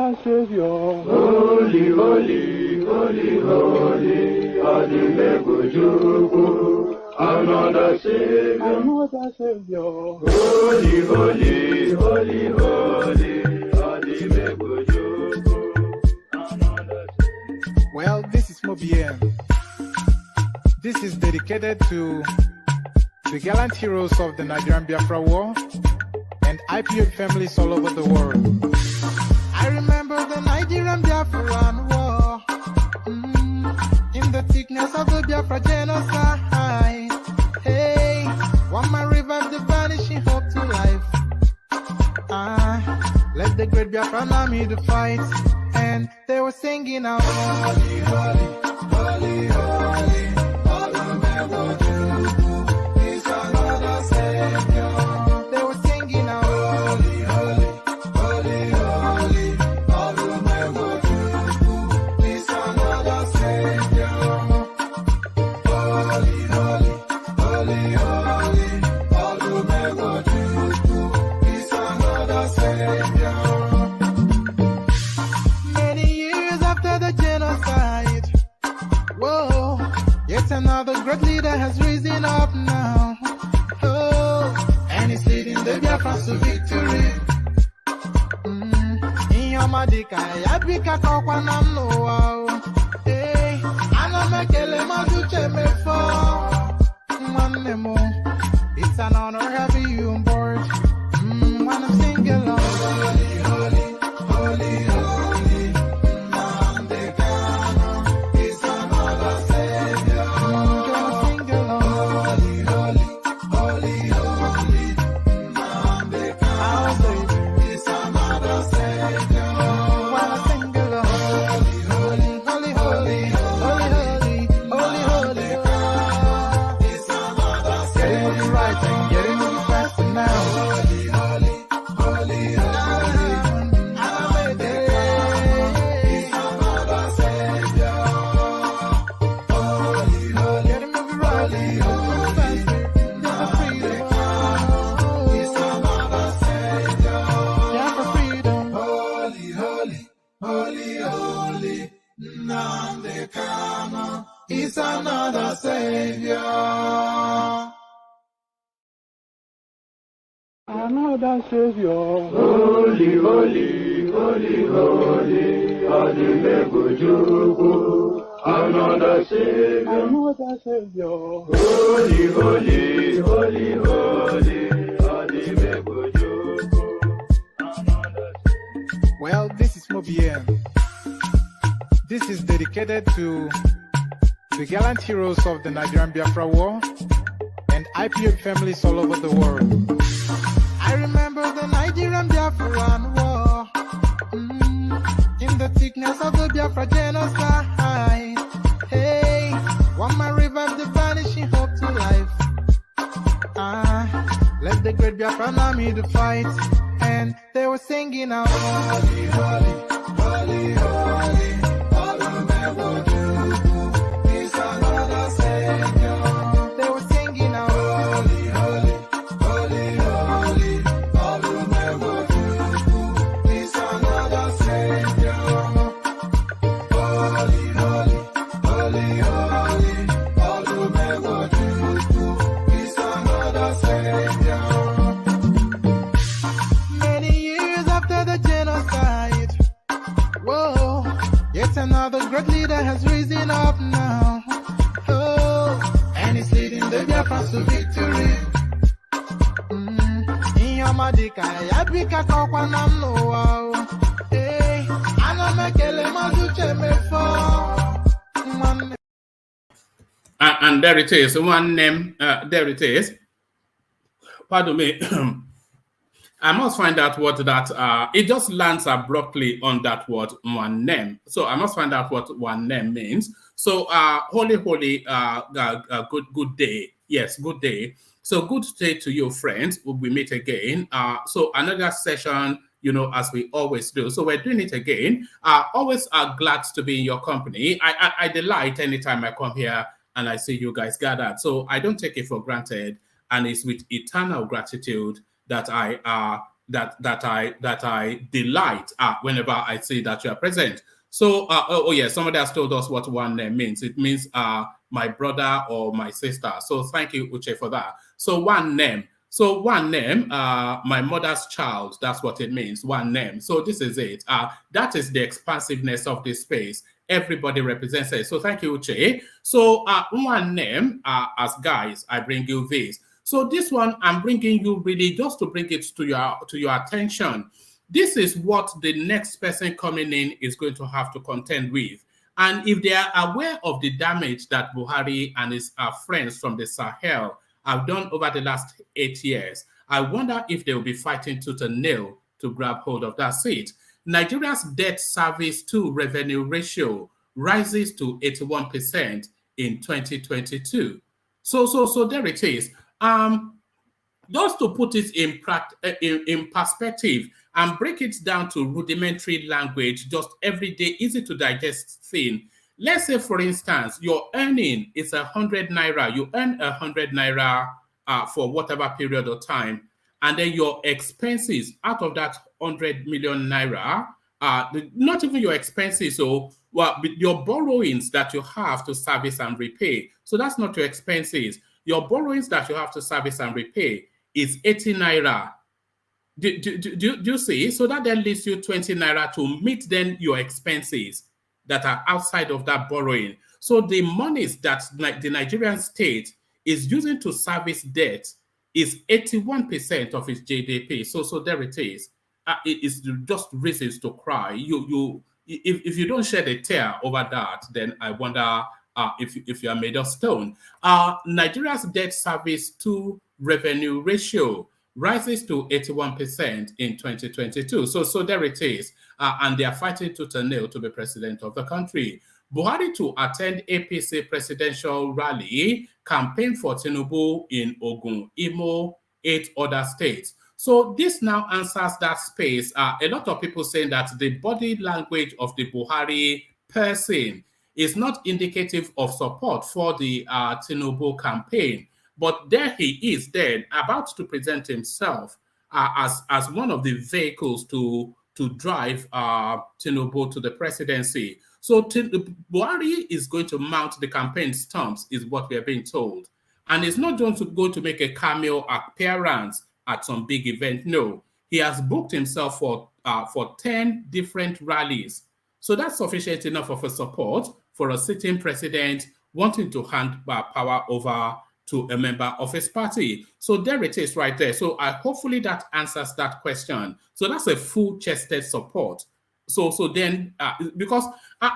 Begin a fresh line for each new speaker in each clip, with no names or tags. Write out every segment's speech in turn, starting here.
another Savior.
Holy, holy, holy, holy, Adimebujuku, another Savior.
Another Savior.
Holy, holy, holy, holy, Adimebujuku, another Savior.
Well, this is Mobien. This is dedicated to the gallant heroes of the Nigerian Biafra War and IPO families all over the world. I remember the Nigerian Biafran War, in the thickness of the Biafra genocide. Hey, one man revived the vanishing hope to life. Let the great Biafran army to fight, and they were singing out, holy, holy, holy, holy, is another Savior. They were singing out, holy, holy, holy, holy, is another Savior. Holy, holy, holy, holy, is another Savior. Many years after the genocide, whoa, yet another great leader has risen up now. Oh, and he's leading the Biafrans to victory. In your madika, yabika kokwa namno wow. Hey, anamekele maduche mefo. Mwanemo, it's an honor having you on board. When I'm singing along, holy, holy, holy, holy, Nandekano is another Savior. Gonna sing along, holy, holy, holy, holy, Nandekano is another Savior. When I sing along, holy, holy, holy, holy, holy, holy, holy, holy, is another Savior. Getting it right and getting it fast now. Holy, holy, holy, holy, is another Savior. Holy, holy, getting it right, fast, for freedom. Is another Savior. Yeah, for freedom. Holy, holy, holy, holy, Nandekano is another Savior.
Another Savior.
Holy, holy, holy, holy, Adimebujuku, another Savior.
Another Savior.
Holy, holy, holy, holy, Adimebujuku, another Savior.
Well, this is Mobien. This is dedicated to the gallant heroes of the Nigerian Biafra War and IPO families all over the world. I remember the Nigerian Biafran War, in the thickness of the Biafra genocide. Hey, one man revived the vanishing hope to life. Let the great Biafran army to fight, and they were singing out, holy, holy, holy, holy, is another Savior. They were singing out, holy, holy, holy, holy, is another Savior. Holy, holy, holy, holy, is another Savior. Many years after the genocide, whoa, yet another great leader has risen up now. Oh, and he's leading the Biafrans to victory. In your madika, yabika kokwa namno wow. Hey, anamekele maduche mefo.
And there it is, one name, there it is. Pardon me. I must find out what that, it just lands abruptly on that word, one name. So I must find out what one name means. So holy, holy, good day. Yes, good day. So good day to you, friends. We meet again. So another session, you know, as we always do. So we're doing it again. Always glad to be in your company. I delight anytime I come here and I see you guys gathered. So I don't take it for granted. And it's with eternal gratitude that I that I delight whenever I see that you are present. So, yeah, somebody has told us what one name means. It means my brother or my sister. So thank you, Uche, for that. So one name. So one name, my mother's child, that's what it means, one name. So this is it. That is the expansiveness of this space. Everybody represents it. So thank you, Uche. So one name, as guys, I bring you this. So this one, I'm bringing you really just to bring it to your attention. This is what the next person coming in is going to have to contend with. And if they are aware of the damage that Buhari and his friends from the Sahel have done over the last 8 years, I wonder if they will be fighting tooth and nail to grab hold of that seat. Nigeria's debt service to revenue ratio rises to 81% in 2022. So there it is. Just to put it in perspective and break it down to rudimentary language, just everyday, easy to digest thing. Let's say, for instance, your earning is 100 naira. You earn 100 naira for whatever period of time, and then your expenses out of that 100 million naira, not even your expenses, so your borrowings that you have to service and repay. So that's not your expenses. Your borrowings that you have to service and repay is 80 naira. Do you see? So that then leaves you 20 naira to meet then your expenses that are outside of that borrowing. So the monies that the Nigerian state is using to service debt is 81% of its GDP. So there it is. It is just reasons to cry. If you don't shed a tear over that, then I wonder if you are made of stone. Nigeria's debt service to revenue ratio rises to 81% in 2022. So there it is. And they are fighting tooth and nail to be president of the country. Buhari to attend APC presidential rally, campaign for Tinubu in Ogun, Imo, 8 other states. So this now answers that space. A lot of people saying that the body language of the Buhari person is not indicative of support for the Tinubu campaign. But there he is then about to present himself as one of the vehicles to drive Tinubu to the presidency. So Buhari is going to mount the campaign stumps, is what we are being told. And he's not going to make a cameo appearance at some big event. No, he has booked himself for 10 different rallies. So that's sufficient enough of a support for a sitting president wanting to hand power over to a member of his party. So there it is right there. So hopefully that answers that question. So that's a full-chested support. So then, because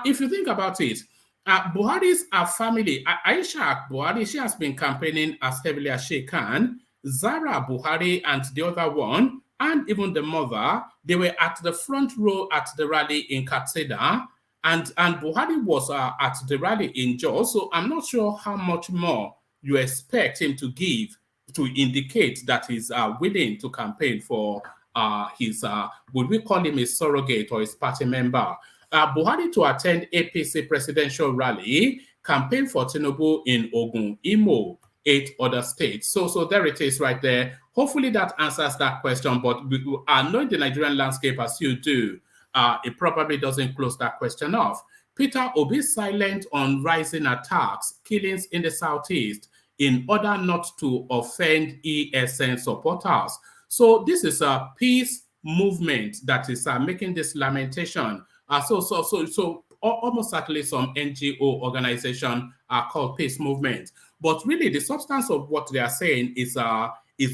if you think about it, Buhari's family, Aisha Buhari, she has been campaigning as heavily as she can. Zara Buhari and the other one, and even the mother, they were at the front row at the rally in Katsina, and Buhari was at the rally in Jos. So I'm not sure how much more you expect him to give to indicate that he's willing to campaign for his, would we call him a surrogate or his party member? Buhari to attend APC presidential rally, campaign for Tinubu in Ogun, Imo, 8 other states. So there it is right there. Hopefully that answers that question, but knowing the Nigerian landscape as you do, it probably doesn't close that question off. Peter Obi silent on rising attacks, killings in the southeast in order not to offend ESN supporters. So this is a peace movement that is making this lamentation. So almost certainly some NGO organization are called peace movement. But really the substance of what they are saying is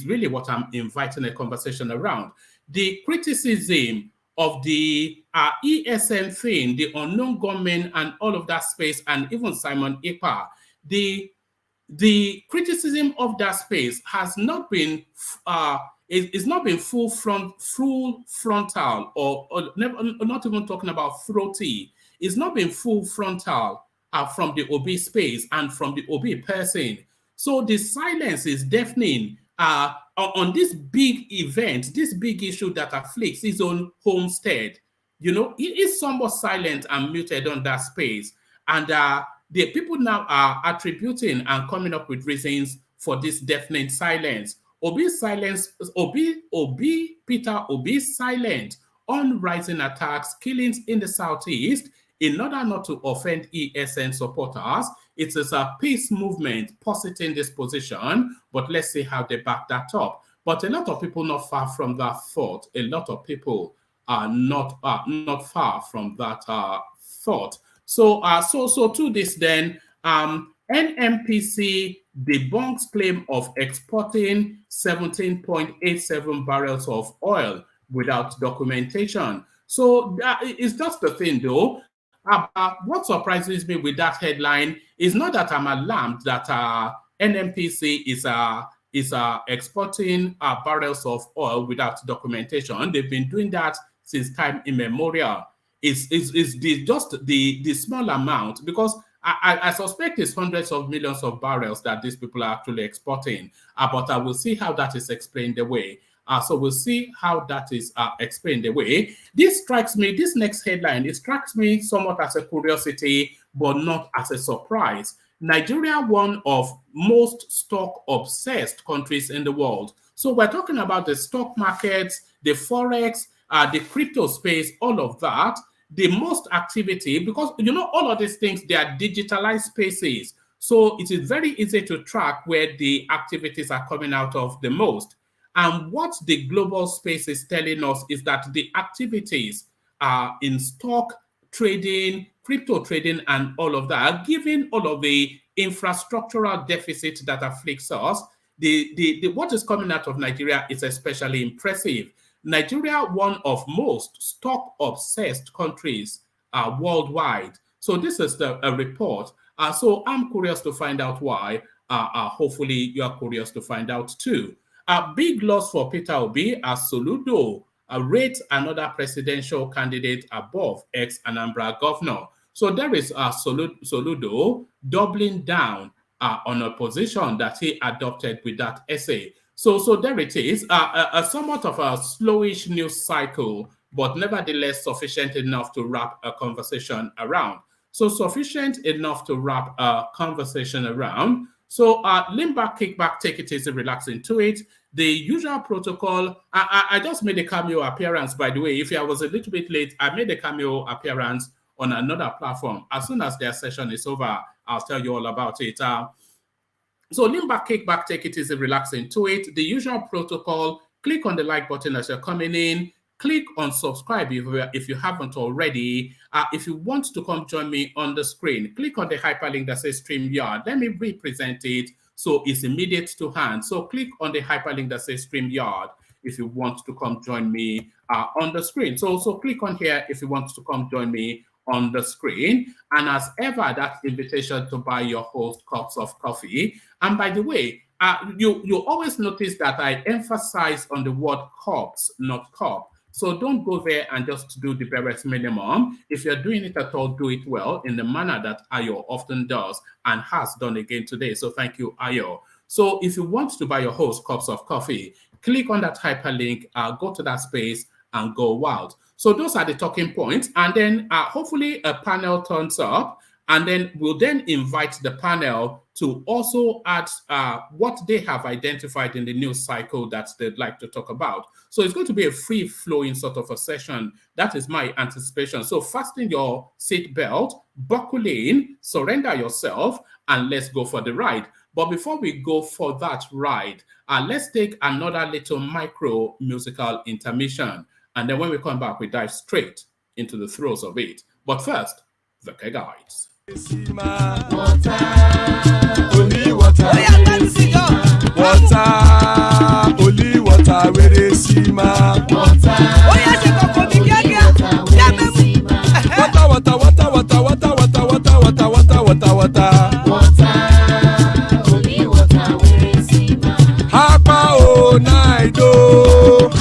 really what I'm inviting a conversation around. The criticism of the ESN thing, the unknown gunmen and all of that space, and even Simon Ekpa, the criticism of that space has not been it's not been full frontal or not even talking about throaty. It's not been full frontal from the OB space and from the OB person. So the silence is deafening on this big event, this big issue that afflicts his own homestead. You know, he is somewhat silent and muted on that space. And the people now are attributing and coming up with reasons for this deafening silence. Peter Obi silent on rising attacks, killings in the southeast in order not to offend ESN supporters. It is a peace movement positing this position, but let's see how they back that up. But a lot of people not far from that thought. A lot of people are not far from that thought. So to this then, NMPC debunks claim of exporting 17.87 barrels of oil without documentation. So it's just the thing, though. What surprises me with that headline is not that I'm alarmed that NMPC is exporting barrels of oil without documentation. They've been doing that since time immemorial. It's just the small amount, because I suspect it's hundreds of millions of barrels that these people are actually exporting. But I will see how that is explained away. So we'll see how that is explained away. This next headline, it strikes me somewhat as a curiosity, but not as a surprise. Nigeria, one of most stock-obsessed countries in the world. So we're talking about the stock markets, the forex, the crypto space, all of that. The most activity, because all of these things, they are digitalized spaces. So it is very easy to track where the activities are coming out of the most. And what the global space is telling us is that the activities in stock trading, crypto trading, and all of that, given all of the infrastructural deficit that afflicts us, what is coming out of Nigeria is especially impressive. Nigeria, one of most stock-obsessed countries worldwide. So this is a report. So I'm curious to find out why. Hopefully, you are curious to find out too. A big loss for Peter Obi as Soludo rates another presidential candidate above ex-Anambra governor. So there is Soludo doubling down on a position that he adopted with that essay. So there it is, a somewhat of a slowish news cycle, but nevertheless sufficient enough to wrap a conversation around. So sufficient enough to wrap a conversation around. So lean back, kick back, take it easy, relax into it. The usual protocol, I just made a cameo appearance, by the way. If I was a little bit late, I made a cameo appearance on another platform. As soon as their session is over, I'll tell you all about it. So lean back, kick back, take it easy, relax into it. The usual protocol, click on the like button as you're coming in. Click on subscribe if you haven't already. If you want to come join me on the screen, click on the hyperlink that says StreamYard. Let me represent it so it's immediate to hand. So click on the hyperlink that says StreamYard if you want to come join me on the screen. So click on here if you want to come join me on the screen. And as ever, that invitation to buy your host cups of coffee. And by the way, you always notice that I emphasize on the word cups, not cup. So don't go there and just do the barest minimum. If you're doing it at all, do it well in the manner that Ayo often does and has done again today. So thank you, Ayo. So if you want to buy your host cups of coffee, click on that hyperlink, go to that space and go wild. So those are the talking points. And then hopefully a panel turns up, and then we'll then invite the panel to also add what they have identified in the news cycle that they'd like to talk about. So it's going to be a free-flowing sort of a session. That is my anticipation. So fasten your seatbelt, buckle in, surrender yourself, and let's go for the ride. But before we go for that ride, let's take another little micro musical intermission. And then when we come back, we dive straight into the throes of it. But first, the K Guides.
Water, only water, only water, where they see ma. Water, only water, where they see ma. Hapa o naido.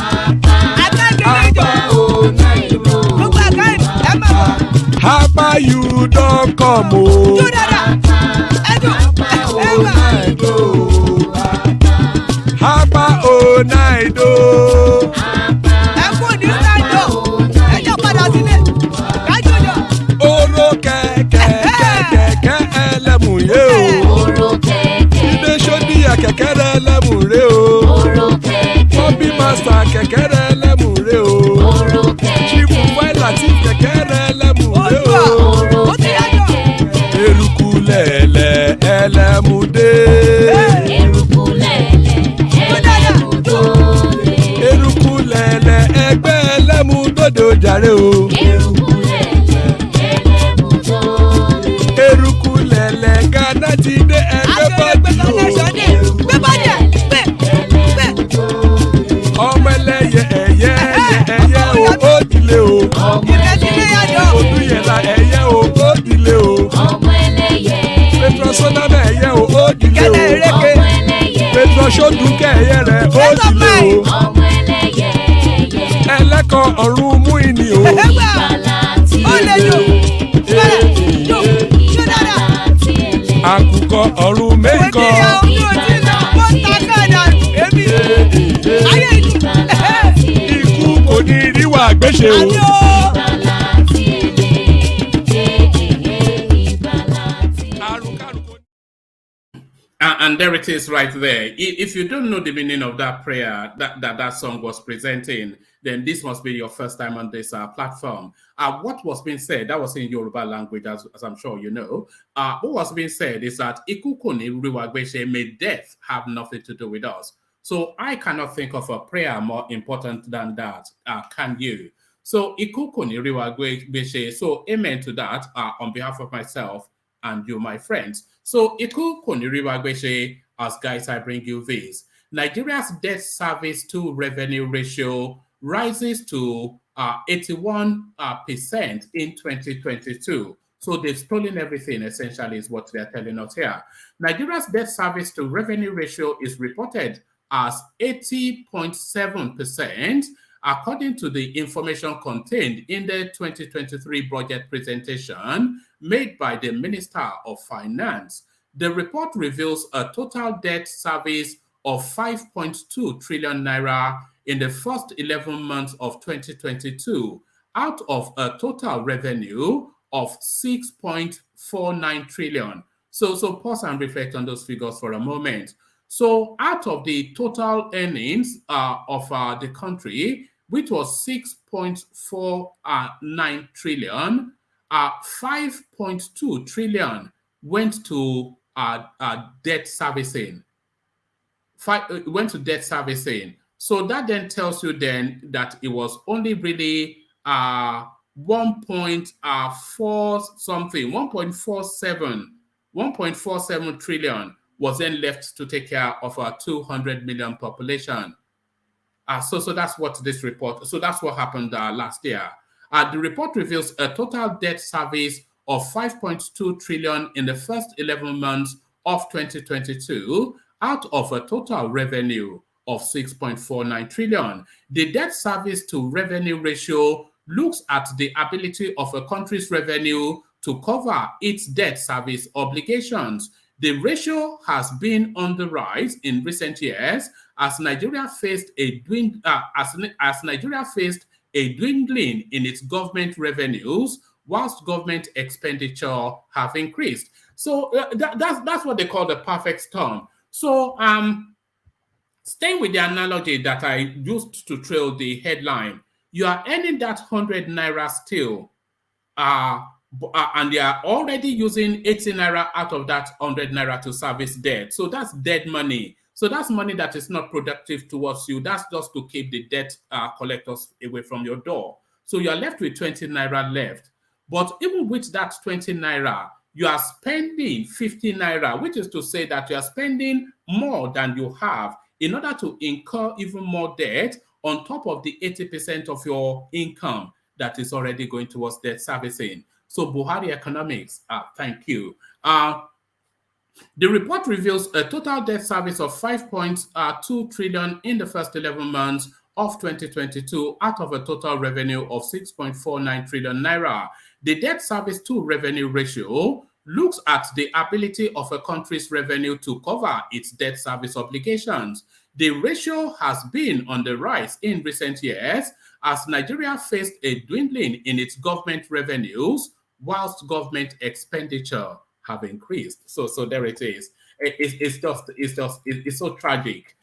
Hapa you don't come o. Hapa o naido. Oro kẹ̀kẹ́ ẹlẹ́mù yé o. Ilé ṣọ́dí àkẹ́kẹ́ ẹlẹ́mù rẹ o. ti dé ẹgbẹ́ bọ́dì o. ọmọ ẹlẹ́yẹ ẹ̀yẹ ẹ̀yẹ o ó dìlé o. Odúyẹ̀lá ẹ̀yẹ o ó dìlé o. Petrosonama ẹ̀yẹ o ó dìlé o. Petrosodúnkẹ́ ẹ̀yẹ rẹ̀ ó dìlé o. Ẹlẹ́kọ̀ọ́ ọ̀run mú ìní o. Àkùkọ ọ̀run méjìkọ. Ikú kò ní ríwà gbéṣe o.
And there it is right there. If you don't know the meaning of that prayer that song was presenting, then this must be your first time on this platform. What was being said, that was in Yoruba language, as I'm sure you know. What was being said is that may death have nothing to do with us. So I cannot think of a prayer more important than that. Can you? So so amen to that on behalf of myself and you, my friends. So Iku Koniriwagweshe, as guys, I bring you this. Nigeria's debt service to revenue ratio rises to 81% in 2022. So they've stolen everything, essentially, is what they're telling us here. Nigeria's debt service to revenue ratio is reported as 80.7%, according to the information contained in the 2023 budget presentation made by the Minister of Finance. The report reveals a total debt service of 5.2 trillion naira in the first 11 months of 2022, out of a total revenue of 6.49 trillion. So pause and reflect on those figures for a moment. So out of the total earnings of the country, which was 6.49 trillion, 5.2 trillion went to debt servicing. Went to debt servicing. So that then tells you then that it was only really 1.47 trillion was then left to take care of our 200 million population. So that's what this report, so that's what happened last year. The report reveals a total debt service of 5.2 trillion in the first 11 months of 2022, out of a total revenue of 6.49 trillion. The debt service to revenue ratio looks at the ability of a country's revenue to cover its debt service obligations. The ratio has been on the rise in recent years as Nigeria faced a dwindling in its government revenues, whilst government expenditure have increased. So that's what they call the perfect storm. So staying with the analogy that I used to trail the headline, you are earning that 100 naira still, and they are already using 80 naira out of that 100 naira to service debt. So that's dead money. So that's money that is not productive towards you. That's just to keep the debt collectors away from your door. So you're left with 20 naira left. But even with that 20 naira, you are spending 50 naira, which is to say that you are spending more than you have in order to incur even more debt on top of the 80% of your income that is already going towards debt servicing. So Buhari economics, thank you. The report reveals a total debt service of 5.2 trillion in the first 11 months of 2022 out of a total revenue of 6.49 trillion naira. The debt service to revenue ratio looks at the ability of a country's revenue to cover its debt service obligations. The ratio has been on the rise in recent years as Nigeria faced a dwindling in its government revenues whilst government expenditure have increased. So there it is. It's so tragic.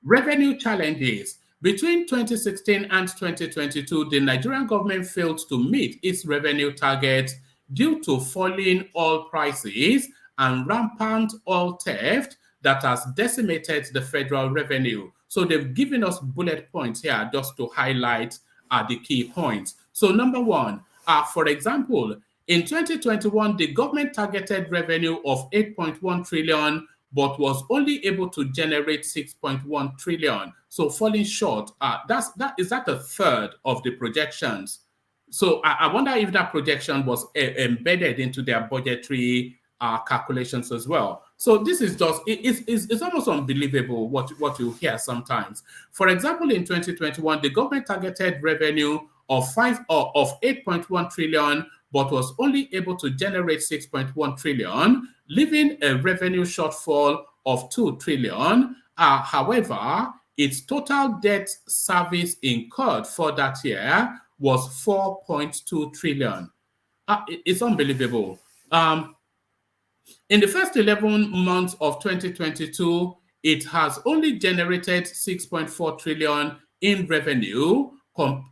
Revenue challenges. Between 2016 and 2022, the Nigerian government failed to meet its revenue targets due to falling oil prices and rampant oil theft that has decimated the federal revenue. So they've given us bullet points here just to highlight the key points. So number one, for example, In 2021, the government targeted revenue of 8.1 trillion, but was only able to generate 6.1 trillion. So falling short. Is that a third of the projections? So I wonder if that projection was embedded into their budgetary calculations as well. So this is just, it's almost unbelievable what you hear sometimes. For example, in 2021, the government targeted revenue of 8.1 trillion, but was only able to generate 6.1 trillion, leaving a revenue shortfall of 2 trillion. However, its total debt service incurred for that year was 4.2 trillion. It's unbelievable. In the first 11 months of 2022, it has only generated 6.4 trillion in revenue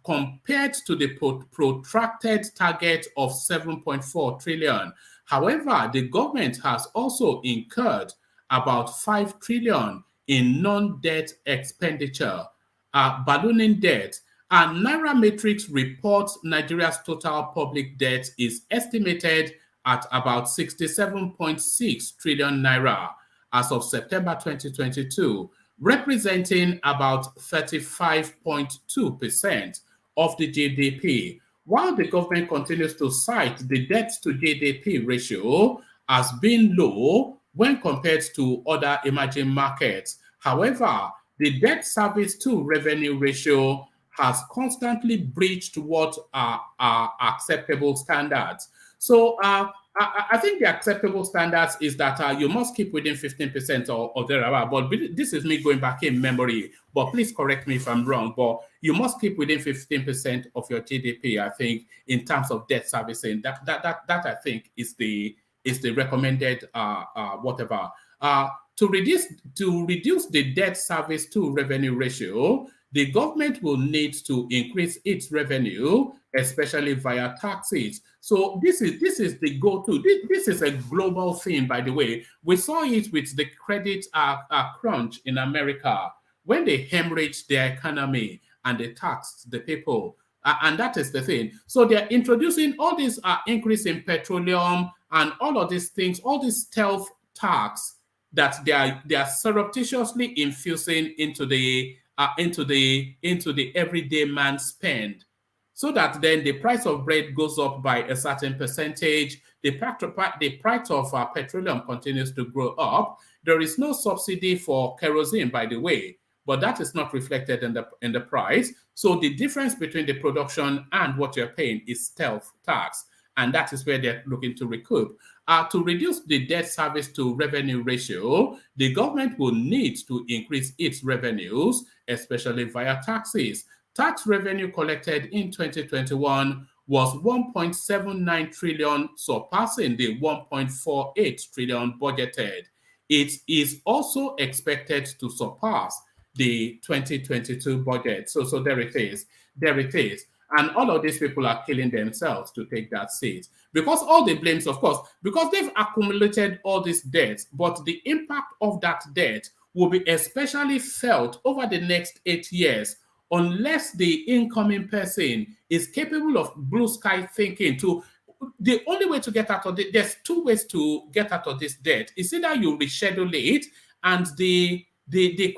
compared to the protracted target of 7.4 trillion. However, the government has also incurred about 5 trillion in non-debt expenditure, ballooning debt. And Nairametrics reports Nigeria's total public debt is estimated at about 67.6 trillion naira as of September 2022, representing about 35.2% of the GDP, while the government continues to cite the debt to GDP ratio as being low when compared to other emerging markets. However, the debt service to revenue ratio has constantly breached what are acceptable standards. So I think the acceptable standards is that you must keep within 15% or thereabout. But this is me going back in memory. But please correct me if I'm wrong. But you must keep within 15% of your GDP, I think, in terms of debt servicing. That I think is the recommended whatever. To reduce the debt service to revenue ratio, the government will need to increase its revenue, especially via taxes. So this is the go-to. This is a global thing, by the way. We saw it with the credit crunch in America when they hemorrhaged their economy and they taxed the people. And that is the thing. So they're introducing all this increase in petroleum and all of these things, all this stealth tax that they are surreptitiously infusing into the everyday man spend, so that then the price of bread goes up by a certain percentage. The price of petroleum continues to grow up. There is no subsidy for kerosene, by the way, but that is not reflected in the price. So the difference between the production and what you're paying is stealth tax, and that is where they're looking to recoup. To reduce the debt service to revenue ratio, the government will need to increase its revenues, especially via taxes. Tax revenue collected in 2021 was 1.79 trillion, surpassing the 1.48 trillion budgeted. It is also expected to surpass the 2022 budget. So there it is. There it is. And all of these people are killing themselves to take that seat. Because all the blames, of course, because they've accumulated all this debt, but the impact of that debt will be especially felt over the next 8 years unless the incoming person is capable of blue sky thinking. The only way to get out of it, there's two ways to get out of this debt. It's either you reschedule it and the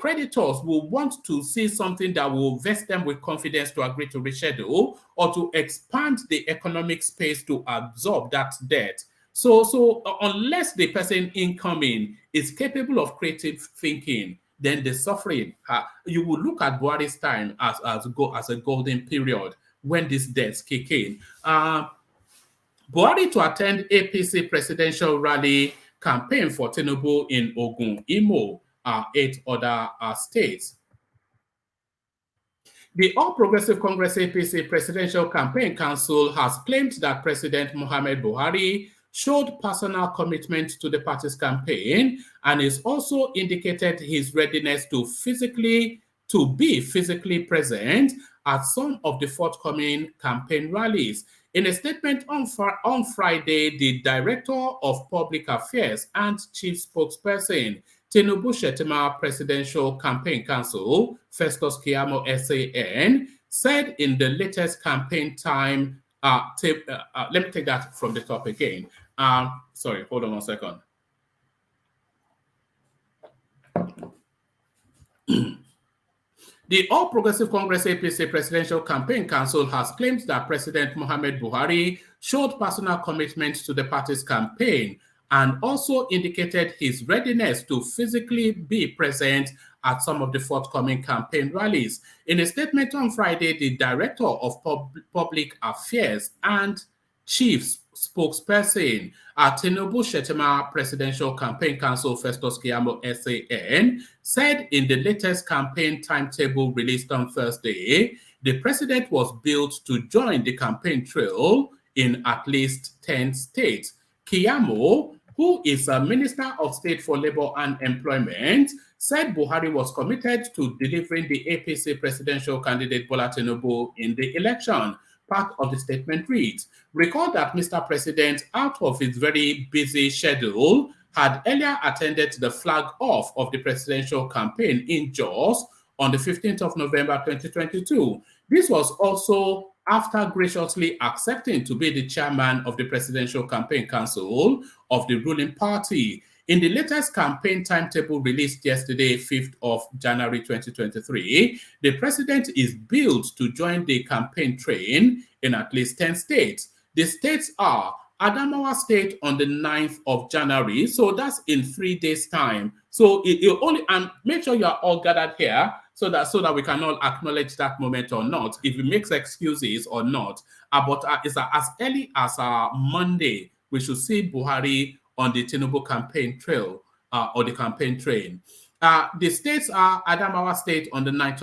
creditors will want to see something that will vest them with confidence to agree to reschedule, or to expand the economic space to absorb that debt. So unless the person incoming is capable of creative thinking, then the suffering, you will look at Buhari's time as a golden period when these debts kick in. Buhari to attend APC presidential rally campaign for Tinubu in Ogun, Imo, 8 other states. The All Progressive Congress APC Presidential Campaign Council has claimed that President Muhammad Buhari showed personal commitment to the party's campaign and is also indicated his readiness to be physically present at some of the forthcoming campaign rallies. In a statement on Friday, the Director of Public Affairs and Chief Spokesperson, Tinubu Shettima Presidential Campaign Council, Festus Keyamo SAN, said in the latest campaign time Let me take that from the top again. Sorry, hold on one second. The All Progressive Congress APC Presidential Campaign Council has claimed that President Muhammad Buhari showed personal commitment to the party's campaign and also indicated his readiness to physically be present at some of the forthcoming campaign rallies. In a statement on Friday, the Director of Public Affairs and Chief Spokesperson at Tinubu Shettima Presidential Campaign Council Festus Keyamo SAN said in the latest campaign timetable released on Thursday, the president was billed to join the campaign trail in at least 10 states. Keyamo, who is a Minister of State for Labor and Employment, said Buhari was committed to delivering the APC presidential candidate Bola Tinubu in the election. Part of the statement reads, recall that Mr. President, out of his very busy schedule, had earlier attended the flag off of the presidential campaign in Jos on the 15th of November 2022. This was also after graciously accepting to be the chairman of the Presidential Campaign Council of the ruling party. In the latest campaign timetable released yesterday, 5th of January 2023, the president is billed to join the campaign train in at least 10 states. The states are Adamawa State on the 9th of January, so that's in 3 days' time. So it only, and make sure you are all gathered here so that we can all acknowledge that moment or not, if it makes excuses or not. But it's as early as Monday, we should see Buhari on the Tinubu campaign trail or the campaign train. The states are Adamawa State on the 9th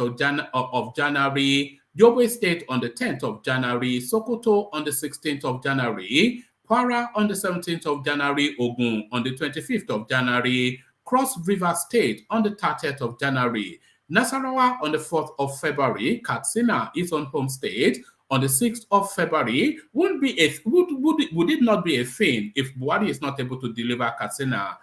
of January, Yobe State on the 10th of January, Sokoto on the 16th of January, Kwara on the 17th of January, Ogun on the 25th of January, Cross River State on the 30th of January, Nasarawa on the 4th of February, Katsina is on home state on the 6th of February. Would it not be a thing if Buhari is not able to deliver Katsina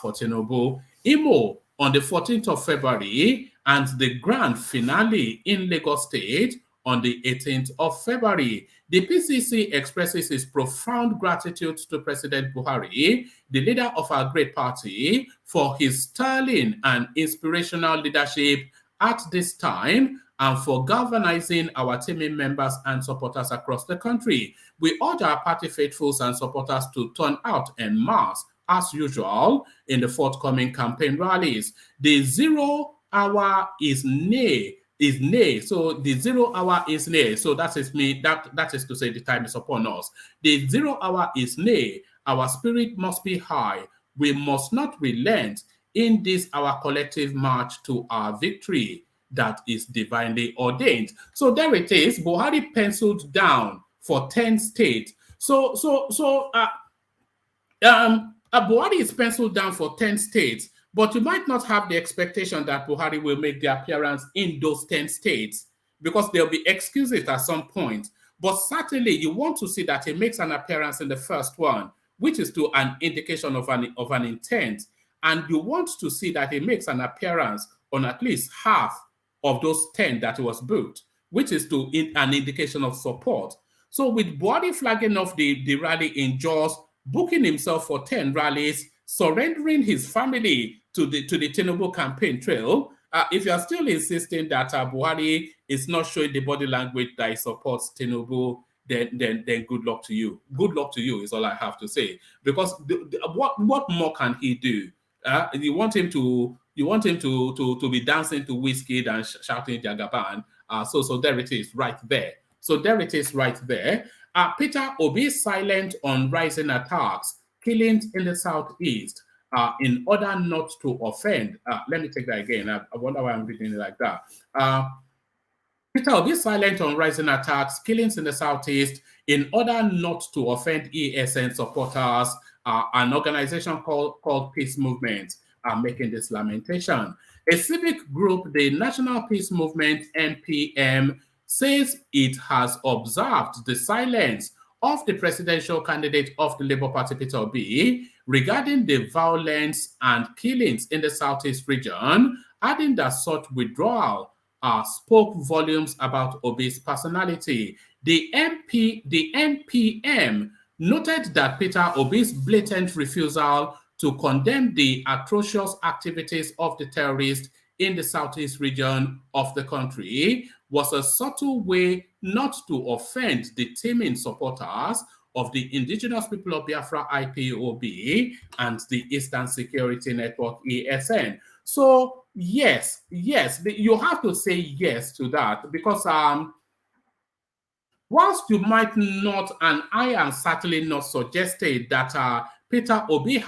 for Tinubu? Imo on the 14th of February, and the grand finale in Lagos State on the 18th of February. The PCC expresses its profound gratitude to President Buhari, the leader of our great party, for his sterling and inspirational leadership at this time and for galvanizing our team members and supporters across the country. We urge our party faithfuls and supporters to turn out en masse, as usual, in the forthcoming campaign rallies. The 0 hour is near. So the 0 hour is near. So that is to say the time is upon us. The 0 hour is near. Our spirit must be high. We must not relent in this our collective march to our victory that is divinely ordained. So there it is. Buhari penciled down for 10 states. Buhari is penciled down for 10 states. But you might not have the expectation that Buhari will make the appearance in those 10 states because there'll be excuses at some point. But certainly you want to see that he makes an appearance in the first one, which is to an indication of an intent. And you want to see that he makes an appearance on at least half of those 10 that he was booked, which is to an indication of support. So with Buhari flagging off the rally in Jos, booking himself for 10 rallies, surrendering his family to the Tinubu campaign trail, if you are still insisting that Buhari is not showing the body language that he supports Tinubu, then good luck to you. Good luck to you is all I have to say. Because what more can he do? You want him to be dancing to Whiskey and shouting Jagaban. So there it is, right there. So there it is, right there. Peter Obi silent on rising attacks, killings in the southeast. In order not to offend, let me take that again. I wonder why I'm reading it like that. Peter Obi silent on rising attacks, killings in the southeast, in order not to offend ESN supporters. An organization called Peace Movement are making this lamentation. A civic group, the National Peace Movement (NPM), says it has observed the silence of the presidential candidate of the Labour Party, Peter Obi, regarding the violence and killings in the southeast region, adding that such withdrawal spoke volumes about Obi's personality. The NPM noted that Peter Obi's blatant refusal to condemn the atrocious activities of the terrorists in the southeast region of the country was a subtle way not to offend the teeming supporters of the Indigenous People of Biafra IPOB and the Eastern Security Network ESN. So yes, you have to say yes to that, because whilst you might not, and I am certainly not suggesting that Peter Obi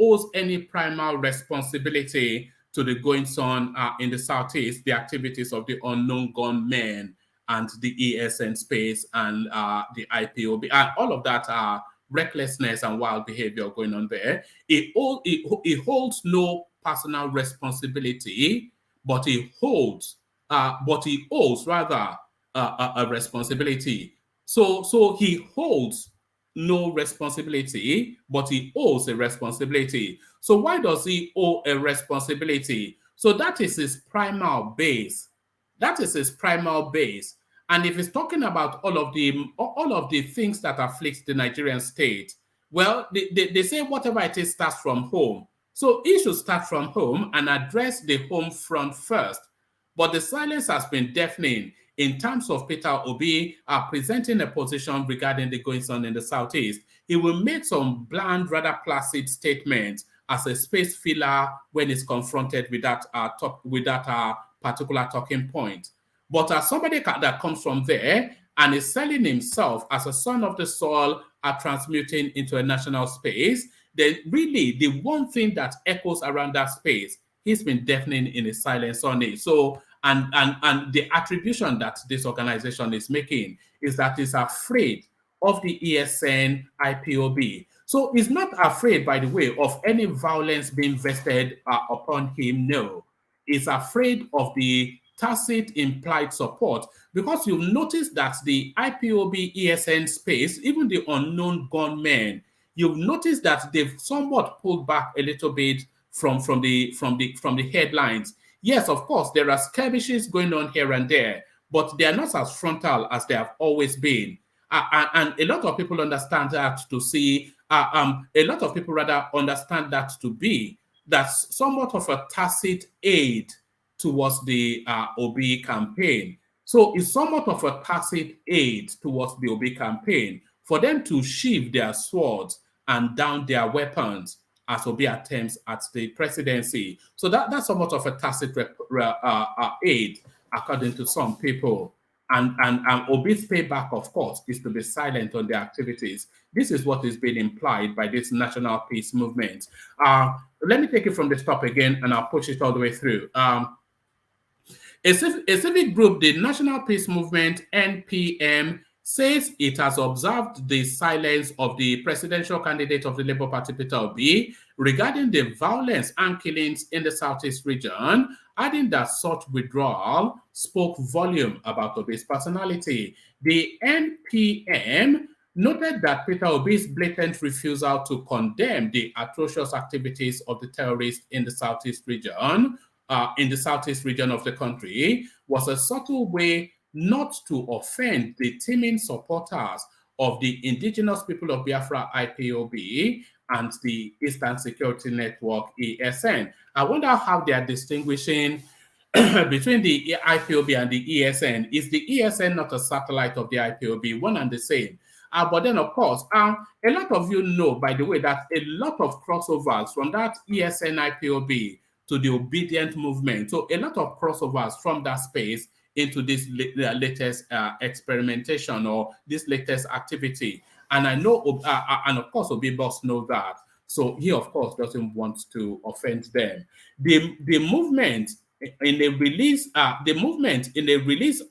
owes any primal responsibility to the goings on in the southeast, the activities of the unknown gunmen and the ESN space and the IPOB, and all of that recklessness and wild behavior going on there. He holds no personal responsibility, but he owes rather a responsibility. So he holds no responsibility, but he owes a responsibility. So why does he owe a responsibility? So that is his primal base. That is his primal base. And if he's talking about all of the things that afflict the Nigerian state, well, they say whatever it is starts from home. So he should start from home and address the home front first. But the silence has been deafening in terms of Peter Obi presenting a position regarding the goings on in the southeast. He will make some bland, rather placid statements as a space filler when he's confronted with that particular talking point. But as somebody that comes from there and is selling himself as a son of the soil, transmuting into a national space, then really the one thing that echoes around that space, he's been deafening in his silence on it. So, and the attribution that this organization is making is that he's afraid of the ESN IPOB. So he's not afraid, by the way, of any violence being vested upon him. No, he's afraid of the tacit implied support, because you'll notice that the IPOB ESN space, even the unknown gunmen, you'll notice that they've somewhat pulled back a little bit from the headlines. Yes, of course, there are skirmishes going on here and there, but they are not as frontal as they have always been. And a lot of people understand that to see, a lot of people rather understand that to be that's somewhat of a tacit aid towards the Obi campaign. So it's somewhat of a tacit aid towards the Obi campaign for them to sheathe their swords and down their weapons as Obi attempts at the presidency. So that's somewhat of a tacit aid, according to some people. And Obi's payback, of course, is to be silent on their activities. This is what is being implied by this national peace movement. Let me take it from the top again, and I'll push it all the way through. A civic group, the National Peace Movement, NPM, says it has observed the silence of the presidential candidate of the Labour Party, Peter Obi, regarding the violence and killings in the southeast region, adding that such withdrawal spoke volume about Obi's personality. The NPM noted that Peter Obi's blatant refusal to condemn the atrocious activities of the terrorists in the southeast region of the country was a subtle way not to offend the teeming supporters of the Indigenous People of Biafra IPOB and the Eastern Security Network ESN. I wonder how they are distinguishing between the IPOB and the ESN. Is the ESN not a satellite of the IPOB, one and the same? But then, of course, a lot of you know, by the way, that a lot of crossovers from that ESN IPOB to the obedient movement. So a lot of crossovers from that space into this latest experimentation or this latest activity. And I know, and of course, Obi Boss knows that. So he, of course, doesn't want to offend them. The movement in a release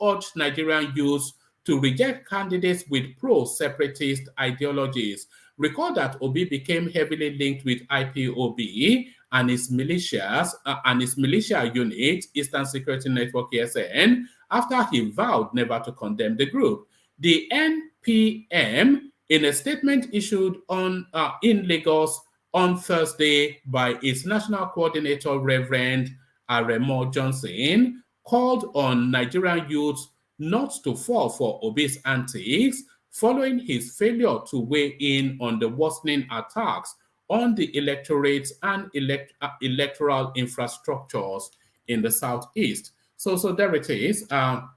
urged Nigerian youths to reject candidates with pro-separatist ideologies. Recall that Obi became heavily linked with IPOB and is militias and its militia unit, Eastern Security Network ESN, after he vowed never to condemn the group. The NPM, in a statement issued in Lagos on Thursday by its national coordinator, Reverend Aremo Johnson, called on Nigerian youths not to fall for Obi's antics following his failure to weigh in on the worsening attacks on the electorate and electoral infrastructures in the Southeast. So there it is. Our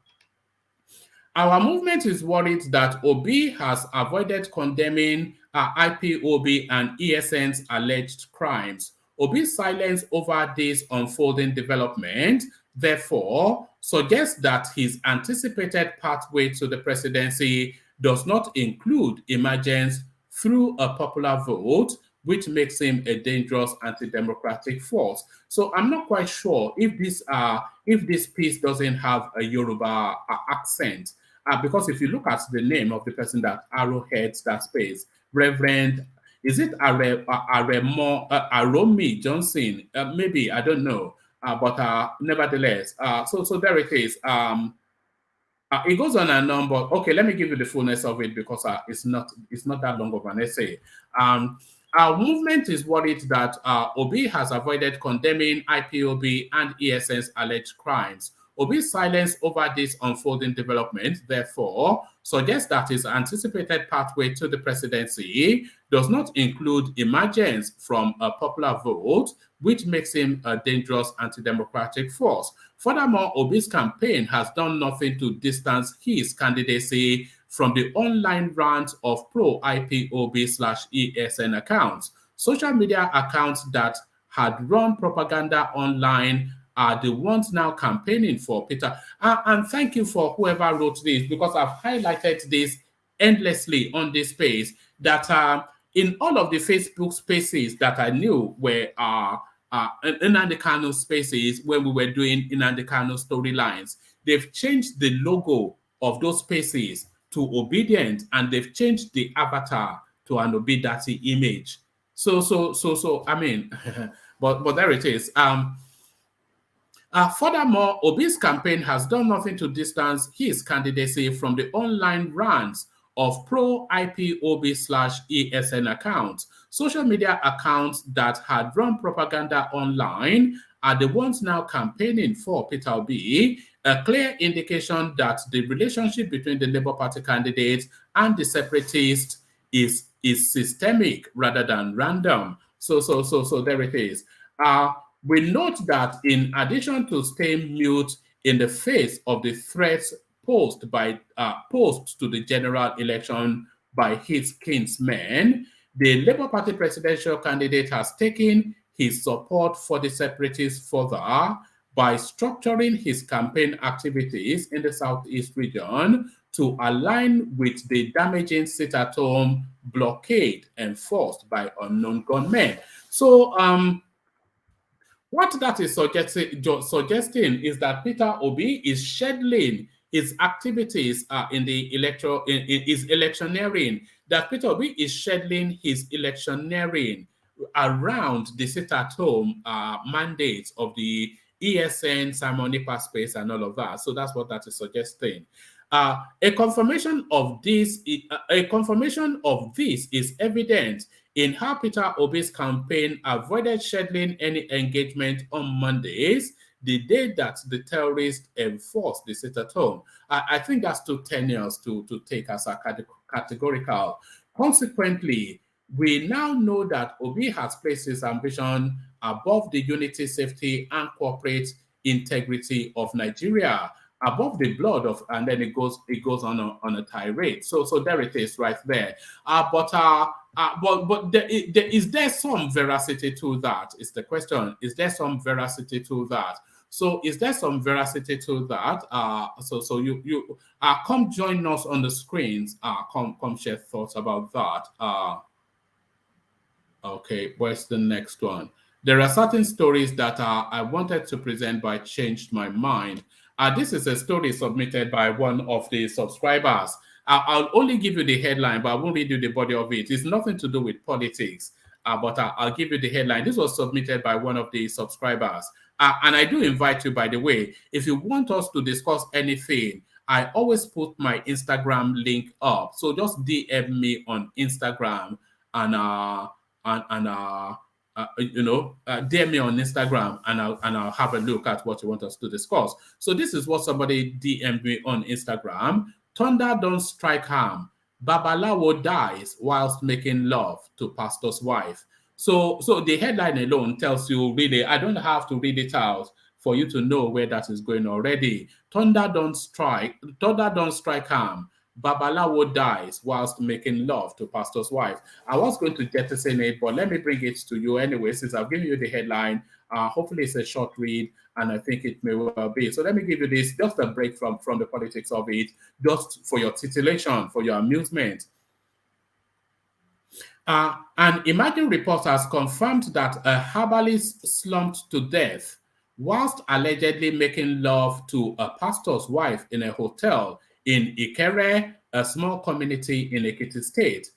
movement is worried that Obi has avoided condemning IPOB and ESN's alleged crimes. Obi's silence over this unfolding development, therefore, suggests that his anticipated pathway to the presidency does not include emergence through a popular vote, which makes him a dangerous anti-democratic force. So I'm not quite sure if this piece doesn't have a Yoruba accent. Because if you look at the name of the person that arrowheads that space, Reverend, is it Aromi Johnson? Maybe, I don't know. But nevertheless, so there it is. It goes on and on, but okay, let me give you the fullness of it because it's not that long of an essay. Our movement is worried that Obi has avoided condemning IPOB and ESN's alleged crimes. Obi's silence over this unfolding development, therefore, suggests that his anticipated pathway to the presidency does not include emergence from a popular vote, which makes him a dangerous anti-democratic force. Furthermore, Obi's campaign has done nothing to distance his candidacy from the online rant of pro-IPOB/ESN accounts. Social media accounts that had run propaganda online are the ones now campaigning for Peter. And thank you for whoever wrote this, because I've highlighted this endlessly on this page, that in all of the Facebook spaces that I knew were Nnamdi Kanu spaces when we were doing Nnamdi Kanu storylines, they've changed the logo of those spaces to Obedient, and they've changed the avatar to an Obidati image. So I mean, but there it is. Furthermore, Obi's campaign has done nothing to distance his candidacy from the online rants of pro-IPOB/ESN accounts. Social media accounts that had run propaganda online are the ones now campaigning for Peter Obi, a clear indication that the relationship between the Labour Party candidates and the separatists is systemic rather than random. So there it is. We note that in addition to staying mute in the face of the threats posed to the general election by his kinsmen, the Labour Party presidential candidate has taken his support for the separatists further by structuring his campaign activities in the Southeast region to align with the damaging sit-at-home blockade enforced by unknown gunmen. So, what that is suggesting is that Peter Obi is scheduling his activities in the his electioneering, that Peter Obi is scheduling his electioneering around the sit-at-home mandates of the ESN, Simon Nipa space, and all of that. So that's what that is suggesting. A confirmation of this is evident in how Peter Obi's campaign avoided scheduling any engagement on Mondays, the day that the terrorists enforced the sit-at-home. I think that's too tenuous to take as a categorical. Consequently, we now know that Obi has placed his ambition above the unity, safety, and corporate integrity of Nigeria, above the blood of, and then it goes on a tirade. So there it is right there. But is there some veracity to that? Is the question. Is there some veracity to that? So is there some veracity to that? So you come join us on the screens. Come share thoughts about that. Okay, where's the next one? There are certain stories that I wanted to present, but I changed my mind. This is a story submitted by one of the subscribers. I'll only give you the headline, but I won't read you the body of it. It's nothing to do with politics, but I'll give you the headline. This was submitted by one of the subscribers. And I do invite you, by the way, if you want us to discuss anything, I always put my Instagram link up. So just DM me on Instagram and DM me on Instagram, and I'll have a look at what you want us to discuss. So this is what somebody DM'd me on Instagram. Thunder don't strike harm. Babalawo dies whilst making love to pastor's wife. So the headline alone tells you, really, I don't have to read it out for you to know where that is going already. Thunder don't strike harm. Babalawo dies whilst making love to pastor's wife. I was going to jettison it, but let me bring it to you anyway, since I've given you the headline. Hopefully it's a short read, and I think it may well be. So let me give you this, just a break from the politics of it, just for your titillation, for your amusement. An Imagine report has confirmed that a herbalist slumped to death whilst allegedly making love to a pastor's wife in a hotel in Ikere, a small community in Ekiti State.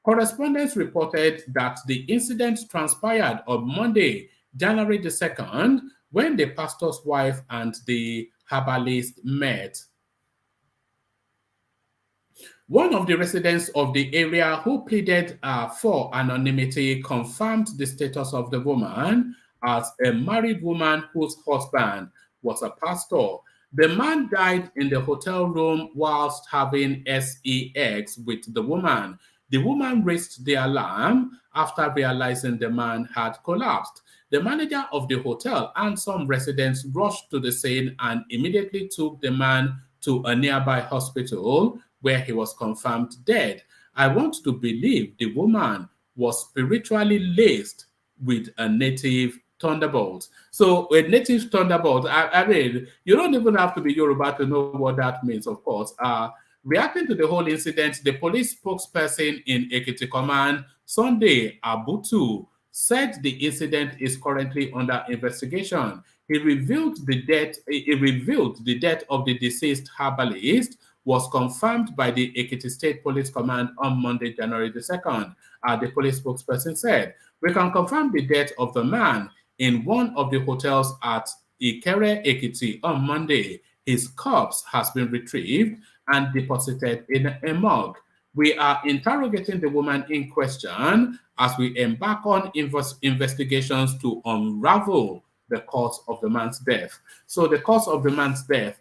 Correspondents reported that the incident transpired on Monday, January the 2nd, when the pastor's wife and the herbalist met. One of the residents of the area who pleaded for anonymity confirmed the status of the woman as a married woman whose husband was a pastor. The man died in the hotel room whilst having sex with the woman. The woman raised the alarm after realizing the man had collapsed. The manager of the hotel and some residents rushed to the scene and immediately took the man to a nearby hospital where he was confirmed dead. I want to believe the woman was spiritually laced with a native thunderbolt. So a native thunderbolt, I mean, you don't even have to be Yoruba to know what that means, of course. Reacting to the whole incident, the police spokesperson in Ekiti Command, Sunday Abutu, said the incident is currently under investigation. He revealed the death of the deceased herbalist was confirmed by the Ekiti State Police Command on Monday, January the 2nd. The police spokesperson said, "We can confirm the death of the man in one of the hotels at Ikere, Ekiti on Monday. His corpse has been retrieved and deposited in a morgue. We are interrogating the woman in question as we embark on investigations to unravel the cause of the man's death." So the cause of the man's death,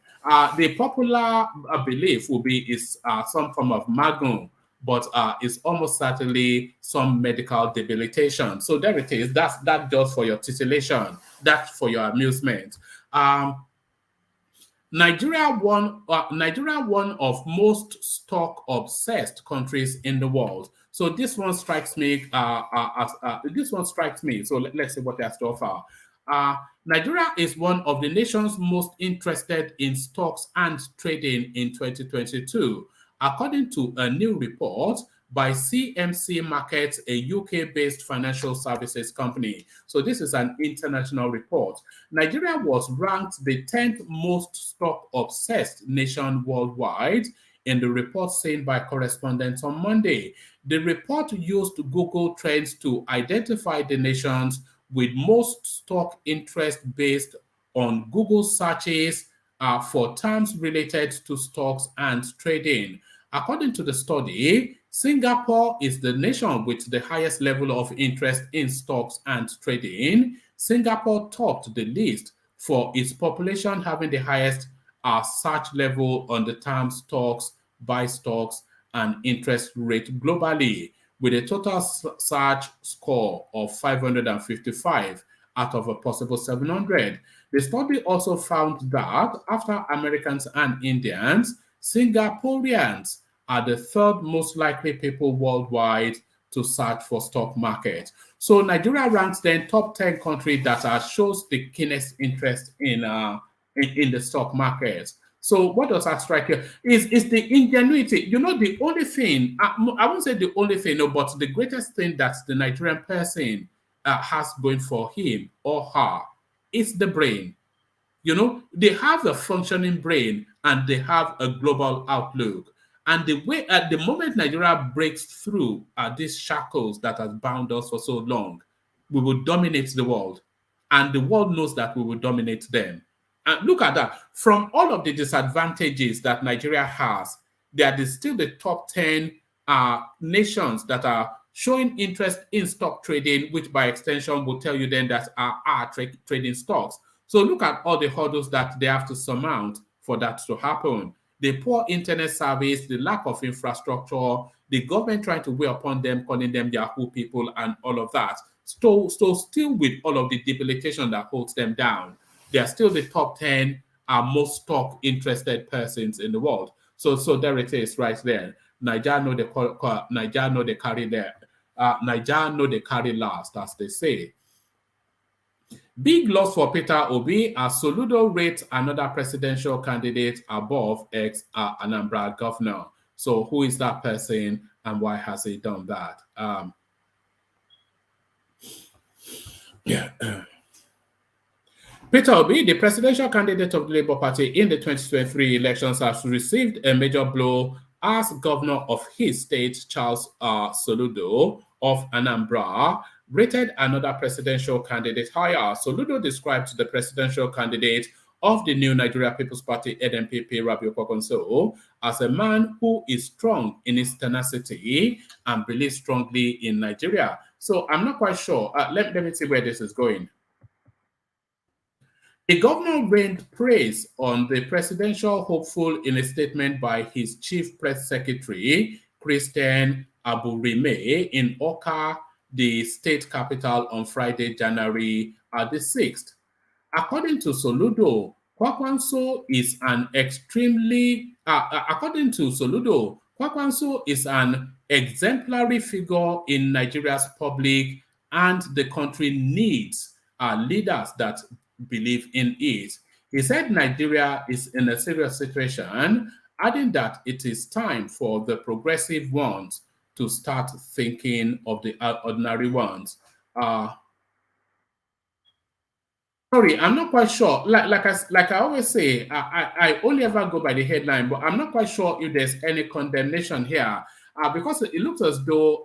the popular belief will be is some form of magnum, but it's almost certainly some medical debilitation. So there it is. That just for your titillation, that's for your amusement. Nigeria, one of most stock-obsessed countries in the world. So this one strikes me. So let's see what they have to offer. Nigeria is one of the nations most interested in stocks and trading in 2022, according to a new report by CMC Markets, a UK-based financial services company. So this is an international report. Nigeria was ranked the 10th most stock-obsessed nation worldwide in the report seen by correspondents on Monday. The report used Google Trends to identify the nations with most stock interest based on Google searches for terms related to stocks and trading. According to the study, Singapore is the nation with the highest level of interest in stocks and trading. Singapore topped the list for its population having the highest search level on the term stocks, buy stocks, and interest rate globally, with a total search score of 555 out of a possible 700. The study also found that after Americans and Indians, Singaporeans are the third most likely people worldwide to search for stock market. So Nigeria ranks then top 10 country that shows the keenest interest in the stock market. So what does that strike you? Is the ingenuity. You know, the only thing, I won't say the only thing, no, but the greatest thing that the Nigerian person has going for him or her is the brain. You know, they have a functioning brain and they have a global outlook. And the way, at the moment Nigeria breaks through these shackles that has bound us for so long, we will dominate the world. And the world knows that we will dominate them. And look at that. From all of the disadvantages that Nigeria has, they are still the top 10 nations that showing interest in stock trading, which by extension will tell you then that are trading stocks. So look at all the hurdles that they have to surmount for that to happen. The poor internet service, the lack of infrastructure, the government trying to weigh upon them, calling them Yahoo people and all of that. So still with all of the debilitation that holds them down, they are still the top 10 most stock interested persons in the world. So there it is right there. Niger know they carry there. Niger know they carry last, as they say. Big loss for Peter Obi as Soludo rates another presidential candidate above ex-Anambra governor. So who is that person and why has he done that? Peter Obi, the presidential candidate of the Labour Party in the 2023 elections, has received a major blow as governor of his state. Charles Soludo of Anambra rated another presidential candidate higher. Soludo described the presidential candidate of the New Nigeria People's Party, NNPP, Rabiu Kwankwaso, as a man who is strong in his tenacity and believes strongly in Nigeria. So I'm not quite sure. Let me see where this is going. The governor rained praise on the presidential hopeful in a statement by his chief press secretary, Christian Aburime, in Oka, the state capital, on Friday, January the 6th. According to Soludo, Kwankwaso is an exemplary figure in Nigeria's public, and the country needs leaders that believe in it. He said Nigeria is in a serious situation, adding that it is time for the progressive ones to start thinking of the ordinary ones. Sorry, I'm not quite sure. Like I always say, I only ever go by the headline, but I'm not quite sure if there's any condemnation here, because it looks as though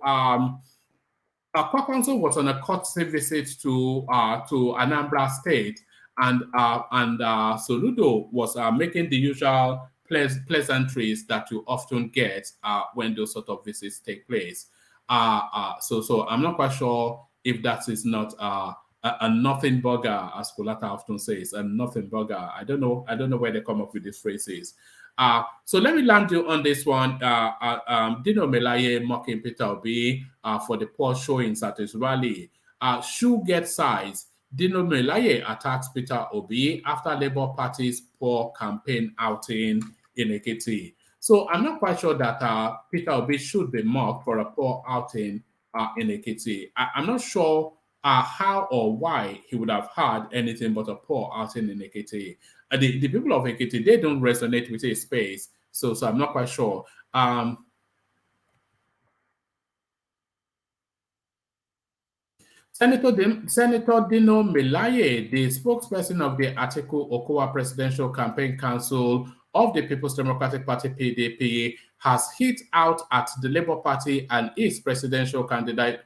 Kwankwaso was on a courtesy visit to Anambra State, and Soludo was making the usual pleasantries that you often get when those sort of visits take place. So I'm not quite sure if that is not a nothing burger, as Kulata often says, a nothing burger. I don't know where they come up with these phrases. So let me land you on this one. Dino Melaye mocking Peter Obi for the poor showings at his rally. Shoe get size. Dino Melaye attacks Peter Obi after Labour Party's poor campaign outing in Ekiti. So I'm not quite sure that Peter Obi should be mocked for a poor outing in Ekiti. I'm not sure how or why he would have had anything but a poor outing in Ekiti. The people of Ekiti, they don't resonate with his space. So I'm not quite sure. Senator Dino Melaye, the spokesperson of the Atiku Okowa Presidential Campaign Council of the People's Democratic Party, PDP, has hit out at the Labour Party and its presidential candidate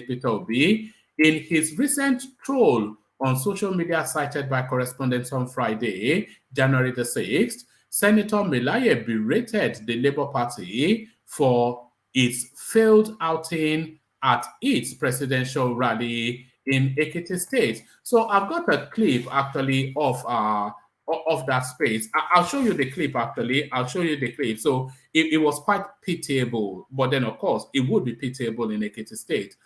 Peter Obi in his recent troll on social media cited by correspondents on Friday, January the 6th. Senator Melaye berated the Labour Party for its failed outing at its presidential rally in Ekiti State. So I've got a clip actually of that space. I'll show you the clip actually. I'll show you the clip. So it was quite pitiable, but then of course it would be pitiable in Ekiti State.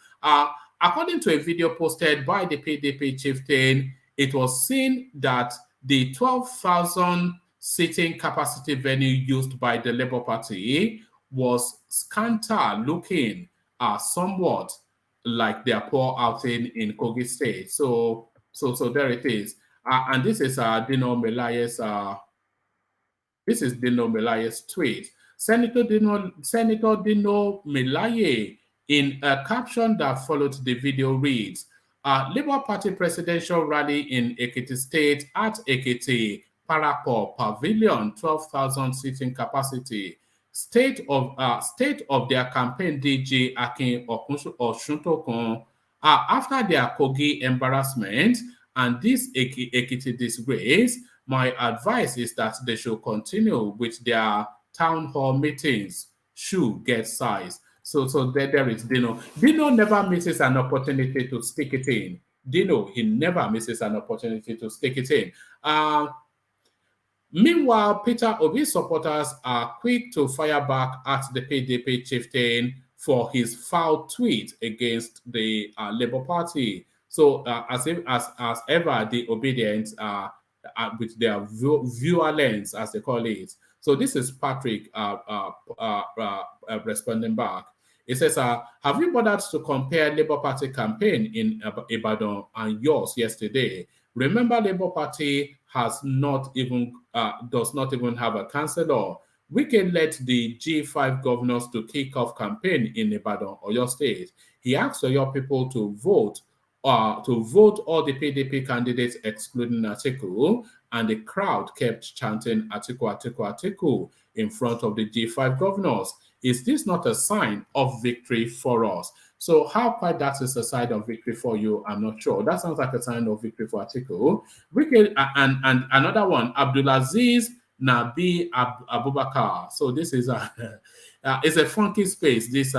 According to a video posted by the PDP chieftain, it was seen that the 12,000 seating capacity venue used by the Labour Party was scanter looking somewhat like their poor outing in Kogi State. So there it is. And this is Dino Melaye's tweet. Senator Dino Melaye, in a caption that followed the video, reads, Labour Party presidential rally in Ekiti State at Ekiti Parapo Pavilion, 12,000 seating capacity. State of their campaign DG Akin Osuntokun after their Kogi embarrassment and this Ekiti disgrace. My advice is that they should continue with their town hall meetings. Shoe get size. So there is Dino. Dino never misses an opportunity to stick it in. Dino, he never misses an opportunity to stick it in. Meanwhile, Peter Obi's supporters are quick to fire back at the PDP chieftain for his foul tweet against the Labour Party. So, as ever, the obedient with their violence, as they call it. So, this is Patrick responding back. It says, have you bothered to compare Labour Party campaign in Ibadan and yours yesterday? Remember, Labour Party has not even does not even have a councillor. We can let the G5 governors to kick off campaign in Ibadan or your state. He asked your people to vote all the PDP candidates excluding Atiku, and the crowd kept chanting Atiku, Atiku, Atiku in front of the G5 governors. Is this not a sign of victory for us? So how quite that is a sign of victory for you, I'm not sure. That sounds like a sign of victory for Atiku. And another one, Abdulaziz Nabi Abubakar. So this is it's a funky space, this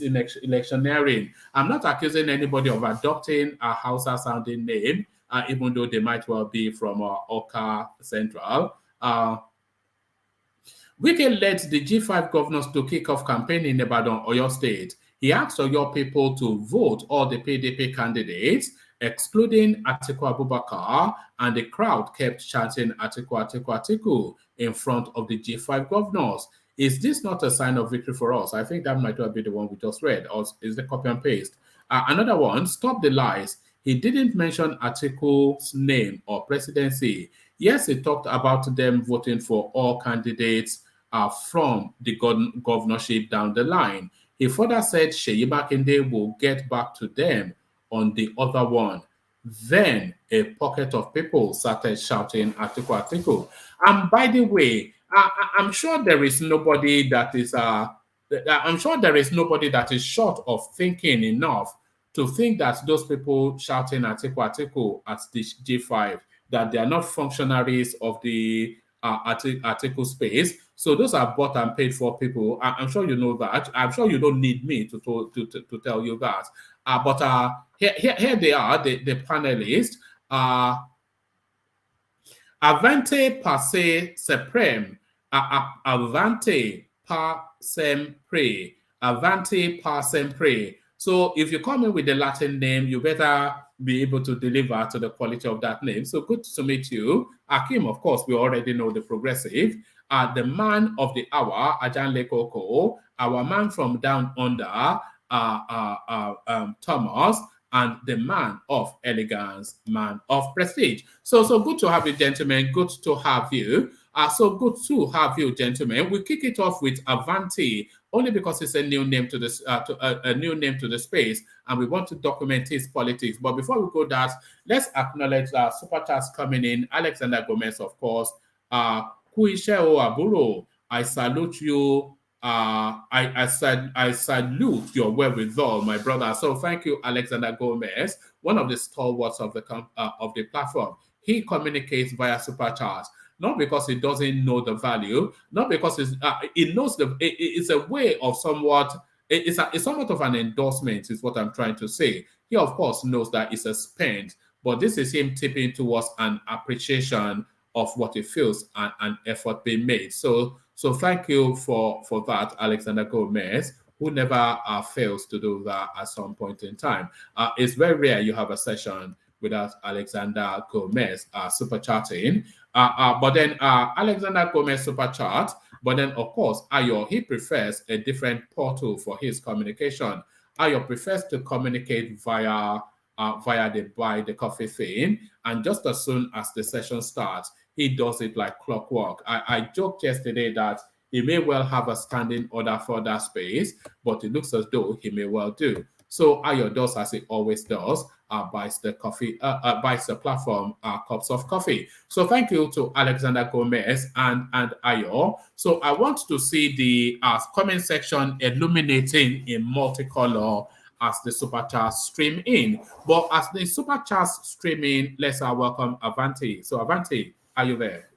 electioneering. I'm not accusing anybody of adopting a Hausa sounding name, even though they might well be from Oka Central. Wike led the G5 governors to kick off campaign in Ibadan, Oyo State. He asked Oyo people to vote all the PDP candidates, excluding Atiku Abubakar, and the crowd kept chanting Atiku, Atiku, Atiku in front of the G5 governors. Is this not a sign of victory for us? I think that might well be the one we just read, or is the copy and paste? Another one, stop the lies. He didn't mention Atiku's name or presidency. Yes, he talked about them voting for all candidates from the governorship down the line. He further said Seyi Makinde will get back to them on the other one. Then a pocket of people started shouting Atiku, Atiku. And by the way, I'm sure there is nobody that is short of thinking enough to think that those people shouting Atiku, Atiku at the G5, that they are not functionaries of the Atiku space. So those are bought and paid for people. I'm sure you know that. I'm sure you don't need me to tell you that. But here they are, the panelists. Avante passe supreme. Avante pa sempre. Avante pa sempre. So if you come in with the Latin name, you better be able to deliver to the quality of that name. So good to meet you. Akim, of course, we already know the progressive. The man of the hour, Ajan Lekoko, our man from down under, Thomas, and the man of elegance, man of prestige. So good to have you, gentlemen. Good to have you. So good to have you, gentlemen. We kick it off with Avanti, only because it's a new name to this a new name to the space, and we want to document his politics. But before we go that, let's acknowledge super chats coming in. Alexander Gomez, of course. Kuisheo Aburo, I salute you. I salute your wherewithal, my brother. So thank you, Alexander Gomez, one of the stalwarts of the platform. He communicates via super chats, not because he doesn't know the value, not because he knows it's a way of somewhat. It's somewhat of an endorsement, is what I'm trying to say. He of course knows that it's a spend, but this is him tipping towards an appreciation of what he feels and an effort being made. So thank you for that, Alexander Gomez, who never fails to do that at some point in time. It's very rare you have a session without Alexander Gomez super chatting. But then Alexander Gomez super chat. But then, of course, Ayo, he prefers a different portal for his communication. Ayo prefers to communicate via the buy the coffee thing, and just as soon as the session starts, he does it like clockwork. I joked yesterday that he may well have a standing order for that space, but it looks as though he may well do. So Ayo does as he always does, buys the platform cups of coffee. So thank you to Alexander Gomez and Ayo. So I want to see the comment section illuminating in multicolor as the super chats stream in. But as the super chats stream in, let's welcome Avanti. So Avanti, are you there?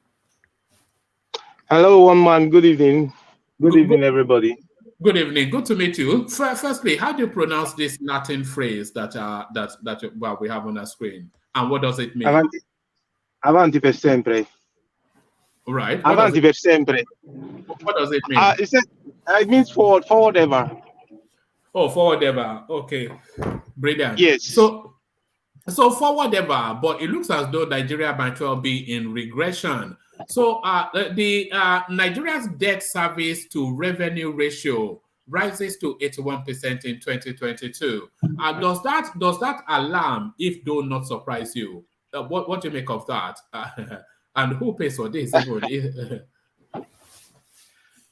Hello, one man. Good evening. Good evening, everybody.
Good evening. Good to meet you. Firstly, how do you pronounce this Latin phrase that well, we have on our screen, and what does it mean?
Avanti, avanti per sempre.
Right.
Avanti per sempre.
What does it mean?
It means forward ever.
Oh, forward ever. Okay, brilliant.
Yes.
So forward ever, but it looks as though Nigeria might well be in regression. So the Nigeria's debt service to revenue ratio rises to 81% in 2022. Does that alarm, if though not surprise you? What do you make of that? And who pays for this?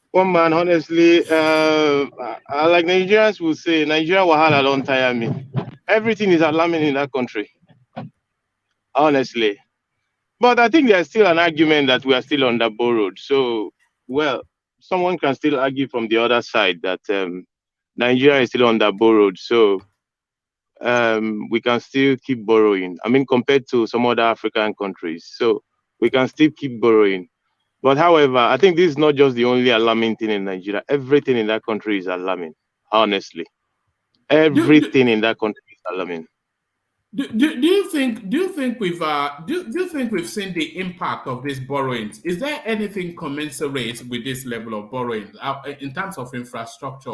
One man, honestly, like Nigerians will say, Nigeria wahala don't tire me. Everything is alarming in that country. Honestly. But I think there's still an argument that we are still under borrowed. So, well, someone can still argue from the other side that Nigeria is still under borrowed. So we can still keep borrowing. I mean, compared to some other African countries. So we can still keep borrowing. But however, I think this is not just the only alarming thing in Nigeria. Everything in that country is alarming, honestly. Everything in that country is alarming.
Do you think we've seen the impact of these borrowings? Is there anything commensurate with this level of borrowing in terms of infrastructure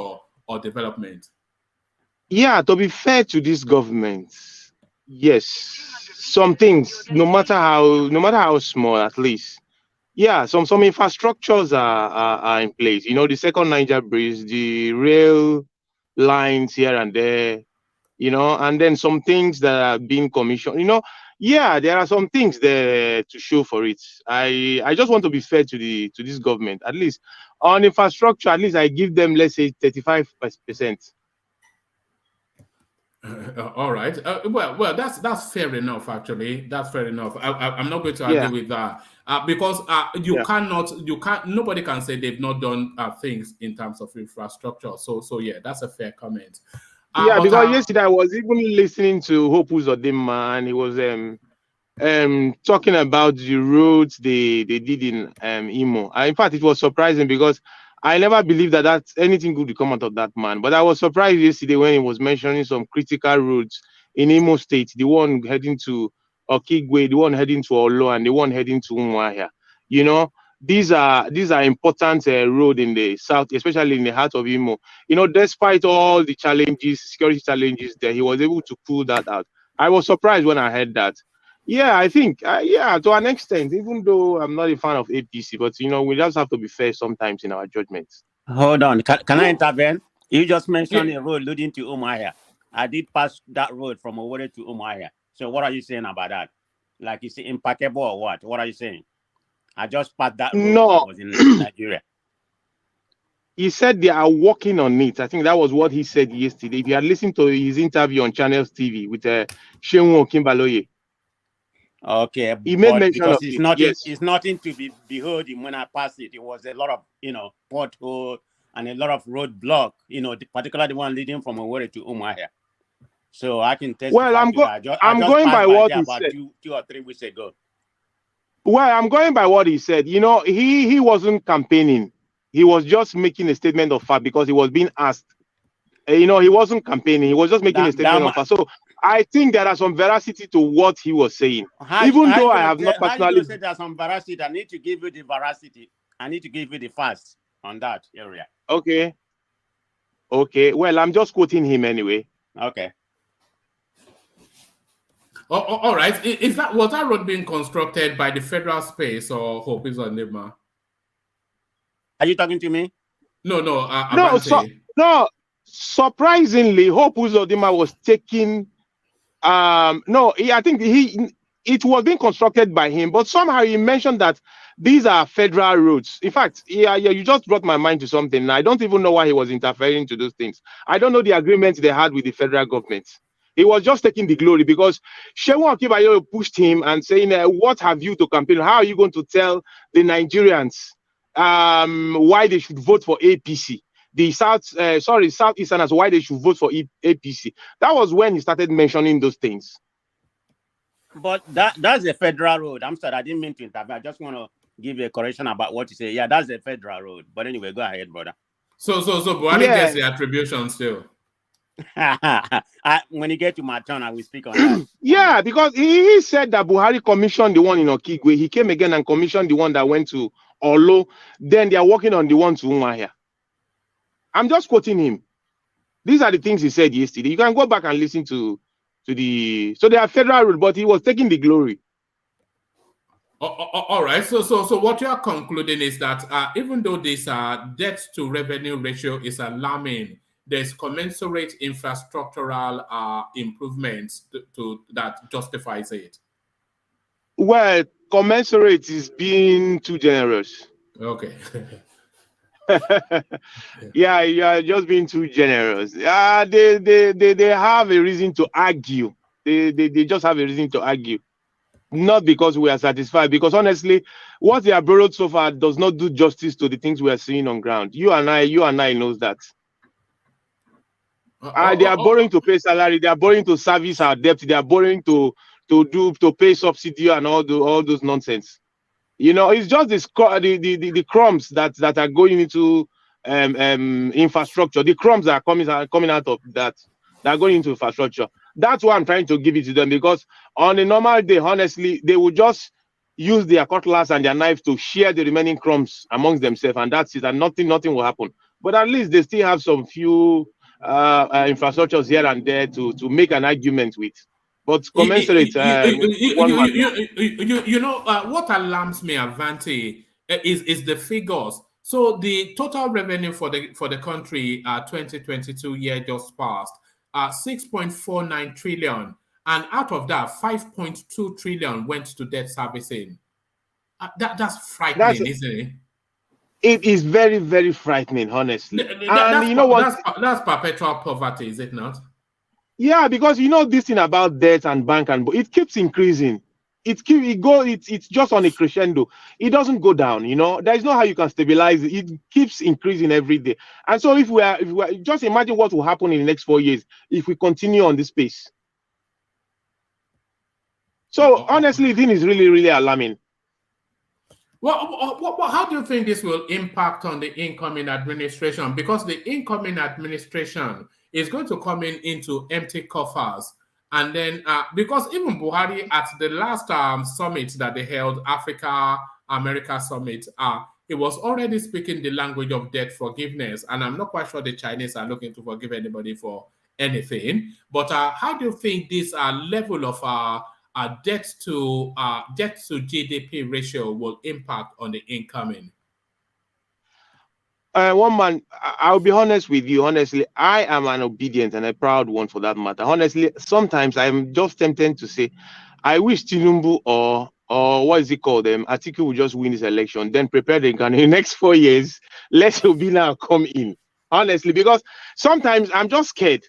or development?
Yeah, to be fair to this government, yes, some things, no matter how small, at least, yeah, some infrastructures are in place. You know, the second Niger bridge, the rail lines here and there, you know, and then some things that are being commissioned, you know. Yeah, there are some things there to show for it. I just want to be fair to this government. At least on infrastructure, at least I give them, let's say, 35%.
All right. Well, that's fair enough. Actually, that's fair enough. I'm not going to argue with that because nobody can say they've not done things in terms of infrastructure. So yeah, that's a fair comment.
Yeah, because yesterday I was even listening to Hope Uzodinma, and he was talking about the roads they did in Imo. In fact, it was surprising because I never believed that anything good would come out of that man. But I was surprised yesterday when he was mentioning some critical roads in Imo State, the one heading to Okigwe, the one heading to Olo, and the one heading to Umuahia. You know, these are important road in the south, especially in the heart of Imo. You know, despite all the challenges, security challenges there, he was able to pull that out. I was surprised when I heard that. Yeah, I think, yeah, to an extent, even though I'm not a fan of APC, but, you know, we just have to be fair sometimes in our judgments.
Hold on. Can I intervene? You just mentioned a road leading to Umuahia. I did pass that road from Owerri to Umuahia. So what are you saying about that? Like, is it impeccable or what? What are you saying? I just passed that road when I was in Nigeria.
He said they are working on it. I think that was what he said yesterday. If you had listened to his interview on Channels TV with Shehu Kimbaloye.
Okay,
he made mention
because
of
it's
it.
nothing.
Yes.
It's nothing to be beholding. When I passed it, it was a lot of pothole and a lot of road block. Particularly the one leading from Owerri to Umuahia. So I can testify.
Well, I'm going by what he said.
2 or 3 weeks ago.
Well, I'm going by what he said. You know, he wasn't campaigning. He was just making a statement of fact because he was being asked. You know, he wasn't campaigning. He was just making a statement of fact. So I think there are some veracity to what he was saying. Even though I have not personally
said there's some veracity, I need to give you the veracity. I need to give you the facts on that area.
Okay. Well, I'm just quoting him anyway.
Okay.
All right. Was that road being constructed by the federal space or Hope Uzodinma?
Are you talking to me?
No.
No. Surprisingly, Hope Uzodinma was taking. I think it was being constructed by him, but somehow he mentioned that these are federal roads. In fact, you just brought my mind to something. I don't even know why he was interfering to those things. I don't know the agreement they had with the federal government. He was just taking the glory because Shehu Akibayo pushed him and saying, what have you to campaign? How are you going to tell the Nigerians why they should vote for APC? The Southeasterners, why they should vote for APC. That was when he started mentioning those things.
But that's a federal road. I'm sorry, I didn't mean to intervene. I just want to give you a correction about what you say. Yeah, that's a federal road. But anyway, go ahead, brother.
So Buhari
Yeah.
gets the attribution still.
When you get to my turn, I will speak on that.
Yeah, because he said that Buhari commissioned the one in Okigwe. He came again and commissioned the one that went to Olo. Then they are working on the one to Umahia. I'm just quoting him. These are the things he said yesterday. You can go back and listen to the. So they are federal rule, but he was taking the glory.
All right. So what you are concluding is that even though this debt to revenue ratio is alarming, there's commensurate infrastructural improvements to that justifies it.
Well, commensurate is being too generous.
Okay.
Yeah, you are just being too generous. They have a reason to argue. They just have a reason to argue. Not because we are satisfied, because honestly, what they have borrowed so far does not do justice to the things we are seeing on ground. You and I knows that. They are borrowing to pay salary. They are borrowing to service our debt. They are borrowing to pay subsidy and all those nonsense. You know, it's just the crumbs that are going into infrastructure. The crumbs that are coming out of that are going into infrastructure. That's why I'm trying to give it to them, because on a normal day, honestly, they will just use their cutlass and their knife to share the remaining crumbs amongst themselves, and that's it. And nothing will happen. But at least they still have some few infrastructures here and there to make an argument with. But commensurate,
what alarms me, Avanti, is the figures. So the total revenue for the country 2022 year just passed 6.49 trillion, and out of that 5.2 trillion went to debt servicing. That's frightening, isn't it?
It is very, very frightening, honestly. And you know what?
That's perpetual poverty, is it not?
Yeah, because you know this thing about debt and bank, and it keeps increasing. It's just on a crescendo. It doesn't go down. You know, there is no how you can stabilize it. It keeps increasing every day. And so if we are just imagine what will happen in the next 4 years if we continue on this pace. So honestly, the thing is really, really alarming.
Well, how do you think this will impact on the incoming administration? Because the incoming administration is going to come into empty coffers. And then, because even Buhari at the last summit that they held, Africa-America summit, he was already speaking the language of debt forgiveness. And I'm not quite sure the Chinese are looking to forgive anybody for anything. But how do you think this level of debt to GDP ratio will impact on the incoming?
One man, I'll be honest with you. Honestly, I am an obedient and a proud one for that matter. Honestly, sometimes I'm just tempted to say, I wish Tinubu or what is it called? Atiku will just win this election, then prepare the gun in the next 4 years. Let Obi now come in. Honestly, because sometimes I'm just scared.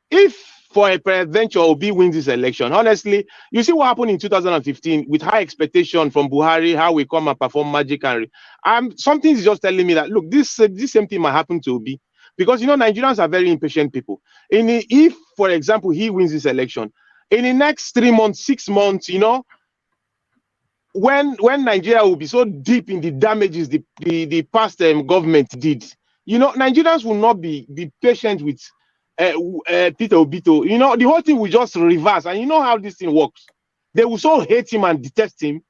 If for a peradventure Obi wins this election, honestly, you see what happened in 2015 with high expectation from Buhari, how we come and perform magic, and something is just telling me that look, this same thing might happen to Obi, because you know Nigerians are very impatient people. If, for example, he wins this election, in the next 3 months, 6 months, you know, when Nigeria will be so deep in the damages the past government did, you know, Nigerians will not be patient with Peter Obito. You know, the whole thing will just reverse, and you know how this thing works. They will so hate him and detest him,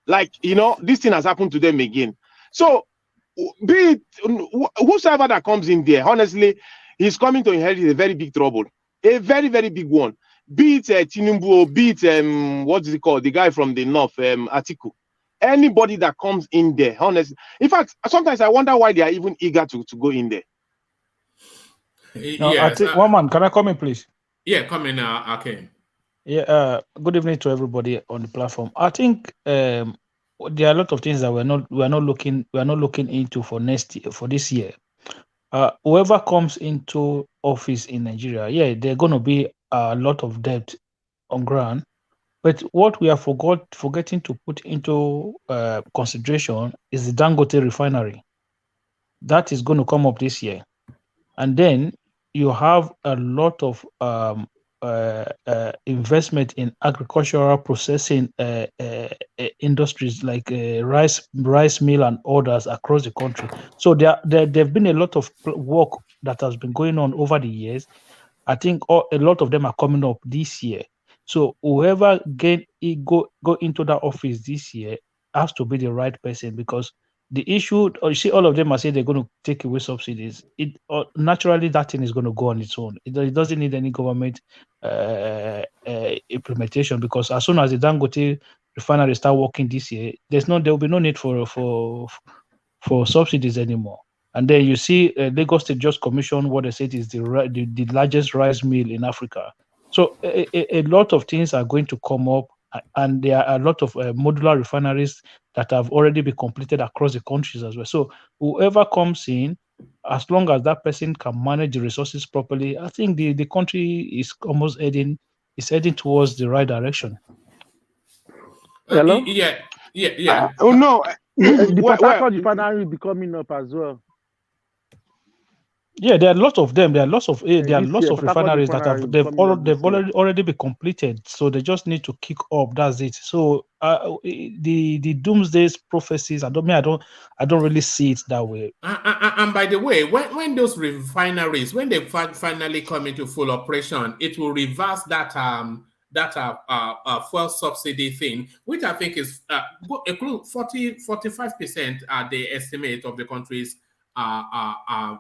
like, you know, this thing has happened to them again. So, be it whosoever that comes in there, honestly, he's coming to inherit a very big trouble, a very, very big one. Be it Tinubu, or be it what is it called, the guy from the north, Atiku. Anybody that comes in there, honestly, in fact, sometimes I wonder why they are even eager to go in there.
No, yes, one man, can I come in, please?
Yeah, come in, Akin.
Yeah, good evening to everybody on the platform. I think there are a lot of things that we're not looking into for this year. Whoever comes into office in Nigeria, yeah, there are going to be a lot of debt on ground, but what we are forgetting to put into consideration is the Dangote refinery that is going to come up this year, and then you have a lot of investment in agricultural processing industries like rice mill and others across the country. So there've been a lot of work that has been going on over the years. I think a lot of them are coming up this year. So whoever go into that office this year has to be the right person, because the issue, or you see, all of them are saying they're going to take away subsidies. It naturally, that thing is going to go on its own. It doesn't need any government implementation, because as soon as the Dangote refinery start working this year, there will be no need for subsidies anymore. And then you see Lagos State just commissioned what they said is the largest rice mill in Africa. So a lot of things are going to come up, and there are a lot of modular refineries that have already been completed across the countries as well. So whoever comes in, as long as that person can manage the resources properly, I think the country is almost heading towards the right direction.
Hello?
Yeah.
Oh no,
The
well,
Port Harcourt refinery will be coming up as well.
Yeah, there are lots of them. There are lots of
this year, Port Harcourt
refineries that
refinery coming up this year.
already been completed. So they just need to kick up. That's it. So the doomsday prophecies, I don't really see it that way.
And by the way, when those refineries, when they finally come into full operation, it will reverse that fuel subsidy thing, which I think is 45% the estimate of the country's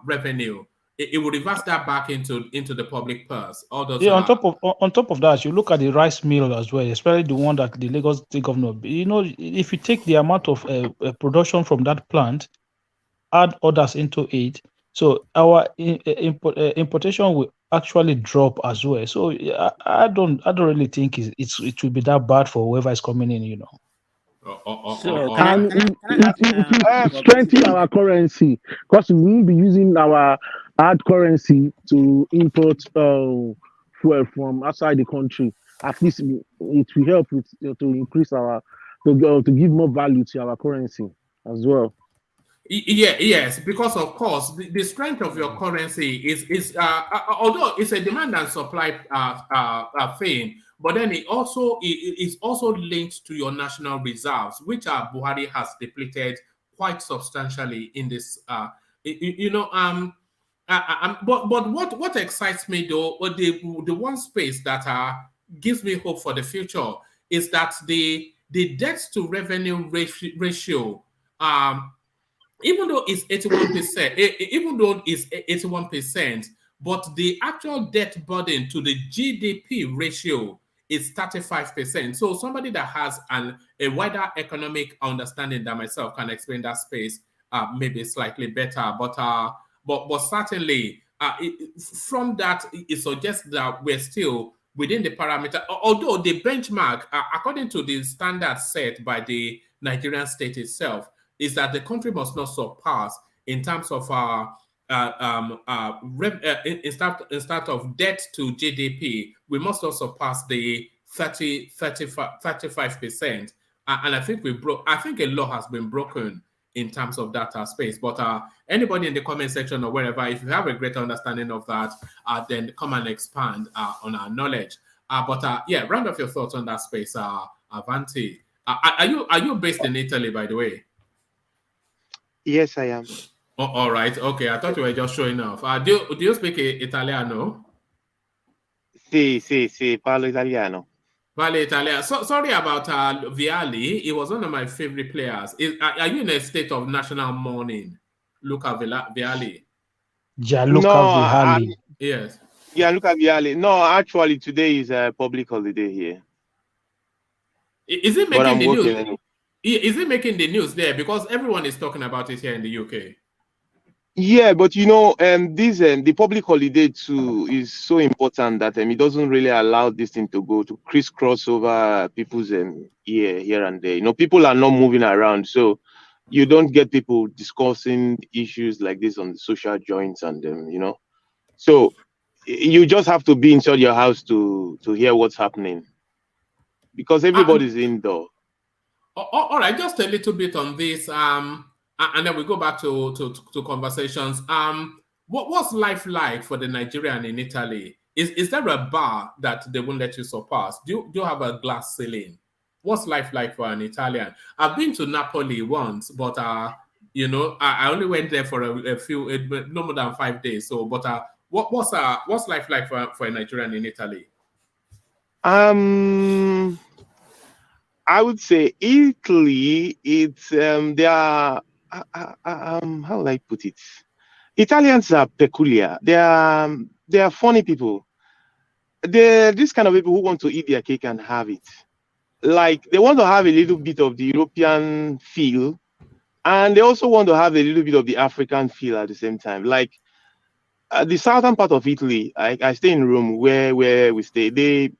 revenue. It will reverse that back into the public purse. All those,
on top of that, you look at the rice mill as well, especially the one that the Lagos State governor. If you take the amount of production from that plant, add others into it, so our importation will actually drop as well. So I don't really think it will be that bad for whoever is coming in.
And it will strengthen our currency, because we won't be using our hard currency to import fuel from outside the country. At least it will help with to increase to give more value to our currency as well.
Yes, because of course the strength of your currency is although it's a demand and supply thing, but then it is also linked to your national reserves, which Buhari has depleted quite substantially in this. But what excites me though, or the one space that gives me hope for the future, is that the debt to revenue ratio. Even though it's 81%, even though it's 81%, but the actual debt burden to the GDP ratio is 35%. So somebody that has a wider economic understanding than myself can explain that space maybe slightly better. But certainly from that, it suggests that we're still within the parameter, although the benchmark, according to the standards set by the Nigerian state itself, is that the country must not surpass in terms of instead of debt to GDP, we must not surpass the 35%. And I think I think a law has been broken in terms of that space. But anybody in the comment section or wherever, if you have a greater understanding of that, then come and expand on our knowledge. Yeah, round off your thoughts on that space, Avanti. Are you based in Italy, by the way?
Yes, I am.
Oh, all right. Okay, I thought you were just showing off. Do you speak Italiano?
Sì, parlo italiano.
Vale Italiano. Sorry about Vialli. He was one of my favorite players. Are you in a state of national mourning, Luca Vialli?
Gianluca Vialli.
Yes.
Gianluca Vialli. No, actually, today is a public holiday here.
Is it making the news? Is it making the news there? Because everyone is talking about it here in the UK.
Yeah, but the public holiday too is so important that it doesn't really allow this thing to go to crisscross over people's here and there. People are not moving around, so you don't get people discussing issues like this on the social joints and So you just have to be inside your house to hear what's happening, because everybody's indoor.
All right, just a little bit on this, and then we go back to conversations. What's life like for the Nigerian in Italy? is there a bar that they won't let you surpass? Do you have a glass ceiling? What's life like for an Italian? I've been to Napoli once, but I only went there for a few, no more than 5 days. So, but what's life like for a Nigerian in Italy?
I would say Italy. It's they are how will I put it? Italians are peculiar. They are funny people. They're this kind of people who want to eat their cake and have it. Like they want to have a little bit of the European feel, and they also want to have a little bit of the African feel at the same time. Like the southern part of Italy, I stay in Rome, where we stay. They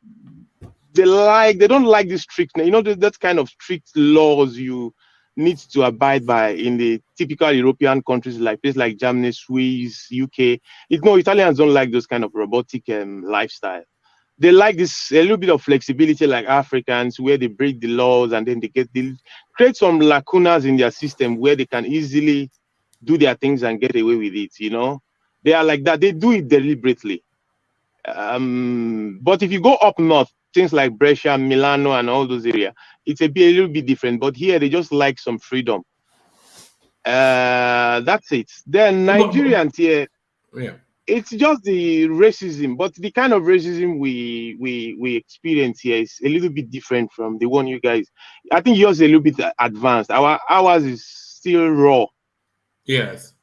don't like this strict, that kind of strict laws you need to abide by in the typical European countries, like places like Germany, Swiss, UK. Italians don't like those kind of robotic lifestyle. They like this a little bit of flexibility, like Africans, where they break the laws and then they create some lacunas in their system where they can easily do their things and get away with it. They are like that. They do it deliberately. But if you go up north, things like Brescia, Milano, and all those areas, it's a little bit different. But here they just like some freedom. That's it. Then Nigerians here,
yeah,
it's just the racism, but the kind of racism we experience here is a little bit different from the one you guys. I think yours is a little bit advanced. Ours is still raw.
Yes.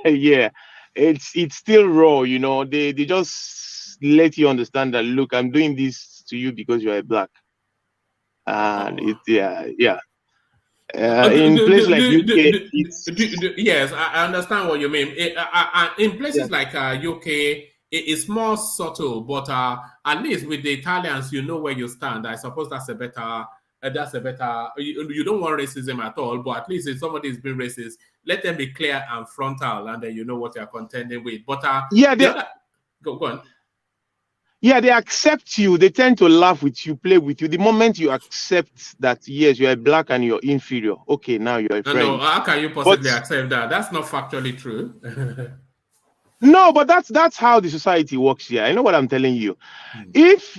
Yeah, it's still raw. They just let you understand that, look, I'm doing this to you because you are black, and yeah. In places like UK,
yes, I understand what you mean. In places like UK, it's more subtle, but at least with the Italians, you know where you stand. I suppose that's a better. You don't want racism at all, but at least if somebody is being racist, let them be clear and frontal, and then you know what you're contending with. But go on.
Yeah, they accept you. They tend to laugh with you, play with you. The moment you accept that, yes, you are black and you're inferior, okay, now you're a friend.
No, how can you possibly accept that? That's not factually true.
No, but that's how the society works here. I know what I'm telling you. If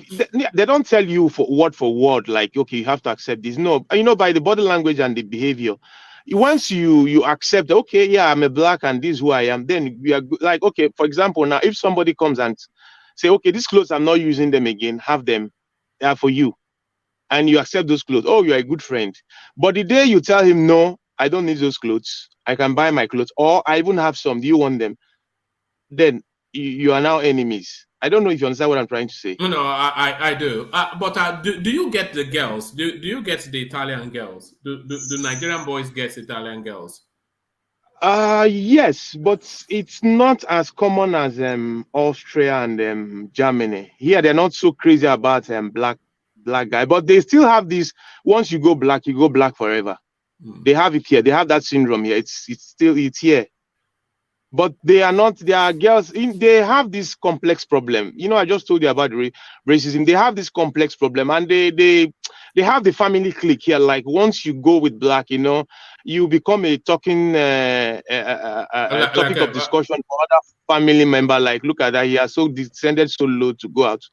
they don't tell you for word, like, okay, you have to accept this. No, by the body language and the behavior, once you accept, okay, yeah, I'm a black and this is who I am, then we are like, okay, for example, now if somebody comes and say, okay, these clothes, I'm not using them again, have them, they are for you, and you accept those clothes, oh, you're a good friend. But the day you tell him, no, I don't need those clothes, I can buy my clothes, or I even have some, do you want them? Then you are now enemies. I don't know if you understand what I'm trying to say.
No, I do. But do you get the girls? Do you get the Italian girls? Do Nigerian boys get Italian girls?
Yes, but it's not as common as Austria and Germany. Here they're not so crazy about black guy, but they still have this. Once you go black forever. They have it here. They have that syndrome here. It's here. But they are not. They are girls. They have this complex problem. I just told you about racism. They have this complex problem, and they have the family clique here. Like once you go with black, you become a talking topic of discussion for other family member. Like, look at that, he has so descended so low to go out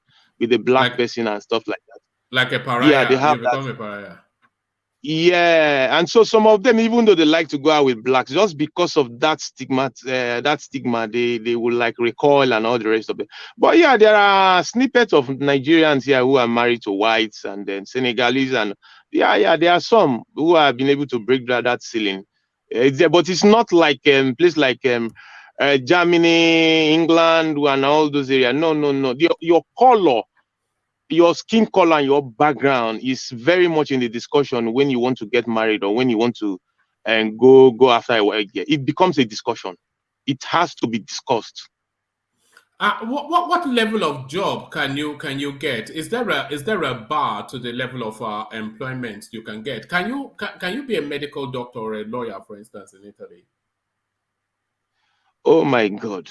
with a black person and stuff like that.
Like a pariah. Yeah, they have become a pariah.
Yeah, and so some of them, even though they like to go out with blacks, just because of that stigma, they will like recoil and all the rest of it. But yeah, there are snippets of Nigerians here who are married to whites, and then Senegalese, and yeah, there are some who have been able to break that ceiling. But it's not like place like Germany, England, and all those areas. No. Your color. Your skin color and your background is very much in the discussion when you want to get married or when you want to go after a work. It becomes a discussion. It has to be discussed.
What level of job can you get? Is there a bar to the level of employment you can get? Can you be a medical doctor or a lawyer, for instance, in Italy?
Oh my God.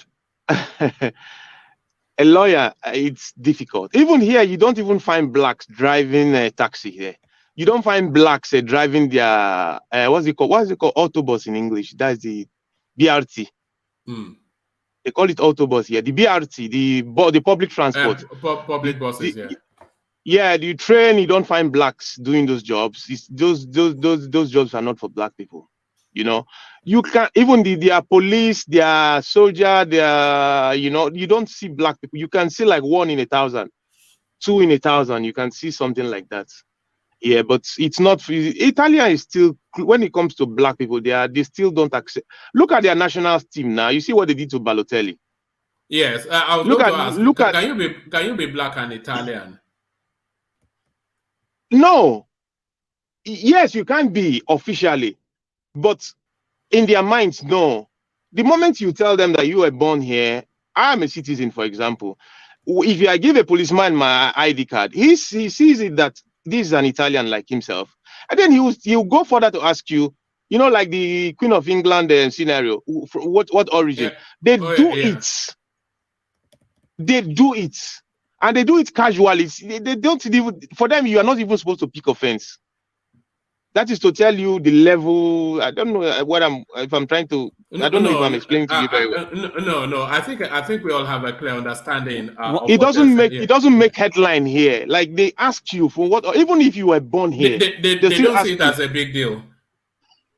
A lawyer, it's difficult. Even here, you don't even find blacks driving a taxi here. You don't find blacks driving their what's it called? Autobus in English. That's the BRT. They call it autobus here. The BRT, the public transport.
Public buses,
yeah. The train, you don't find blacks doing those jobs. Those jobs are not for black people. You know, you can even their police, their soldier, their you don't see black people. You can see like 1 in 1,000, 2 in 1,000. You can see something like that. Yeah, but it's not. Italia is still, when it comes to black people, they still don't accept. Look at their national team now. You see what they did to Balotelli.
Yes, I was going to ask. Can you be black and Italian?
No. Yes, you can be officially, but in their minds, no. The moment you tell them that you were born here, I'm a citizen, for example. If I give a policeman my ID card, he sees it that this is an Italian like himself, and then he'll go further to ask you, like the Queen of England scenario, what origin?
Yeah.
They do it, and they do it casually. They don't even, for them, you are not even supposed to pick offense. That is to tell you the level. I don't know if I'm trying to. I don't know if I'm explaining to you very well.
No. I think we all have a clear understanding.
It doesn't make headline here. Like, they ask you for what, or even if you were born here,
they don't see it as a big deal.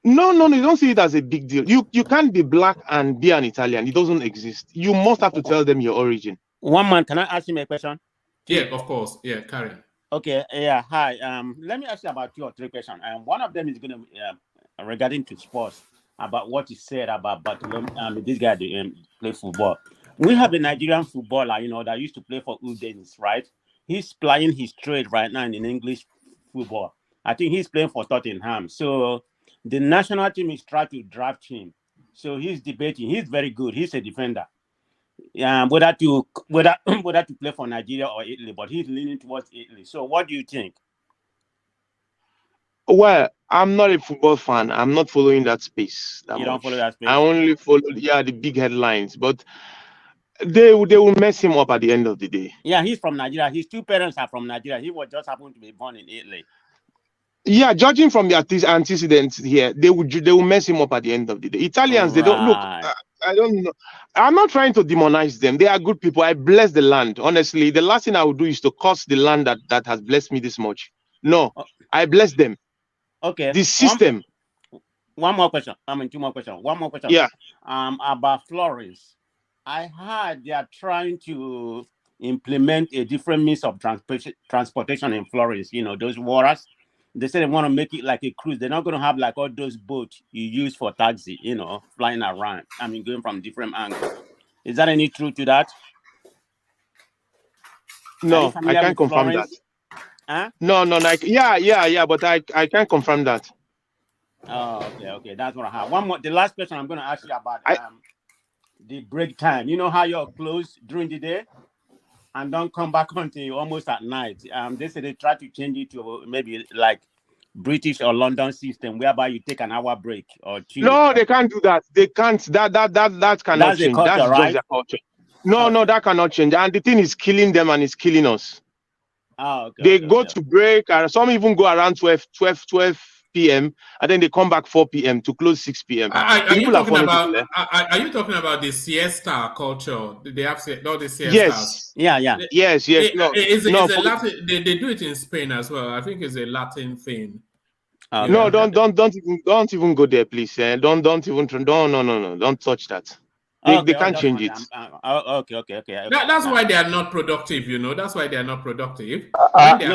No, they don't see it as a big deal. You can't be black and be an Italian. It doesn't exist. You must have to tell them your origin.
One man, can I ask him a question?
Yeah, of course. Yeah, Karen.
Okay. Yeah. Hi. Let me ask you about 2 or 3 questions. And one of them is going to regarding to sports, about what you said about Barcelona. This guy play football. We have a Nigerian footballer, that used to play for Udens, right? He's playing his trade right now in English football. I think he's playing for Tottenham. So the national team is trying to draft him. So he's debating. He's very good. He's a defender. Whether to play for Nigeria or Italy, but he's leaning towards Italy. So what do you think?
Well, I'm not a football fan. I'm not following that space.
You don't follow that space?
I only follow the big headlines, but they will mess him up at the end of the day.
Yeah, he's from Nigeria. His 2 parents are from Nigeria. He was just happened to be born in Italy.
Yeah, judging from the antecedents here, they will mess him up at the end of the day. Italians, They don't look. I don't know. I'm not trying to demonize them. They are good people. I bless the land. Honestly, the last thing I would do is to curse the land that has blessed me this much. No, I bless them.
Okay.
The system.
One more question. 2 more questions. One more question.
Yeah.
About Florence. I heard they are trying to implement a different means of transportation in Florence. Those waters. They say they want to make it like a cruise. They're not going to have like all those boats you use for taxi, flying around. Going from different angles. Is there any truth to that?
No, I can't confirm that.
Huh?
No. Yeah, but I can't confirm that.
Oh, okay. That's what I have. One more. The last question I'm going to ask you about the break time. You know how you're closed during the day and don't come back until almost at night. They say they try to change it to maybe like British or London system, whereby you take an hour break or 2.
No, they can't do that. They can't. That cannot change.
Culture,
that's
right?
just their culture. No, that cannot change. And the thing is killing them and it's killing us.
Oh, okay.
They go to break, and some even go around 12 p.m. and then they come back 4 p.m. to close 6 p.m.
Are you talking about the siesta culture? They have all the siestas.
Yes.
Yeah.
Yes.
It's a Latin. They do it in Spain as well. I think it's a Latin thing.
No, don't even go there, please. Don't touch that. They can't change it.
Okay.
That's why they are not productive. That's why they are not productive.
When
they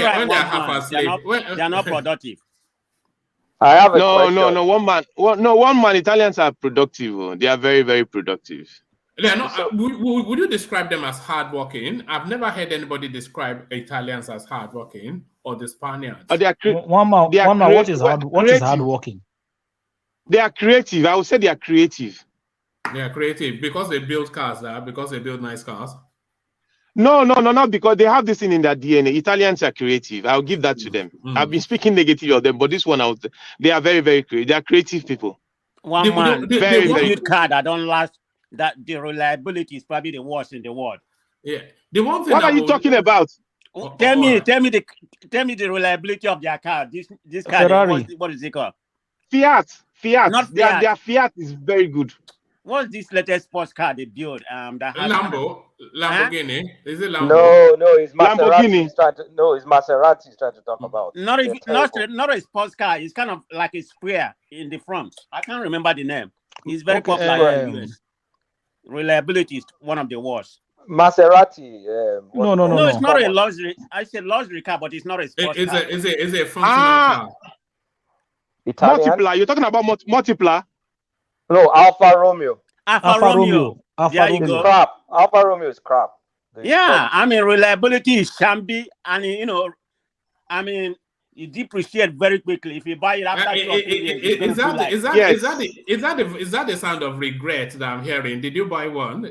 are half asleep,
they are not productive.
I have a question.
One man. Italians are productive. They are very, very productive.
They are not. Would you describe them as hardworking? I've never heard anybody describe Italians as hardworking or the Spaniards.
One man. What is hardworking?
They are creative. I would say they are creative.
They are creative because they build cars, because they build nice cars.
No, not because they have this thing in their DNA. Italians are creative. I'll give that to them. I've been speaking negative of them, but this one they are very, very creative. They are creative people.
One man, very good car that don't last. That the reliability is probably the worst in the world.
Yeah. The one thing.
What are you talking about?
Tell me the reliability of their car. This car.
Ferrari.
What is it called?
Fiat.
Not Fiat.
Their Fiat is very good.
What's this latest sports car they built? That has
Lamborghini. Huh? Is it Lambo?
No, it's Maserati. It's Maserati he's trying to talk about.
Not a sports car. It's kind of like a square in the front. I can't remember the name. It's very popular in the US. Reliability is one of the worst.
Maserati.
No, it's not a luxury. I say luxury car, but it's not a sports car.
Is it a functional car?
Italian?
Multipla. You're talking about Multipla?
No, Alfa Romeo.
Alfa Romeo.
There you go. Crap. Alfa Romeo is crap.
I mean, reliability is shamby, and you depreciate very quickly if you buy it after 2 or 3 years.
Is that the sound of regret that I'm hearing? Did you buy one?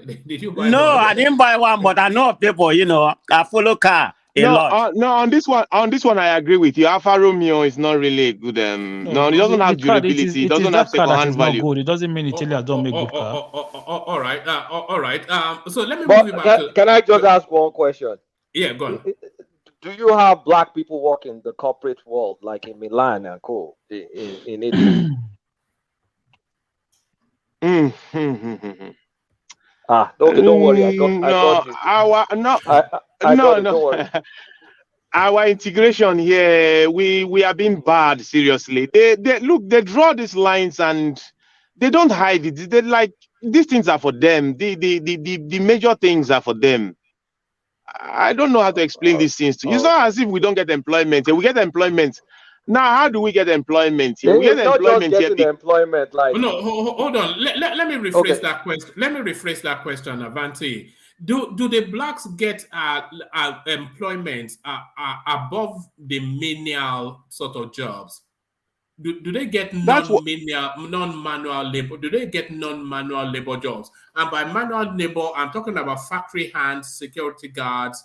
No, I didn't buy one, but I know people. I follow car.
On this one, I agree with you. Alfa Romeo is not really a good. It doesn't have durability. It doesn't have second-hand value.
Good. It doesn't mean Italians don't make good car.
All right. So let me move you back.
Can I just ask one question?
Yeah, go on.
Do you have black people work in the corporate world, like in Milan and co in Italy? Don't worry. I got you.
Our integration here, we are being bad. Seriously, they draw these lines and they don't hide it. They like these things are for them. The major things are for them. I don't know how to explain these things to you. It's not as if we don't get employment. We get employment. Now, how do we get employment here? We get employment here.
Employment, like
hold on. Let me rephrase that question. Let me rephrase that question, Avanti. Do the blacks get employment above the menial sort of jobs? Do they get non-manual labor? Do they get non-manual labor jobs? And by manual labor, I'm talking about factory hands, security guards.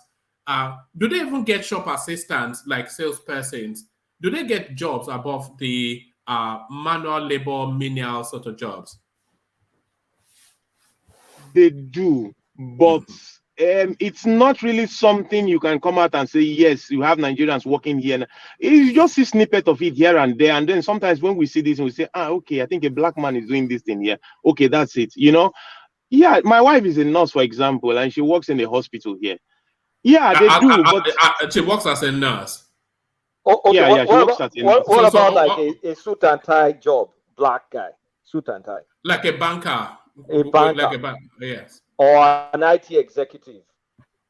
Do they even get shop assistants like salespersons? Do they get jobs above the manual labor, menial sort of jobs?
They do, but it's not really something you can come out and say, yes, you have Nigerians working here. You just see snippet of it here and there. And then sometimes when we see this, we say, okay, I think a black man is doing this thing here. Okay, that's it. Yeah, my wife is a nurse, for example, and she works in a hospital here. Yeah, they do.
But she works as a nurse.
Okay,
yeah, she works as a nurse.
What about a suit and tie job, black guy, suit and tie?
Like a banker. Yes.
Or an IT executive,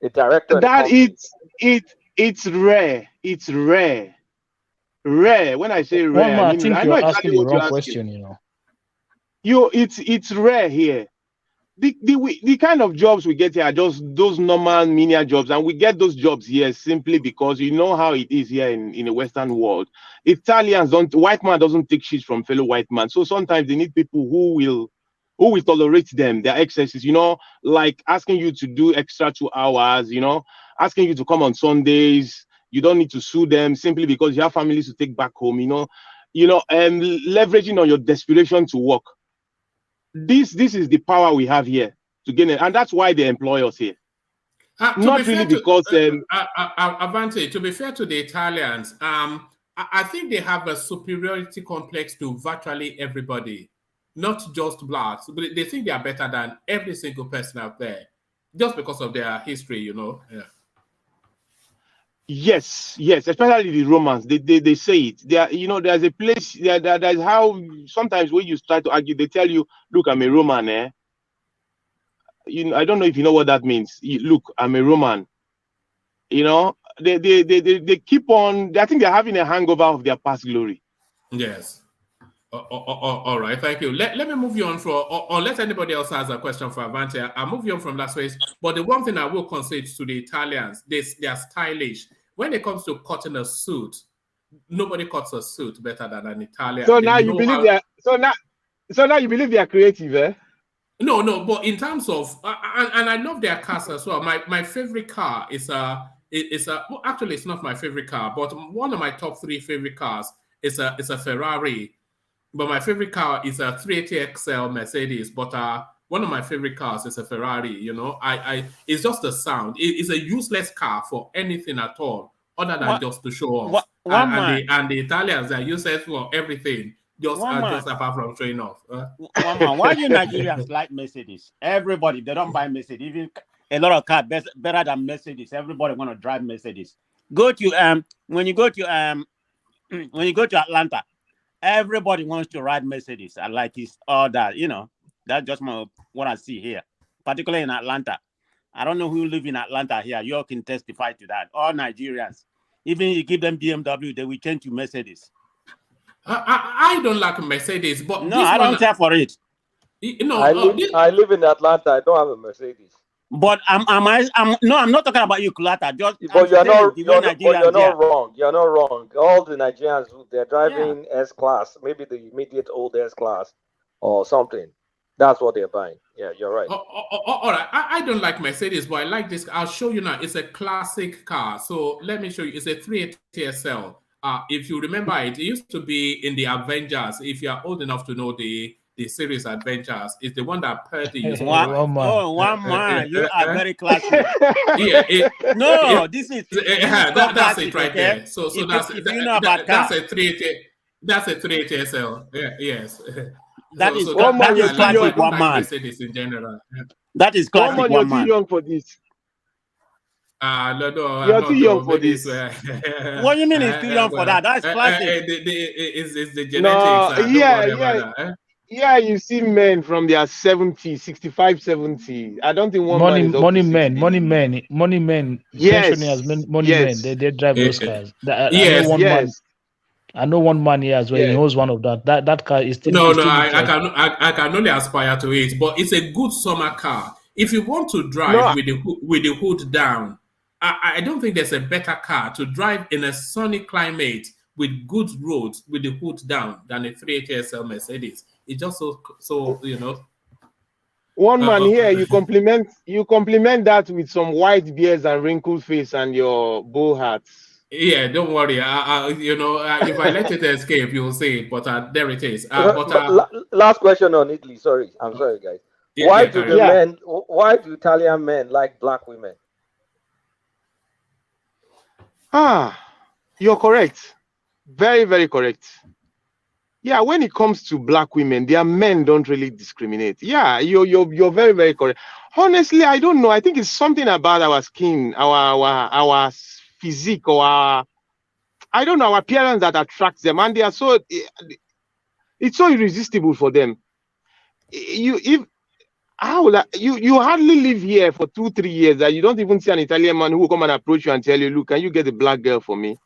a director.
It's rare. It's rare. Rare. When I say rare,
I think you're asking the wrong question.
It's rare here. The kind of jobs we get here are just those normal menial jobs, and we get those jobs here simply because you know how it is here in the Western world. White man doesn't take shit from fellow white man, so sometimes they need people who will tolerate them, their excesses, like asking you to do extra 2 hours, asking you to come on Sundays. You don't need to sue them simply because you have families to take back home, and leveraging on your desperation to work. This is the power we have here to gain it, and that's why they employ us here. Not really because
Avanti, to be fair to the Italians, I think they have a superiority complex to virtually everybody. Not just blacks, but they think they are better than every single person out there, just because of their history, Yeah.
Yes, especially the Romans. They say it. There's a place. There's how sometimes when you try to argue, they tell you, "Look, I'm a Roman." I don't know if you know what that means. Look, I'm a Roman. They keep on. I think they're having a hangover of their past glory.
Yes. All right, thank you. Let me move you on unless anybody else has a question for Avanti. I'll move you on from that space. But the one thing I will concede to the Italians, they are stylish. When it comes to cutting a suit, nobody cuts a suit better than an Italian.
So now you believe you believe they are creative, eh?
No, but in terms of and I love their cars as well. My favorite car is actually it's not my favorite car, but one of my top 3 favorite cars is a Ferrari. But my favorite car is a 380 XL Mercedes. But one of my favorite cars is a Ferrari. It's just the sound. It's a useless car for anything at all, other than just to show off. And the Italians are useless for everything. just apart from showing off.
One man, why you Nigerians like Mercedes? Everybody, they don't buy Mercedes. Even a lot of cars better than Mercedes. Everybody want to drive Mercedes. Go to when you go to Atlanta, everybody wants to ride Mercedes. I like it's all that, That's just what I see here, particularly in Atlanta. I don't know who live in Atlanta here. You all can testify to that. All Nigerians, even you give them BMW, they will change to Mercedes.
I don't like Mercedes, but
no, I don't care for it.
I live in Atlanta. I don't have a Mercedes.
But I'm not talking about you, Kulata.
But you're not wrong. You're not wrong. All the Nigerians, they're driving S class, maybe the immediate old S class or something. That's what they're buying. Yeah, you're right.
All right. I don't like Mercedes, but I like this. I'll show you now. It's a classic car. So let me show you. It's a 380 TSL. If you remember it used to be in the Avengers. If you are old enough to know the series Adventures, it's the one that Purdy used to ride.
One man. You are very classy. This is
that's it right there. So that's a 380. That's a 380 SL. Yeah, yes.
That is classic one man.
Mercedes in general.
That is classic one man.
You're too young for this.
No,
you're too young for this.
What do you mean it's too young for that? That's classic.
It's the genetics.
Yeah, you see men from their 70, 65, 70. I don't think
money men.
Yes.
Men. They drive those cars. I know one man here as well. He owns one of that. That car is still.
I can only aspire to it, but it's a good summer car. If you want to drive with the hood down, I don't think there's a better car to drive in a sunny climate with good roads with the hood down than a 380 SL Mercedes. It's just so.
One man here, you compliment that with some white beards and wrinkled face and your bow hats.
Yeah, don't worry. If I let it escape, you'll see it. But there it is.
Last question on Italy. Sorry, I'm sorry, guys. Why do Italian men like black women?
You're correct. Very, very correct. Yeah, when it comes to black women, their men don't really discriminate. Yeah, you're very, very correct. Honestly, I don't know. I think it's something about our skin, our physique, or our appearance that attracts them, and they are so. It's so irresistible for them. You hardly live here for 2-3 years that you don't even see an Italian man who will come and approach you and tell you, "Look, can you get a black girl for me?"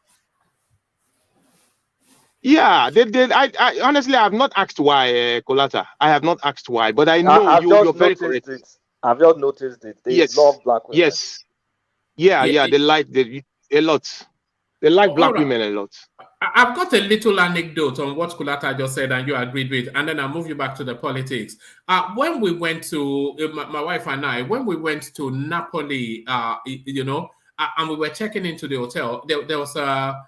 Yeah, I honestly have not asked why, Kolata. I have not asked why, but I know you're very correct.
I've just noticed it. They love black women.
Yes. Yeah, they like a lot. They like black women a lot.
I've got a little anecdote on what Kulata just said, and you agreed with, and then I'll move you back to the politics. When we went to my wife and I, when we went to Napoli, and we were checking into the hotel, there was a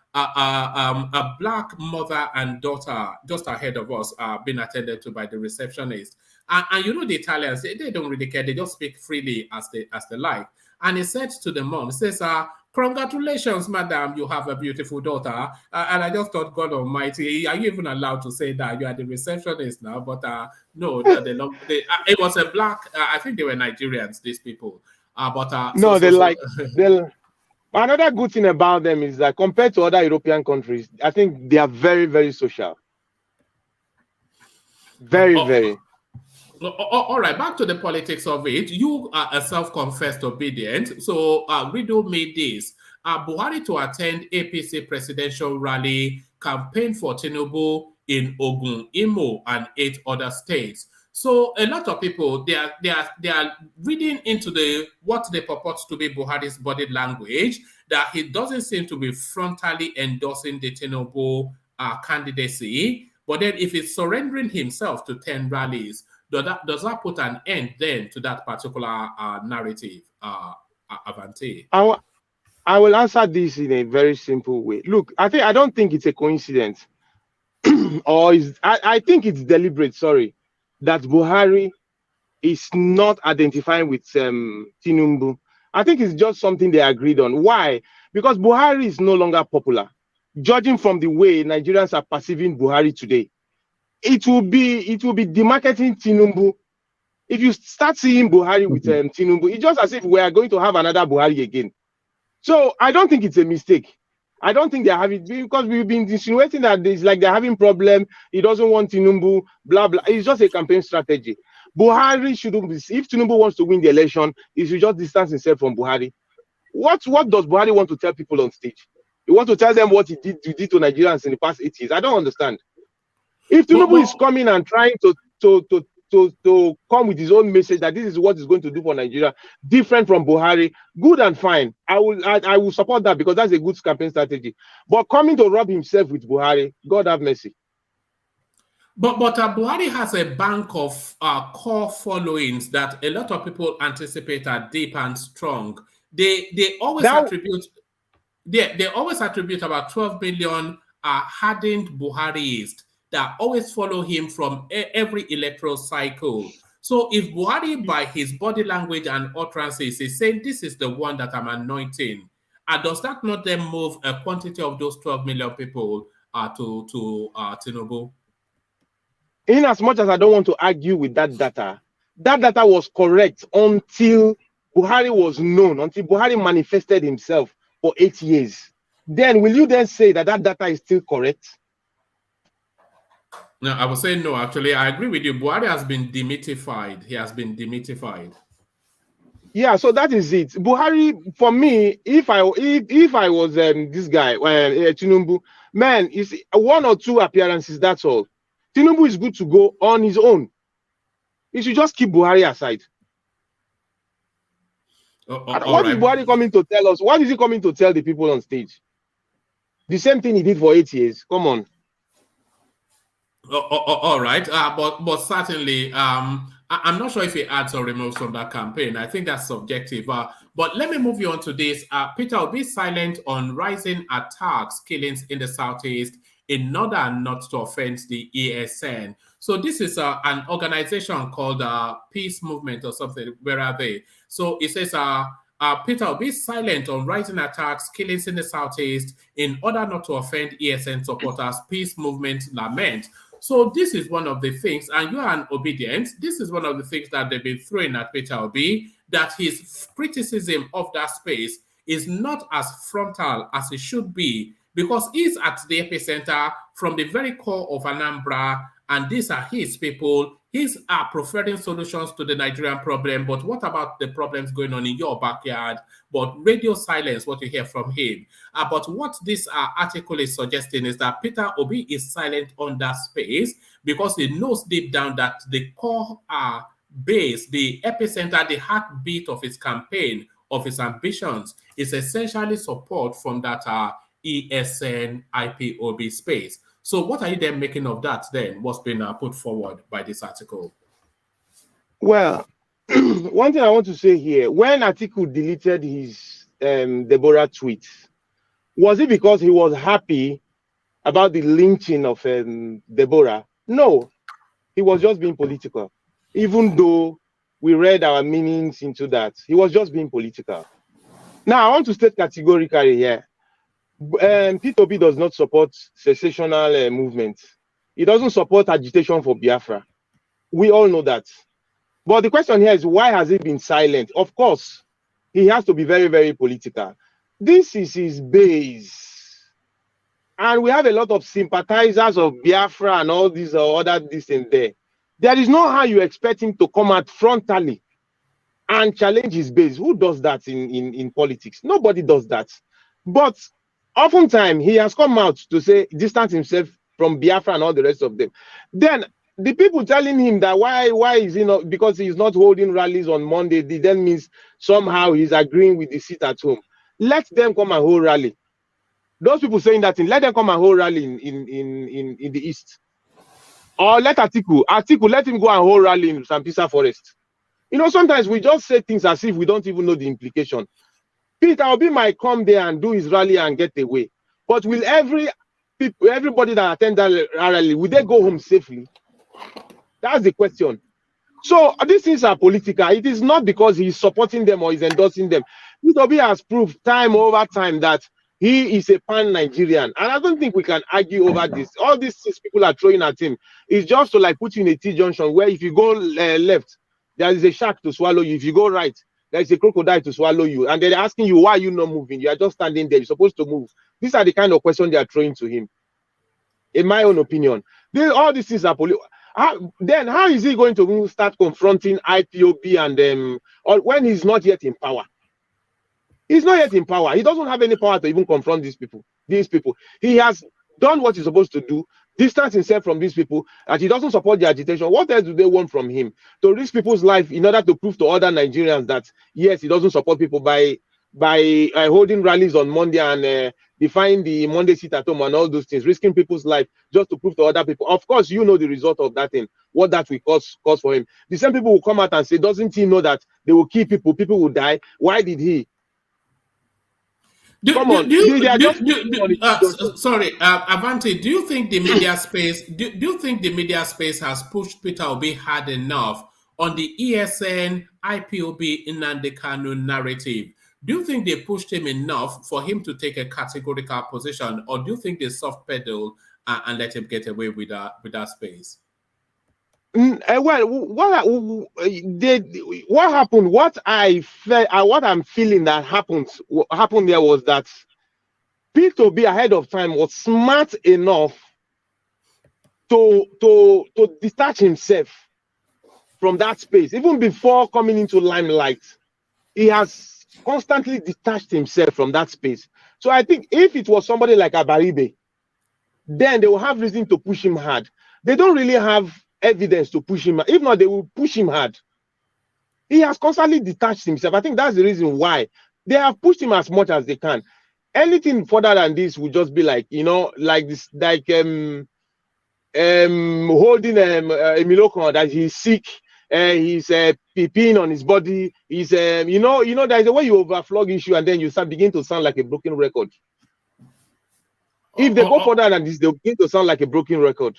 black mother and daughter just ahead of us, being attended to by the receptionist. And the Italians, they don't really care; they just speak freely as they like. And he said to the mom, says, "Congratulations, madam, you have a beautiful daughter." And I just thought, God Almighty, are you even allowed to say that? You are the receptionist now, but no, it was a black. I think they were Nigerians, these people.
Another good thing about them is that compared to other European countries, I think they are very, very social. Very, very.
All right, back to the politics of it. You are a self-confessed obedient. So Rido made this. Buhari to attend APC presidential rally, campaign for Tinubu in Ogun, Imo, and 8 other states. So a lot of people, they are reading into what they purport to be Buhari's body language, that he doesn't seem to be frontally endorsing the Tinubu candidacy. But then if he's surrendering himself to 10 rallies, does that put an end then to that particular narrative, Avante?
I will answer this in a very simple way. Look, I don't think it's a coincidence, I think it's deliberate. Sorry, that Buhari is not identifying with Tinubu. I think it's just something they agreed on. Why? Because Buhari is no longer popular, judging from the way Nigerians are perceiving Buhari today. it will be demarketing Tinubu. If you start seeing Buhari with Tinubu, it's just as if we are going to have another Buhari again. So I don't think it's a mistake. I don't think they're having, because we've been insinuating that it's like they're having problem. He doesn't want Tinubu, blah blah. It's just a campaign strategy. Buhari shouldn't be. If Tinubu wants to win the election, he should just distance himself from Buhari. What does Buhari want to tell people on stage? He wants to tell them what he did to Nigerians in the past 8 years. I don't understand. If Tinubu is coming and trying to come with his own message that this is what he's going to do for Nigeria, different from Buhari, good and fine. I will support that, because that's a good campaign strategy. But coming to rub himself with Buhari, God have mercy.
But Buhari has a bank of core followings that a lot of people anticipate are deep and strong. They always attribute about 12 million hardened Buhariists that always follow him from every electoral cycle. So if Buhari, by his body language and utterances, is saying this is the one that I'm anointing, does that not then move a quantity of those 12 million people to Tinubu?
In as much as I don't want to argue with that data was correct until Buhari was known, until Buhari manifested himself for 8 years. Then will you then say that data is still correct?
No, I would say no. Actually, I agree with you. Buhari has been demythified. He has been demythified.
Yeah, so that is it. Buhari, for me, if I was this guy, Tinubu, man, it's 1 or 2 appearances. That's all. Tinubu is good to go on his own. You should just keep Buhari aside. What is Buhari coming to tell us? What is he coming to tell the people on stage? The same thing he did for 8 years. Come on.
All right, but certainly, I'm not sure if he adds or removes from that campaign. I think that's subjective. But let me move you on to this. Peter will be silent on rising attacks, killings in the southeast in order not to offend the ESN. So this is an organization called Peace Movement or something. Where are they? So it says, Peter will be silent on rising attacks, killings in the southeast in order not to offend ESN supporters. Peace Movement lament. So this is one of the things, and you are an obedient. This is one of the things that they've been throwing at Peter Obi, that his criticism of that space is not as frontal as it should be, because he's at the epicenter from the very core of Anambra, and these are his people. He's preferring solutions to the Nigerian problem, but what about the problems going on in your backyard? But radio silence, what you hear from him. But what this article is suggesting is that Peter Obi is silent on that space because he knows deep down that the core base, the epicenter, the heartbeat of his campaign, of his ambitions, is essentially support from that ESN IPOB space. So what are you then making of that then, what's been put forward by this article?
Well, one thing I want to say here, when Atiku deleted his Deborah tweet, was it because he was happy about the lynching of Deborah? No, he was just being political. Even though we read our meanings into that, he was just being political. Now, I want to state categorically here, P2P does not support secessional movements. It doesn't support agitation for Biafra. We all know that. But the question here is, why has he been silent? Of course, he has to be very, very political. This is his base. And we have a lot of sympathizers of Biafra and all these other this and there. There is no how you expect him to come out frontally and challenge his base. Who does that in politics? Nobody does that. But oftentimes, he has come out to say, distance himself from Biafra and all the rest of them. Then, the people telling him that why is he not, because he's not holding rallies on Monday, it then means somehow he's agreeing with the seat at home. Let them come and hold rally. Those people saying that thing, let them come and hold rally in the East. Or let Atiku, let him go and hold rally in Sambisa Forest. You know, sometimes we just say things as if we don't even know the implication. Peter Obi might come there and do his rally and get away. But will everybody that attend that rally, will they go home safely? That's the question. So these things are political. It is not because he's supporting them or he's endorsing them. Peter Obi has proved time over time that He is a pan-Nigerian, and I don't think we can argue over this. All these things people are throwing at him is just to like put you in a T-junction where if you go left, there is a shark to swallow you. If you go right, there is a crocodile to swallow you. And they're asking you, why are you not moving? You are just standing there. You're supposed to move. These are the kind of questions they are throwing to him. In my own opinion, all these things are then how is he going to start confronting IPOB and or when he's not yet in power? He's not yet in power. He doesn't have any power to even confront these people. He has done what he's supposed to do, distance himself from these people, and he doesn't support the agitation. What else do they want from him? To risk people's life in order to prove to other Nigerians that, yes, he doesn't support people by holding rallies on Monday and defying the Monday sit at home and all those things, risking people's life just to prove to other people. Of course, you know the result of that thing, what that will cause for him. The same people will come out and say, doesn't he know that they will kill people, people will die? Why did he?
Sorry, Avanti, do you think the media space, do you think the media space has pushed Peter Obi hard enough on the ESN, IPOB, Nnamdi Kanu narrative? Do you think they pushed him enough for him to take a categorical position, or do you think they soft pedal and let him get away with that space?
Well, what happened? What I felt, what I'm feeling that happened there was that Peter Obi ahead of time was smart enough to detach himself from that space. Even before coming into limelight, he has constantly detached himself from that space. So I think if it was somebody like Abaribe, then they will have reason to push him hard. They don't really have evidence to push him. If not, they will push him hard. He has constantly detached himself. I think that's the reason why they have pushed him as much as they can. Anything further than this would just be like, like this, like holding Emiloko that he's sick, he's peeing on his body. He's there's a way you overflog issue and then you begin to sound like a broken record. If they go further than this, they'll begin to sound like a broken record.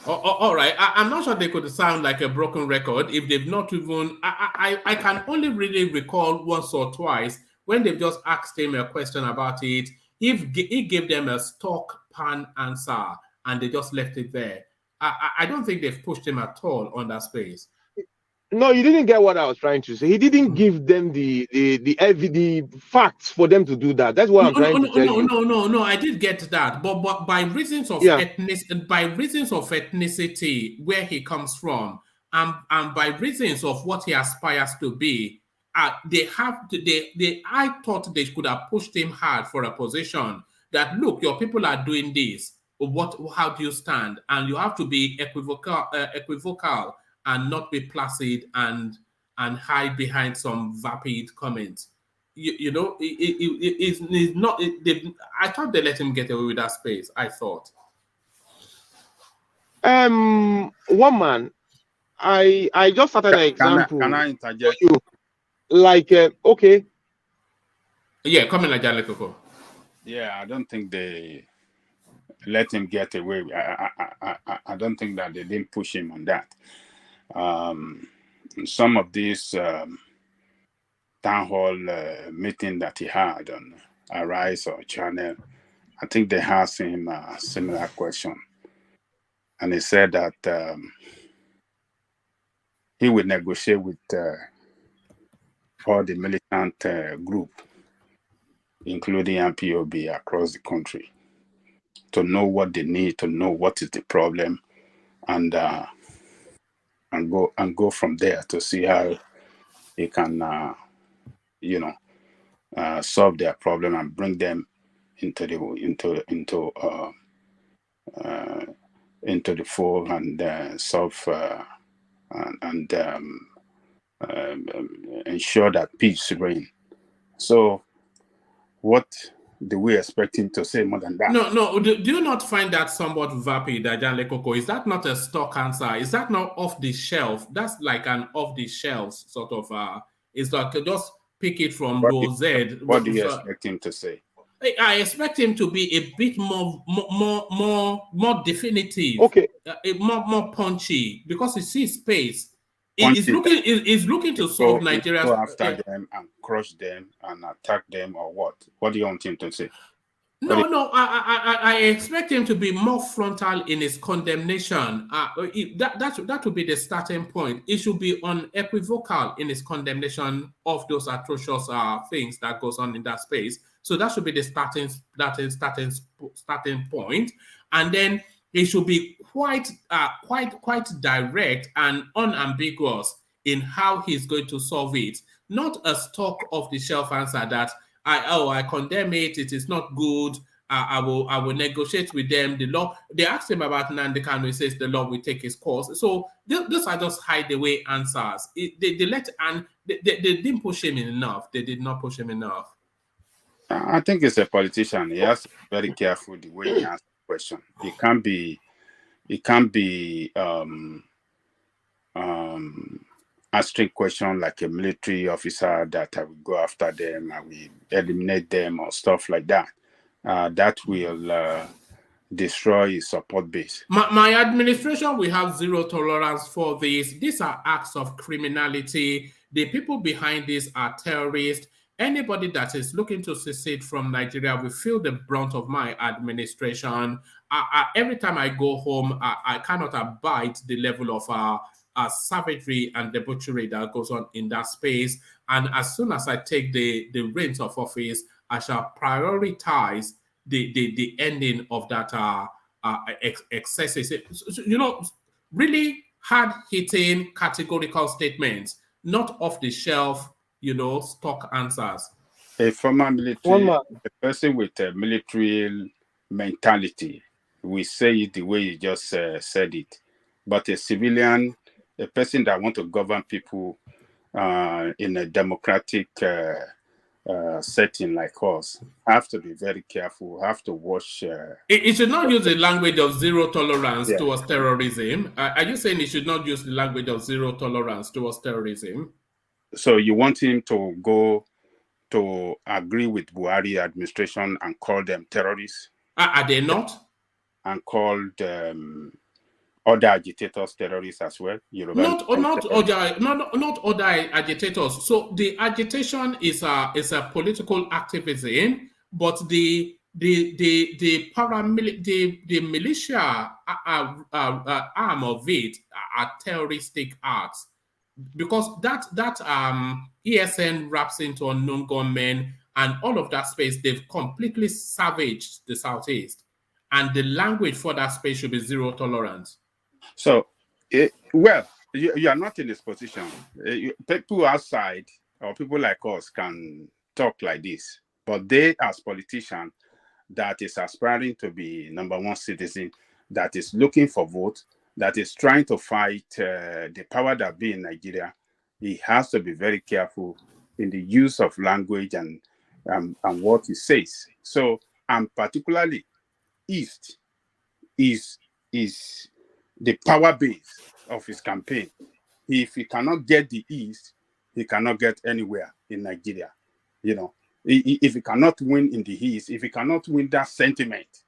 All right. I'm not sure they could sound like a broken record if they've not even... I can only really recall once or twice when they've just asked him a question about it, if he gave them a stock pan answer and they just left it there. I don't think they've pushed him at all on that space.
No, you didn't get what I was trying to say. He didn't give them the facts for them to do that. That's what I'm trying to tell you.
No. I did get that, but by reasons of ethnicity, where he comes from, and by reasons of what he aspires to be, I thought they could have pushed him hard for a position that, look, your people are doing this. How do you stand? And you have to be equivocal and not be placid and hide behind some vapid comments. It's not. I thought they let him get away with that space. I thought.
One man, I just started an example.
Can I interject?
Like, okay.
Yeah, come in, Ajalekoko.
Yeah, I don't think they let him get away. I don't think that they didn't push him on that. Some of these town hall meeting that he had on Arise or Channel, I think they asked him a similar question. And he said that he would negotiate with all the militant group, including MPOB across the country, to know what they need, to know what is the problem, and go from there to see how he can, solve their problem and bring them into the fold and solve and ensure that peace reign. So, what do we expect him to say more than that?
No. Do you not find that somewhat vapid, Ajan Lekoko? Is that not a stock answer? Is that not off the shelf? That's like an off the shelf sort of. It's like just pick it from row Z.
What do you expect him to say?
I expect him to be a bit more definitive.
Okay.
More punchy, because you see space. is looking to solve Nigeria's.
Go after them and crush them and attack them, or what? What do you want him to say?
No. I expect him to be more frontal in his condemnation. That would be the starting point. It should be unequivocal in his condemnation of those atrocious things that goes on in that space. So that should be the starting point, and then it should be quite direct and unambiguous in how he's going to solve it. Not a stock off the shelf answer that I condemn it. It is not good. I will negotiate with them. The law. They asked him about Nnamdi Kanu. He says the law will take its course. So those are just hideaway answers. They didn't push him enough. They did not push him enough.
I think it's a politician. He has to be very careful the way he answers the question. It can't be a strict question like a military officer that I will go after them, I will eliminate them or stuff like that. That will destroy his support base.
My administration will have zero tolerance for this. These are acts of criminality. The people behind this are terrorists. Anybody that is looking to secede from Nigeria will feel the brunt of my administration. Every time I go home, I cannot abide the level of savagery and debauchery that goes on in that space. And as soon as I take the reins of office, I shall prioritize the ending of that excessive, really hard-hitting categorical statements, not off-the-shelf, stock answers.
A former military, a person with a military mentality, we say it the way you just said it. But a civilian, a person that wants to govern people in a democratic setting like us, have to be very careful, have to watch.
It should not use the language of zero tolerance towards terrorism. Are you saying it should not use the language of zero tolerance towards terrorism?
So you want him to go to agree with Buhari administration and call them terrorists?
Are they not?
And called other agitators terrorists as well?
Not other agitators. So the agitation is a political activism, but the militia arm of it are terroristic acts, because that ESN wraps into unknown gunmen and all of that space. They've completely savaged the Southeast, and the language for that space should be zero tolerance.
So, you are not in this position. People outside or people like us can talk like this, but they, as politicians, that is aspiring to be number one citizen, that is looking for vote, that is trying to fight the power that be in Nigeria, he has to be very careful in the use of language and what he says. So, and particularly, East is the power base of his campaign. If he cannot get the East, he cannot get anywhere in Nigeria. If he cannot win in the East, if he cannot win that sentiment,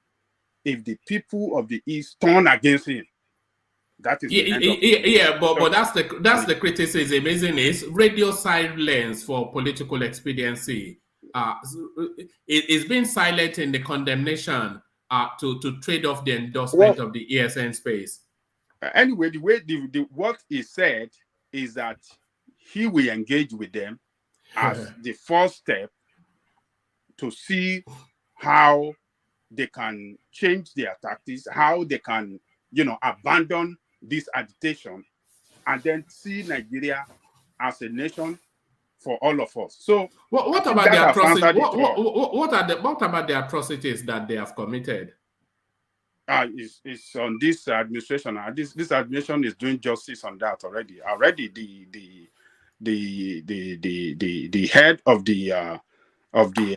if the people of the East turn against him, that is
but that's the criticism, isn't it? Radio silence for political expediency. It's been silent in the condemnation to trade off the endorsement of the ESN space.
Anyway, the way what he said is that he will engage with them as the first step to see how they can change their tactics, how they can, abandon this agitation, and then see Nigeria as a nation for all of us. So,
what about the atrocities? What about the atrocities that they have committed?
It's on this administration. This administration is doing justice on that already. Already, the head of the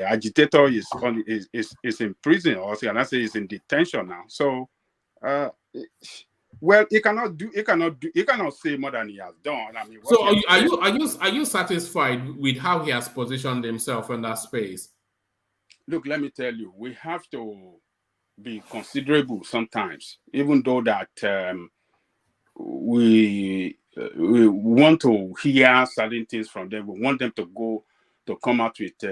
agitator is in prison, or can I say is in detention now. So, he cannot say more than he has done. I mean,
so are you satisfied with how he has positioned himself in that space?
Look, let me tell you, we have to be considerable sometimes, even though that we we want to hear certain things from them. We want them to come out with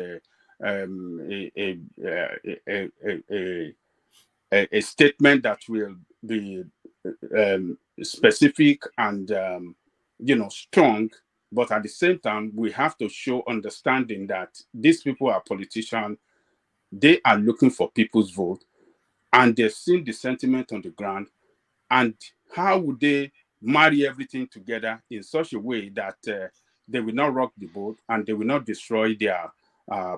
a statement that will be specific and strong. But at the same time, we have to show understanding that these people are politicians. They are looking for people's vote, and they've seen the sentiment on the ground. And how would they marry everything together in such a way that they will not rock the boat and they will not destroy their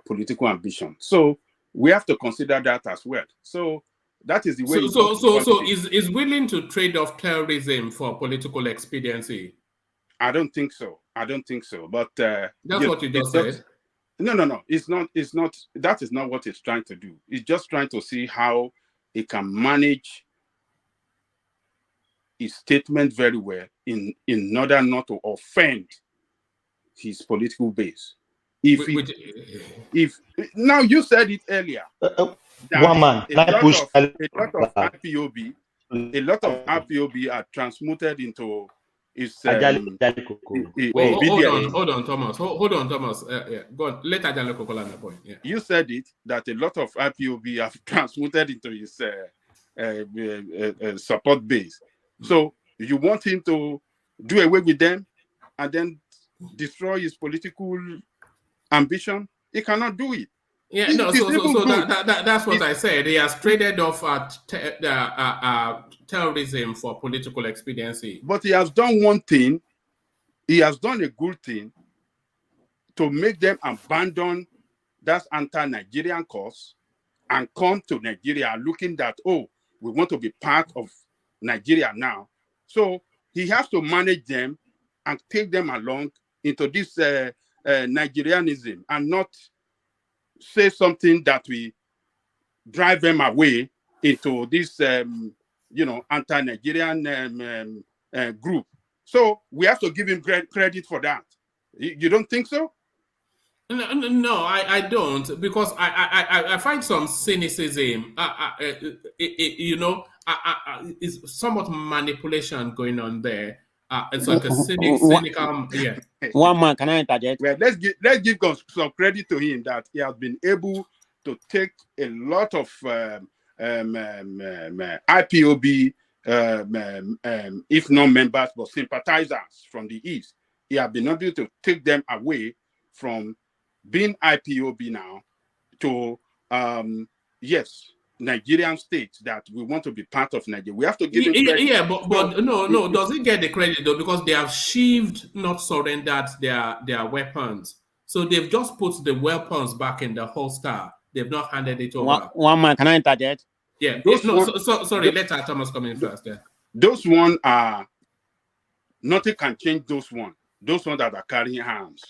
political ambition? So we have to consider that as well. So that is the way.
So is willing to trade off terrorism for political expediency?
I don't think so. But
that's what you just said.
No. It's not. That is not what it's trying to do. It's just trying to see how it can manage his statement very well in order not to offend his political base. If now you said it earlier.
One man,
a lot of IPOB are transmuted into its
hold on, Thomas. Hold on, Thomas. Yeah, go on. Let Ajale Kokola on the point. Yeah.
You said it that a lot of IPOB have transmuted into his support base. So you want him to do away with them and then destroy his political ambition? He cannot do it.
Yeah, that's what I said. He has traded off terrorism for political expediency.
But he has done one thing. He has done a good thing to make them abandon that anti-Nigerian cause and come to Nigeria looking that, oh, we want to be part of Nigeria now. So he has to manage them and take them along into this Nigerianism and not say something that we drive them away into this, anti-Nigerian group. So we have to give him credit for that. You don't think so?
No, I don't, because I find some cynicism. It's somewhat manipulation going on there. It's like a cynical. Yeah.
One man, can I interject?
Well, let's give some credit to him that he has been able to take a lot of IPOB, if not members, but sympathizers from the East. He has been able to take them away from being IPOB now to Nigerian state that we want to be part of Nigeria. We have to give him credit.
Yeah, but no. Does he get the credit though? Because they have sheathed, not surrendered their weapons. So they've just put the weapons back in the holster. They've not handed it over.
One man, can I interject?
Yeah. Sorry. Let Thomas come in first. Yeah.
Those one are nothing can change those one. Those ones that are carrying arms.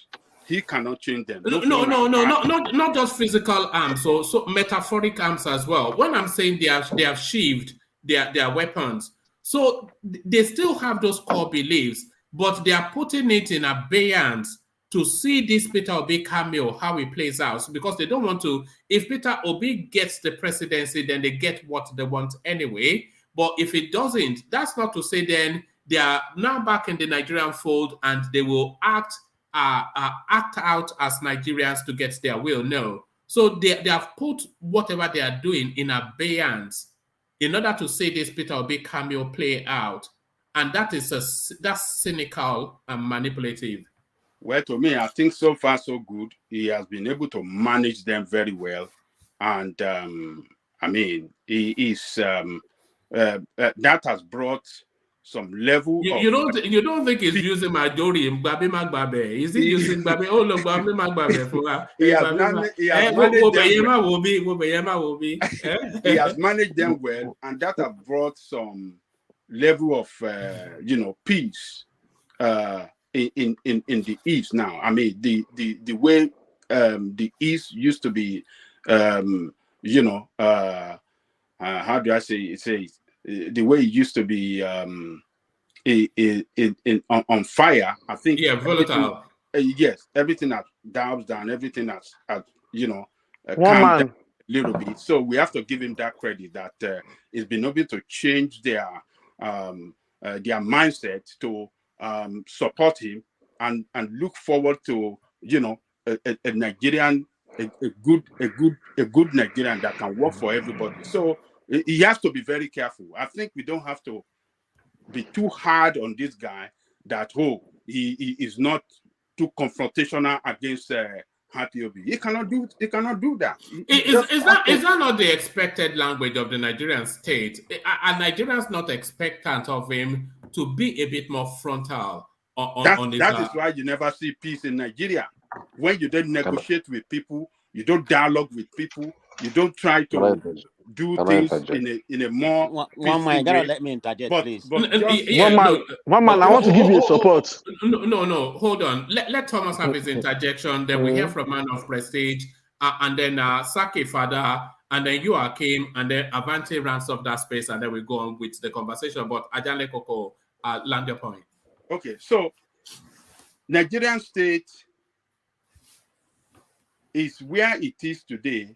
He cannot change them.
Not just physical arms, so metaphoric arms as well. When I'm saying they have sheathed their weapons, so they still have those core beliefs, but they are putting it in abeyance to see this Peter Obi cameo, how it plays out, because they don't want to. If Peter Obi gets the presidency, then they get what they want anyway. But if it doesn't, that's not to say then they are now back in the Nigerian fold and they will act out as Nigerians to get their will. No. So they have put whatever they are doing in abeyance in order to see this Peter Obi cameo play out. And that's cynical and manipulative.
Well, to me, I think so far so good. He has been able to manage them very well. And he is that has brought some level.
You don't think he's using Majori Mbabe Magbabe? Is he using Mbabe? Oh, look, Mbabe Magbabe for her.
He has managed them well, and that has brought some level of peace in the East now. I mean, the way the East used to be, how do I say it? The way it used to be on fire, I think.
Yeah, volatile.
Yes, everything has dialed down, everything has calmed down a little bit. So we have to give him that credit that he's been able to change their mindset to support him and look forward to, you know, a Nigerian, a good Nigerian that can work for everybody. So he has to be very careful. I think we don't have to be too hard on this guy that, he is not too confrontational against IPOB. He cannot do that.
Is that not the expected language of the Nigerian state? Are Nigerians not expectant of him to be a bit more frontal on this?
That is why you never see peace in Nigeria. When you don't negotiate with people, you don't dialogue with people, you don't try to do things in a more
one man. Gotta let me interject, please.
One man. I want to give you support.
No. Hold on. Let Thomas have his interjection. Then we hear from Man of Prestige, and then Saki Father, and then you Akim, and then Avanti rounds up that space, and then we go on with the conversation. But Ajale Koko, land your point.
Okay, so Nigerian state is where it is today,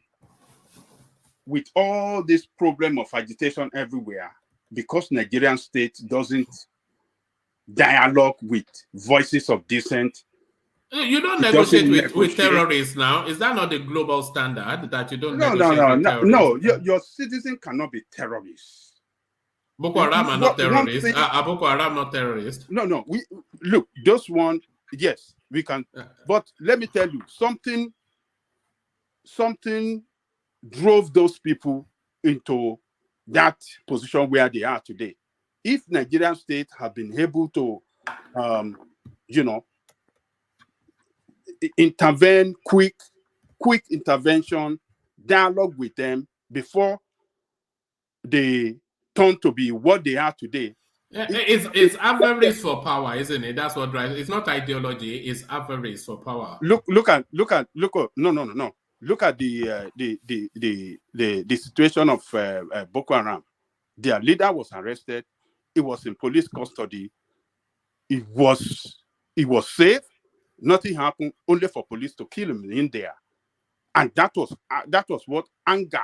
with all this problem of agitation everywhere, because Nigerian state doesn't dialogue with voices of dissent.
You don't negotiate with terrorists now. Is that not the global standard that you don't negotiate with terrorists?
No. Your citizen cannot be terrorists.
Boko Haram are not terrorists. Are Boko Haram not terrorists?
No. We look, those one, yes, we can. But let me tell you, something drove those people into that position where they are today. If Nigerian state have been able to, intervene, quick intervention, dialogue with them before they turn to be what they are today.
It's avarice for power, isn't it? That's what drives. It's not ideology. It's avarice for power.
No. Look at the situation of Boko Haram. Their leader was arrested. It was in police custody. It was safe. Nothing happened. Only for police to kill him in there, and that was what angered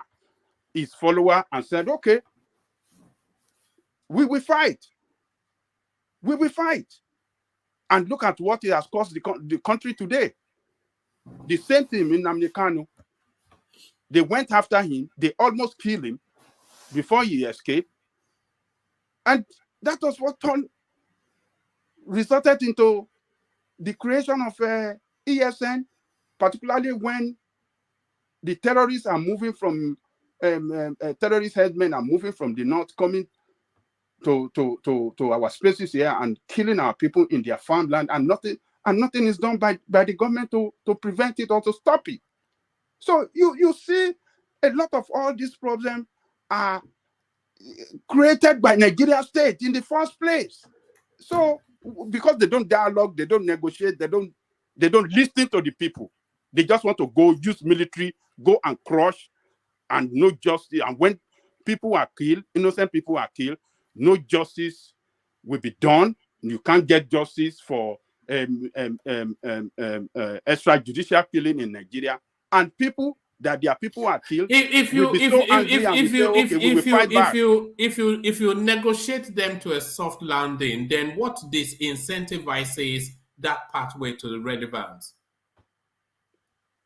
his follower and said, "Okay, we will fight. We will fight." And look at what it has cost the country today. The same thing in Nnamdi Kanu. They went after him. They almost killed him before he escaped. And that was what resulted into the creation of ESN, particularly when the terrorists are moving from, terrorist headmen are moving from the north, coming to our spaces here and killing our people in their farmland, and nothing is done by the government to prevent it or to stop it. So you see a lot of all these problems are created by Nigeria state in the first place. So because they don't dialogue, they don't negotiate, they don't listen to the people. They just want to go use military, go and crush, and no justice. And when people are killed, innocent people are killed, no justice will be done. You can't get justice for extrajudicial killing in Nigeria, and people that their people are killed. If
you negotiate them to a soft landing, then what disincentivizes that pathway to the relevance?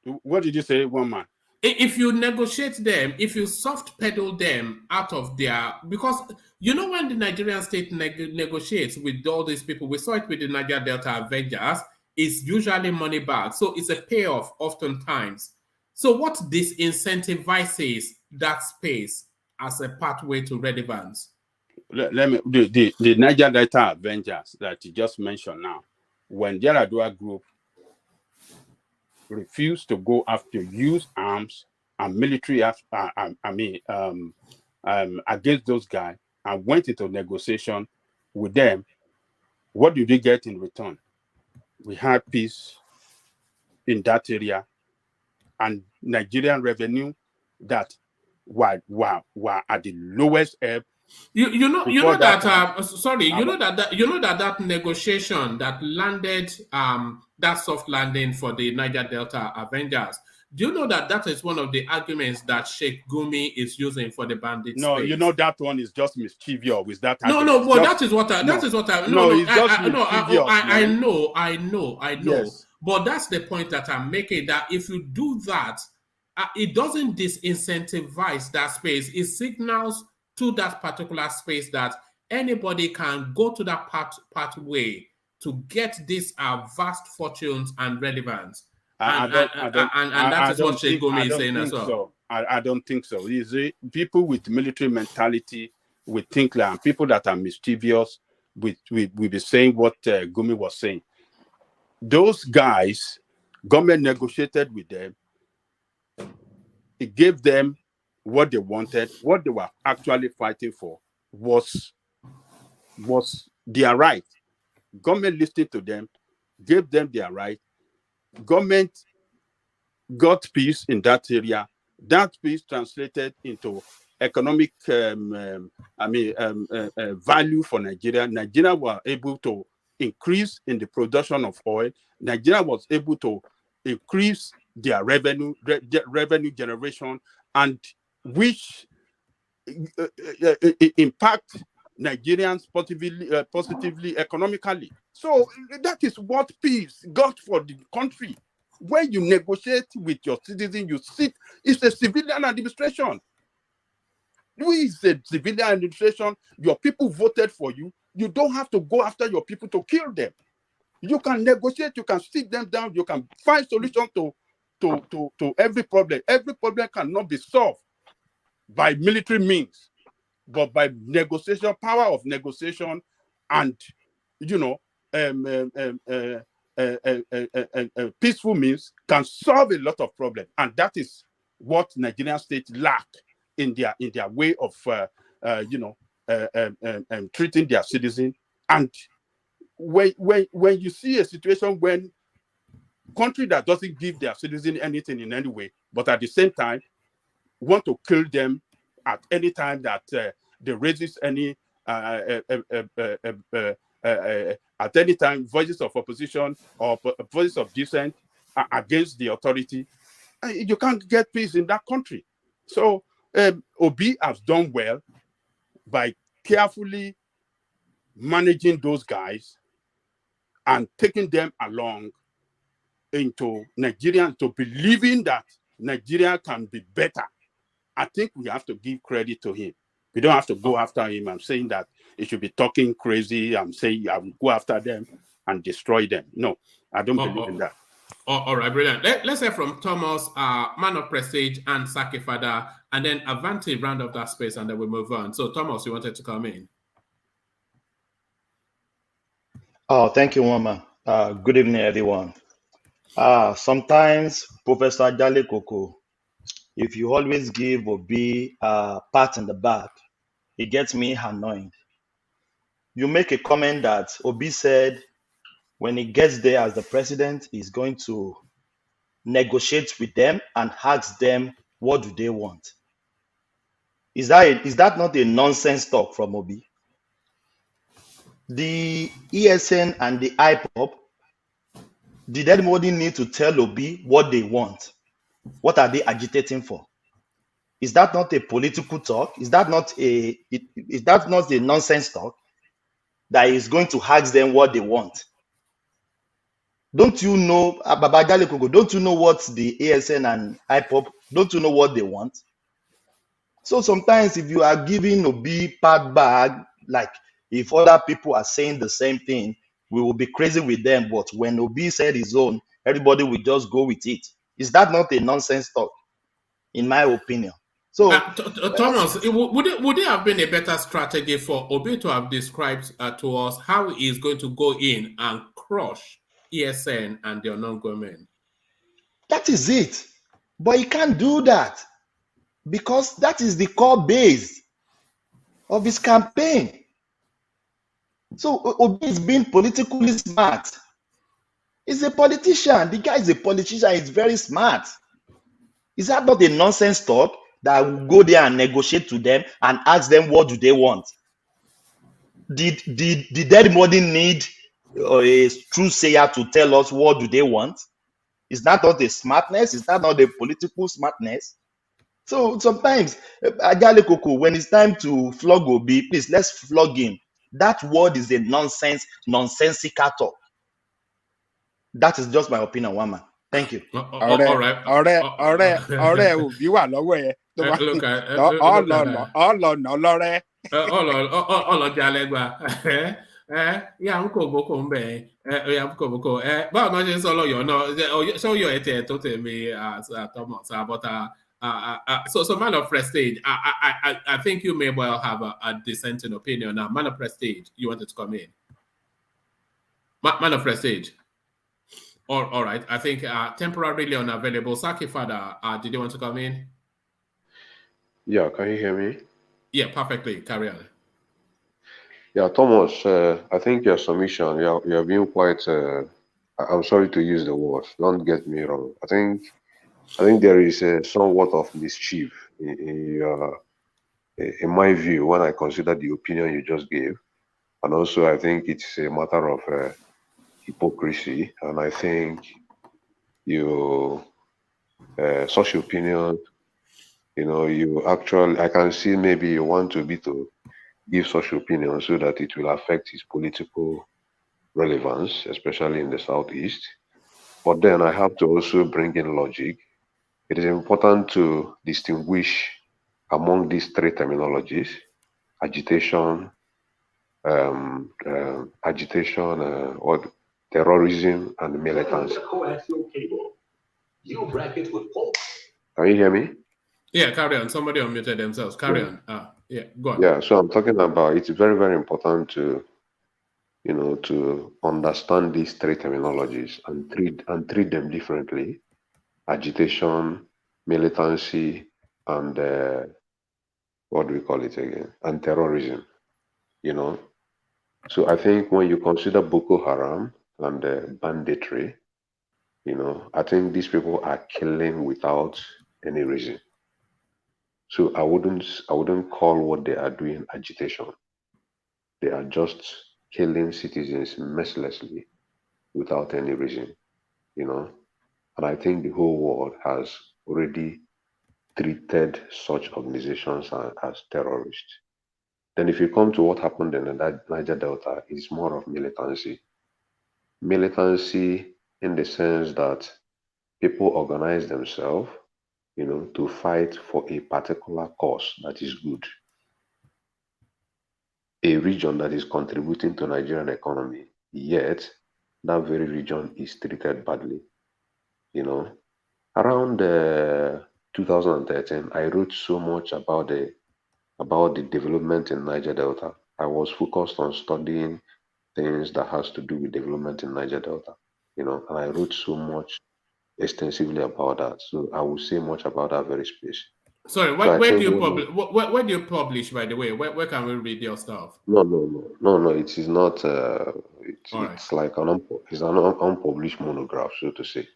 What did you say, one man?
If you negotiate them, if you soft pedal them out of their, because you know when the Nigerian state negotiates with all these people, we saw it with the Niger Delta Avengers, it's usually money back. So it's a payoff oftentimes. So what disincentivizes that space as a pathway to relevance?
Let me the Niger Delta Avengers that you just mentioned now, when the Yaradua group refused to go after use arms and military against those guys and went into negotiation with them, what did we get in return? We had peace in that area, and Nigerian revenue that were at the lowest ebb.
You know that negotiation that landed that soft landing for the Niger Delta Avengers, Do you know that that is one of the arguments that Sheikh Gumi is using for the bandit
No,
space?
you know that one is just mischievous with that.
No,
argument.
but that is what I. That is what I. No,
it's just
I
mischievous.
I know.
Yes.
But that's the point that I'm making. That if you do that, it doesn't disincentivize that space. It signals to that particular space that anybody can go to that pathway to get these vast fortunes and relevance. And that is what Sheikh Gumi is saying as well.
So. I don't think so. People with military mentality will think like, and people that are mischievous will be saying what Gumi was saying. Those guys, government negotiated with them. It gave them what they wanted. What they were actually fighting for was their right. Government listened to them, gave them their right. Government got peace in that area. That peace translated into economic value for Nigeria. Nigeria were able to increase in the production of oil. Nigeria was able to increase their revenue generation, and which impact Nigerians positively economically. So that is what peace got for the country. When you negotiate with your citizens, you sit. It's a civilian administration. It's a civilian administration. Your people voted for you. You don't have to go after your people to kill them. You can negotiate. You can sit them down. You can find solutions to every problem. Every problem cannot be solved by military means, but by negotiation, power of negotiation, and peaceful means can solve a lot of problems, and that is what Nigerian state lack in their way of treating their citizens. And when you see a situation when country that doesn't give their citizens anything in any way, but at the same time want to kill them at any time that they raises any at any time voices of opposition or voices of dissent against the authority, you can't get peace in that country. So Obi has done well by carefully managing those guys and taking them along into Nigeria, to believing that Nigeria can be better. I think we have to give credit to him. We don't have to go after him. I'm saying that he should be talking crazy. I'm saying I will go after them and destroy them. No, I don't believe in that.
All right, brilliant. Let's hear from Thomas, Man of Prestige, and Saki Fada, and then Avanti round up that space, and then we move on. So, Thomas, you wanted to come in?
Oh, thank you, Mama. Good evening, everyone. Sometimes, Professor Jale Koko, if you always give Obi a pat in the back, it gets me annoyed. You make a comment that Obi said when he gets there as the president, he's going to negotiate with them and ask them what do they want. Is that not a nonsense talk from Obi? The ESN and the IPOP, did anybody need to tell Obi what they want? What are they agitating for? Is that not a political talk? Is that not a nonsense talk that is going to ask them what they want? Don't you know, Baba Jale Koko, don't you know what the ASN and IPOP, don't you know what they want? So sometimes if you are giving Obi pat bag, like if other people are saying the same thing, we will be crazy with them. But when Obi said his own, everybody will just go with it. Is that not a nonsense talk, in my opinion? So,
Thomas, would it have been a better strategy for Obi to have described to us how he is going to go in and crush ESN and their non-government?
That is it. But he can't do that because that is the core base of his campaign. So Obi is being politically smart. He's a politician. The guy is a politician. He's very smart. Is that not a nonsense talk that I will go there and negotiate to them and ask them what do they want? Did anybody need a true sayer to tell us what do they want? Is that not a smartness? Is that not a political smartness? So sometimes, Ajale Koko, when it's time to flog Obi, please let's flog him. That word is a nonsensical talk. That is just my opinion, Wama. Thank you.
All right.
ọ̀rẹ́ òbí wà lọ́wọ́ ẹ tó bá ọlọ́nà lọ́rẹ́.
ọlọ́jà lẹ́gbàá ya ń kò bókò ń bẹ̀ ya ń kò bókò báwo náà ṣe ń sọ lọ́yọ̀ọ́ náà ṣé ó yọ ẹ̀tẹ̀ tó tèmi àtọmọ̀ sábọ́tà so man of prestige, I think you may well have a dissenting opinion now. Man of prestige, you wanted to come in. Man of prestige. All right. I think temporarily unavailable. Saki Father, did you want to come in?
Yeah, can you hear me?
Yeah, perfectly. Carry on.
Yeah, Thomas, I think your submission, you're being quite, I'm sorry to use the word, don't get me wrong. I think there is somewhat of mischief in my view when I consider the opinion you just gave. And also, I think it's a matter of hypocrisy. And I think such opinion, you actually, I can see maybe you want to give such opinion so that it will affect his political relevance, especially in the Southeast. But then I have to also bring in logic. It is important to distinguish among these three terminologies: agitation, terrorism, and militants. Can you hear me?
Yeah, carry on. Somebody unmuted themselves. Carry on. Yeah, go on.
Yeah, so I'm talking about it's very, very important to understand these three terminologies and treat them differently: agitation, militancy, and what do we call it again? And terrorism. So I think when you consider Boko Haram and banditry, I think these people are killing without any reason. So I wouldn't call what they are doing agitation. They are just killing citizens mercilessly without any reason, And I think the whole world has already treated such organizations as terrorists. Then if you come to what happened in the Niger Delta, it's more of militancy. Militancy in the sense that people organize themselves, to fight for a particular cause that is good. A region that is contributing to Nigerian economy, yet that very region is treated badly. Around 2013, I wrote so much about the development in Niger Delta. I was focused on studying things that has to do with development in Niger Delta, and I wrote so much extensively about that. So I will say much about that very space.
Sorry, where do you publish? Where do you publish, by the way? Where can we read your stuff?
No. It is not. It's like an unpublished monograph, so to say.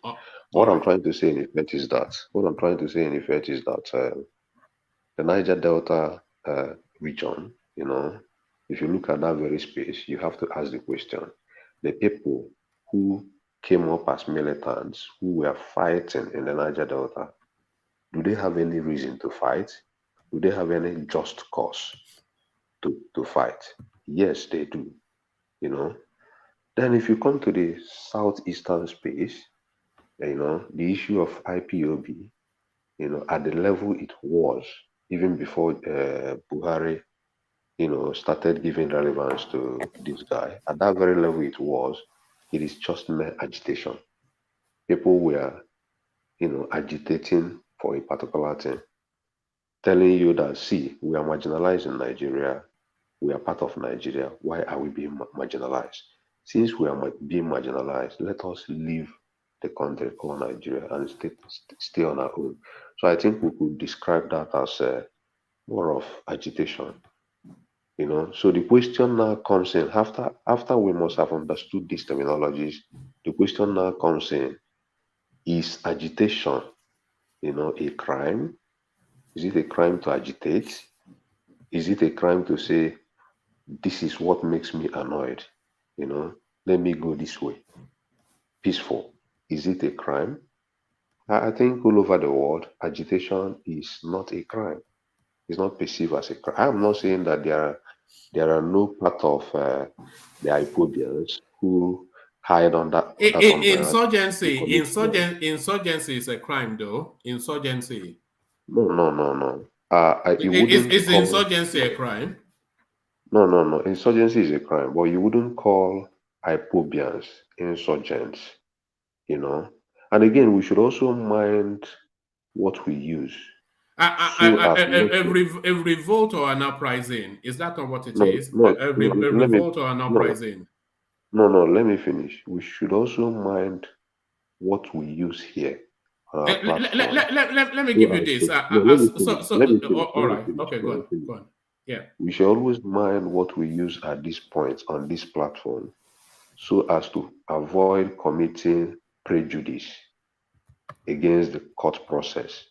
What I'm trying to say in effect is that the Niger Delta region, if you look at that very space, you have to ask the question: the people who came up as militants, who were fighting in the Niger Delta, do they have any reason to fight? Do they have any just cause to fight? Yes, they do. Then if you come to the southeastern space, the issue of IPOB, at the level it was even before Buhari, started giving relevance to this guy. At that very level it is just mere agitation. People were, agitating for a particular thing, telling you that, see, we are marginalized in Nigeria. We are part of Nigeria. Why are we being marginalized? Since we are being marginalized, let us leave the country called Nigeria and stay on our own. So I think we could describe that as more of agitation. So the question now comes in after we must have understood these terminologies. The question now comes in: is agitation, a crime? Is it a crime to agitate? Is it a crime to say, this is what makes me annoyed? Let me go this way. Peaceful. Is it a crime? I think all over the world, agitation is not a crime. It's not perceived as a crime. I'm not saying that there are no part of the Ipobians who hide under umbrella.
Insurgency is a crime, though. Insurgency.
No. You wouldn't
Is
call.
insurgency a crime?
No. Insurgency is a crime, but you wouldn't call Ipobians insurgents, you know. And again, we should also mind what we use.
A revolt or an uprising, is that not what it is? A revolt or an uprising?
No, let me finish. We should also mind what we use here on our platform.
Let me give you this. All right. Okay, go on. Yeah.
We should always mind what we use at this point on this platform so as to avoid committing prejudice against the court process.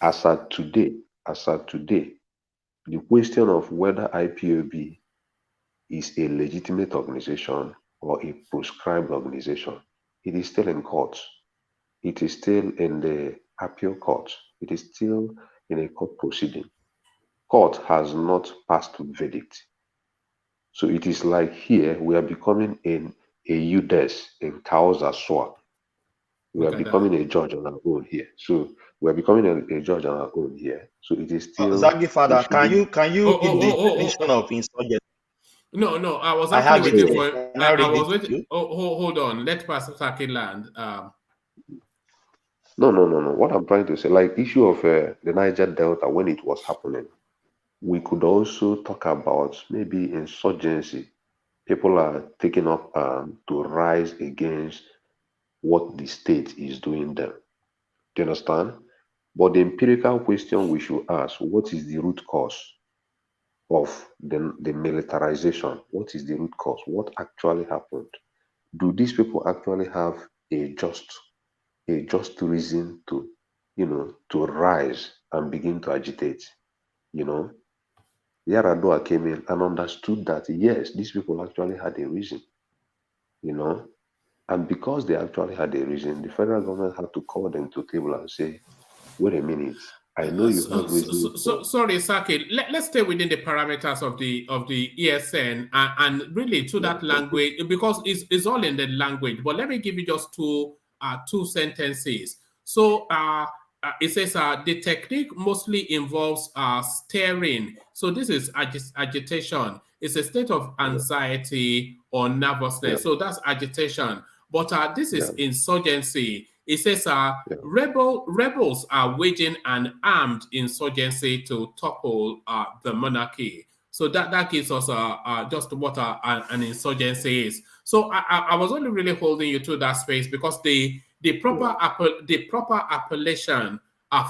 As at today, the question of whether IPOB is a legitimate organization or a proscribed organization, it is still in court. It is still in the appeal court. It is still in a court proceeding. Court has not passed verdict. So it is like here we are becoming a UDES in Causa Sua. We are becoming a judge on our own here. So we are becoming a judge on our own here. So it is still.
Zagi Father, can you give the definition of insurgency?
No. I was actually waiting for. I was waiting. Hold on. Let Pastor Saki land.
No. What I'm trying to say, like issue of the Niger Delta when it was happening, we could also talk about maybe insurgency. People are taking up to rise against what the state is doing there. Do you understand? But the empirical question we should ask, what is the root cause of the militarization? What is the root cause? What actually happened? Do these people actually have a just reason to, to rise and begin to agitate? Yaradua came in and understood that, yes, these people actually had a reason, and because they actually had a reason, the federal government had to call them to the table and say, wait a minute, I know you have reason.
Sorry, Saki. Let's stay within the parameters of the ESN and really to that language, because it's all in the language. But let me give you just two sentences. So it says the technique mostly involves stirring. So this is agitation. It's a state of anxiety or nervousness. So that's agitation. But this is insurgency. It says rebels are waging an armed insurgency to topple the monarchy. So that gives us just what an insurgency is. So I was only really holding you to that space because the proper appellation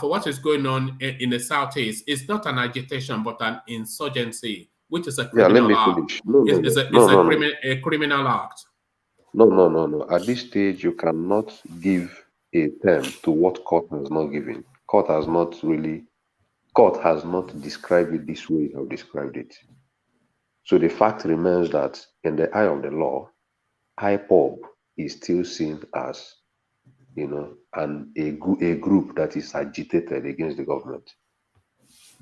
for what is going on in the Southeast is not an agitation but an insurgency, which is a criminal act. It's a criminal act.
No. At this stage, you cannot give a term to what court has not given. Court has not described it this way you have described it. So the fact remains that in the eye of the law, IPOB is still seen as, a group that is agitated against the government.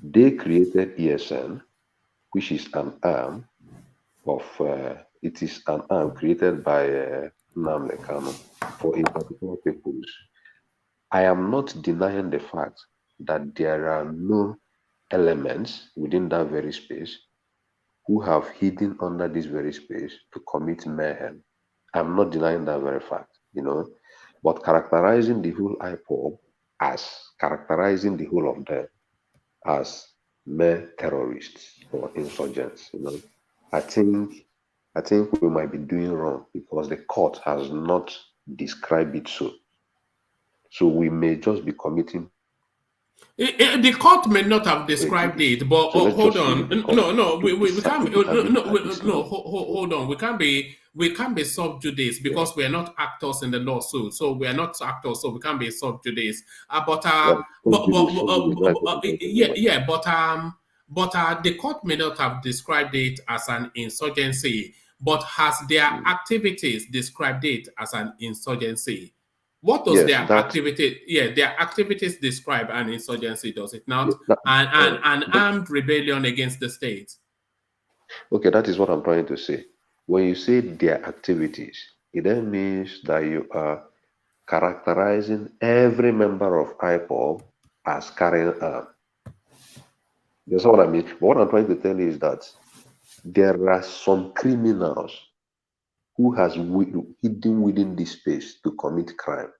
They created ESN, which is an arm of created by Nnamdi Kanu for a particular purpose. I am not denying the fact that there are no elements within that very space who have hidden under this very space to commit mayhem. I'm not denying that very fact, but characterizing the whole IPOB as characterizing the whole of them as mere terrorists or insurgents, I think we might be doing wrong because the court has not described it so. So we may just be committing.
The court may not have described it, but hold on. No, we can't. Hold on. We can't be sub judice because we are not actors in the lawsuit. So we are not actors, so we can't be sub judice. But the court may not have described it as an insurgency, but has their activities described it as an insurgency? What does their activity? Yeah, their activities describe an insurgency, does it not? An armed rebellion against the state.
Okay, that is what I'm trying to say. When you say their activities, it then means that you are characterizing every member of IPOB as carrying arms. That's what I mean. But what I'm trying to tell you is that there are some criminals who has hidden within this space to commit crime.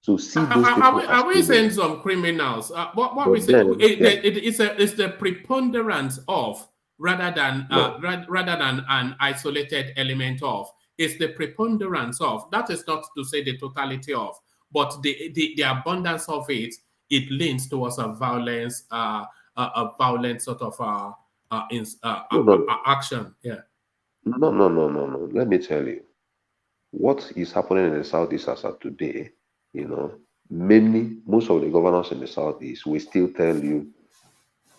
So see those people as
are we saying some criminals? What we say? It's the preponderance of rather than an isolated element of. It's the preponderance of. That is not to say the totality of, but the abundance of it. It leans towards a violence, a violent sort of action. Yeah.
No. Let me tell you, what is happening in the Southeast as of today, most of the governors in the Southeast will still tell you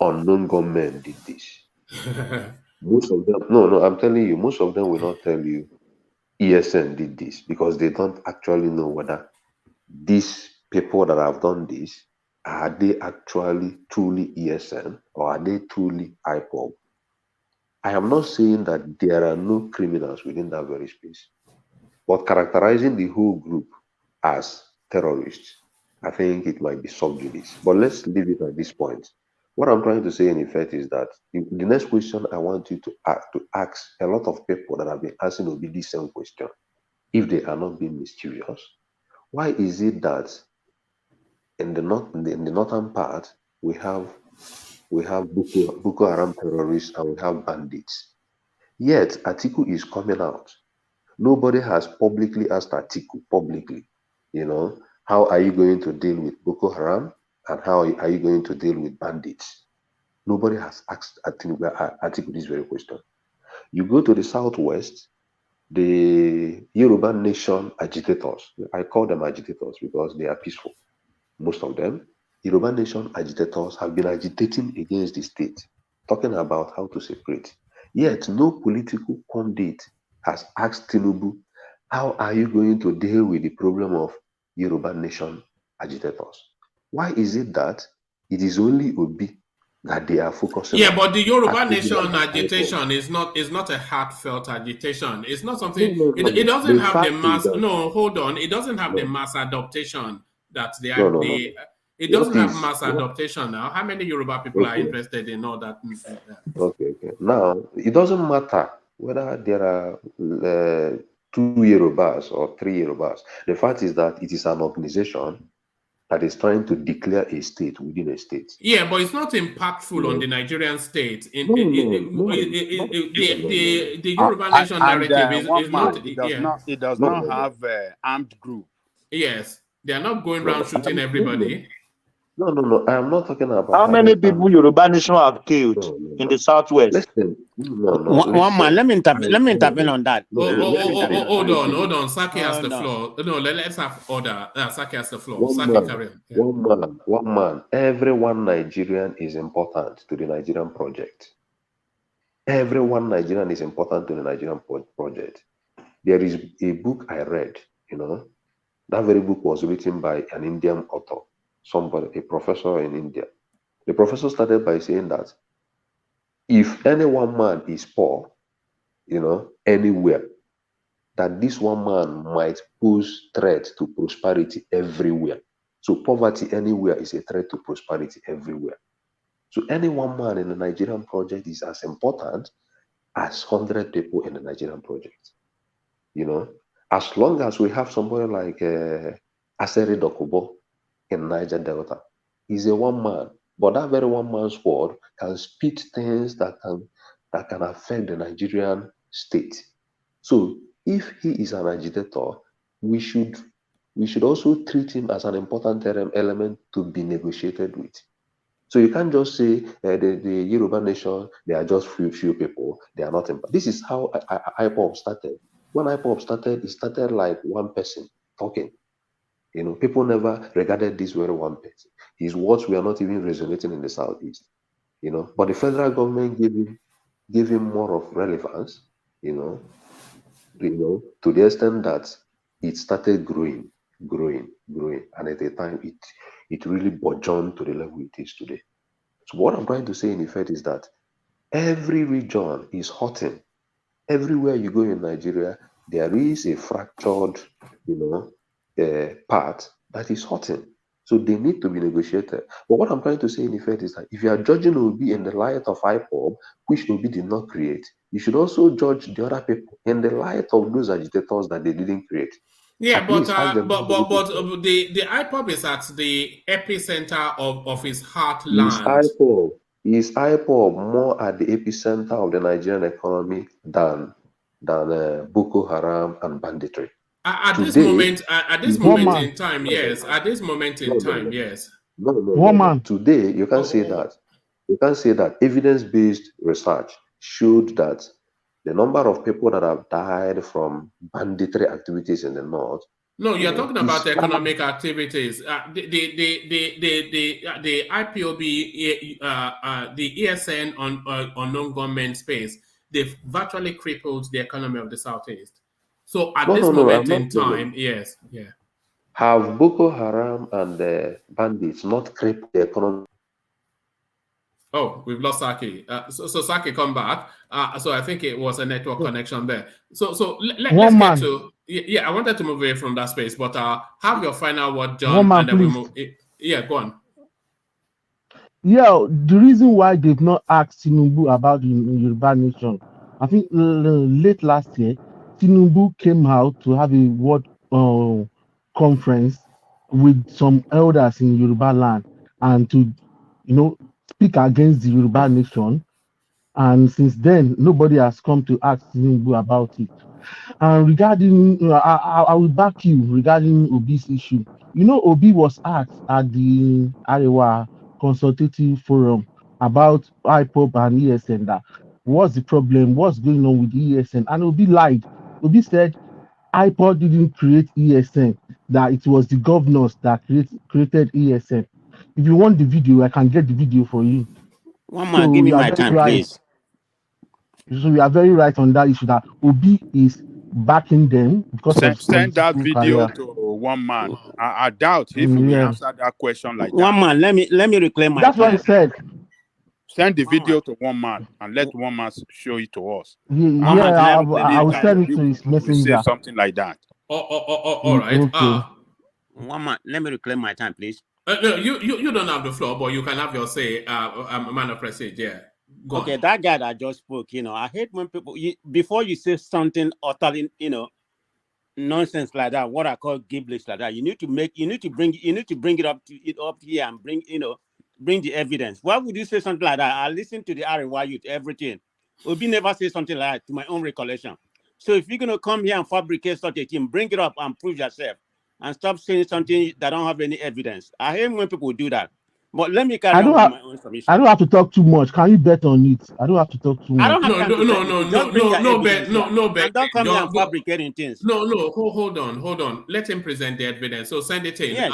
unknown gunmen did this. Most of them, no, I'm telling you, most of them will not tell you ESN did this because they don't actually know whether these people that have done this, are they actually truly ESN or are they truly IPOB? I am not saying that there are no criminals within that very space, but characterizing the whole group as terrorists, I think it might be subjudice. But let's leave it at this point. What I'm trying to say, in effect, is that the next question I want you to ask a lot of people that have been asking will be this same question. If they are not being mischievous, why is it that in the northern part we have Boko Haram terrorists and we have bandits? Yet Atiku is coming out. Nobody has publicly asked Atiku publicly, how are you going to deal with Boko Haram and how are you going to deal with bandits? Nobody has asked Atiku this very question. You go to the southwest, the Yoruba nation agitators, I call them agitators because they are peaceful. Most of them, Yoruba nation agitators have been agitating against the state, talking about how to separate. Yet no political pundit has asked Tinubu, how are you going to deal with the problem of Yoruba nation agitators? Why is it that it is only Obi that they are focusing on?
Yeah, but the Yoruba nation agitation is not a heartfelt agitation. It's not something. It doesn't have the mass. No, hold on. It doesn't have the mass adaptation that they are. It doesn't have mass adaptation now. How many Yoruba people are interested in all that?
Okay. Now, it doesn't matter whether there are 2 Yorubas or 3 Yorubas. The fact is that it is an organization that is trying to declare a state within a state.
Yeah, but it's not impactful on the Nigerian state. The Yoruba nation narrative is not.
It does not have an armed group.
Yes, they are not going around shooting everybody.
No. I am not talking about
how many people Yoruba nation have killed in the southwest.
Listen,
one man. Let me intervene on that.
Hold on. Saki has the floor. No, let's have order. Saki has the floor.
One man. Everyone Nigerian is important to the Nigerian project. Everyone Nigerian is important to the Nigerian project. There is a book I read. That very book was written by an Indian author. A professor in India. The professor started by saying that if any one man is poor, anywhere, that this one man might pose threat to prosperity everywhere. So poverty anywhere is a threat to prosperity everywhere. So any one man in the Nigerian project is as important as 100 people in the Nigerian project. As long as we have somebody like Aseri Dokubo in Niger Delta, he's a one man, but that very one man's word can speak things that can affect the Nigerian state. So if he is an agitator, we should also treat him as an important element to be negotiated with. So you can't just say the Yoruba nation, they are just few people, they are not important. This is how IPOB started. When IPOB started, it started like one person talking. People never regarded this very one person. His words were not even resonating in the Southeast. But the federal government gave him more of relevance, to the extent that it started growing. growing, and at a time it really burgeoned to the level it is today. So what I'm trying to say in effect is that every region is hurting. Everywhere you go in Nigeria, there is a fractured, part that is hurting. So they need to be negotiated. But what I'm trying to say in effect is that if you are judging Obi in the light of IPOB, which Obi did not create, you should also judge the other people in the light of those agitators that they didn't create.
Yeah,
At
but
least ask them.
the IPOB is at the epicenter of his
Is
heartland.
IPOB more at the epicenter of the Nigerian economy than Boko Haram and banditry?
At this
Today,
moment in time, yes. At this moment in time, yes.
No. Today, you can't say that. You can't say that. Evidence-based research showed that the number of people that have died from banditry activities in the north.
No, you're talking about economic activities. The IPOB, the ESN on non-government space, they've virtually crippled the economy of the Southeast. So at this moment in time, yes, yeah.
Have Boko Haram and the bandits not crippled the economy?
Oh, we've lost Saki. So Saki, come back. So I think it was a network connection there. So let's get to. Yeah, I wanted to move away from that space, but have your final word, John, and then we move. Yeah, go on.
Yeah, the reason why they've not asked Tinubu about the Yoruba nation, I think late last year, Tinubu came out to have a world conference with some elders in Yoruba land and to, speak against the Yoruba nation. And since then, nobody has come to ask Tinubu about it. And regarding, I will back you regarding Obi's issue. Obi was asked at the Arewa Consultative Forum about IPOP and ESN. That what's the problem? What's going on with ESN? And Obi lied. Obi said IPOP didn't create ESN. That it was the governors that created ESN. If you want the video, I can get the video for you.
One man, give me my time, please.
So we are very right on that issue that Obi is backing them because of
send that video to one man. I doubt if we answer that question like that.
One man, let me reclaim my time.
That's what I said.
Send the video to one man and let one man show it to us.
I will send it to his messenger.
Say something like that.
All right.
Okay.
One man, let me reclaim my time, please.
No, you don't have the floor, but you can have your say. Man of prestige, yeah.
Okay, that guy that just spoke, I hate when people before you say something utterly, nonsense like that, what I call gibberish like that. You need to bring it up here and bring the evidence. Why would you say something like that? I listen to the RY youth, everything. Obi never say something like that to my own recollection. So if you're gonna come here and fabricate such a thing, bring it up and prove yourself, and stop saying something that don't have any evidence. I hate when people do that. But let me carry on with my own submission.
I don't have to talk too much. Can you bet on it? I don't have to talk too much.
I don't have time to bet.
No bet.
And don't come here and fabricating things.
No. Hold on. Let him present the evidence. So send it in.
Yes.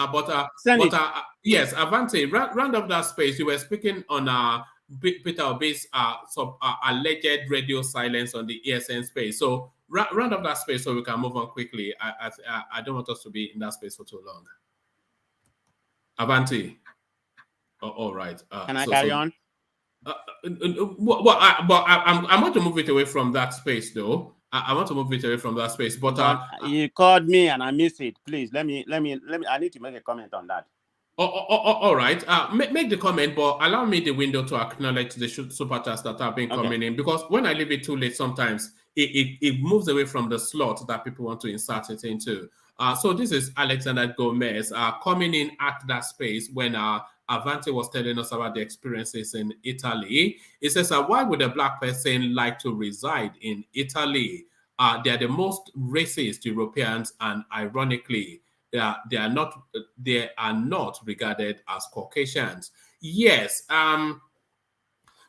Yes, Avante. Round of that space. You were speaking on Peter Obi's alleged radio silence on the ESN space. So round of that space so we can move on quickly. I don't want us to be in that space for too long. Avante. All right.
Can I carry on?
I want to move it away from that space, though. I want to move it away from that space, but
you called me and I missed it. Please let me. I need to make a comment on that.
All right. Make the comment, but allow me the window to acknowledge the super chats that have been coming in, because when I leave it too late, sometimes it moves away from the slot that people want to insert it into. So this is Alexander Gomez coming in at that space when Avante was telling us about the experiences in Italy. He says, why would a black person like to reside in Italy? They are the most racist Europeans, and ironically, they are not regarded as Caucasians. Yes.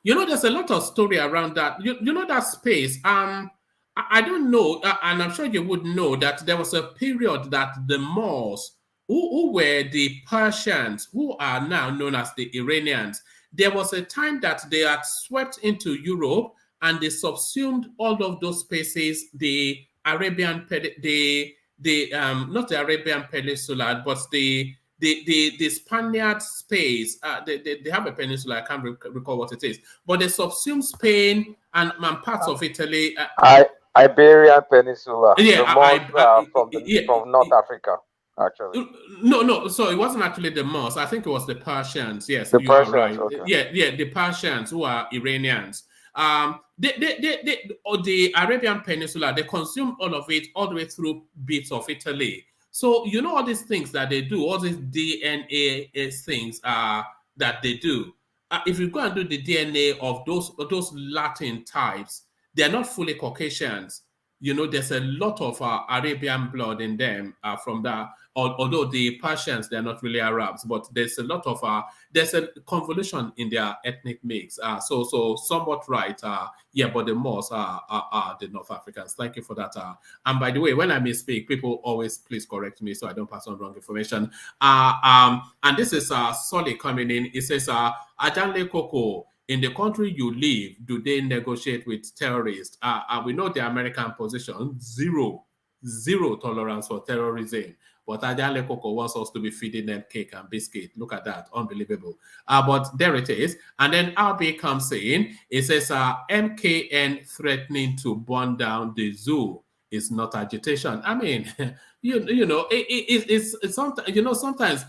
There's a lot of story around that. That space. I don't know, and I'm sure you would know that there was a period that the Moors, who were the Persians, who are now known as the Iranians, there was a time that they had swept into Europe and they subsumed all of those spaces, the Arabian, the not the Arabian Peninsula, but the Spaniard space. They have a peninsula. I can't recall what it is, but they subsume Spain and parts of Italy.
Iberian Peninsula.
Yeah,
the most from North Africa. Actually,
no. So it wasn't actually the Moors. I think it was the Persians. Yes,
the
you
Persians,
are right.
okay.
Yeah, the Persians who are Iranians. The Arabian Peninsula, they consume all of it all the way through bits of Italy. So you know all these things that they do, all these DNA things that they do. If you go and do the DNA of those Latin types, they're not fully Caucasians. You know, there's a lot of Arabian blood in them from that. Although the Persians, they're not really Arabs, but there's a lot of there's a convolution in their ethnic mix. So somewhat right. Yeah, but the Moors are the North Africans. Thank you for that. And by the way, when I misspeak, people always please correct me so I don't pass on wrong information. And this is Solly coming in. It says, Ajanle Koko, in the country you live, do they negotiate with terrorists? We know the American position, zero tolerance for terrorism. But Ajale Koko wants us to be feeding them cake and biscuit. Look at that, unbelievable. But there it is. And then RB comes in. It says, MKN threatening to burn down the zoo is not agitation. I mean, you know, it's sometimes, you know, sometimes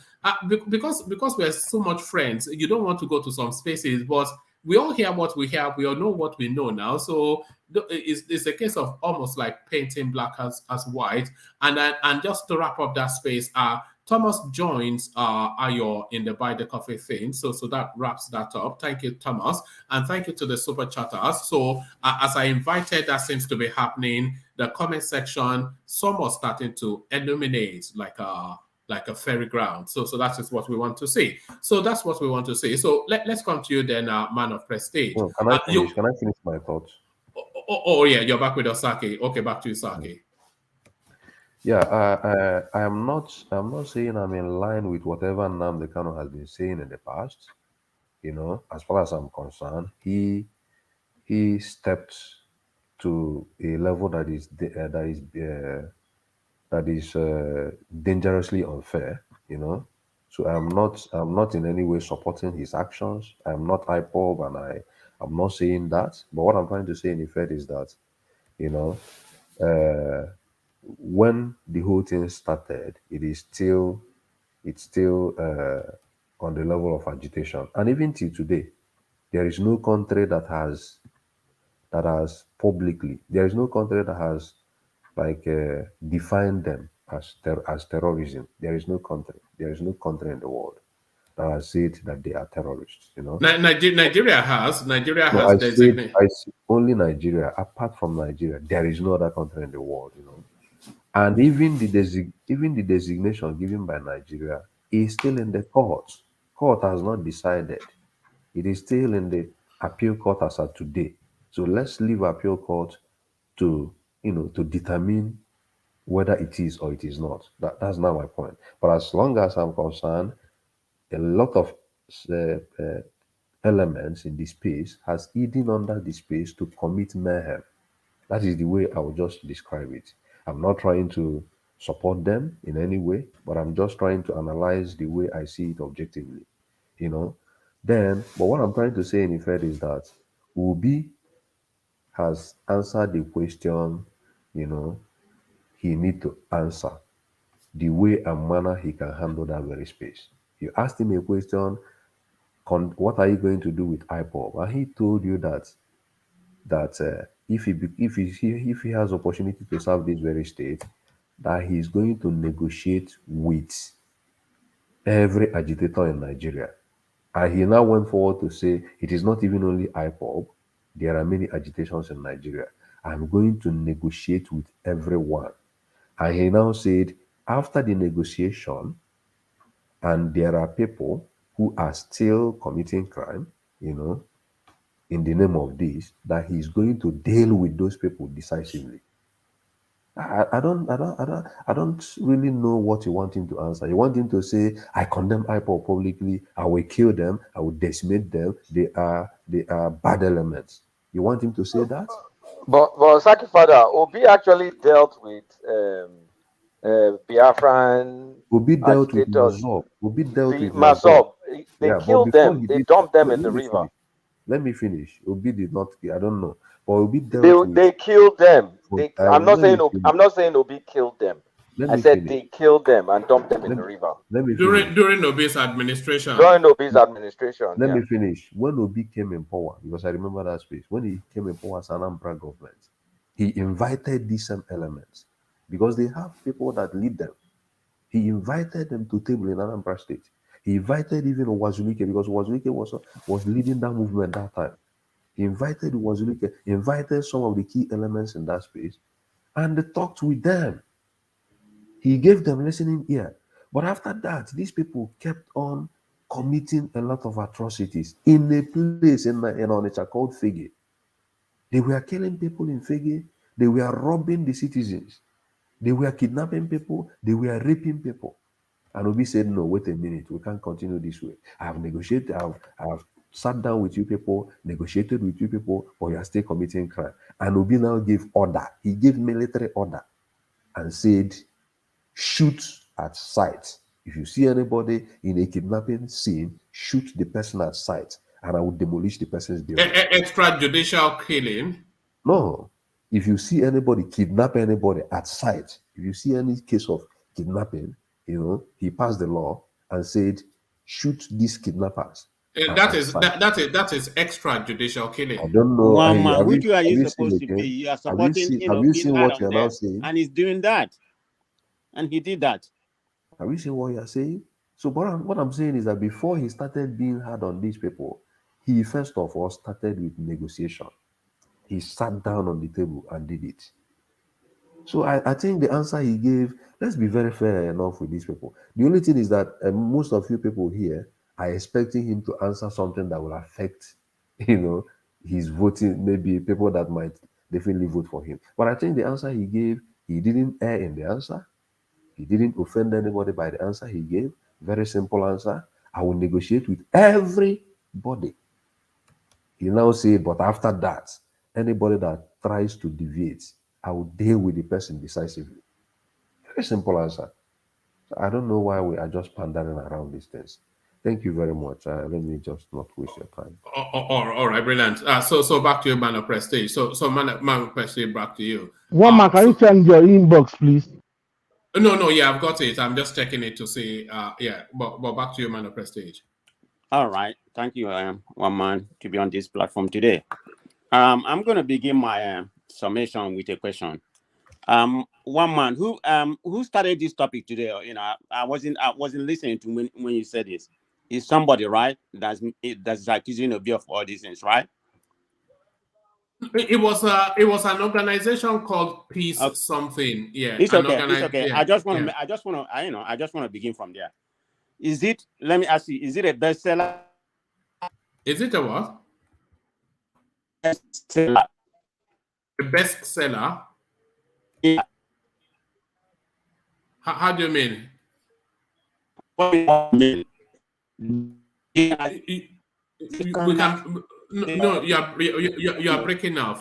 because we're so much friends, you don't want to go to some spaces, but we all hear what we hear. We all know what we know now. So it's a case of almost like painting black as white. And just to wrap up that space, Thomas joins Ayo in the Buy the Coffee thing. So that wraps that up. Thank you, Thomas. And thank you to the super chatters. So as I invited, that seems to be happening. The comment section, some are starting to illuminate like a fairy ground. So that is what we want to see. So that's what we want to see. So let's come to you then, man of prestige.
Well, can I finish my thoughts?
Oh yeah, you're back with Osaki. Okay, back to you, Saki.
Yeah, I'm not saying I'm in line with whatever Nnamdi Kanu has been saying in the past. You know, as far as I'm concerned, he stepped to a level that is dangerously unfair. You know, so I'm not in any way supporting his actions. I'm not IPOB, and I'm not saying that. But what I'm trying to say in effect is that, you know, when the whole thing started, it's still on the level of agitation, and even till today, there is no country that has publicly, there is no country that has defined them as terrorism. There is no country in the world that has said that they are terrorists. You know,
Nigeria has designated.
I see only Nigeria. Apart from Nigeria, there is no other country in the world. You know, and even the designation given by Nigeria is still in the court. Court has not decided. It is still in the appeal court as of today. So let's leave appeal court to determine whether it is or it is not. That's not my point. But as long as I'm concerned, a lot of elements in this space has hidden under the space to commit mayhem. That is the way I would just describe it. I'm not trying to support them in any way, but I'm just trying to analyze the way I see it objectively. You know, but what I'm trying to say in effect is that Ubi has answered the question, you know, he need to answer the way and manner he can handle that very space. You asked him a question, what are you going to do with IPOB? And he told you that if he has opportunity to serve this very state, that he's going to negotiate with every agitator in Nigeria. And he now went forward to say it is not even only IPOB, there are many agitations in Nigeria. I'm going to negotiate with everyone. And he now said, after the negotiation, and there are people who are still committing crime, you know, in the name of this, that he's going to deal with those people decisively. I don't really know what you want him to answer. You want him to say, I condemn IPOB publicly, I will kill them, I will decimate them, they are bad elements. You want him to say that?
But Saki Father, Obi actually dealt with Biafran
Obi dealt with
agitators.
Mazop. Obi dealt with
Mazop, they
Yeah, but
killed
before
them.
he
They
did,
dumped them in
let
the
me
river.
finish. Let me finish. Obi did not. I don't know, but Obi dealt with.
They killed them. I'm not
let me
saying
finish.
Obi killed them.
Let
I
me
said
finish.
they killed them and dumped them in
Let,
the river.
let me finish.
During Obi's administration.
During Obi's administration.
Let me finish. When Obi came in power, because I remember that space, when he came in power as Anambra government, he invited these same elements because they have people that lead them. He invited them to table in Anambra State. He invited even Wazulike because Wazulike was leading that movement that time. He invited Wazulike, invited some of the key elements in that space, and they talked with them. He gave them listening ear. But after that, these people kept on committing a lot of atrocities in a place in Onitsha called Fege. They were killing people in Fege. They were robbing the citizens. They were kidnapping people. They were raping people. And Obi said, no, wait a minute. We can't continue this way. I have negotiated. I have sat down with you people, negotiated with you people, but you are still committing crime. And Obi now gave order. He gave military order and said, shoot at sight. If you see anybody in a kidnapping scene, shoot the person at sight, and I will demolish the person's building.
Extrajudicial killing?
No. If you see anybody kidnap anybody at sight, if you see any case of kidnapping, he passed the law and said, shoot these kidnappers.
That is extrajudicial killing.
I don't know.
Which way are you supposed to be? You are supporting,
have you seen what you're now saying?
And he's doing that. And he did that.
Have you seen what you're saying? So what I'm saying is that before he started being hard on these people, he first of all started with negotiation. He sat down on the table and did it. So I think the answer he gave, let's be very fair enough with these people. The only thing is that most of you people here are expecting him to answer something that will affect, his voting, maybe people that might definitely vote for him. But I think the answer he gave, he didn't err in the answer. He didn't offend anybody by the answer he gave. Very simple answer. I will negotiate with everybody. He now said, but after that, anybody that tries to deviate, I will deal with the person decisively. Very simple answer. So I don't know why we are just pandering around these things. Thank you very much. Let me just not waste your time.
All right, brilliant. So back to your Man of Prestige. So Man of Prestige, back to you.
One man, can you send your inbox, please?
No, yeah, I've got it. I'm just checking it to see. But back to your Man of Prestige.
All right, thank you, one man, to be on this platform today. I'm going to begin my summation with a question. One man who started this topic today. I wasn't listening to when you said this. Is somebody, right? That's accusing Obi of all these things, right?
It was an organization called Peace something. Yeah,
it's okay. It's okay.
Yeah,
I just want to begin from there. Is it? Let me ask you. Is it a bestseller?
Is it a what?
Bestseller.
A bestseller?
Yeah.
How do you mean?
What do you mean? Yeah.
We can. No, you are breaking off.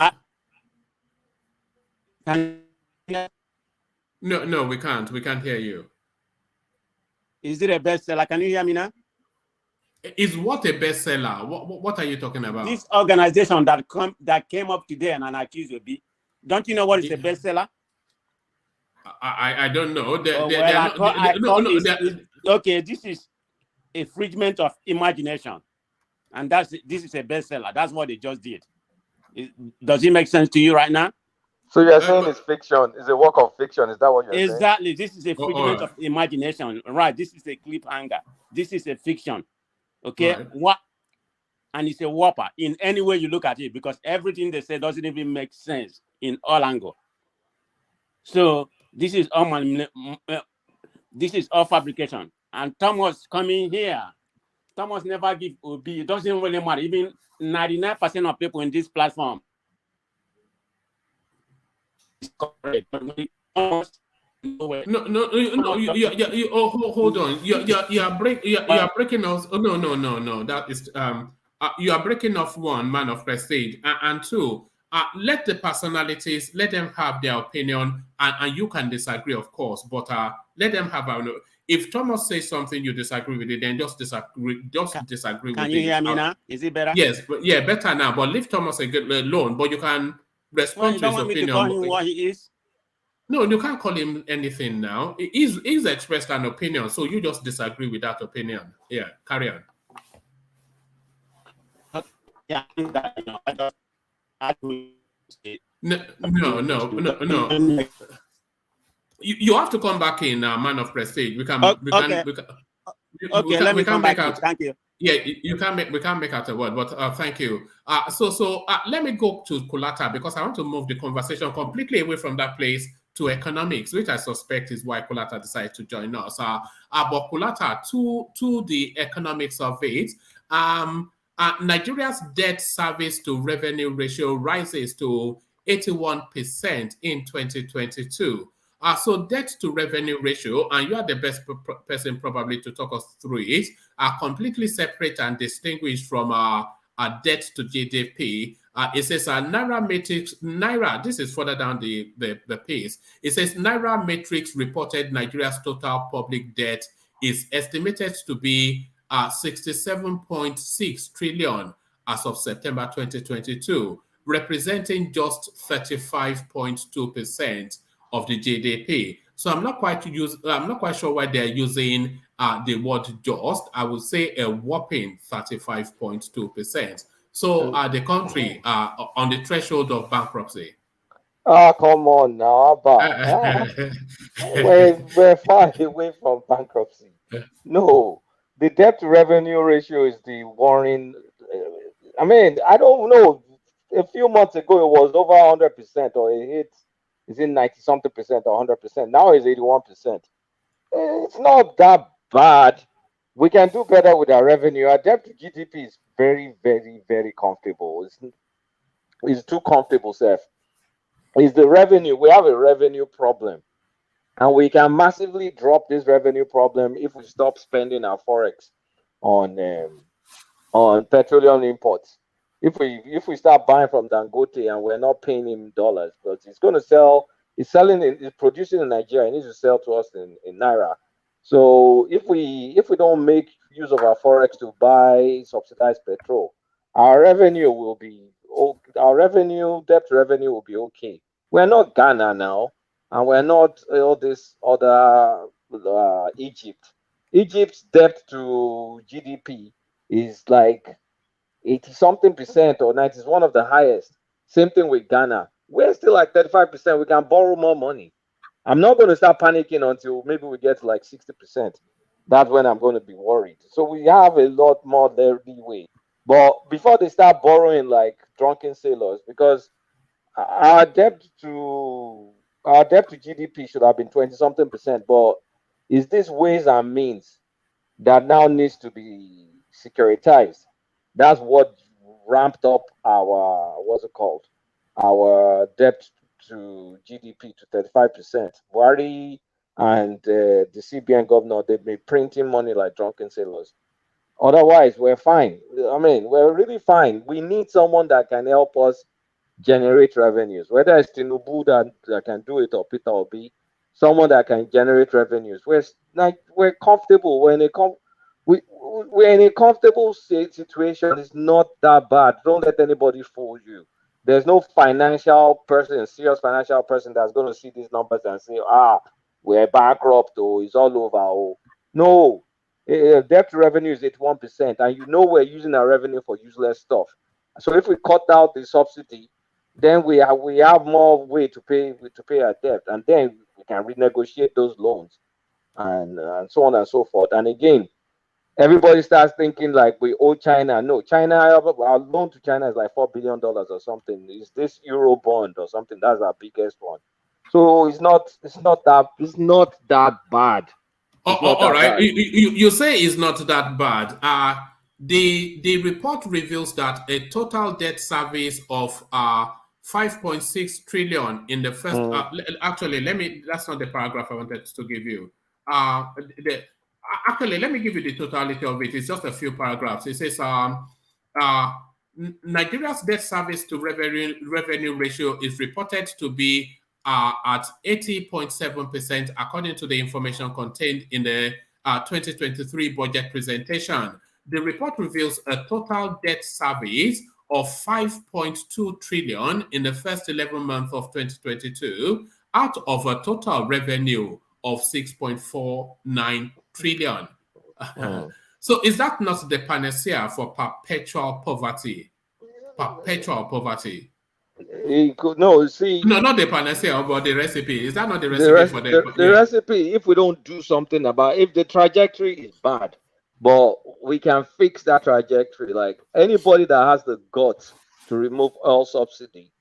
No, we can't. We can't hear you.
Is it a bestseller? Can you hear me now?
Is what a bestseller? What are you talking about?
This organization that came up today and accused Obi. Don't you know what is a bestseller?
I don't know.
Okay, this is a figment of imagination, and this is a bestseller. That's what they just did. Does it make sense to you right now?
So you're saying it's fiction? It's a work of fiction? Is that what you're saying?
Exactly. This is a figment of imagination. Right. This is a cliffhanger. This is a fiction. Okay. Right. What? And it's a whopper in any way you look at it, because everything they say doesn't even make sense in all angles. So this is all fabrication. And Thomas coming here. Thomas never give Obi. It doesn't really matter. Even 99% of people in this platform is correct.
No. Hold on. You are breaking off. Oh, no. That is you are breaking off, one, Man of Prestige, and two. let the personalities, let them have their opinion, and you can disagree, of course, but let them have if Thomas says something you disagree with it, then just disagree with it.
Can you hear me now? Is it better?
Yes, but yeah, better now. But leave Thomas alone, but you can respond to his opinion.
You don't want me to call him what he is?
No, you can't call him anything now. He's expressed an opinion, so you just disagree with that opinion. Yeah, carry on.
Yeah,
No. You have to come back in, man of prestige. We can make out.
Thank you.
Yeah, we can't make out a word, but thank you. So let me go to Kulata, because I want to move the conversation completely away from that place to economics, which I suspect is why Kulata decided to join us. But Kulata, to the economics of it, Nigeria's debt service to revenue ratio rises to 81% in 2022. So debt to revenue ratio, and you are the best person probably to talk us through it, are completely separate and distinguished from our debt to GDP. It says Naira, this is further down the page. It says Naira Matrix reported Nigeria's total public debt is estimated to be 67.6 trillion as of September 2022, representing just 35.2% of the GDP. So I'm not quite sure why they're using the word just. I would say a whopping 35.2%. So the country on the threshold of bankruptcy.
Come on now, we're far away from bankruptcy. No, the debt to revenue ratio is the worrying. I mean, I don't know. A few months ago, it was over 100%, or it hit. Is in 90-something percent or 100%. Now it's 81%. It's not that bad. We can do better with our revenue. Our debt to GDP is very, very, very comfortable. It's too comfortable, Seth. It's the revenue. We have a revenue problem. And we can massively drop this revenue problem if we stop spending our forex on petroleum imports. If we start buying from Dangote and we're not paying him dollars, but it's going to sell, it's producing in Nigeria, it needs to sell to us in Naira. So if we don't make use of our forex to buy subsidized petrol, our revenue debt revenue will be okay. We're not Ghana now, and we're not all this other Egypt. Egypt's debt to GDP is like 80-something percent or 90, is one of the highest. Same thing with Ghana. We're still like 35%. We can borrow more money. I'm not going to start panicking until maybe we get to like 60%. That's when I'm going to be worried. So we have a lot more leeway. But before they start borrowing like drunken sailors, because our debt to GDP should have been 20-something percent. But is this ways and means that now needs to be securitized? That's what ramped up our our debt to GDP to 35%. Buhari and the CBN governor, they've been printing money like drunken sailors. Otherwise, we're fine. I mean, we're really fine. We need someone that can help us generate revenues, whether it's Tinubu that can do it or Peter Obi, someone that can generate revenues. We're comfortable. We're in a comfortable situation. It's not that bad. Don't let anybody fool you. There's no serious financial person that's going to see these numbers and say, we're bankrupt or it's all over. No, debt to revenue is 81%, and we're using our revenue for useless stuff. So if we cut out the subsidy, then we have more way to pay our debt, and then we can renegotiate those loans and so on and so forth. And again, everybody starts thinking like we owe China. No, China, our loan to China is like $4 billion or something. Is this Euro bond or something? That's our biggest one. So it's not that bad.
All right. You say it's not that bad. The report reveals that a total debt service of 5.6 trillion in the first. Actually, that's not the paragraph I wanted to give you. Actually, let me give you the totality of it. It's just a few paragraphs. It says Nigeria's debt service to revenue ratio is reported to be at 80.7%, according to the information contained in the 2023 budget presentation. The report reveals a total debt service of 5.2 trillion in the first 11 months of 2022, out of a total revenue of 6.49 trillion. So is that not the panacea for perpetual poverty? Perpetual poverty.
No, see.
No, not the panacea, but the recipe. Is that not the recipe for
the recipe? If we don't do something about, if the trajectory is bad, but we can fix that trajectory. Like anybody that has the guts to remove oil subsidy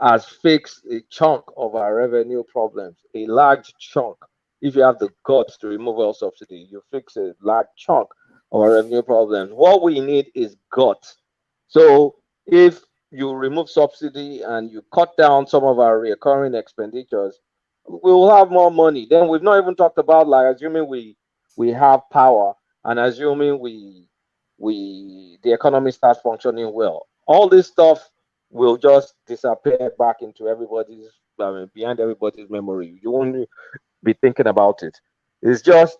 has fixed a chunk of our revenue problems, a large chunk. If you have the guts to remove oil subsidy, you fix a large chunk of our revenue problems. What we need is guts. So if you remove subsidy and you cut down some of our recurring expenditures, we will have more money. Then we've not even talked about, like, assuming we have power and assuming the economy starts functioning well. All this stuff will just disappear back into everybody's, behind everybody's memory. You won't be thinking about it. It's just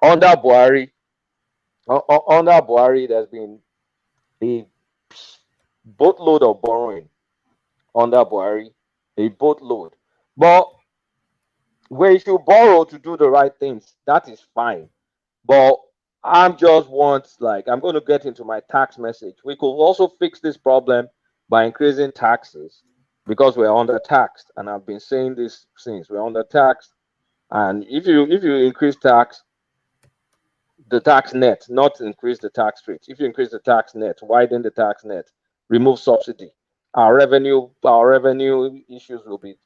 under Buhari, there's been a boatload of borrowing under Buhari, a boatload. But where you should borrow to do the right things, that is fine. But I'm just I'm going to get into my tax message. We could also fix this problem by increasing taxes because we're undertaxed. And I've been saying this since we're undertaxed. And if you increase tax, the tax net, not increase the tax rate. If you increase the tax net, widen the tax net, remove subsidy, our revenue issues will be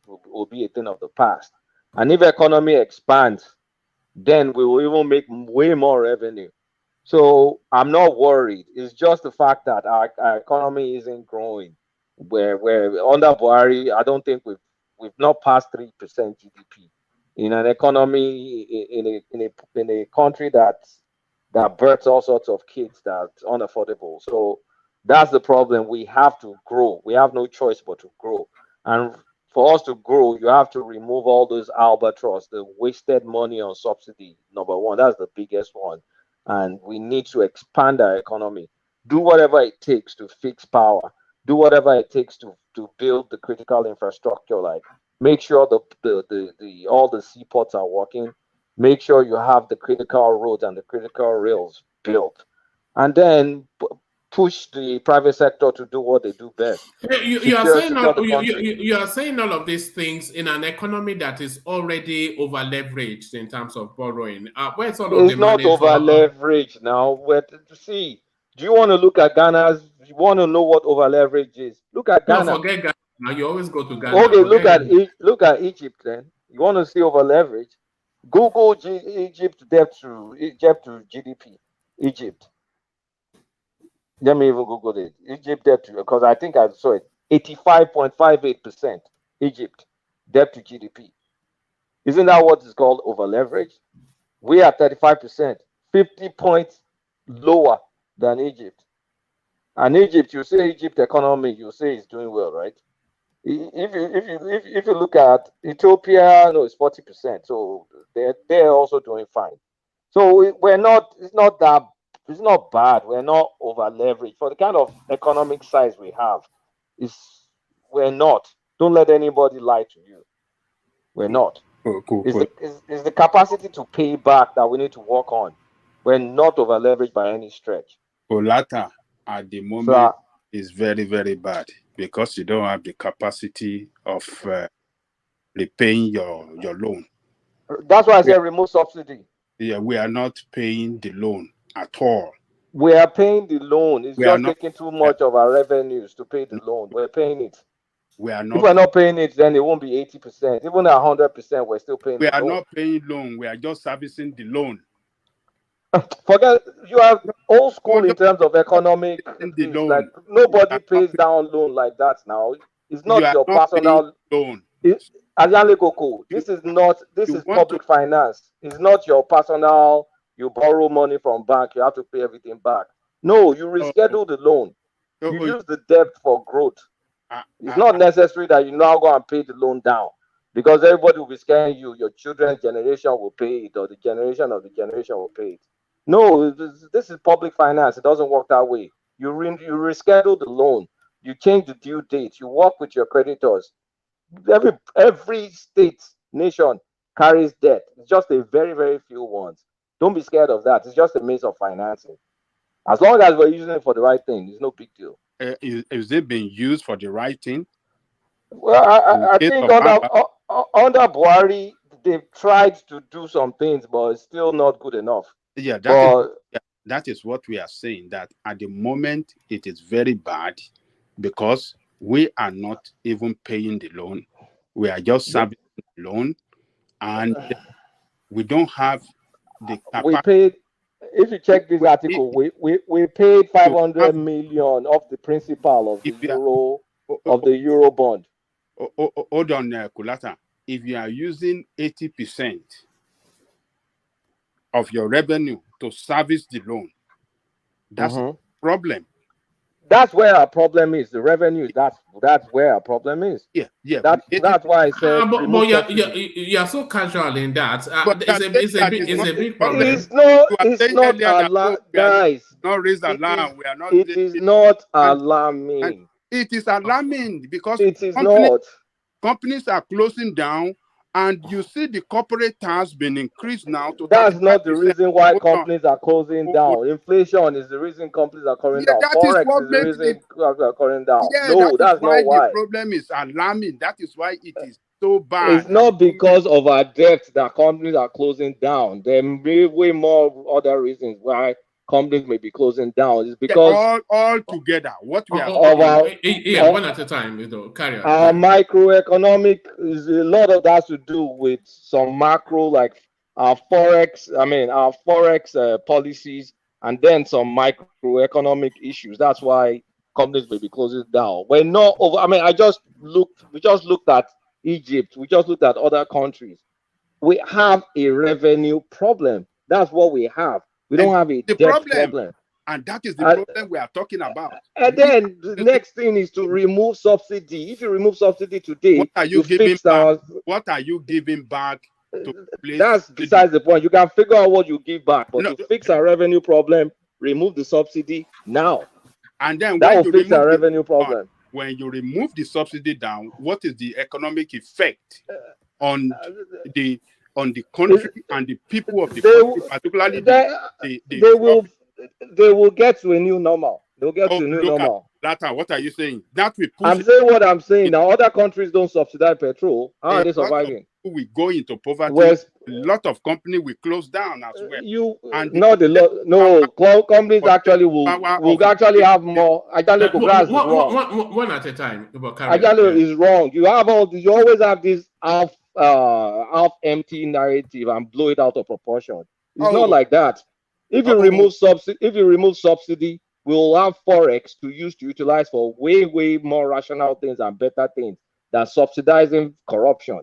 a thing of the past. And if economy expands, then we will even make way more revenue. So I'm not worried. It's just the fact that our economy isn't growing. Where under Buhari, I don't think we've not passed 3% GDP in an economy in a country that births all sorts of kids that's unaffordable. So that's the problem. We have to grow. We have no choice but to grow. And for us to grow, you have to remove all those albatross, the wasted money on subsidy. Number one, that's the biggest one. And we need to expand our economy. Do whatever it takes to fix power. Do whatever it takes to build the critical infrastructure. Like make sure all the seaports are working. Make sure you have the critical roads and the critical rails built, and then push the private sector to do what they do best.
You are saying all of these things in an economy that is already over leveraged in terms of borrowing. Where's all of
it's
the
not
money
over leveraged now. See, do you want to look at Ghana's? You want to know what over leverage is? Look at Ghana.
No, forget Ghana. Now you always go to Ghana.
Okay, look at Egypt then. You want to see over leverage? Google Egypt debt to GDP. Egypt. Let me even Google it. Egypt debt to, because I think I saw it. 85.58%. Egypt debt to GDP. Isn't that what is called over leverage? We are 35%, 50 points lower than Egypt. And Egypt, you say Egypt economy, you say it's doing well, right? If you look at Ethiopia, no, it's 40%. So they're also doing fine. So it's not bad. We're not over leveraged for the kind of economic size we have. We're not. Don't let anybody lie to you. We're not.
Cool.
It's the capacity to pay back that we need to work on. We're not over leveraged by any stretch.
Olata at the moment is very, very bad because you don't have the capacity of repaying your loan.
That's why I said remove subsidy.
Yeah, we are not paying the loan at all.
We are paying the loan. It's just taking too much of our revenues to pay the loan. We're paying it.
We are not.
If we're not paying it, then it won't be 80%. Even at 100%, we're still paying.
We are not paying loan. We are just servicing the loan.
Forget, you are old school in terms of economic. Like nobody pays down loan like that now. It's not your personal
loan.
This is public finance. It's not your personal. You borrow money from bank, you have to pay everything back. No, you reschedule the loan. You use the debt for growth. It's not necessary that you now go and pay the loan down, because everybody will be scaring you. Your children's generation will pay it, or the generation of the generation will pay it. No, this is public finance. It doesn't work that way. You reschedule the loan. You change the due date. You work with your creditors. Every state, nation carries debt. It's just a very, very few ones. Don't be scared of that. It's just a means of financing. As long as we're using it for the right thing, it's no big deal.
Is it being used for the right thing?
Well, I think under Buhari, they've tried to do some things, but it's still not good enough.
Yeah, that is what we are saying, that at the moment it is very bad, because we are not even paying the loan. We are just servicing the loan, and we don't have the capacity.
We paid, if you check this article, we paid 500 million of the principal of the euro bond.
Hold on, Kulata. If you are using 80% of your revenue to service the loan, that's a problem.
That's where our problem is. The revenue. That's where our problem is.
Yeah.
That's why I said.
But you're so casual in that. It's a big problem.
It's not alarming, guys.
Not raise alarm. We are not.
It is not alarming.
It is alarming because
it is not.
Companies are closing down, and you see the corporate tax being increased now to.
That's not the reason why companies are closing down. Inflation is the reason companies are closing down. Forex is the reason companies are closing down.
No, that's not why. The problem is alarming. That is why it is so bad.
It's not because of our debt that companies are closing down. There may be way more other reasons why companies may be closing down. It's because
all together, what we are
one at a time, carry on.
Our microeconomic is a lot of that to do with some macro, like our forex policies, and then some microeconomic issues. That's why companies may be closing down. We're not over. I mean, we just looked at Egypt. We just looked at other countries. We have a revenue problem. That's what we have. We don't have a debt problem.
And that is the problem we are talking about.
And then the next thing is to remove subsidy. If you remove subsidy today,
what are you giving back? What are you giving back to place?
That's besides the point. You can figure out what you give back, but to fix our revenue problem, remove the subsidy now.
And then
that will fix our revenue problem.
When you remove the subsidy down, what is the economic effect on the country and the people of the country, particularly
they will get to a new normal. They'll get to a new normal.
What are you saying? That we push.
I'm saying what I'm saying. Now, other countries don't subsidize petrol. How are they surviving?
We go into poverty. A lot of companies will close down as well.
Companies actually will actually have more.
One at a time.
Is wrong. You always have this half empty narrative and blow it out of proportion. It's not like that. If you remove subsidy, we'll have forex to utilize for way more rational things and better things than subsidizing corruption.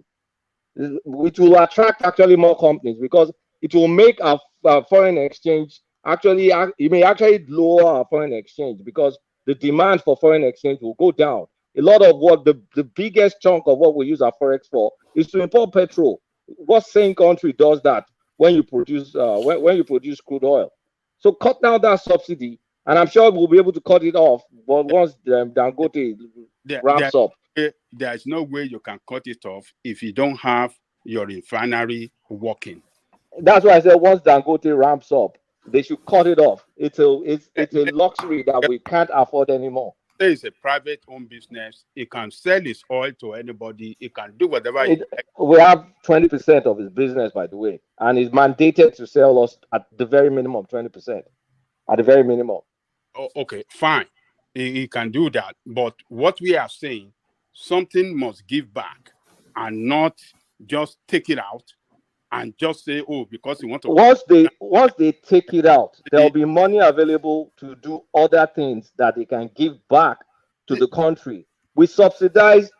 Which will attract actually more companies, because it will make our foreign exchange it may actually lower our foreign exchange, because the demand for foreign exchange will go down. A lot of what the biggest chunk of what we use our forex for is to import petrol. What same country does that when you produce crude oil? So cut down that subsidy, and I'm sure we'll be able to cut it off. But once Dangote ramps up,
there is no way you can cut it off if you don't have your refinery working.
That's why I said once Dangote ramps up, they should cut it off. It's a luxury that we can't afford anymore.
There is a private-owned business. It can sell its oil to anybody. It can do whatever.
We have 20% of his business, by the way, and it's mandated to sell us at the very minimum 20%. At the very minimum.
Oh, okay, fine. He can do that. But what we are saying, something must give back, and not just take it out and just say, oh, because you want to.
Once they take it out, there'll be money available to do other things that they can give back to the country. We subsidize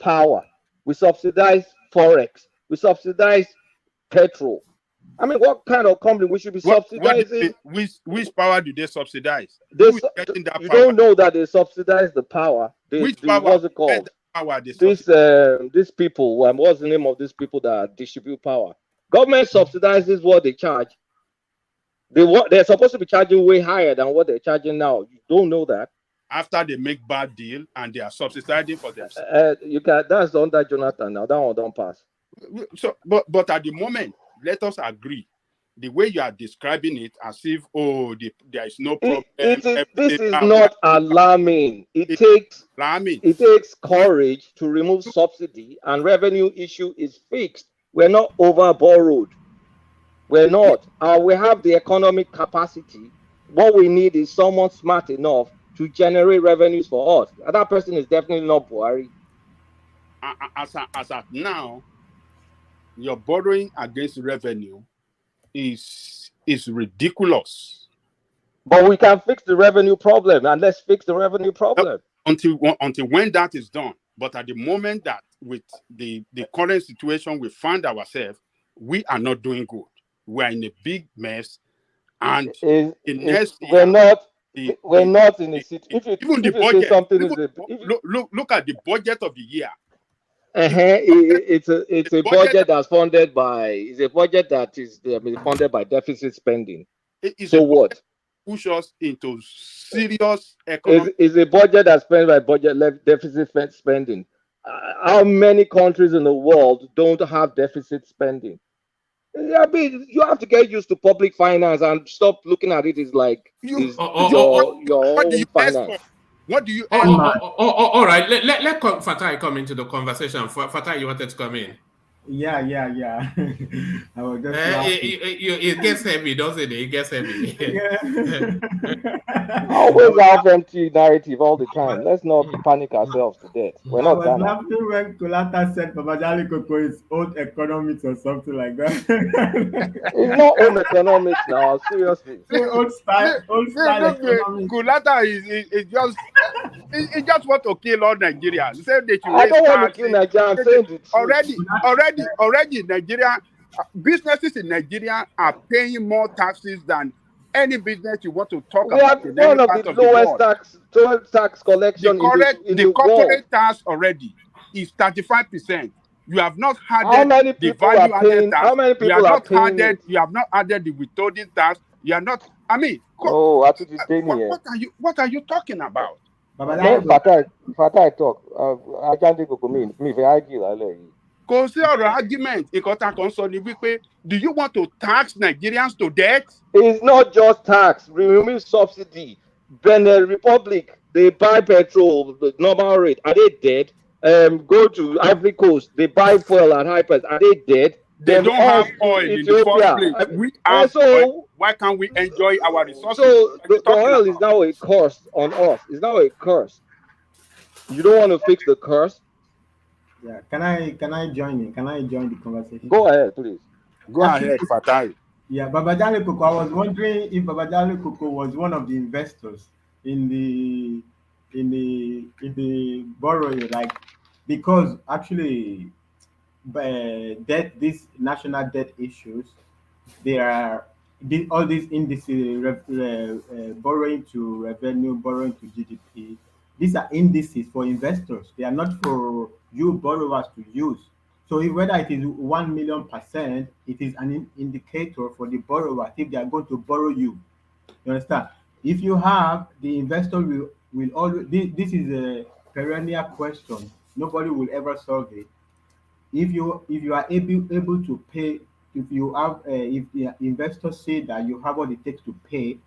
power, we subsidize forex, we subsidize petrol. I mean, what kind of company we should be subsidizing?
Which power do they subsidize?
You
power?
don't know that they subsidize the power.
Which power?
What's it called?
Power
These people. What's the name of these people that distribute power? Government subsidizes what they charge. They're supposed to be charging way higher than what they're charging now. You don't know that.
After they make bad deal and they are subsidizing for themselves.
That's under Jonathan now. That one don't pass.
So, but at the moment, let us agree. The way you are describing it, as if there is no problem.
This is not alarming. It takes courage to remove subsidy, and revenue issue is fixed. We're not over borrowed. We're not. We have the economic capacity. What we need is someone smart enough to generate revenues for us. And that person is definitely not Buhari.
As at now, your borrowing against revenue is ridiculous.
But we can fix the revenue problem, and let's fix the revenue problem.
Until when that is done. But at the moment that with the current situation we find ourselves, we are not doing good. We are in a big mess, and
we're not in a situation.
Even the budget. Look at the budget of the year.
It's a budget that's funded by. It's a budget that is funded by deficit spending. So what?
Push us into serious economic.
Is a budget that's spent by deficit spending. How many countries in the world don't have deficit spending? I mean, you have to get used to public finance and stop looking at it as like your own finance.
What do you?
All right. Let Fatai come into the conversation. Fatai, you wanted to come in.
Yeah. I was just
it gets heavy, doesn't it? It gets heavy.
Always have empty narrative all the time. Let's not panic ourselves to death. We're not done.
I was laughing when Kulata said Babajali Koko is old economics or something like that.
It's not old economics now, seriously.
Old style economics.
Kulata is just he just want to kill all Nigerians.
I don't want to kill Nigeria. I'm saying the truth.
Already Nigeria businesses in Nigeria are paying more taxes than any business you want to talk about.
We have one of the lowest tax collection in the
corporate
world.
tax already is 35%. You have not
How many
added the
people
value
are paying?
added tax.
How many people are paying?
You have not added the withholding tax. You are not. I mean,
what
are you talking about?
Fatai talk. I can't think of me. If I argue,
consider argument. Do you want to tax Nigerians to death?
It's not just tax. Remove subsidy. Benin Republic, they buy petrol, the normal rate. Are they dead? Go to Ivory Coast, they buy fuel at high price. Are they dead?
They don't have oil in the first place. We have oil. Why can't we enjoy our resources?
So the oil is now a curse on us. It's now a curse. You don't want to fix the curse?
Yeah, can I join in? Can I join the conversation?
Go ahead, please.
Go ahead, Fatai.
Yeah, Babajali Koko. I was wondering if Babajali Koko was one of the investors in the borrowing, like, because actually, these national debt issues, all these indices, borrowing to revenue, borrowing to GDP. These are indices for investors. They are not for you borrowers to use. So whether it is 1 million%, it is an indicator for the borrower if they are going to borrow you. You understand? If you have, the investor will always. This is a perennial question. Nobody will ever solve it. If you are able to pay, if the investors say that you have what it takes to pay,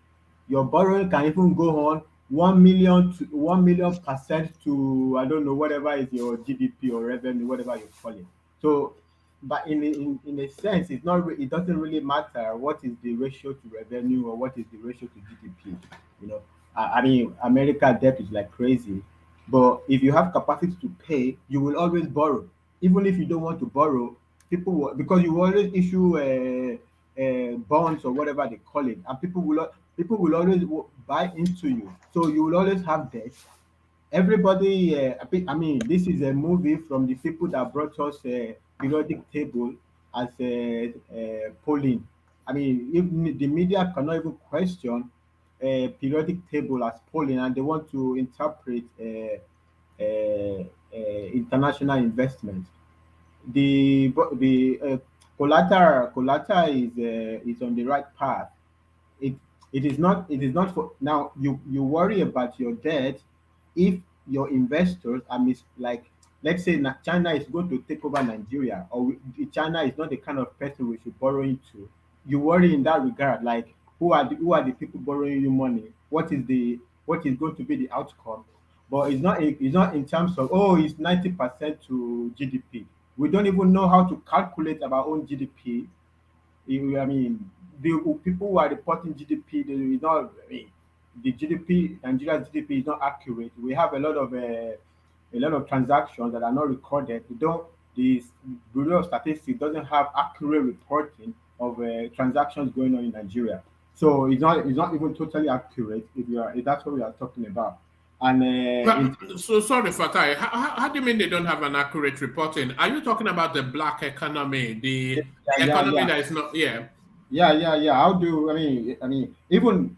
your borrowing can even go on 1 million to 1 million% to, I don't know, whatever is your GDP or revenue, whatever you call it. So, but in a sense, it doesn't really matter what is the ratio to revenue or what is the ratio to GDP. You know, I mean, America debt is like crazy, but if you have capacity to pay, you will always borrow. Even if you don't want to borrow, people will, because you always issue bonds or whatever they call it, and people will always buy into you. So you will always have debt. Everybody, I mean, this is a movie from the people that brought us a periodic table as a polling. I mean, if the media cannot even question a periodic table as polling, and they want to interpret international investment. The collateral is on the right path. it it is not for now. You worry about your debt if your investors are like, let's say China is going to take over Nigeria, or China is not the kind of person we should borrow into. You worry in that regard, like who are the people borrowing you money, what is going to be the outcome. But it's not in terms of, oh, it's 90% to GDP. We don't even know how to calculate our own GDP. I mean, the people who are reporting GDP, they is not. I mean, the GDP, Nigeria's GDP is not accurate. We have a lot of transactions that are not recorded. We don't. The Bureau of Statistics doesn't have accurate reporting of transactions going on in Nigeria. So it's not even totally accurate if that's what we are talking about. And
So sorry, Fatai. How do you mean they don't have an accurate reporting? Are you talking about the black economy, the
yeah, yeah,
economy
yeah.
that is not? Yeah.
Yeah, yeah, yeah. How do even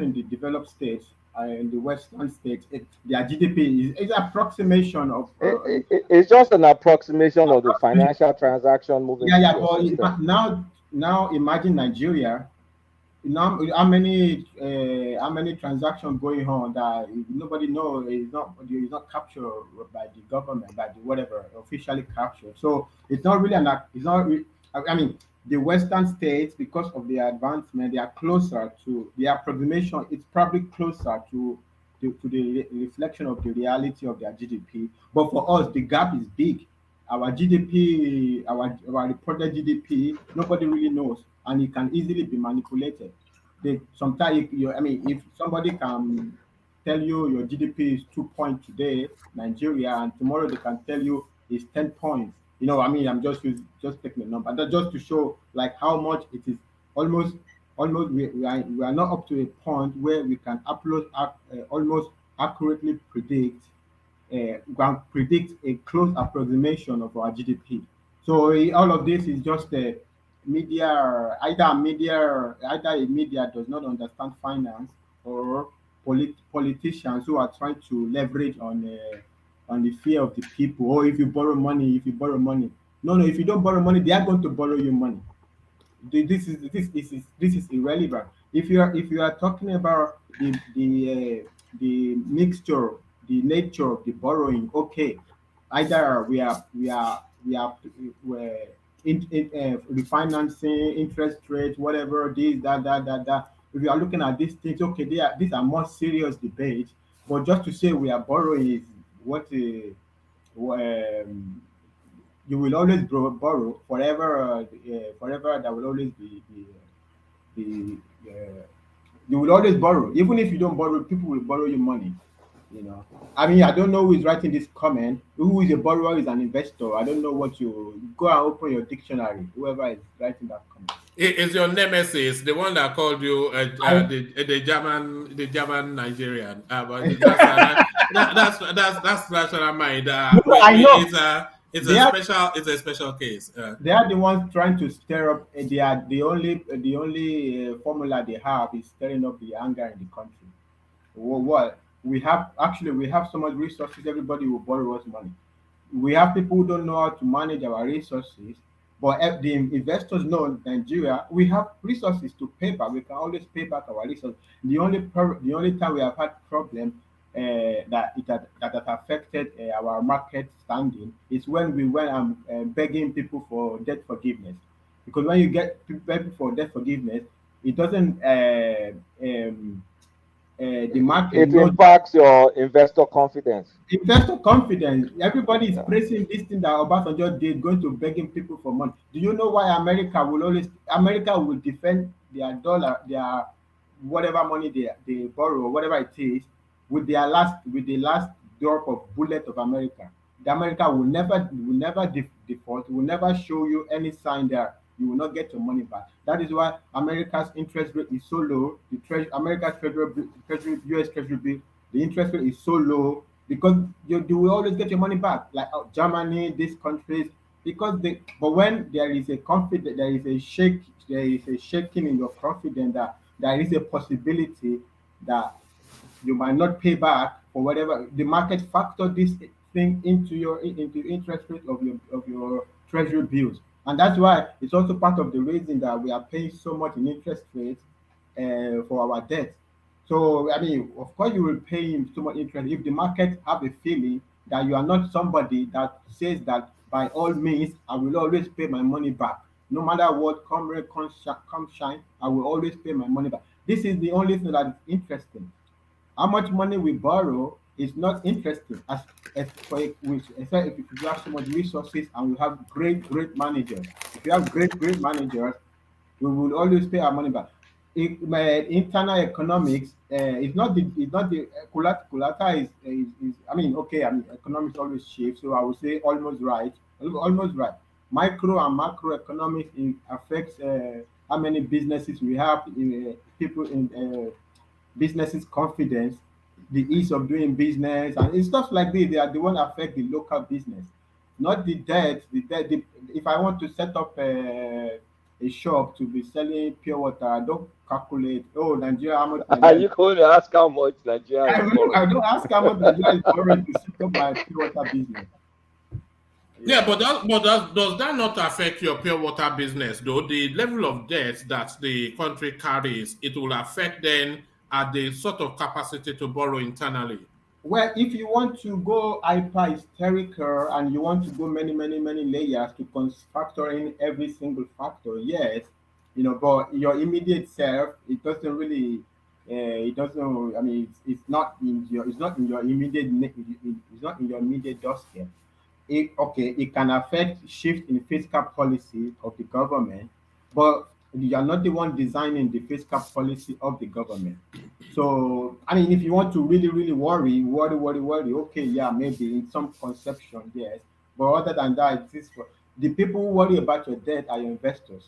in the developed states, in the Western states, their GDP is approximation of.
It's just an approximation of the financial transaction moving
Yeah,
through
yeah.
your
But
system.
now imagine Nigeria. Now, how many transactions going on that nobody knows, is not captured by the government, by the whatever officially captured. So it's not I mean, the Western states, because of their advancement, they are closer to the approximation. It's probably closer to the reflection of the reality of their GDP. But for us, the gap is big. Our GDP, our reported GDP, nobody really knows, and it can easily be manipulated. Sometimes, if somebody can tell you your GDP is 2 point today, Nigeria, and tomorrow they can tell you it's 10 points. I'm just taking a number, just to show like how much it is. Almost we are not up to a point where we can almost accurately predict a close approximation of our GDP. So all of this is just a either a media does not understand finance, or politicians who are trying to leverage on the fear of the people. Or if you borrow money. No, no, if you don't borrow money, they are going to borrow you money. This is irrelevant. If you are talking about the mixture, the nature of the borrowing, okay, either we're refinancing, interest rates, whatever, this, that. If you are looking at these things, okay, these are more serious debates. But just to say we are borrowing is what um, you will always borrow forever. Forever, there will always be you will always borrow. Even if you don't borrow, people will borrow you money. I don't know who is writing this comment. Who is a borrower, is an investor. I don't know what you go and open your dictionary. Whoever is writing that comment.
Is your nemesis the one that called you the German Nigerian? But that's national mind.
I know.
It's a special case.
They are the ones trying to stir up. They are the only formula they have is stirring up the anger in the country. What we have so much resources. Everybody will borrow us money. We have people who don't know how to manage our resources, but the investors know in Nigeria we have resources to pay back. We can always pay back our resources. The only time we have had problem that affected our market standing is when we went begging people for debt forgiveness. Because when you get people for debt forgiveness, it doesn't the market
It
knows.
impacts your investor confidence.
Investor confidence. Everybody is praising this thing that Obasanjo did, going to begging people for money. Do you know why America will defend their dollar, their whatever money they borrow, whatever it is, with the last drop of bullet of America. The America will never default, will never show you any sign that you will not get your money back. That is why America's interest rate is so low. America's treasury, US treasury bill, the interest rate is so low because you will always get your money back. Like Germany, these countries, because but when there is a confidence, there is a shaking in your confidence that there is a possibility that you might not pay back for whatever the market factor this thing into your into interest rate of your treasury bills, and that's why it's also part of the reason that we are paying so much in interest rates for our debt. So I mean, of course, you will pay him too much interest if the market have a feeling that you are not somebody that says that by all means I will always pay my money back, no matter what, come rain, come shine, I will always pay my money back. This is the only thing that is interesting. How much money we borrow is not interesting as for except if you have so much resources and we have great managers. If you have great managers, we will always pay our money back. My internal economics it's not the Kulata is I mean okay, I mean economics always shift, so I would say almost right. Micro and macroeconomics affects how many businesses we have, people in businesses confidence, the ease of doing business, and it's stuff like this. They are the one affect the local business, not the debt. If I want to set up a shop to be selling pure water, I don't calculate. Oh, Nigeria, how much
Are
Nigeria?
you going to ask how much Nigeria is
I
borrowing?
don't ask how much Nigeria is borrowing to set up my pure water business.
Yeah, but does that not affect your pure water business though? The level of debt that the country carries, it will affect then at the sort of capacity to borrow internally.
Well, if you want to go hyper hysterical and you want to go many layers to factor in every single factor, yes, but your immediate self, it doesn't really, it doesn't. I mean, it's not in your immediate, it's not in your immediate doorstep. It can affect shift in fiscal policy of the government, but you are not the one designing the fiscal policy of the government. So I mean, if you want to really worry, okay, yeah, maybe in some conception, yes. But other than that, it is for the people who worry about your debt are your investors.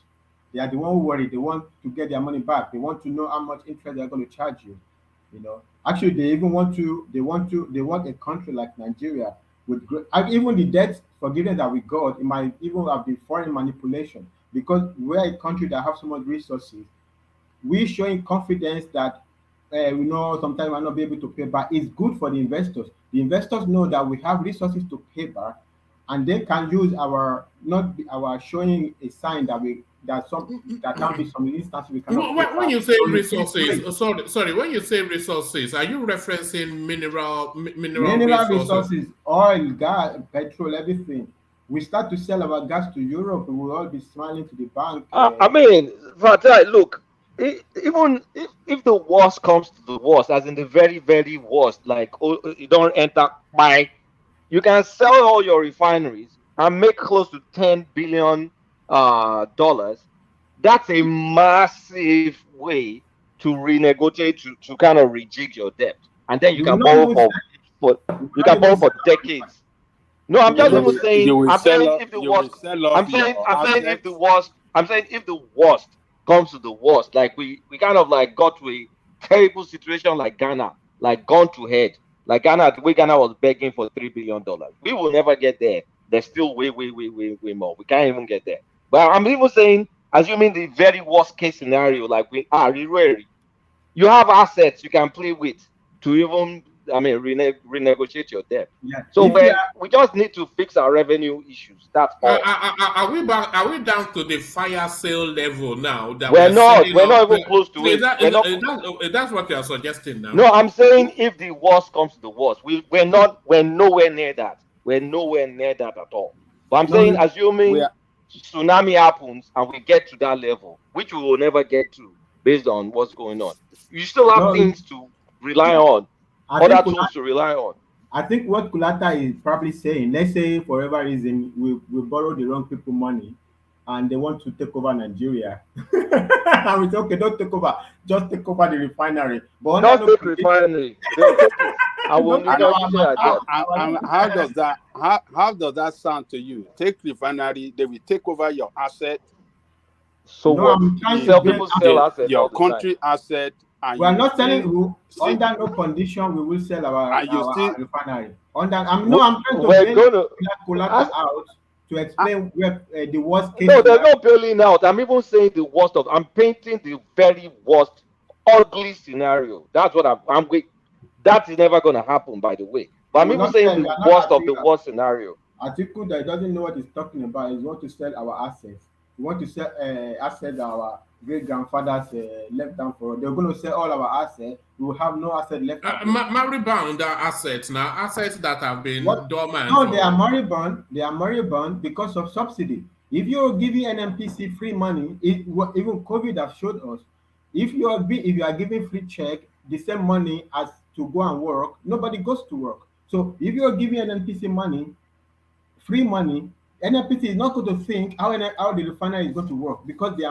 They are the one who worry. They want to get their money back. They want to know how much interest they're going to charge you. Actually, they even they want a country like Nigeria with and even the debt forgiveness that we got, it might even have been foreign manipulation because we're a country that have so much resources. We showing confidence that sometimes we'll not be able to pay back. It's good for the investors. The investors know that we have resources to pay back, and they can use our not be- our showing a sign that that can be some instances we cannot pay
When
back.
you say
So you feel
resources,
great.
sorry, when you say resources, are you referencing mineral
Mineral
resources?
resources, oil, gas, petrol, everything. We start to sell our gas to Europe, we will all be smiling to the bank.
I mean, Fatai, look, even if the worst comes to the worst, as in the very worst, like you don't enter by, you can sell all your refineries and make close to $10 billion. That's a massive way to renegotiate to kind of rejig your debt, and then you
We will
can
not
borrow
even sell,
for
we will
you
not
can
even
borrow
sell,
for decades. No,
we
I'm
will
just
not
even
sell.
saying. I'm saying if the
you will
worst.
sell off your
I'm saying if the
assets.
worst. I'm saying if the worst comes to the worst, like we kind of like got to a terrible situation like Ghana, like gone to head, like Ghana. The way Ghana was begging for $3 billion, we will never get there. There's still way more. We can't even get there. But I'm even saying, assuming the very worst case scenario, like we are, you have assets you can play with to even, I mean, renegotiate your debt.
Yeah.
So
If you are
we just need to fix our revenue issues. That's all.
Are we back? Are we down to the fire sale level now that we
We're
are
not.
selling
We're
off?
not even close to it. We're not.
That's what you are suggesting now?
No, I'm saying if the worst comes to the worst, we're not. We're nowhere near that. We're nowhere near that at all. But I'm saying,
no,
We
assuming
are,
tsunami happens and we get to that level, which we will never get to based on what's going on, you still have
no,
things to rely on,
I
other
think
tools to rely on.
I think what Kulata is probably saying, let's say for whatever reason we borrow the wrong people money and they want to take over Nigeria. And we say, okay, don't take over, just take over the refinery. But under
Just
no
take
condition,
refinery. They will take it. I will
don't take our,
negotiate our debt.
and how does that how does that sound to you? Take refinery, they will take over your asset,
So
no,
what?
I'm trying to
Sell
get
people sell assets
your
all the time.
country asset, and
we are
you
not selling
still
under no condition we will sell
and you
our
still
refinery. I'm trying to
We're
bail
gonna.
Kulata out. to explain where the worst case.
No, there's no bailing out. I'm even saying the worst of. I'm painting the very worst, ugly scenario. That's what I'm that is never going to happen, by the way. But I'm even saying the worst of the worst scenario.
Atiku that doesn't know what he's talking about is want to sell our assets. We want to sell assets that our great grandfathers left down for us. They're going to sell all our assets. We will have no asset left.
Mariband are assets now, assets that have been dormant.
No, they are moribund. They are moribund because of subsidy. If you're giving NMPC free money, even COVID has showed us. If you are giving free check, the same money as to go and work, nobody goes to work. So if you're giving NMPC money, free money, NFPT is not going to think how the refinery is going to work because the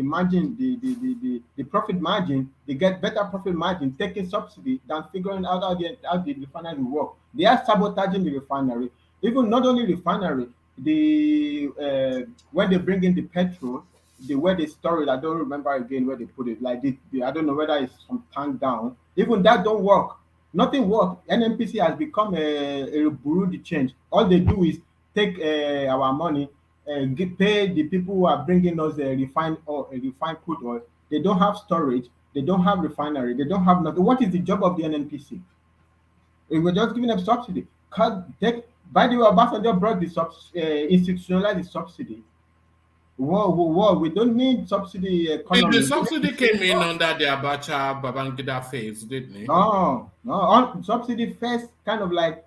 margin, the profit margin, they get better profit margin taking subsidy than figuring out how the refinery will work. They are sabotaging the refinery. Even not only refinery, when they bring in the petrol, where they store it, I don't remember again where they put it. Like I don't know whether it's some tank down. Even that don't work. Nothing works. NMPC has become a bureau de change. All they do is take our money, pay the people who are bringing us refined crude oil. They don't have storage. They don't have refinery. They don't have nothing. What is the job of the NNPC? We're just giving them subsidy. By the way, Obasanjo brought the institutionalized the subsidy. Whoa, we don't need subsidy economy.
The subsidy came in under the Abacha Babangida phase, didn't it?
No. Subsidy first kind of like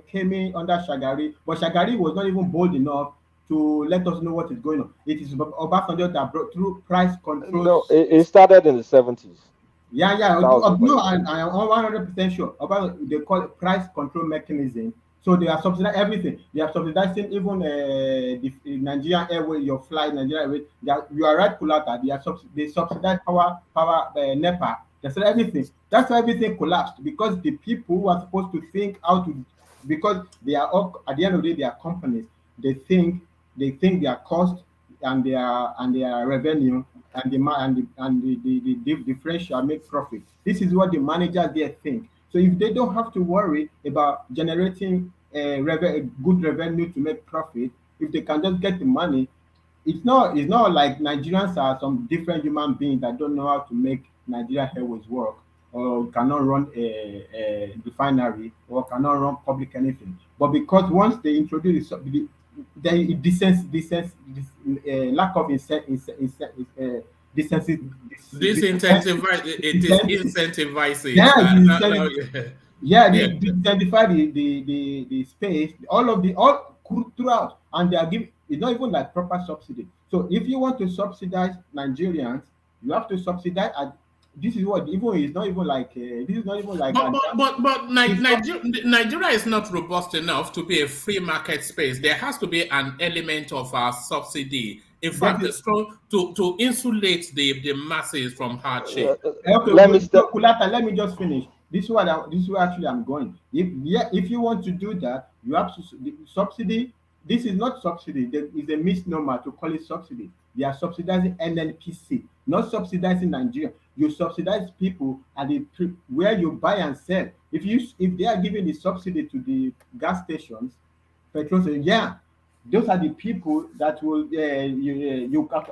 came in under Shagari, but Shagari was not even bold enough to let us know what is going on. It is Obasanjo that brought through price control.
No, it started in the 70s.
Yeah. No, I'm 100% sure about they call it price control mechanism. So they are subsidizing everything. They are subsidizing even the Nigerian Airway, your flight, Nigerian Airways. You are right, Kulata. They subsidize power, NEPA. They said everything. That's why everything collapsed because the people who are supposed to think how to, because they are all at the end of the day they are companies. They think their cost and their revenue and the differential make profit. This is what the managers there think. So if they don't have to worry about generating a good revenue to make profit, if they can just get the money, it's not like Nigerians are some different human beings that don't know how to make Nigeria Airways work or cannot run a refinery or cannot run public anything. But because once they introduce lack of
incentivizing.
They identify the space, all throughout, and they are giving. It's not even like proper subsidy. So if you want to subsidize Nigerians, you have to subsidize. This is what even it's not even like this is not even like.
But Nigeria is not robust enough to be a free market space. There has to be an element of subsidy. In fact, to insulate the masses from hardship.
Let me just finish. This is where actually I'm going. If you want to do that, you have to subsidy. This is not subsidy. There is a misnomer to call it subsidy. They are subsidizing NNPC, not subsidizing Nigeria. You subsidize people at where you buy and sell. If they are giving the subsidy to the gas stations, petrol stations, those are the people that will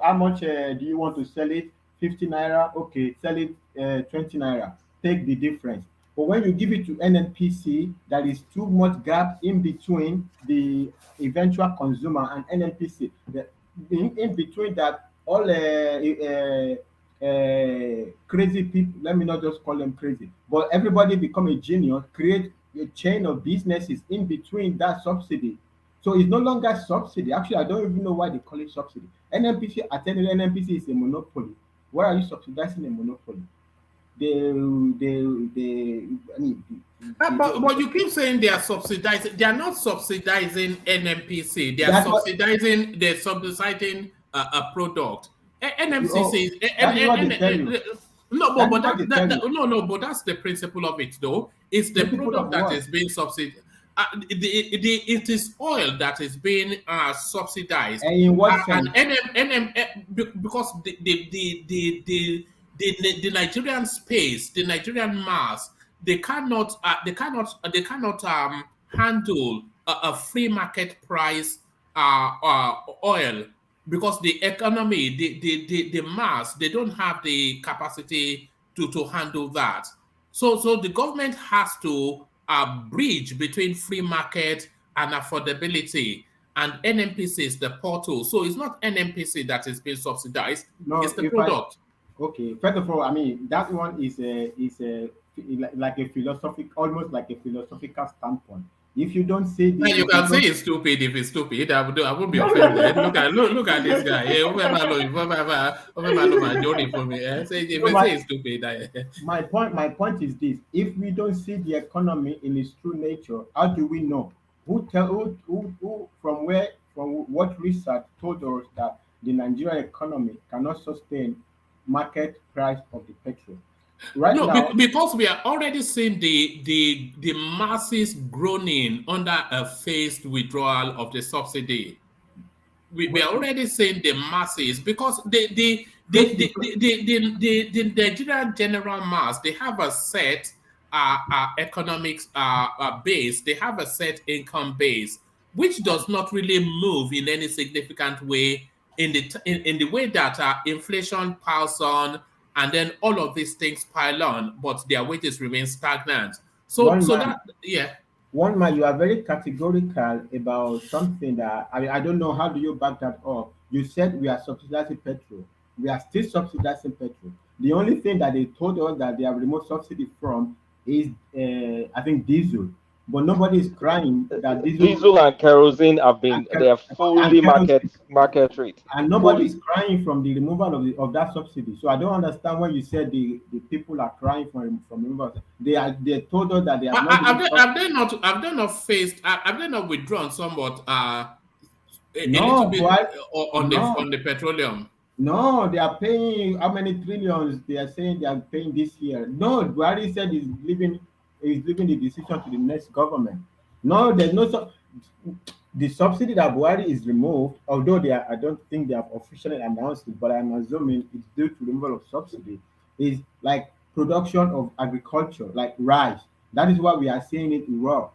how much do you want to sell it? 50 naira, okay, sell it 20 naira. Take the difference. But when you give it to NNPC, there is too much gap in between the eventual consumer and NNPC. In between that, all crazy people, let me not just call them crazy, but everybody become a genius, create a chain of businesses in between that subsidy. So it's no longer subsidy. Actually, I don't even know why they call it subsidy. NNPC, attending NNPC is a monopoly. Why are you subsidizing a monopoly?
But you keep saying they are subsidizing. They are not subsidizing NMPC. They are subsidizing. They're subsidizing a product. NMCC. But that's the principle of it, though. It's the product that is being subsidized. It is oil that is being subsidized.
And in what sense?
Because the Nigerian space, the Nigerian mass, they cannot handle a free market price oil, because the economy, the mass, they don't have the capacity to handle that. So the government has to bridge between free market and affordability, and NMPC is the portal. So it's not NMPC that is being subsidized,
No,
it's the
if I
product.
okay, first of all, I mean that one is a like a philosophic, almost like a philosophical standpoint. If you don't say
And
this,
you
if you
can say
don't
it's stupid if it's stupid. I won't be offended. Look at this guy. Hey, over majority for me. Say if
no,
I say it's stupid,
my point is this: if we don't see the economy in its true nature, how do we know? Who from what research told us that the Nigerian economy cannot sustain market price of the petrol? Right
no,
now,
because we are already seeing the masses groaning under a phased withdrawal of the subsidy. We are already seeing the masses, because the Nigerian general mass, they have a set economics base, they have a set income base, which does not really move in any significant way in the way that inflation piles on, and then all of these things pile on, but their wages remain stagnant. So
one
so
man
that yeah.
One man, you are very categorical about something that I don't know. How do you back that up? You said we are subsidizing petrol. We are still subsidizing petrol. The only thing that they told us that they have removed subsidy from is, I think, diesel. But nobody is crying that diesel
Diesel and kerosene have
and,
been, they
ker-
are
and
fully
kerosene,
market rate.
and nobody is
Fully.
crying from the removal of that subsidy. So I don't understand when you said the people are crying from removal. They told us that they have not removed subsidy.
Have they not faced? Have they not withdrawn somewhat? A little
No,
bit
but
on
no,
the petroleum.
no, they are paying how many trillions they are saying they are paying this year. No, Buhari said he's leaving the decision to the next government. No, there's no the subsidy that Buhari is removed, although I don't think they have officially announced it, but I'm assuming it's due to removal of subsidy, is like production of agriculture, like rice. That is why we are seeing it in raw.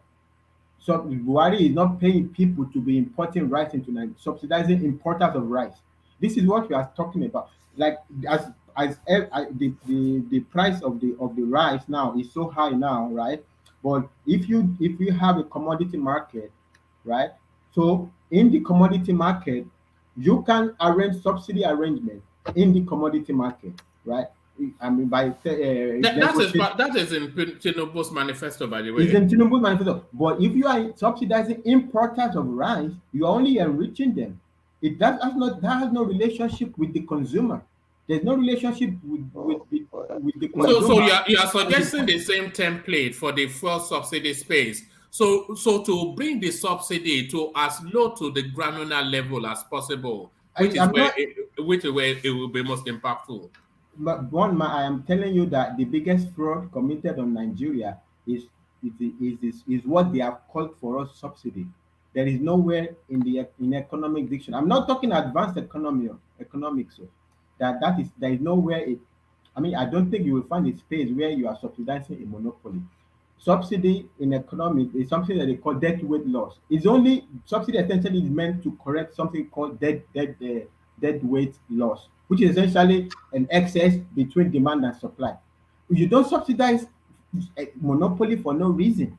So Buhari is not paying people to be importing rice into Nigeria, subsidizing importers of rice. This is what we are talking about. Like the price of the rice now is so high now, right? But if you have a commodity market, right? So in the commodity market, you can arrange subsidy arrangement in the commodity market, right? I mean by negotiation.
That is in Tinubu's manifesto, by the
It's
way.
in Tinubu manifesto. But if you are subsidizing importers of rice, you are only enriching them. That has no relationship with the consumer. There's no relationship with the
So
consumer
you are
and
suggesting
the
the same template for the fuel subsidy space. So to bring the subsidy to as low to the granular level as possible,
I'm not.
which is where it will be most impactful.
But I am telling you that the biggest fraud committed on Nigeria is what they have called for us subsidy. There is nowhere in economic dictionary. I'm not talking advanced economics. So there is nowhere it. I mean, I don't think you will find a space where you are subsidizing a monopoly. Subsidy in economics is something that they call deadweight loss. It's only subsidy essentially is meant to correct something called deadweight loss, which is essentially an excess between demand and supply. You don't subsidize a monopoly for no reason.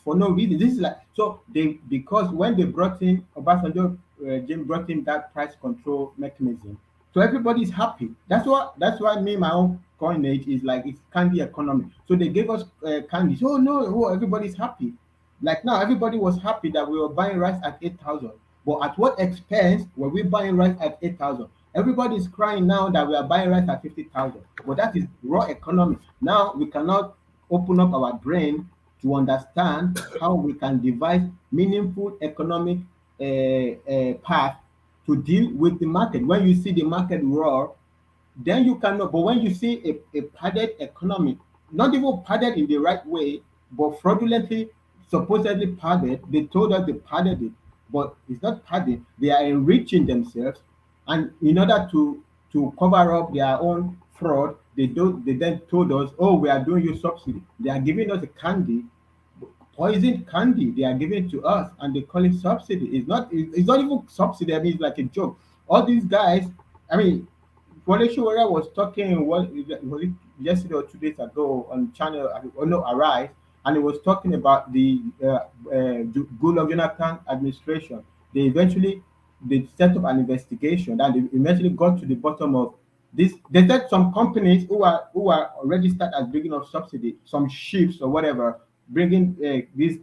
For no reason. This is like so they because when they brought in Obasanjo, Jim brought in that price control mechanism, so everybody's happy. That's why me my own coinage is like it's candy economy. So they gave us candy. So no, oh, everybody's happy. Like now, everybody was happy that we were buying rice at 8,000. But at what expense were we buying rice at 8,000? Everybody is crying now that we are buying rice at 50,000. But that is raw economy. Now we cannot open up our brain to understand how we can devise meaningful economic path to deal with the market. When you see the market roar, then you cannot. But when you see a padded economy, not even padded in the right way, but fraudulently, supposedly padded, they told us they padded it, but it's not padded. They are enriching themselves, and in order to cover up their own fraud, they then told us, "Oh, we are doing you subsidy." They are giving us a candy poison candy they are giving to us, and they call it subsidy. It's not even subsidy. I mean, it's like a joke. All these guys, I mean, Wale Shiwara was talking was it yesterday or 2 days ago on channel, no, Arise, and he was talking about the Goodluck Jonathan administration. They eventually they set up an investigation, and they eventually got to the bottom of this. They said some companies who are registered as bringing up subsidy, some ships or whatever, bringing this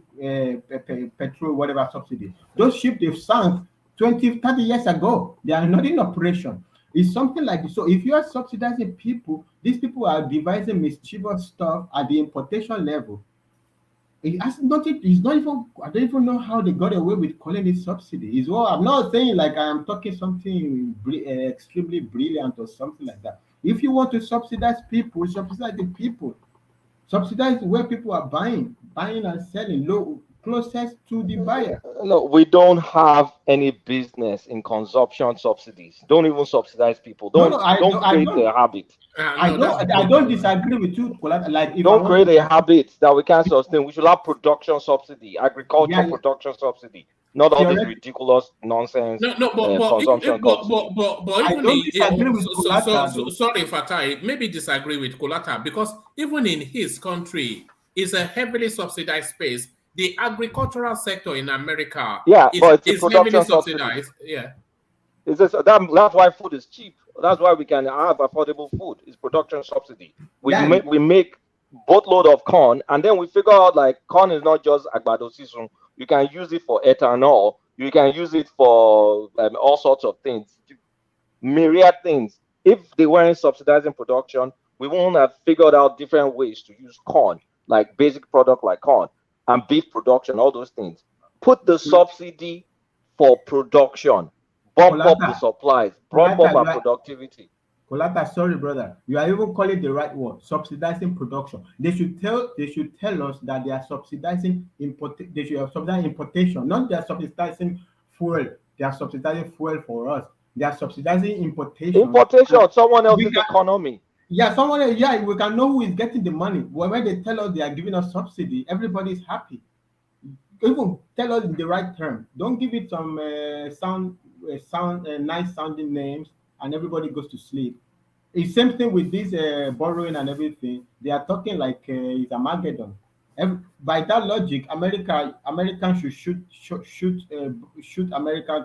petrol whatever subsidy. Those ships they've sunk 20, 30 years ago. They are not in operation. It's something like this. So if you are subsidizing people, these people are devising mischievous stuff at the importation level. It has nothing. It's not even. I don't even know how they got away with calling it subsidy. Is what I'm not saying. Like I am talking something extremely brilliant or something like that. If you want to subsidize people, subsidize the people. Subsidize where people are buying and selling low closest to the buyer.
No, we don't have any business in consumption subsidies. Don't even subsidize people.
No,
Don't
no, I
don't
don't. I
create
don't.
a habit.
No, that's
I
broken.
don't disagree with you, Kola. Like if I
Don't
want
create
to,
a habit that we can't sustain. We should have production subsidy, agriculture
yeah,
production subsidy, not all this
theoretically,
ridiculous nonsense
No,
consumption subsidy.
but
I
even
don't disagree with Kolata
so
though.
sorry, Fatai, maybe disagree with Kolata because even in his country, is a heavily subsidized space. The agricultural sector in America
Yeah,
is
but it's a
heavily
production subsidy.
subsidized. Yeah.
That's why food is cheap. That's why we can have affordable food. It's production subsidy.
Yeah,
We make boatload of corn, and then we figure out like corn is not just agbado season. You can use it for ethanol. You can use it for all sorts of things, myriad things. If they weren't subsidizing production, we wouldn't have figured out different ways to use corn, like basic product like corn and beef production, all those things. Put the subsidy for production, bump up the
Kolata,
supplies, bump
Kolata,
up our productivity.
Kolata, sorry, brother. You are even calling the right word, subsidizing production. They should tell us that they are subsidizing import. They should have subsidizing importation, not they are subsidizing fuel. They are subsidizing fuel for us. They are subsidizing importation.
Importation, someone
We
else's
can,
economy.
yeah, someone, yeah, we can know who is getting the money. When they tell us they are giving us subsidy, everybody is happy. Even tell us in the right term. Don't give it some nice sounding names, and everybody goes to sleep. It's same thing with this borrowing and everything. They are talking like it's Armageddon. By that logic, American should shoot American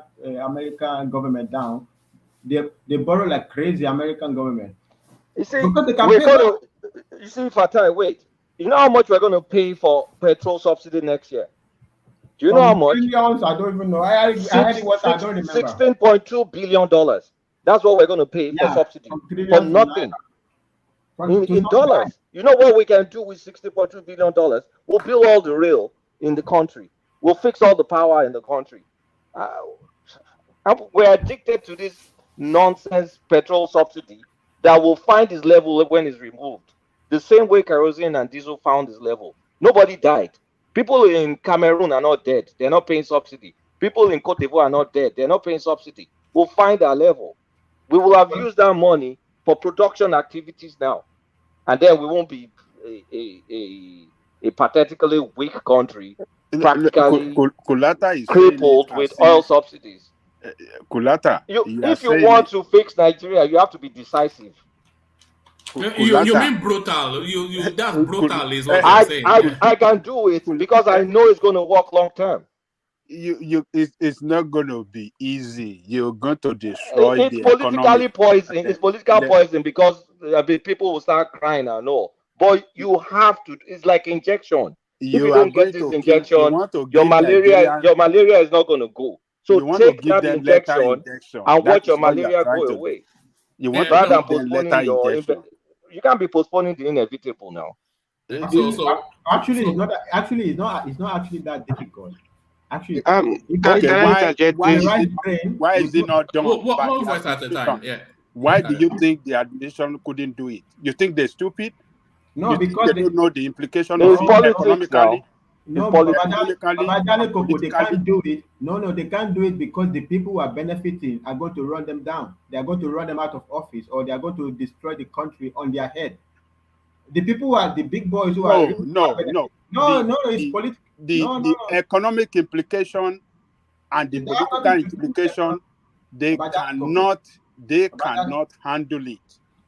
government down. They borrow like crazy American government
You see,
because they can
we're
pay back.
going to, you see, Fatai, wait. You know how much we're going to pay for petrol subsidy next year? Do you know how
Some
much?
trillions, I don't even know. I heard it was, I don't remember.
$16.2 billion. That's what we're going to pay for
Yeah,
subsidy
from
for
trillions to
nothing
to
in
not die.
dollars. You know what we can do with $16.2 billion? We'll build all the rail in the country. We'll fix all the power in the country. Uh, we're addicted to this nonsense petrol subsidy that will find its level when it's removed. The same way kerosene and diesel found its level. Nobody died. People in Cameroon are not dead. They're not paying subsidy. People in Cote d'Ivoire are not dead. They're not paying subsidy. We'll find our level. We will have used that money for production activities now. And then we won't be a pathetically weak country, practically
Kulata is saying it
crippled with
as
oil
if
subsidies.
Kulata, you are
If you
saying
want
it.
to fix Nigeria, you have to be decisive.
You mean brutal? That's brutal is what you're saying.
I can do it because I know it's going to work long term.
It's not going to be easy. You're going to destroy
It's
the
politically
economy.
poison. It's political poison because people will start crying and all. But you have to. It's like injection. If you
You are
don't get
going
this
to kill. You
injection,
want to
your
give Nigerians.
malaria is not going to go. So
You want to
take
give
that
them lethal
injection
injection.
and
That
watch your
is what you are
malaria
trying
go
to do.
away.
You want to
Rather than
give them
postponing
lethal injection.
you can't be postponing the inevitable now.
Actually, it's not. Actually, it's not actually that difficult. Actually,
Okay, why is it not done by
one
the
voice at a time?
administration?
Yeah.
Why do you think the administration couldn't do it? You think they're stupid?
No,
You think
because
they don't know the implication of
It's
it
politics now.
economically?
No,
Politics.
Babajale Koko, they
politically.
can't do it. No, they can't do it because the people who are benefiting are going to run them down. They are going to run them out of office, or they are going to destroy the country on their head. The people who are the big boys who
No,
are it's political.
The economic implication and the political implication, they cannot handle it.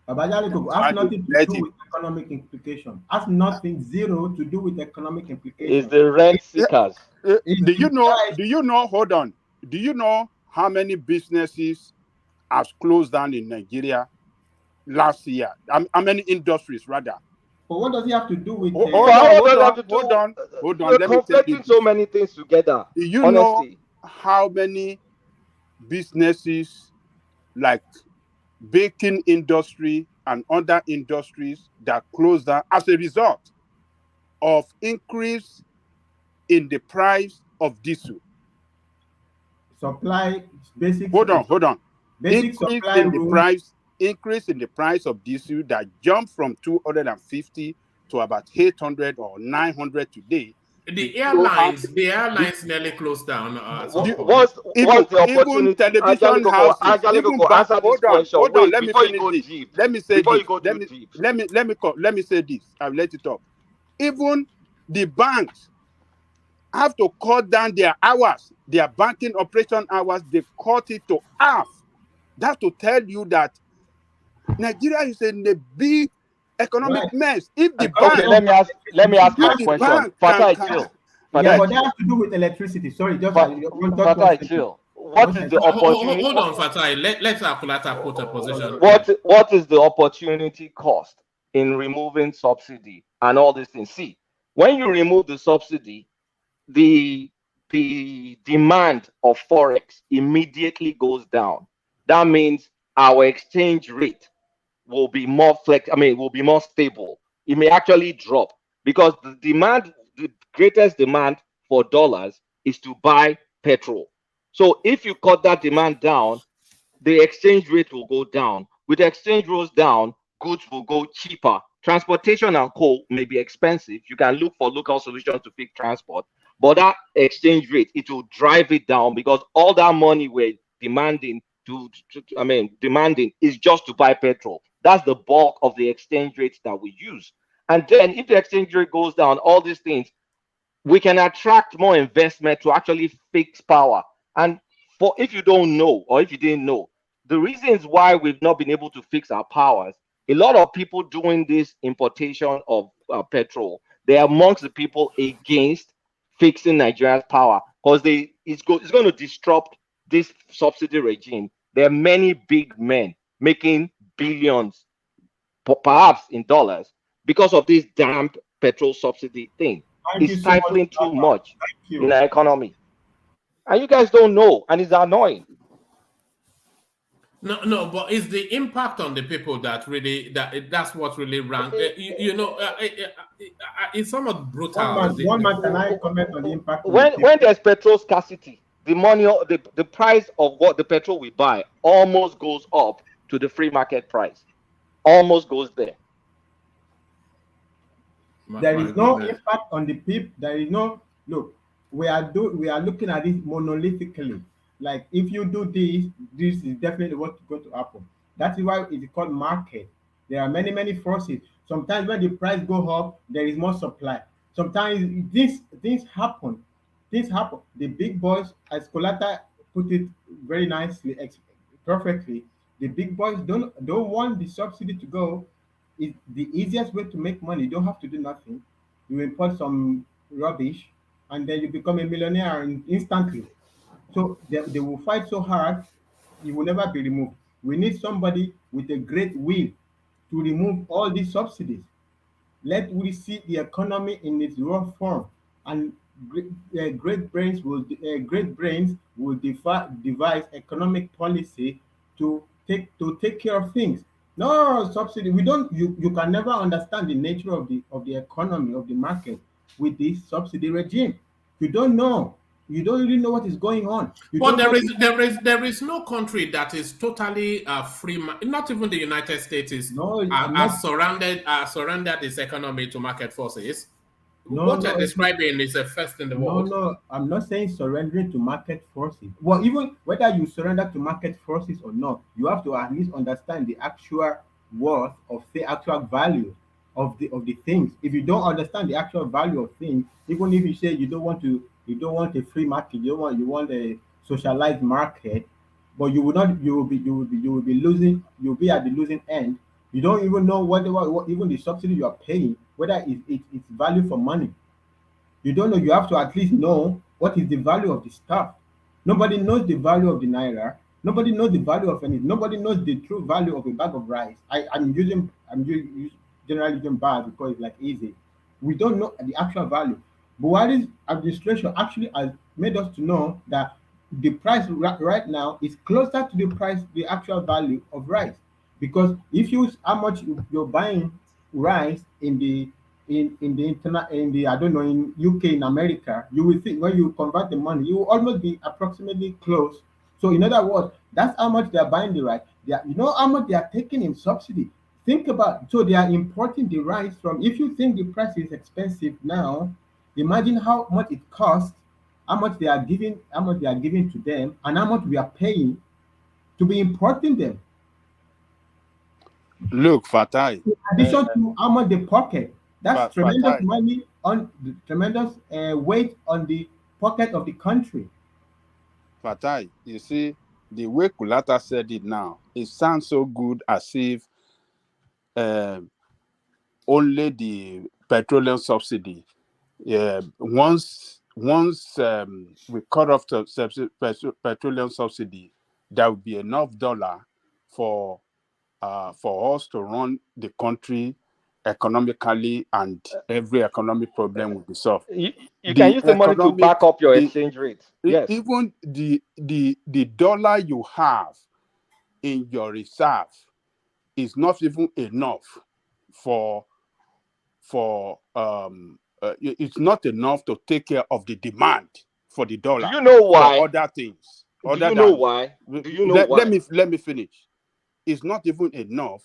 Has nothing to do with economic implication. Has nothing, zero to do with economic implication.
Is the rent seekers.
Do you know? Hold on. Do you know how many businesses have closed down in Nigeria last year? How many industries rather?
But what does it have to do with?
Hold on.
We're conflicting so many things together.
Do you
honestly
know how many businesses like baking industry and other industries that closed down as a result of increase in the price of diesel?
Supply basic.
Hold on.
Basic supply
increase in the price of diesel that jumped from 250 to about 800 or 900 today.
The airlines nearly closed down.
What's the opportunity?
Even television houses.
Answer this question.
Hold on. Let me finish this. Let me say this. I'll let it talk. Even the banks have to cut down their hours, their banking operation hours. They cut it to half. That's to tell you that Nigeria is in a big economic mess. If the bank,
let me ask my question. Fatai, chill.
But that has to do with electricity. Sorry, just
Fatai, chill. What is the opportunity?
Hold on, Fatai. Let's Akulata put a position.
What is the opportunity cost in removing subsidy and all these things? See, when you remove the subsidy, the demand of forex immediately goes down. That means our exchange rate will be more will be more stable. It may actually drop because the greatest demand for dollars is to buy petrol. So if you cut that demand down, the exchange rate will go down. With the exchange goes down, goods will go cheaper. Transportation and coal may be expensive. You can look for local solutions to fix transport, but that exchange rate, it will drive it down because all that money we're demanding is just to buy petrol. That's the bulk of the exchange rates that we use. And then if the exchange rate goes down, all these things, we can attract more investment to actually fix power. And if you don't know, or if you didn't know, the reasons why we've not been able to fix our powers, a lot of people doing this importation of petrol, they're amongst the people against fixing Nigeria's power because it's going to disrupt this subsidy regime. There are many big men making billions, perhaps in dollars, because of this damn petrol subsidy thing. It's stifling too much in our economy. And you guys don't know, and it's annoying.
No, but it's the impact on the people that's what really rank. It's somewhat brutal.
One man, can I comment on the impact?
When there's petrol scarcity, the money, the price of what the petrol we buy almost goes up to the free market price. Almost goes there.
There is no impact on the people. There is no look. We are looking at it monolithically. Like if you do this is definitely what's going to happen. That is why it's called market. There are many forces. Sometimes when the price go up, there is more supply. Sometimes things happen. The big boys, as Kolata put it very nicely, perfectly. The big boys don't want the subsidy to go. It's the easiest way to make money. You don't have to do nothing. You import some rubbish, and then you become a millionaire instantly. So they will fight so hard, it will never be removed. We need somebody with a great will to remove all these subsidies. Let we see the economy in its raw form, and great brains will devise economic policy to take care of things. No subsidy. We don't. You can never understand the nature of the economy of the market with this subsidy regime. You don't know. You don't really know what is going on.
But there is no country that is totally free. Not even the United States is surrounded its economy to market forces. What you're describing is a first in the world.
No, I'm not saying surrendering to market forces. Well, even whether you surrender to market forces or not, you have to at least understand the actual worth of the actual value. of the things. If you don't understand the actual value of things, even if you say you don't want a free market, you want a socialized market, but you will be losing, you'll be at the losing end. You don't even know what even the subsidy you are paying, whether it's value for money. You don't know. You have to at least know what is the value of the stuff. Nobody knows the value of the naira. Nobody knows the value of anything. Nobody knows the true value of a bag of rice. Generally using bag because it's like easy. We don't know the actual value. Buhari's administration actually has made us to know that the price right now is closer to the actual value of rice. Because if you how much you're buying rice in the internet in the I don't know in UK in America, you will think when you convert the money, you will almost be approximately close. So in other words, that's how much they are buying the rice. You know how much they are taking in subsidy. Think about so they are importing the rice from. If you think the price is expensive now, imagine how much it costs, how much they are giving to them, and how much we are paying to be importing them.
Look, Fatai.
In addition to how much they pocket, that's tremendous
Fatai,
money on the tremendous weight on the pocket of the country.
Fatai, you see, the way Kulata said it now, it sounds so good as if only the petroleum subsidy. Once we cut off the petroleum subsidy, there will be enough dollar for us to run the country economically, and every economic problem will be solved.
You can use the money to back up your exchange rate. Yes.
Even the dollar you have in your reserve is not even enough it's not enough to take care of the demand for the dollar.
Do you know why?
For other things.
Do you know why?
Let me finish. It's not even enough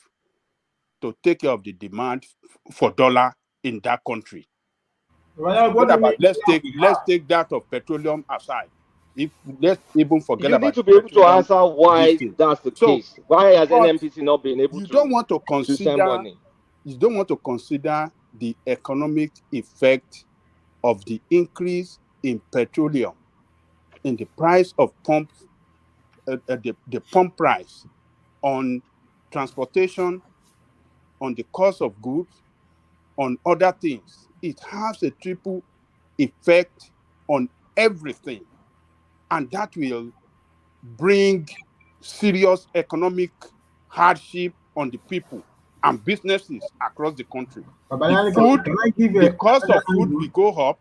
to take care of the demand for dollar in that country.
Well,
let's take that of petroleum aside. If let's even forget about.
You need to be able to answer why that's the case. Why has NMPC not been able to?
You don't want to consider.
Send money.
You don't want to consider the economic effect of the increase in petroleum, in the price of pump, the pump price, on transportation, on the cost of goods, on other things. It has a triple effect on everything, and that will bring serious economic hardship on the people and businesses across the country. The cost of food will go up.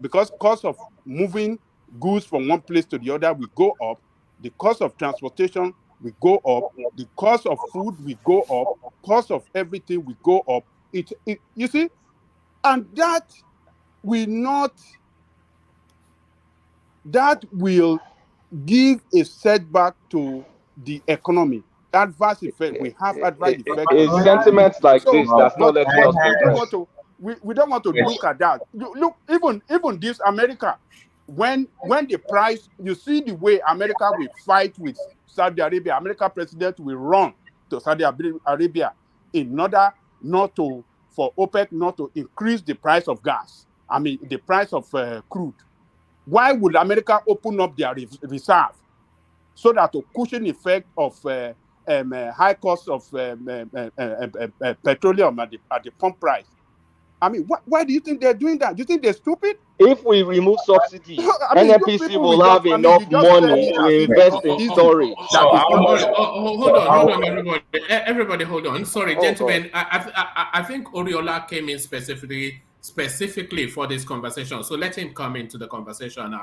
Because cost of moving goods from one place to the other will go up. The cost of transportation will go up. The cost of food will go up. Cost of everything will go up. You see, and that will give a setback to the economy. Adverse effect. We have adverse effect.
It's sentiments like this that's not letting us progress.
We don't want to look at that. Look, even this America, when the price, you see the way America will fight with Saudi Arabia. America president will run to Saudi Arabia in order for OPEC not to increase the price of gas. I mean, the price of crude. Why would America open up their reserve so that to cushion effect of high cost of petroleum at the pump price? I mean, why do you think they're doing that? Do you think they're stupid?
If we remove subsidy, NNPC will have enough money to invest in storage.
Hold on, everybody. Everybody, hold on. Sorry, gentlemen. I think Oriola came in specifically for this conversation. So let him come into the conversation.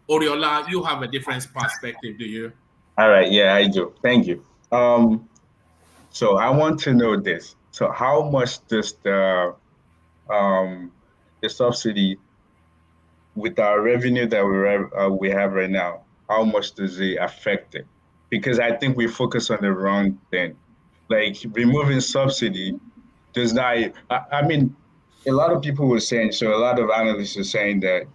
Oriola, you have a different perspective, do you?
All right. Yeah, I do. Thank you. So I want to know this. So how much does the subsidy with our revenue that we have right now, how much does it affect it? Because I think we focus on the wrong thing. Like removing subsidy does not, I mean, a lot of people were saying, so a lot of analysts are saying that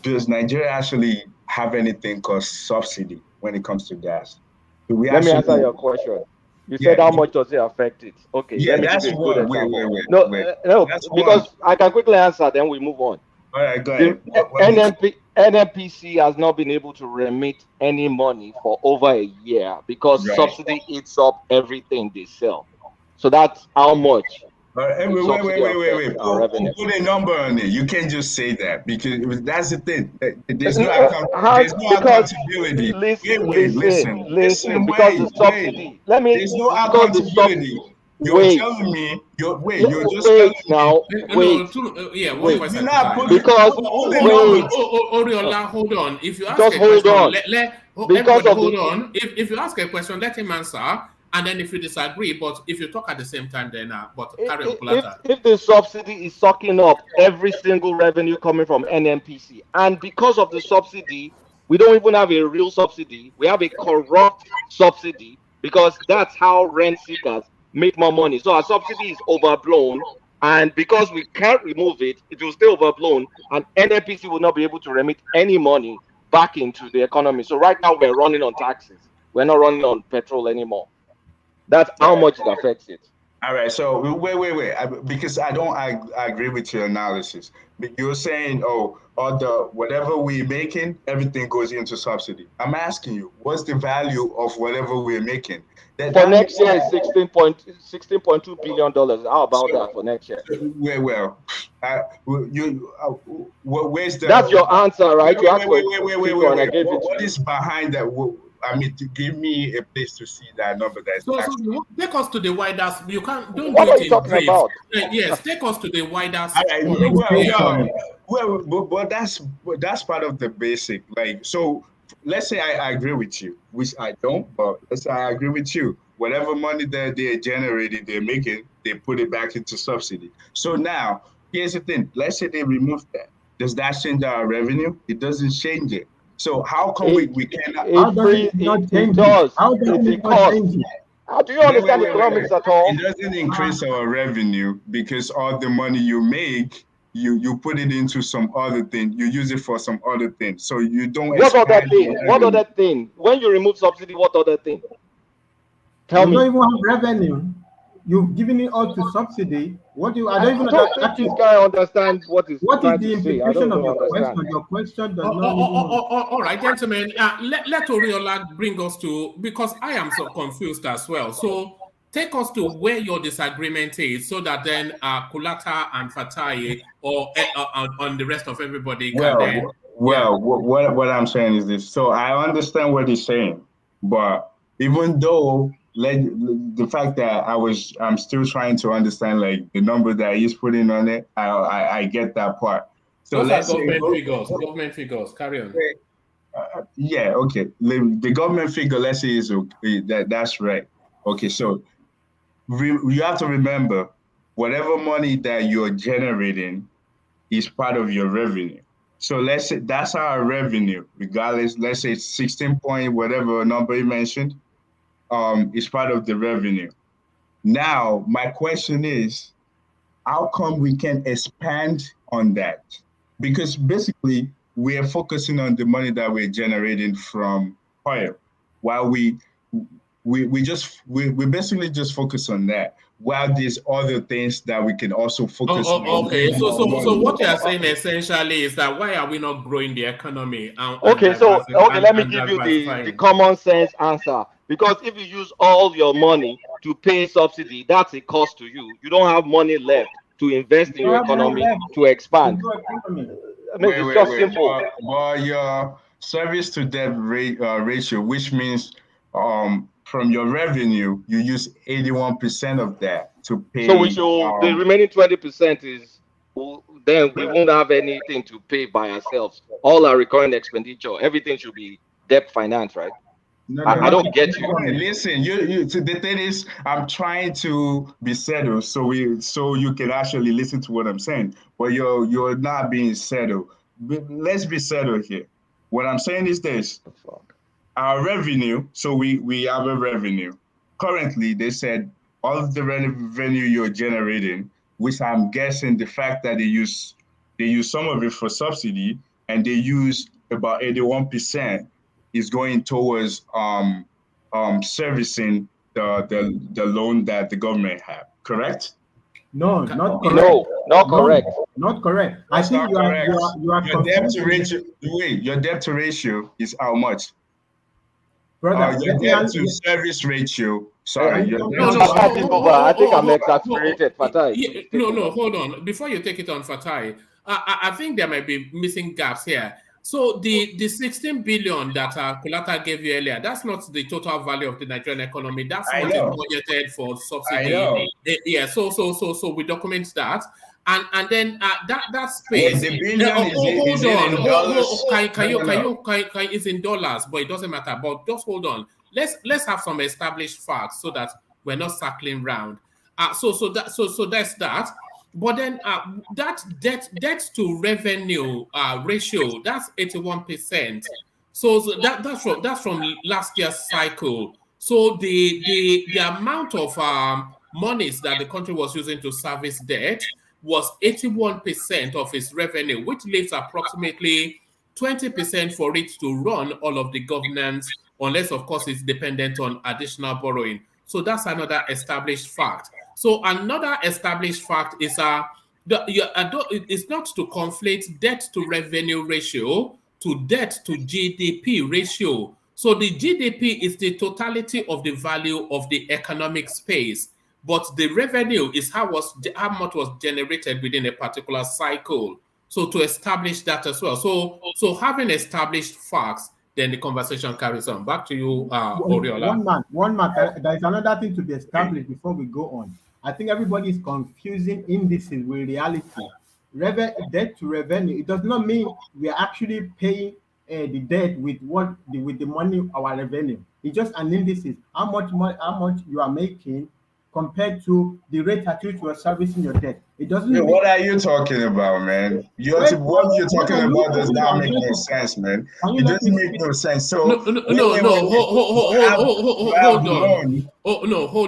does Nigeria actually have anything called subsidy when it comes to gas?
Let me answer your question. You said how much does it affect it? Okay,
Yeah,
let me give
that's
you a good
one.
example.
Wait.
No,
That's one.
because I can quickly answer, then we move on.
All right, go
The
ahead.
NNPC has not been able to remit any money for over a year because
Right.
subsidy eats up everything they sell. So that's how much
All right,
the subsidy affects
wait.
our revenue.
Put a number on it. You can't just say that because that's the thing. There's no
Because
accountability.
listen,
Listen.
because the
Wait.
subsidy. Let me
There's no
because the sub.
accountability. You're
Wait,
telling me. You're just telling
wait
me.
now.
No,
Wait,
yeah, one
wait.
voice
You're
at a
not
time.
putting.
Because
Put a number.
wait,
Oriola, hold on. If you ask
just
a
hold
question,
on. Because
everybody
of
hold
the
on. If you ask a question, let him answer. And then if you disagree, but if you talk at the same time, then but carry on, Kulata.
if the subsidy is sucking up every single revenue coming from NNPC, and because of the subsidy, we don't even have a real subsidy. We have a corrupt subsidy because that's how rent seekers make more money. So our subsidy is overblown, and because we can't remove it, it will stay overblown, and NNPC will not be able to remit any money back into the economy. So right now we're running on taxes. We're not running on petrol anymore. That's how much it affects it.
All right, so wait, because I agree with your analysis. But you're saying, oh, all the whatever we're making, everything goes into subsidy. I'm asking you, what's the value of whatever we're making?
For
That
next
makes
year is $16.2 billion. How about that for next year?
Where's the
That's your answer, right? You asked for a figure and I gave it to
what
you.
is behind that? I mean, to give me a place to see that number. That's
So
actually.
take us to the wider. You can't don't
What
do
are
it
you
in
talking
brief.
about?
Yes, take us to the wider
All right,
point.
but that's part of the basic. Like, so let's say I agree with you, which I don't, but let's say I agree with you. Whatever money that they're generating, they're making, they put it back into subsidy. So now, here's the thing. Let's say they remove that. Does that change our revenue? It doesn't change it. So how come we cannot?
It does. It's a cost. How do you understand economics at all?
It doesn't increase our revenue because all the money you make, you put it into some other thing. You use it for some other thing. So you don't
What other
expand
thing?
your
What
revenue.
other thing? When you remove subsidy, what other thing? Tell
You
me.
don't even have revenue. You've given it all to subsidy. What do you? I don't even
don't think this guy understands what he's
What is
trying
the
to say. I
implication
don't
of
even
your
understand.
question? Your question does not even.
All right, gentlemen. Let Oriola bring us to, because I am so confused as well. So take us to where your disagreement is, so that then Kulata and Fatai or on the rest of everybody can then.
What I'm saying is this. So I understand what he's saying, but even though the fact that I'm still trying to understand like the number that he's putting on it, I get that part. So
Those are
let's say
government figures. Carry on.
yeah, okay. The government figure, let's say, is okay. That's right. Okay, so you have to remember, whatever money that you're generating is part of your revenue. So let's say that's our revenue, regardless. Let's say 16 point whatever number you mentioned, is part of the revenue. Now, my question is, how come we can expand on that? Because basically, we are focusing on the money that we're generating from oil, while we basically just focus on that. While there's other things that we can also focus on.
Okay. So what you are saying essentially is that why are we not growing the economy
Okay, so let me
and
give you the
diversifying?
common sense answer. Because if you use all your money to pay subsidy, that's a cost to you. You don't have money left to invest in your economy to expand. I mean, it's just simple.
But your service to debt ratio, which means from your revenue, you use 81% of that to pay.
So the remaining 20% is, then we won't have anything to pay by ourselves. All our recurring expenditure, everything should be debt finance, right? I don't get you.
Listen, you. So the thing is, I'm trying to be settled, so you can actually listen to what I'm saying. But you're not being settled. Let's be settled here. What I'm saying is this: our revenue. So we have a revenue. Currently, they said all of the revenue you're generating, which I'm guessing the fact that they use some of it for subsidy, and they use about 81% is going towards servicing the loan that the government have. Correct?
No, not correct.
No, not correct.
Not correct. I
That's
think
not
you are
correct. Your debt to
confusing.
ratio. Wait, your debt to ratio is how much?
Brother,
Your
let me
debt
answer.
to service ratio. Sorry, your debt
No,
to
no,
I think I think I'm exasperated, Fatai.
Yeah, no, hold on. Before you take it on, Fatai, I think there might be missing gaps here. So the 16 billion that Kulata gave you earlier, that's not the total value of the Nigerian economy. That's
I
what is
know.
budgeted for subsidy.
I know.
Yeah. So we document that, and then that space.
Wait, the billion is it in dollars?
Can it's in dollars, but it doesn't matter. But just hold on. Let's have some established facts so that we're not circling round. So that's that. But then that debt to revenue ratio, that's 81%. So that's from last year's cycle. So the amount of monies that the country was using to service debt was 81% of its revenue, which leaves approximately 20% for it to run all of the governance, unless of course it's dependent on additional borrowing. So that's another established fact. So another established fact is it's not to conflate debt to revenue ratio to debt to GDP ratio. So the GDP is the totality of the value of the economic space, but the revenue is how much was generated within a particular cycle. So to establish that as well. So having established facts, then the conversation carries on. Back to you, Oriola.
One man. There is another thing to be established before we go on. I think everybody is confusing indices with reality. Debt to revenue. It does not mean we are actually paying the debt with the money our revenue. It's just an indices. How much you are making compared to the rate at which you are servicing your debt. It doesn't.
Yeah, what are you talking about, man? What you're talking about does not make no sense, man. It doesn't make no sense. So
hold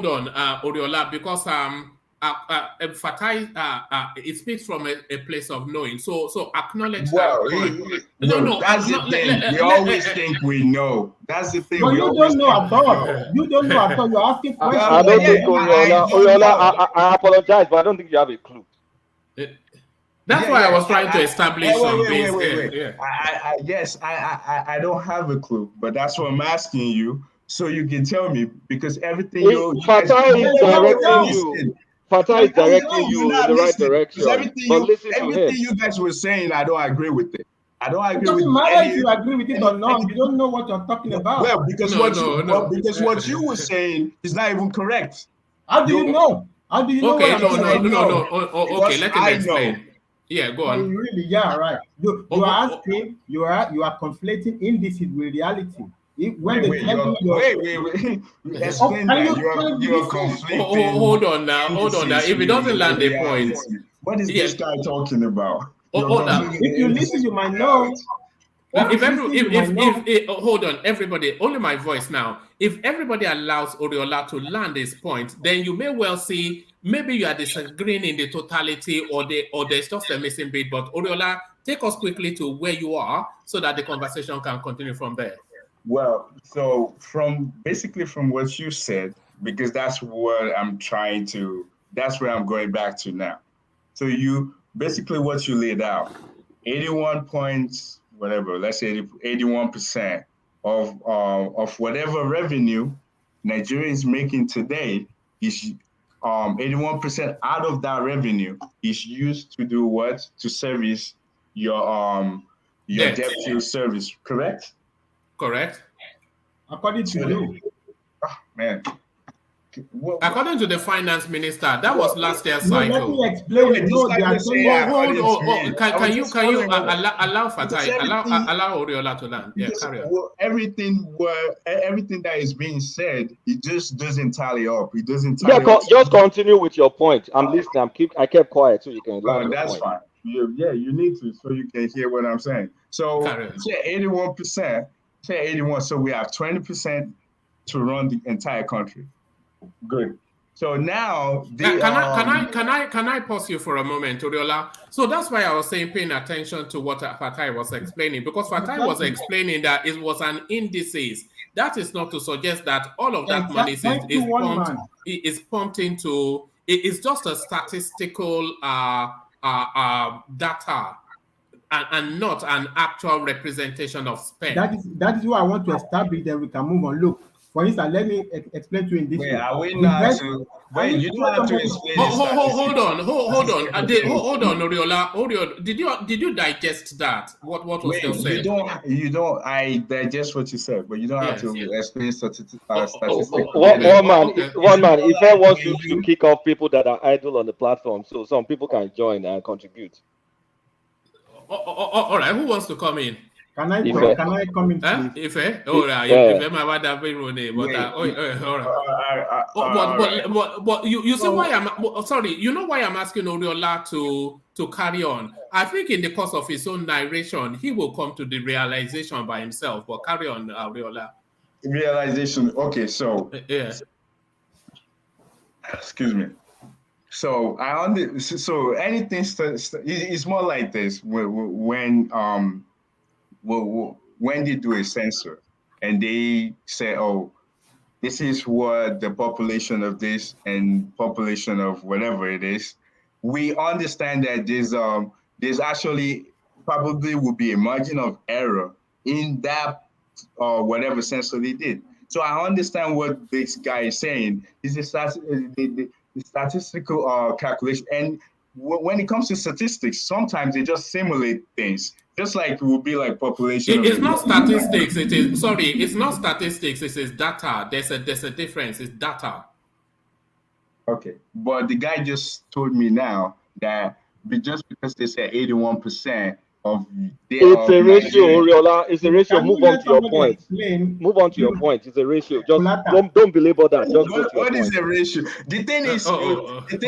on, Oriola, because Fatai it speaks from a place of knowing. So acknowledge that.
That's the thing. We always think we know. That's the thing.
But you don't know at all. You don't know at all. You're asking questions.
I don't think Oriola, I apologize, but I don't think you have a clue.
That's why I was trying to establish some base.
Wait. I don't have a clue, but that's what I'm asking you, so you can tell me, because everything
Fatai is directing you in the right direction.
Everything you guys were saying, I don't agree with it. I don't agree with it.
It doesn't matter if you agree with it or not. You don't know what you're talking about.
Well, because what you were saying is not even correct.
How do you know? How do you know?
Okay, no. Okay, let him explain. Yeah, go on.
Really, yeah, right. You are asking. You are conflating indices with reality. When they tell you,
wait. Explain that. You're conflicting.
Hold on now. If it doesn't land a point,
what is this guy talking about?
If you listen, you might know.
Hold on, everybody, only my voice now. If everybody allows Oriola to land his point, then you may well see maybe you are disagreeing in the totality, or there's just a missing bit. But Oriola, take us quickly to where you are so that the conversation can continue from there.
Well, so from what you said, because that's where I'm going back to now. So basically what you laid out, 81 points, whatever, let's say 81% of whatever revenue Nigeria is making today is 81% out of that revenue is used to do what? To service your debt to service, correct?
Correct.
According to you.
Oh, man.
According to the finance minister, that was last year's cycle.
Let me explain.
Can you allow Fatai, allow Oriola to land? Yeah, carry on.
Everything that is being said, it just doesn't tally up. It doesn't.
Just continue with your point. I'm listening. I kept quiet so you can.
That's fine. You need to, so you can hear what I'm saying. So say 81%. Say 81. So we have 20% to run the entire country. Good. So now
can I pause you for a moment, Oriola? So that's why I was saying paying attention to what Fatai was explaining, because Fatai was explaining that it was an indices. that is not to suggest that all of that money
Thank you, one man.
is pumped into. It's just a statistical data and not an actual representation of spend.
That is what I want to establish. Then we can move on. Look, for instance, let me explain to you in this way.
Are we not to? Wait, you don't have to explain.
Hold on, Oriola. Did you digest that? What was just said?
You don't. I digest what you said, but you don't have to explain statistics.
One man, if I want you to kick off people that are idle on the platform, so some people can join and contribute.
All right, who wants to come in?
Can I come in, please?
Ife? Oh, yeah. Ife, my bad, but all right. But you see why I'm sorry. You know why I'm asking Oriola to carry on. I think in the course of his own narration, he will come to the realization by himself. But carry on, Oriola.
Realization. Okay, so
yeah.
Excuse me. So so anything it's more like this when they do a census and they say, oh, this is what the population of this and population of whatever it is, we understand that there's actually probably will be a margin of error in that whatever census they did. So I understand what this guy is saying. Is the statistical calculation, and when it comes to statistics, sometimes they just simulate things. Just like it will be like population.
It's not statistics. It's not statistics. It is data. There's a difference. It's data.
Okay, but the guy just told me now that just because they say 81% of
it's a ratio, Oriola. It's a ratio. Move on to your point. Move on to your point. It's a ratio. Just don't belabor that. Just
what is the ratio? The thing is,
God. This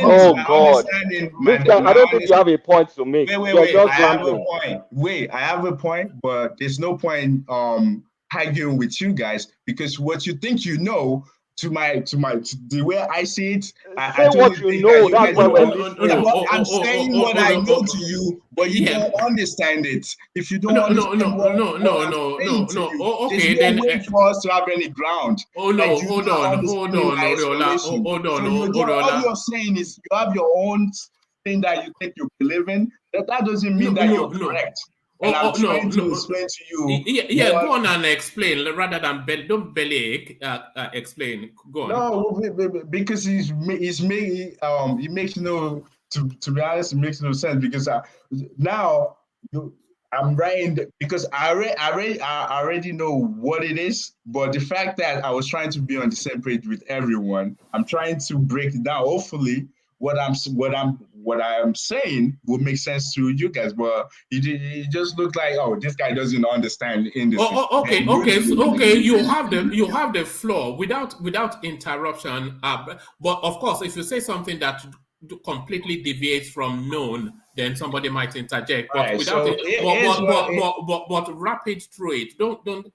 guy, I don't think you have a point to make.
Wait. I have a point. I have a point, but there's no point arguing with you guys because what you think you know. To the way I see it,
say what you know. That's why we're listening.
I'm saying what I know to you, but you don't understand it. If you don't understand
okay,
then no way for us to have any ground.
Hold on, Oriola.
All you're saying is you have your own thing that you think you believe in. That doesn't mean that you're correct. And I'm trying to explain to you.
Go on and explain rather than don't belly explain. Go on.
No, because it makes no to be honest, it makes no sense because now I'm writing because I already know what it is, but the fact that I was trying to be on the same page with everyone, I'm trying to break it down. Hopefully, what I'm saying will make sense to you guys, but it just looked like, oh, this guy doesn't understand industry.
Okay. You have the floor without interruption. But of course, if you say something that completely deviates from known, then somebody might interject. But
right,
without
so
but rapid through it. Don't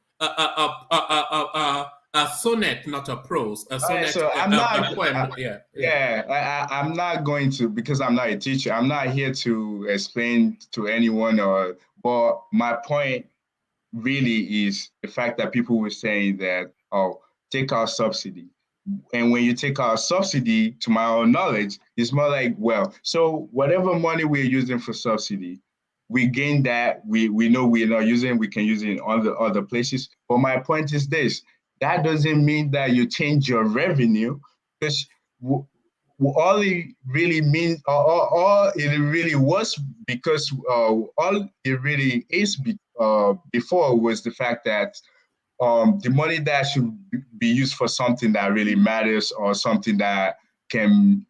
a sonnet, not a prose. A sonnet,
so
I'm not, a poem.
I'm not going to, because I'm not a teacher. I'm not here to explain to anyone, but my point really is the fact that people were saying that, oh, take our subsidy. And when you take our subsidy, to my own knowledge, it's more like, well, so whatever money we're using for subsidy, we gain that, we know we're not using, we can use it in other places. But my point is this. That doesn't mean that you change your revenue, because all it really means, all it really was, because all it really is before was the fact that the money that should be used for something that really matters or something that can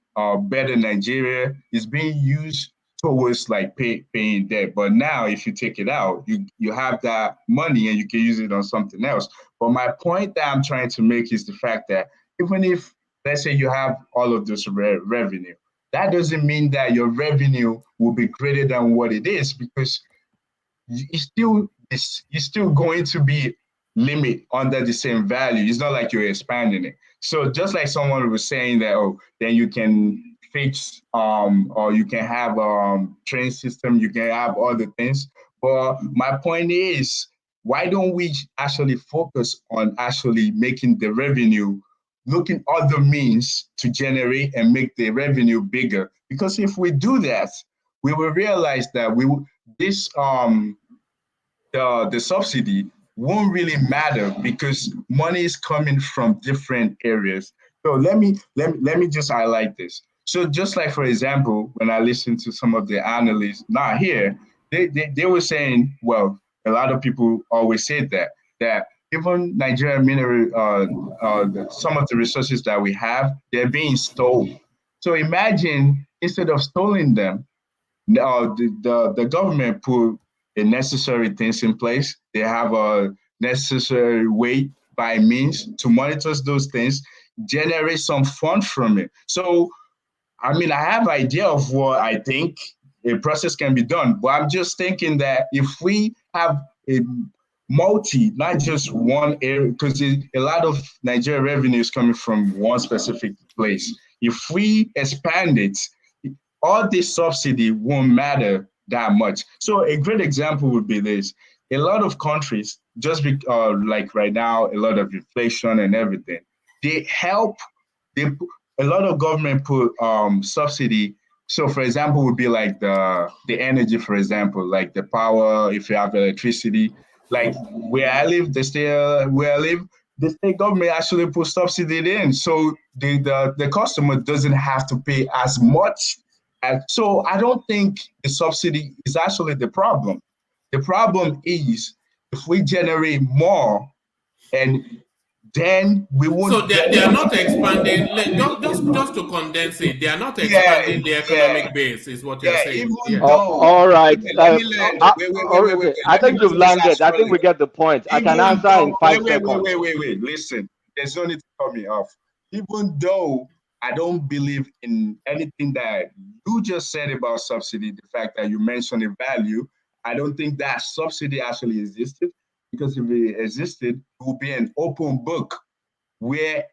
better Nigeria is being used towards like paying debt. But now if you take it out, you have that money and you can use it on something else. But my point that I'm trying to make is the fact that even if, let's say you have all of this revenue, that doesn't mean that your revenue will be greater than what it is, because you're still going to be limit under the same value. It's not like you're expanding it. So just like someone was saying that, oh, then you can fix or you can have train system, you can have other things. But my point is, why don't we actually focus on actually making the revenue, looking other means to generate and make the revenue bigger? Because if we do that, we will realize that the subsidy won't really matter because money is coming from different areas. So let me just highlight this. So just like, for example, when I listened to some of the analysts not here, they were saying, well, a lot of people always say that even Nigerian mineral, some of the resources that we have, they're being stolen. So imagine instead of stealing them, the government put the necessary things in place. They have a necessary way by means to monitor those things, generate some fund from it. So, I mean, I have idea of what I think a process can be done, but I'm just thinking that if we have a not just one area, because a lot of Nigeria revenue is coming from one specific place. If we expand it, all this subsidy won't matter that much. So a great example would be this. A lot of countries, like right now, a lot of inflation and everything, a lot of government put subsidy. So for example, would be like the energy, for example, like the power, if you have electricity, like where I live, the state government actually put subsidy in. So the customer doesn't have to pay as much. And so I don't think the subsidy is actually the problem. The problem is if we generate more and then we won't.
So they are not expanding. Just to condense it, they are not expanding the economic base, is what you're saying.
Even though,
all right.
okay, let me
Okay. I
let me
think you've
put this
landed. I think
actually.
we get the point. I can
Even
answer in
though,
5 seconds.
wait. Listen, there's no need to cut me off. Even though I don't believe in anything that you just said about subsidy, the fact that you mentioned a value, I don't think that subsidy actually existed, because if it existed, it would be an open book where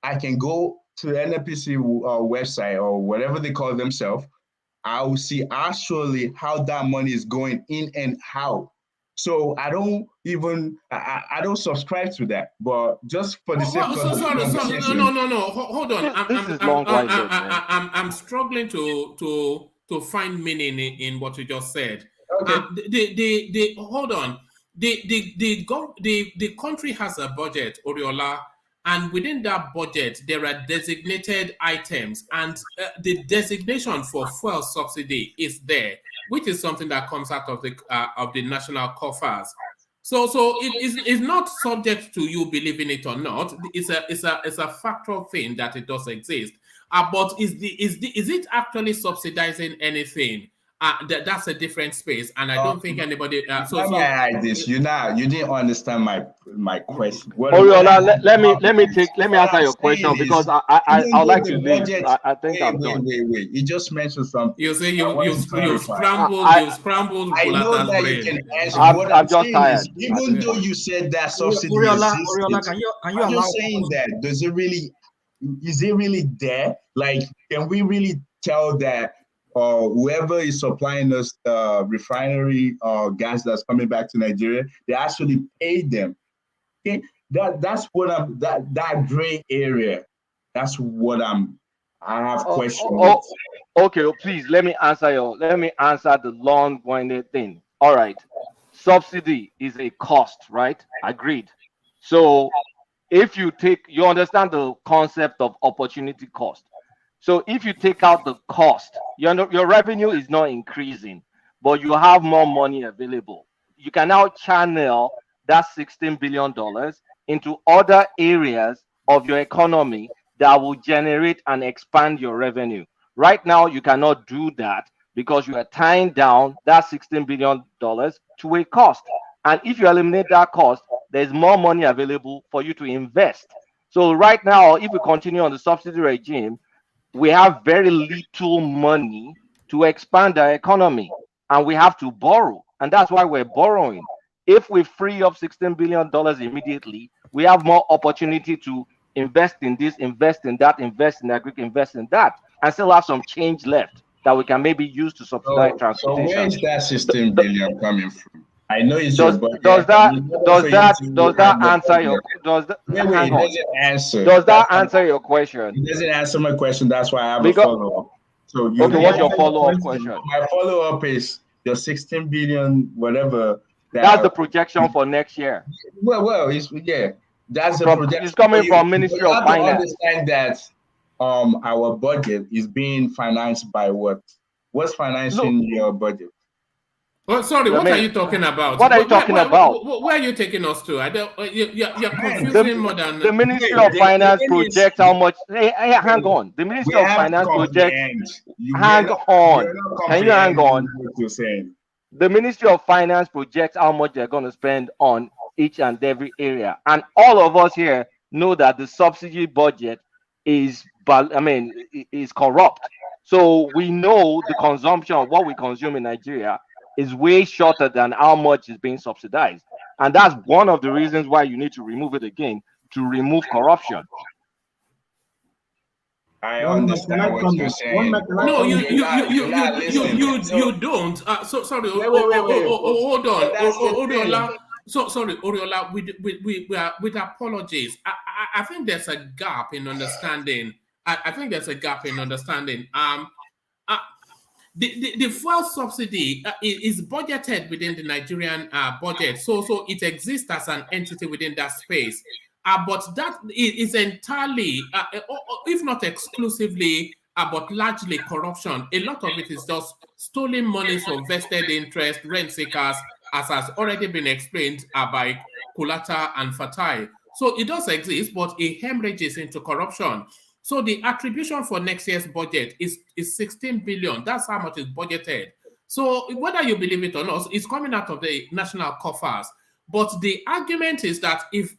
I can go to the NNPC website or whatever they call themselves. I will see actually how that money is going in and out. So I don't even I don't subscribe to that. But just for the sake of the conversation,
no. Hold on.
This is long-winded, man.
I'm struggling to find meaning in what you just said.
Okay.
Hold on. The country has a budget, Oriola, and within that budget there are designated items, and the designation for fuel subsidy is there, which is something that comes out of the national coffers. So it's not subject to you believing it or not. It's a factual thing that it does exist. But is it actually subsidizing anything? That's a different space, and I don't think anybody.
Let me hide this. You didn't understand my question.
Oriola, let me answer your question, because I would like to leave. I think I'm done.
Wait. You just mentioned something.
You say you scrambled.
I know that you can answer. What
I'm just tired.
Even though you said that subsidy
Oriola, can you
I'm
allow?
just saying that. Is it really there? Like, can we really tell that whoever is supplying us the refinery gas that's coming back to Nigeria, they actually paid them? Okay, that's what I'm that gray area. That's what I have questions.
Okay, please let me answer the long-winded thing. All right, subsidy is a cost, right? Agreed. So if you understand the concept of opportunity cost. So if you take out the cost, your revenue is not increasing, but you have more money available. You can now channel that $16 billion into other areas of your economy that will generate and expand your revenue. Right now, you cannot do that because you are tying down that $16 billion to a cost. And if you eliminate that cost, there's more money available for you to invest. So right now, if we continue on the subsidy regime, we have very little money to expand our economy, and we have to borrow, and that's why we're borrowing. If we free up $16 billion immediately, we have more opportunity to invest in this, invest in that, invest in agriculture, invest in that, and still have some change left that we can maybe use to subsidize transportation.
So where is that $16 billion coming from? I know it's
Does
your budget.
does that
In order
does
for you
that
to
does
have
that
your
answer your
budget.
does that,
Wait,
hang
it
on?
doesn't answer.
Does that
That's
answer your question?
It doesn't answer my question. That's why I have a
Because
follow-up. So you
okay, what's your
Answer your
follow-up
question.
question?
my follow-up is your 16 billion, whatever.
That's the projection for next year.
Well, yeah, that's the
It's
projection.
coming
You,
from
but
Ministry
you
of
have to
Finance.
understand that our budget is being financed by what? What's financing your budget?
Oh, sorry,
I
what
mean,
are you talking about?
what are you talking about?
Where are you taking us to? I don't. You're
Man,
confusing more than.
The Ministry
wait,
of
the
Finance
thing is,
projects how much. Hey, hang on. The
we
Ministry of
have to
Finance projects.
comprehend.
Hang on.
You're not
Can you hang
comprehending
on?
what you're saying.
The Ministry of Finance projects how much they're going to spend on each and every area, and all of us here know that the subsidy budget is corrupt. So we know the consumption of what we consume in Nigeria is way shorter than how much is being subsidized, and that's one of the reasons why you need to remove it again, to remove corruption.
I understand what you're saying.
No, you don't. So sorry. Hold on, Oriola. So sorry, Oriola. We are with apologies. I think there's a gap in understanding. I think there's a gap in understanding. The fuel subsidy is budgeted within the Nigerian budget, so it exists as an entity within that space. But that is entirely, if not exclusively, but largely corruption. A lot of it is just stolen monies from vested interest, rent seekers, as has already been explained by Kulata and Fatai. So it does exist, but it hemorrhages into corruption. So the attribution for next year's budget is 16 billion. That's how much is budgeted. So whether you believe it or not, it's coming out of the national coffers. But the argument is that if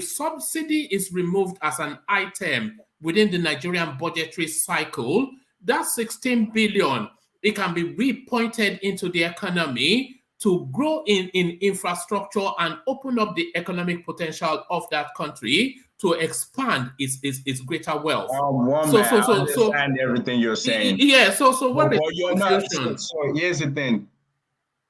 subsidy is removed as an item within the Nigerian budgetary cycle, that 16 billion, it can be repointed into the economy to grow in infrastructure and open up the economic potential of that country to expand its greater wealth.
I understand everything you're saying.
Yeah. So what is
you're not? So here's the thing.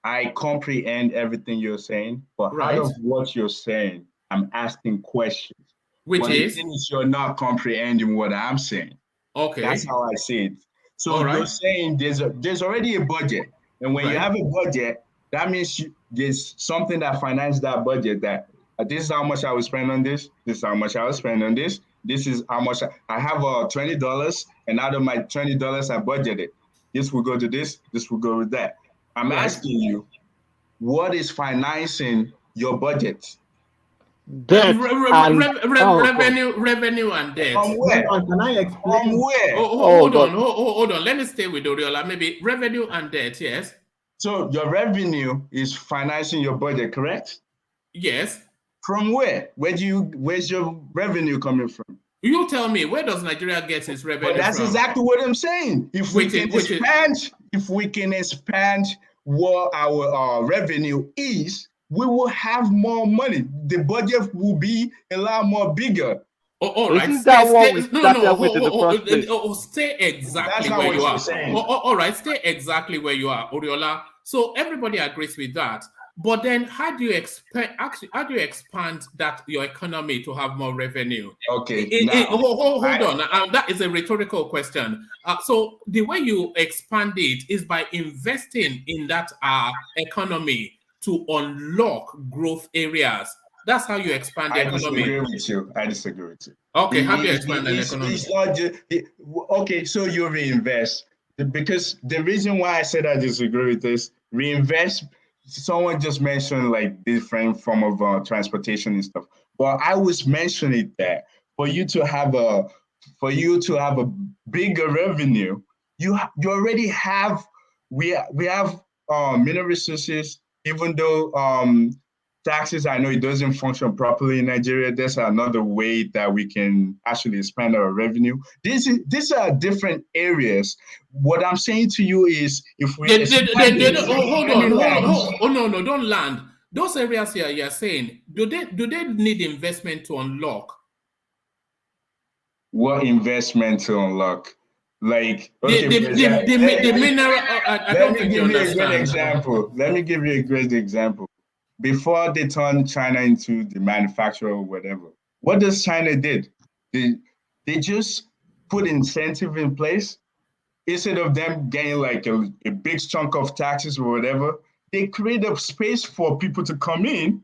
I comprehend everything you're saying, but out of what you're saying, I'm asking questions.
Which
the thing is you're not comprehending what I'm saying.
Okay.
That's how I see it. So you're saying there's already a budget, and when you have a budget, that means there's something that finances that budget. That this is how much I will spend on this. This is how much I will spend on this. This is how much I have $20, and out of my $20, I budgeted. This will go to this. This will go with that. I'm asking you, what is financing your budget?
Debt
revenue and debt.
From where?
Can I explain?
From where?
Hold on. Let me stay with Oriola. Maybe revenue and debt, yes.
So your revenue is financing your budget, correct?
Yes.
From where? Where's your revenue coming from?
You tell me, where does Nigeria get its revenue from?
That's exactly what I'm saying. If we can expand what our revenue is, we will have more money. The budget will be a lot more bigger.
All right. Stay exactly where you are. All right, stay exactly where you are, Oriola. So everybody agrees with that. But then, how do you expand that your economy to have more revenue?
Okay.
Hold on. That is a rhetorical question. So the way you expand it is by investing in that economy to unlock growth areas. That's how you expand the economy.
I disagree with you.
Okay, how do you expand the economy?
It's not just, okay, so you reinvest. Because the reason why I said I disagree with this, reinvest. Someone just mentioned like different form of transportation and stuff. But I was mentioning that for you to have a bigger revenue, you already have. We have mineral resources. Even though taxes, I know it doesn't function properly in Nigeria. There's another way that we can actually expand our revenue. These are different areas. What I'm saying to you is, if we
hold on. No, don't land. Those areas here you're saying, do they need investment to unlock?
What investment to unlock? Like, okay,
the mineral. I don't think you understand.
Let me give you a great example. before they turned China into the manufacturer or whatever, what does China did? They just put incentive in place. Instead of them getting like a big chunk of taxes or whatever, they create a space for people to come in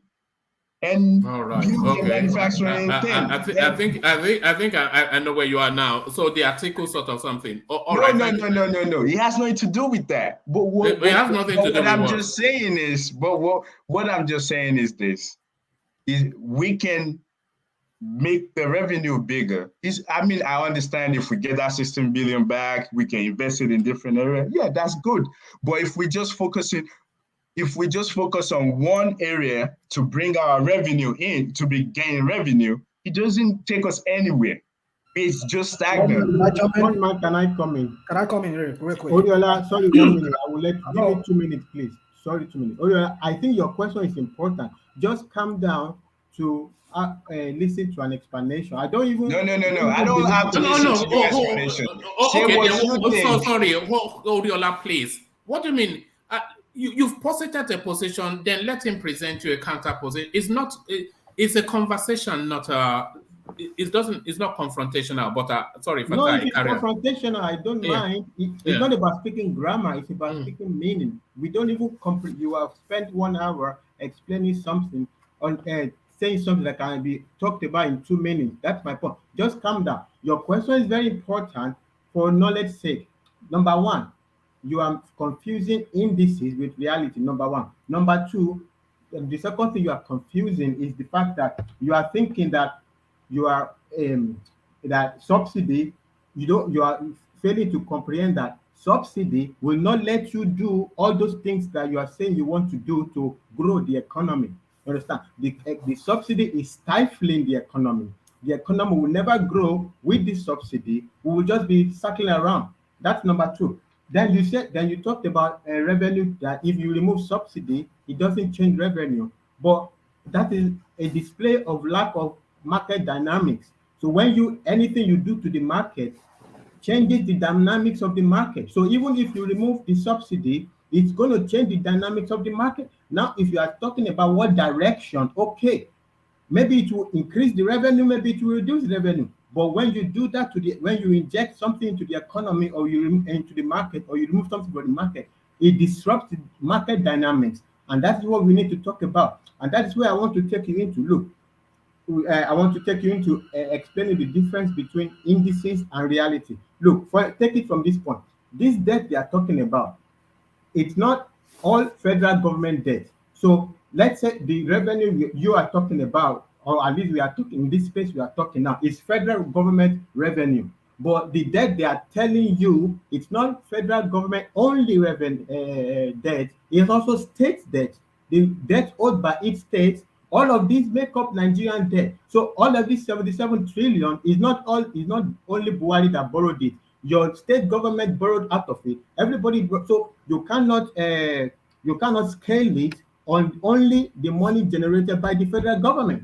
and
all right,
build their
okay.
manufacturing thing.
I think I know where you are now. So the article sort of something. All right.
No. It has nothing to do with that. But
it has nothing to do with
I'm just saying is, but what I'm just saying is this: is we can make the revenue bigger. I mean, I understand if we get that 16 billion back, we can invest it in different areas. Yeah, that's good. But if we just focus on one area to bring our revenue in, to be gaining revenue, it doesn't take us anywhere. It's just stagnant.
One man, can I come in?
Can I come in real quick?
Oriola, sorry, 1 minute. I will give me 2 minutes, please. Sorry, 2 minutes. Oriola, I think your question is important. Just calm down to listen to an explanation. I don't even.
No. I don't have to listen to your explanation.
Sorry, Oriola, please. What do you mean? You've posited a position, then let him present you a counter position. It's a conversation, not it's not confrontational, but sorry for that.
No, it's confrontational. I don't mind. It's not about speaking grammar, it's about speaking meaning. We don't even you have spent 1 hour explaining something on saying something that can be talked about in 2 minutes. That's my point. Just calm down. Your question is very important for knowledge's sake. Number one, you are confusing indices with reality. Number one. Number two, the second thing you are confusing is the fact that you are thinking that you are that subsidy, you are failing to comprehend that subsidy will not let you do all those things that you are saying you want to do to grow the economy. You understand? The subsidy is stifling the economy. The economy will never grow with the subsidy. We will just be circling around. That's number two. Then you talked about revenue, that if you remove subsidy, it doesn't change revenue. But that is a display of lack of market dynamics. So when anything you do to the market changes the dynamics of the market. So even if you remove the subsidy, it's going to change the dynamics of the market. Now, if you are talking about what direction, okay, maybe it will increase the revenue, maybe it will reduce the revenue. But when you do that when you inject something into the economy, or into the market, or you remove something from the market, it disrupts the market dynamics. And that's what we need to talk about. And that's where I want to take you into. Look, I want to take you into explaining the difference between indices and reality. Look, take it from this point. This debt they are talking about, it's not all federal government debt. So let's say the revenue you are talking about, or at least we are talking in this space we are talking now, is federal government revenue. But the debt they are telling you, it's not federal government only revenue debt, it's also state debt. The debt owed by each state, all of these make up Nigerian debt. So all of this 77 trillion is not only Buhari that borrowed it. Your state government borrowed out of it. Everybody, so you cannot scale it on only the money generated by the federal government.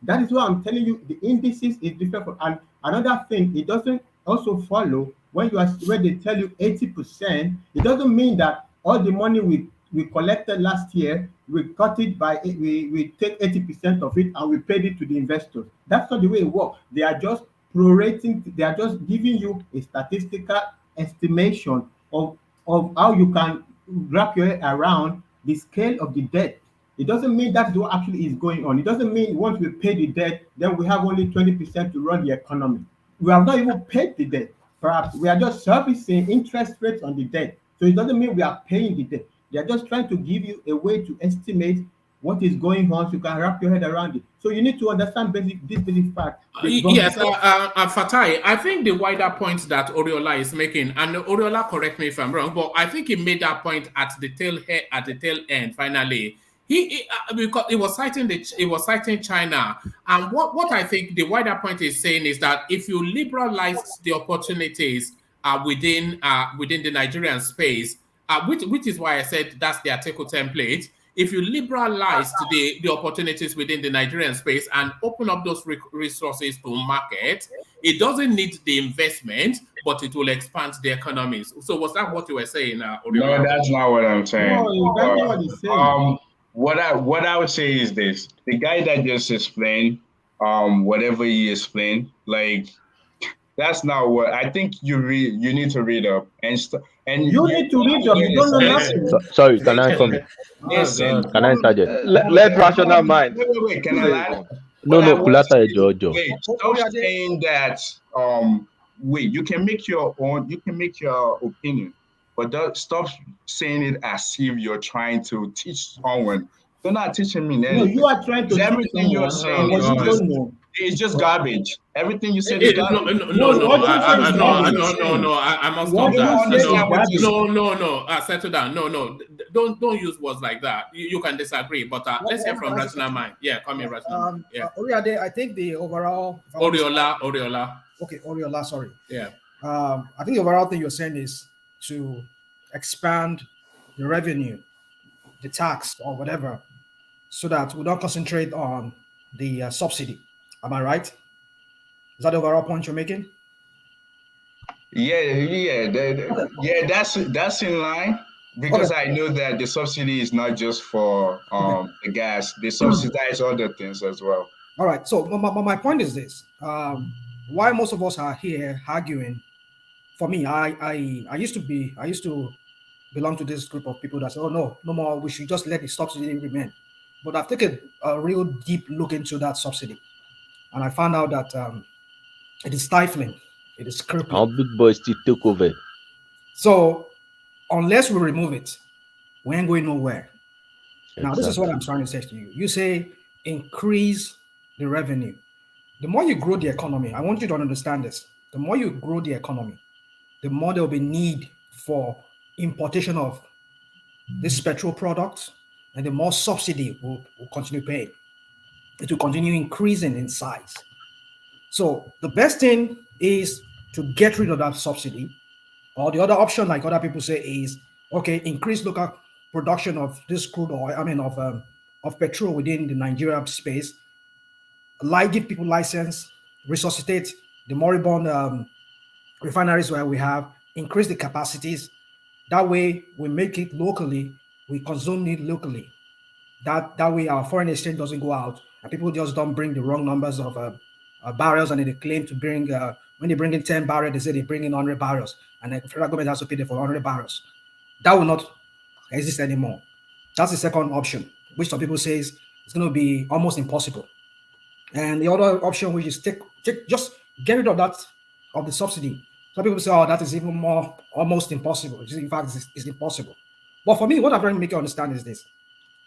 That is why I'm telling you the indices is different. And another thing, it doesn't also follow when they tell you 80%. It doesn't mean that all the money we collected last year, we cut it by we take 80% of it and we paid it to the investors. That's not the way it works. They are just prorating. They are just giving you a statistical estimation of how you can wrap your head around the scale of the debt. It doesn't mean that's what actually is going on. It doesn't mean once we pay the debt, then we have only 20% to run the economy. We have not even paid the debt. Perhaps we are just servicing interest rates on the debt. So it doesn't mean we are paying the debt. They are just trying to give you a way to estimate what is going on so you can wrap your head around it. So you need to understand this basic fact.
Yes, Fatai, I think the wider point that Oriola is making, and Oriola, correct me if I'm wrong, but I think he made that point at the tail end. Finally, because it was citing China, and what I think the wider point is saying is that if you liberalize the opportunities within the Nigerian space, which is why I said that's the article template. If you liberalize the opportunities within the Nigerian space and open up those resources to market, it doesn't need the investment, but it will expand the economies. So was that what you were saying, Oriola?
No, that's not what I'm saying.
No, that's not what he's saying.
what I would say is this: the guy that just explained, whatever he explained, like that's not what I think you read. You need to read up and
You need to read up. You don't know nothing.
Sorry, can I come in?
Listen.
Can I interject?
Let rational mind.
Wait. Can I lie?
No,
What I
no,
want to
Kulata
say is,
Jojo.
wait, stop saying that. Wait, you can make your own. You can make your opinion, but stop saying it as if you're trying to teach someone. You're not teaching me
No,
anything.
you are trying to teach
Everything you're
someone,
saying
but you don't know.
is just garbage. Everything you said is garbage.
I must
What
stop that.
you say is garbage.
No. Settle down. No. Don't use words like that. You can disagree, but let's hear from Rational Mind. Yeah, come in, Rational Mind. Yeah.
Oriade, I think the overall.
Oriola.
Okay, Oriola. Sorry.
Yeah.
I think the overall thing you're saying is to expand the revenue, the tax, or whatever, so that we don't concentrate on the subsidy. Am I right? Is that the overall point you're making?
Yeah. That's in line because I know that the subsidy is not just for the gas; they subsidize other things as well.
All right. So my point is this: why most of us are here arguing. For me, I used to belong to this group of people that say, oh no more, we should just let the subsidy remain. But I've taken a real deep look into that subsidy, and I found out that it is stifling, it is crippling.
Our big boys still took over.
So unless we remove it, we ain't going nowhere.
Exactly.
Now, this is what I'm trying to say to you. You say increase the revenue. The more you grow the economy, I want you to understand this. The more you grow the economy, the more there will be need for importation of this petrol product, and the more subsidy will continue paying. It will continue increasing in size. So the best thing is to get rid of that subsidy, or the other option, like other people say, is okay, increase local production of this crude oil, of petrol within the Nigeria space, give people license, resuscitate the moribund refineries where we have, increase the capacities. That way, we make it locally, we consume it locally. That way, our foreign exchange doesn't go out, and people just don't bring the wrong numbers of barrels, and they claim to bring, when they bring in 10 barrels, they say they bring in 100 barrels, and the federal government has to pay them for 100 barrels. That will not exist anymore. That's the second option, which some people say is going to be almost impossible. And the other option, which is just get rid of that, of the subsidy. Some people say, oh, that is even more, almost impossible. In fact, it's impossible. But for me, what I'm trying to make you understand is this.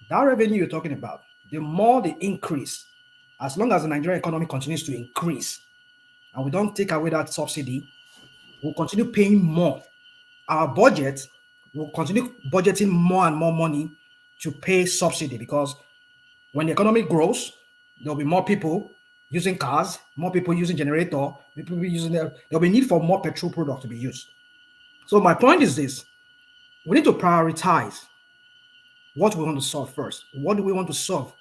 That revenue you're talking about, the more the increase, as long as the Nigerian economy continues to increase, and we don't take away that subsidy, we'll continue paying more. Our budget will continue budgeting more and more money to pay subsidy, because when the economy grows, there'll be more people using cars, more people using generator, people using there'll be need for more petrol product to be used. So my point is this: we need to prioritize what we want to solve first. What do we want to solve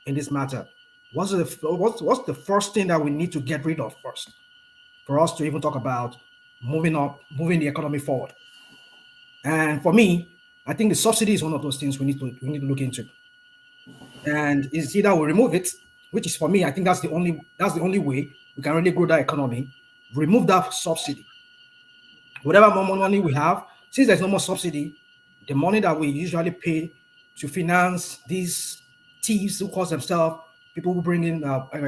in this matter? What's the first thing that we need to get rid of first for us to even talk about moving the economy forward? And for me, I think the subsidy is one of those things we need to look into. And it's either we remove it, which is, for me, I think that's the only way we can really grow that economy. Remove that subsidy. Whatever more money we have, since there's no more subsidy, the money that we usually pay to finance these thieves who call themselves people who bring in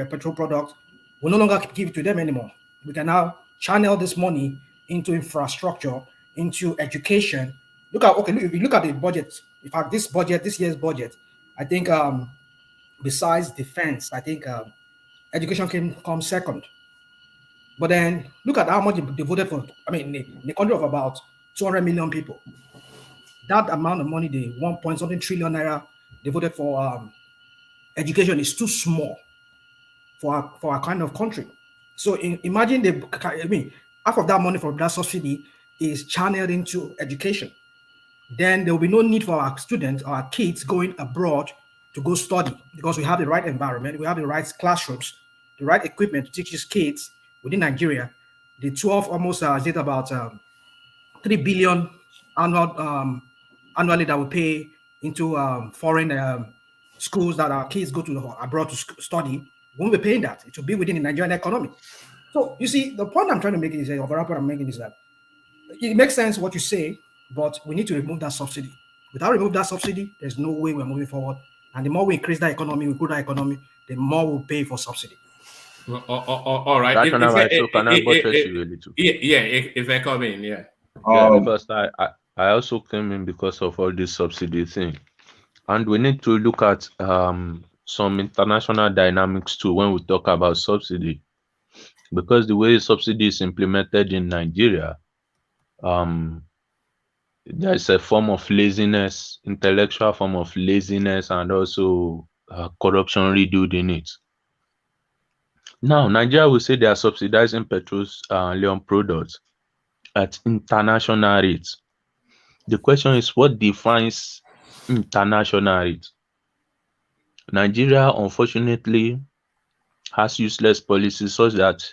petrol products, we no longer give it to them anymore. We can now channel this money into infrastructure, into education. If you look at the budget, in fact, this year's budget, I think besides defense, I think education comes second. But then look at how much they voted for. I mean, in the country of about 200 million people, that amount of money, the 1 trillion naira they voted for education, is too small for our kind of country. So imagine half of that money from that subsidy is channeled into education. Then there will be no need for our students, our kids, going abroad to go study, because we have the right environment, we have the right classrooms, the right equipment to teach these kids within Nigeria. The 12 almost is about 3 billion annually that we pay into foreign schools that our kids go to abroad to study, we won't be paying that. It will be within the Nigerian economy. So you see, the point I'm trying to make is, or the point I'm making is that it makes sense what you say, but we need to remove that subsidy. Without removing that subsidy, there's no way we're moving forward. And the more we increase that economy, we grow that economy, the more we'll pay for subsidy.
All right.
Rational right, so can I buttress you a little?
Yeah, if I come in, yeah.
Yeah, because I also came in because of all this subsidy thing. And we need to look at some international dynamics too when we talk about subsidy. Because the way subsidy is implemented in Nigeria, there's a form of laziness, intellectual form of laziness, and also corruption riddled in it. Now, Nigeria will say they are subsidizing petroleum products at international rates. The question is, what defines international rates? Nigeria, unfortunately, has useless policies such that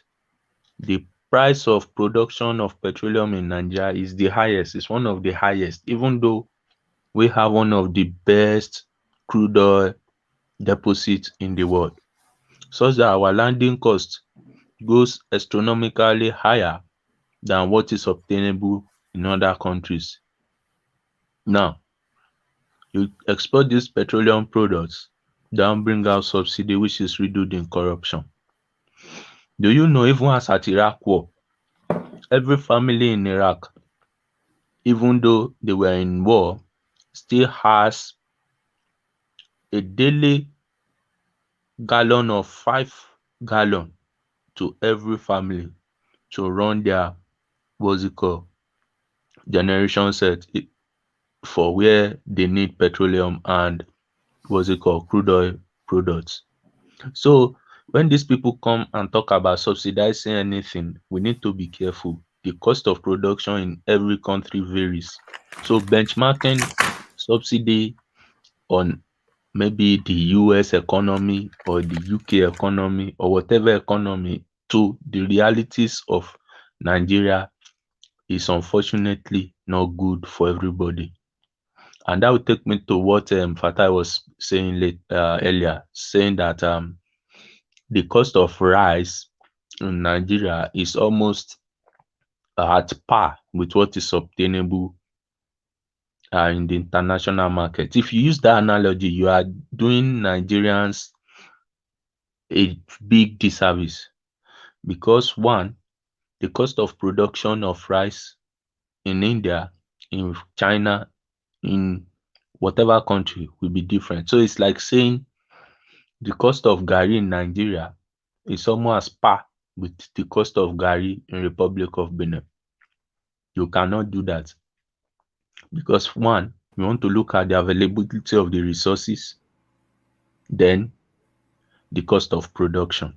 the price of production of petroleum in Nigeria is the highest. It's one of the highest, even though we have one of the best crude oil deposits in the world, such that our landing cost goes astronomically higher than what is obtainable in other countries. Now, you export these petroleum products, then bring out subsidy, which is riddled in corruption. Do you know, even as at Iraq war, every family in Iraq, even though they were in war, still has a daily gallon of 5 gallon to every family to run their generation set for where they need petroleum and crude oil products. So when these people come and talk about subsidizing anything, we need to be careful. The cost of production in every country varies. So benchmarking subsidy on maybe the US economy or the UK economy or whatever economy to the realities of Nigeria is unfortunately not good for everybody. And that will take me to what Fatai was saying earlier, saying that the cost of rice in Nigeria is almost at par with what is obtainable in the international market. If you use that analogy, you are doing Nigerians a big disservice because one, the cost of production of rice in India, in China, in whatever country will be different. So it's like saying the cost of Gari in Nigeria is almost par with the cost of Gari in Republic of Benin. You cannot do that because one, you want to look at the availability of the resources, then the cost of production.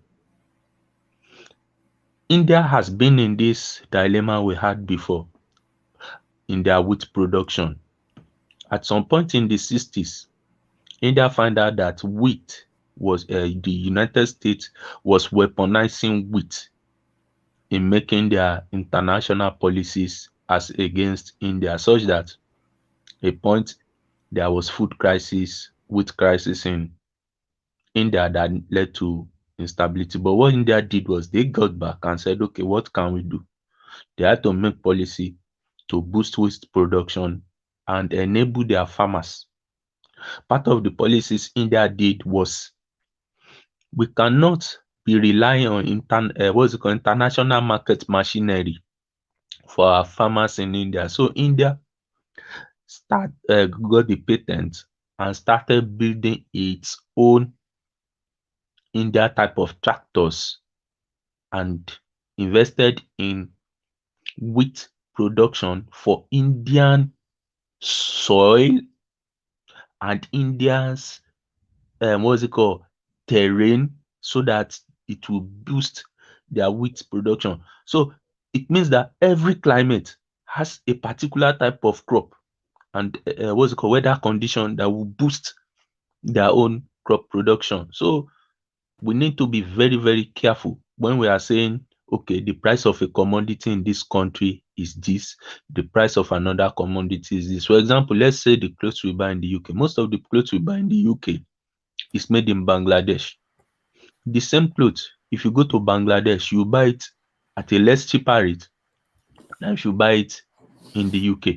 India has been in this dilemma we had before in their wheat production. At some point in the 60s, India found out that wheat was the United States was weaponizing wheat in making their international policies as against India, such that a point there was food crisis, wheat crisis in India that led to instability. But what India did was they got back and said, okay, what can we do? They had to make policy to boost wheat production and enable their farmers. Part of the policies India did was we cannot be relying on international market machinery for our farmers in India. So India got the patent and started building its own India type of tractors and invested in wheat production for Indian soil and Indians terrain, so that it will boost their wheat production. So it means that every climate has a particular type of crop and weather condition that will boost their own crop production. So we need to be very, very careful when we are saying, okay, the price of a commodity in this country is this, the price of another commodity is this. For example, let's say the clothes we buy in the UK. Most of the clothes we buy in the UK is made in Bangladesh. The same clothes, if you go to Bangladesh, you buy it at a less cheaper rate than if you buy it in the UK.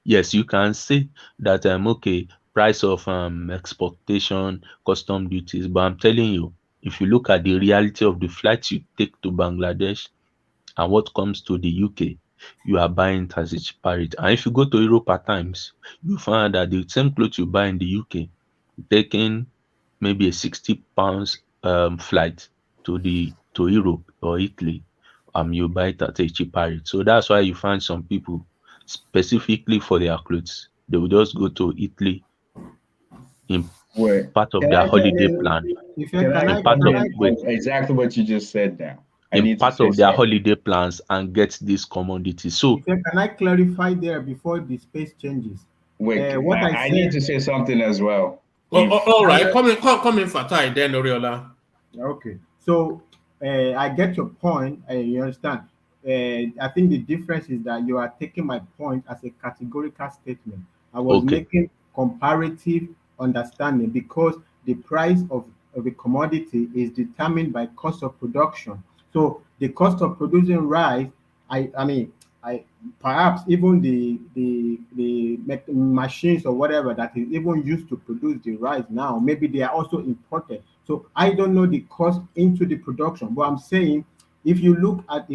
Yes, you can say that okay, price of exportation, custom duties, but I'm telling you, if you look at the reality of the flights you take to Bangladesh and what comes to the UK, you are buying it as a cheaper rate. And if you go to Europe at times, you find that the same clothes you buy in the UK, taking maybe a £60 flight to Europe or Italy, you buy it at a cheaper rate. So that's why you find some people specifically for their clothes, they will just go to Italy in
Wait,
part of
can
their
I come
holiday
in?
plan.
Can I
In part
come
of
in
wait,
on exactly what you just said now? I
in
need to
part
say
of their
something.
holiday plans and get these commodities. So
If can I clarify there before the space changes?
Wait,
What I
I
said.
need to say something as well.
All right, come in for time then, Oriola.
Okay, so I get your point. You understand? I think the difference is that you are taking my point as a categorical statement. I was
okay.
making comparative understanding because the price of a commodity is determined by cost of production. So the cost of producing rice, I mean, I perhaps even the machines or whatever that is even used to produce the rice now, maybe they are also imported. So I don't know the cost into the production, but I'm saying if you look at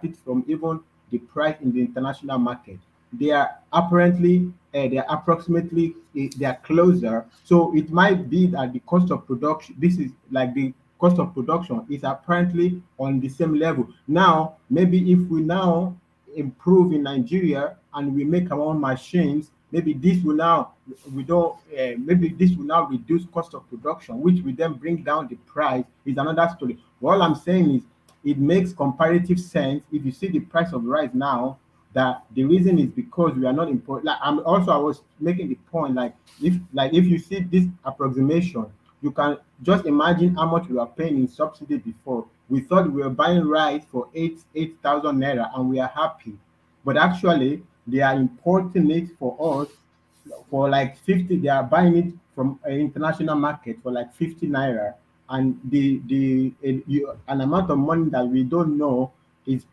it from even the price in the international market, they are apparently they are approximately they are closer. So it might be that the cost of production, this is like the cost of production is apparently on the same level. Now, maybe if we now improve in Nigeria and we make our own machines, maybe this will now we don't maybe this will now reduce cost of production, which will then bring down the price. Is another story. All I'm saying is it makes comparative sense if you see the price of rice now, that the reason is because we are not important. Like I was making the point, if you see this approximation, you can just imagine how much we were paying in subsidy before. We thought we were buying rice for 8,000 naira and we are happy, but actually they are importing it for us for like 50. They are buying it from an international market for like 50 naira, and an amount of money that we don't know is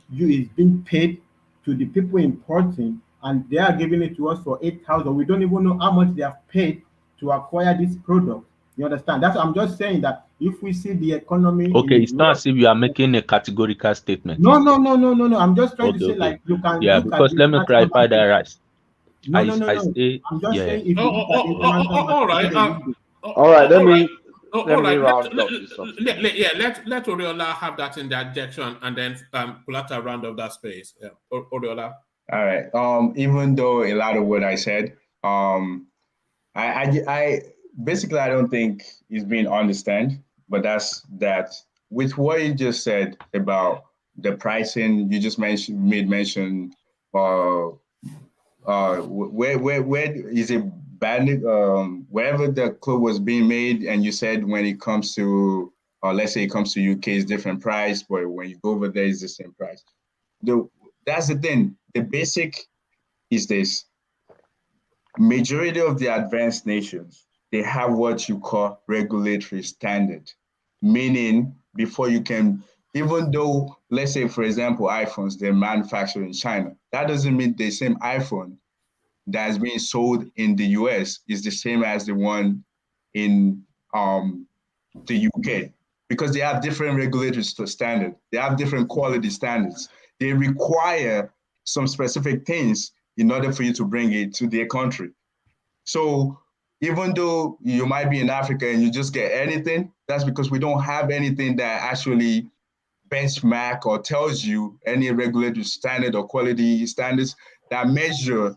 being paid to the people importing, and they are giving it to us for 8,000. We don't even know how much they have paid to acquire this product. You understand? That's I'm just saying that if we see the economy
Okay,
in
it's not as if you are making a categorical statement.
no. I'm just trying to say,
Okay.
like, you can
Yeah,
look at
because
the
let me
international
clarify that
market.
right.
No.
I say
I'm just
yeah.
saying if you look at the international market,
All right.
through the window.
All right, let me
All right.
round up this subsidy.
Let Oriola have that in the adjection, and then Kulata round of that space. Yeah, Oriola.
All right. Even though a lot of what I said, I basically I don't think is being understand, but that's that. With what you just said about the pricing, you just made mention, where is it banned? Wherever the clothes was being made, and you said when it comes to, let's say it comes to UK, it's different price, but when you go over there, it's the same price. That's the thing. The basic is this: majority of the advanced nations, they have what you call regulatory standard, meaning before you can, even though, let's say, for example, iPhones, they're manufactured in China, that doesn't mean the same iPhone that's being sold in the US is the same as the one in the UK, because they have different regulatory standards. They have different quality standards. They require some specific things in order for you to bring it to their country. So even though you might be in Africa and you just get anything, that's because we don't have anything that actually benchmark or tells you any regulatory standard or quality standards that measure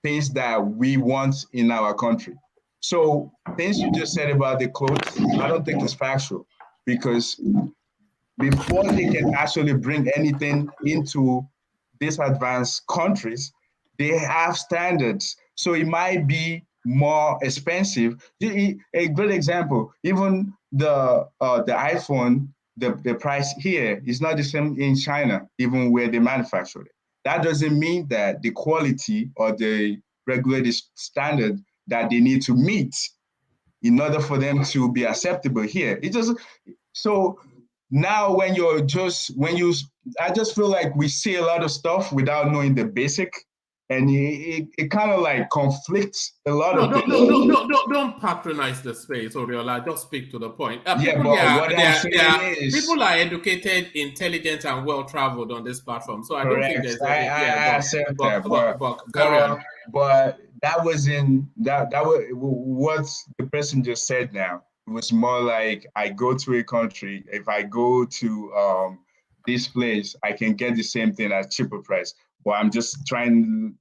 things that we want in our country. So things you just said about the clothes, I don't think it's factual, because before they can actually bring anything into these advanced countries, they have standards. So it might be more expensive. A good example, even the iPhone, the price here is not the same in China, even where they manufacture it. That doesn't mean that the quality or the regulated standard that they need to meet in order for them to be acceptable here. It just so now when I just feel like we say a lot of stuff without knowing the basic, and it kind of like conflicts a lot of things.
Don't patronize the space, Oriola. Just speak to the point.
Yeah, but what I'm saying is,
people are educated, intelligent, and well traveled on this platform. So I don't think
correct.
there's
I accept that,
but carry on.
But that was what the person just said. Now it was more like I go to a country. If I go to this place, I can get the same thing at cheaper price. But I'm just trying to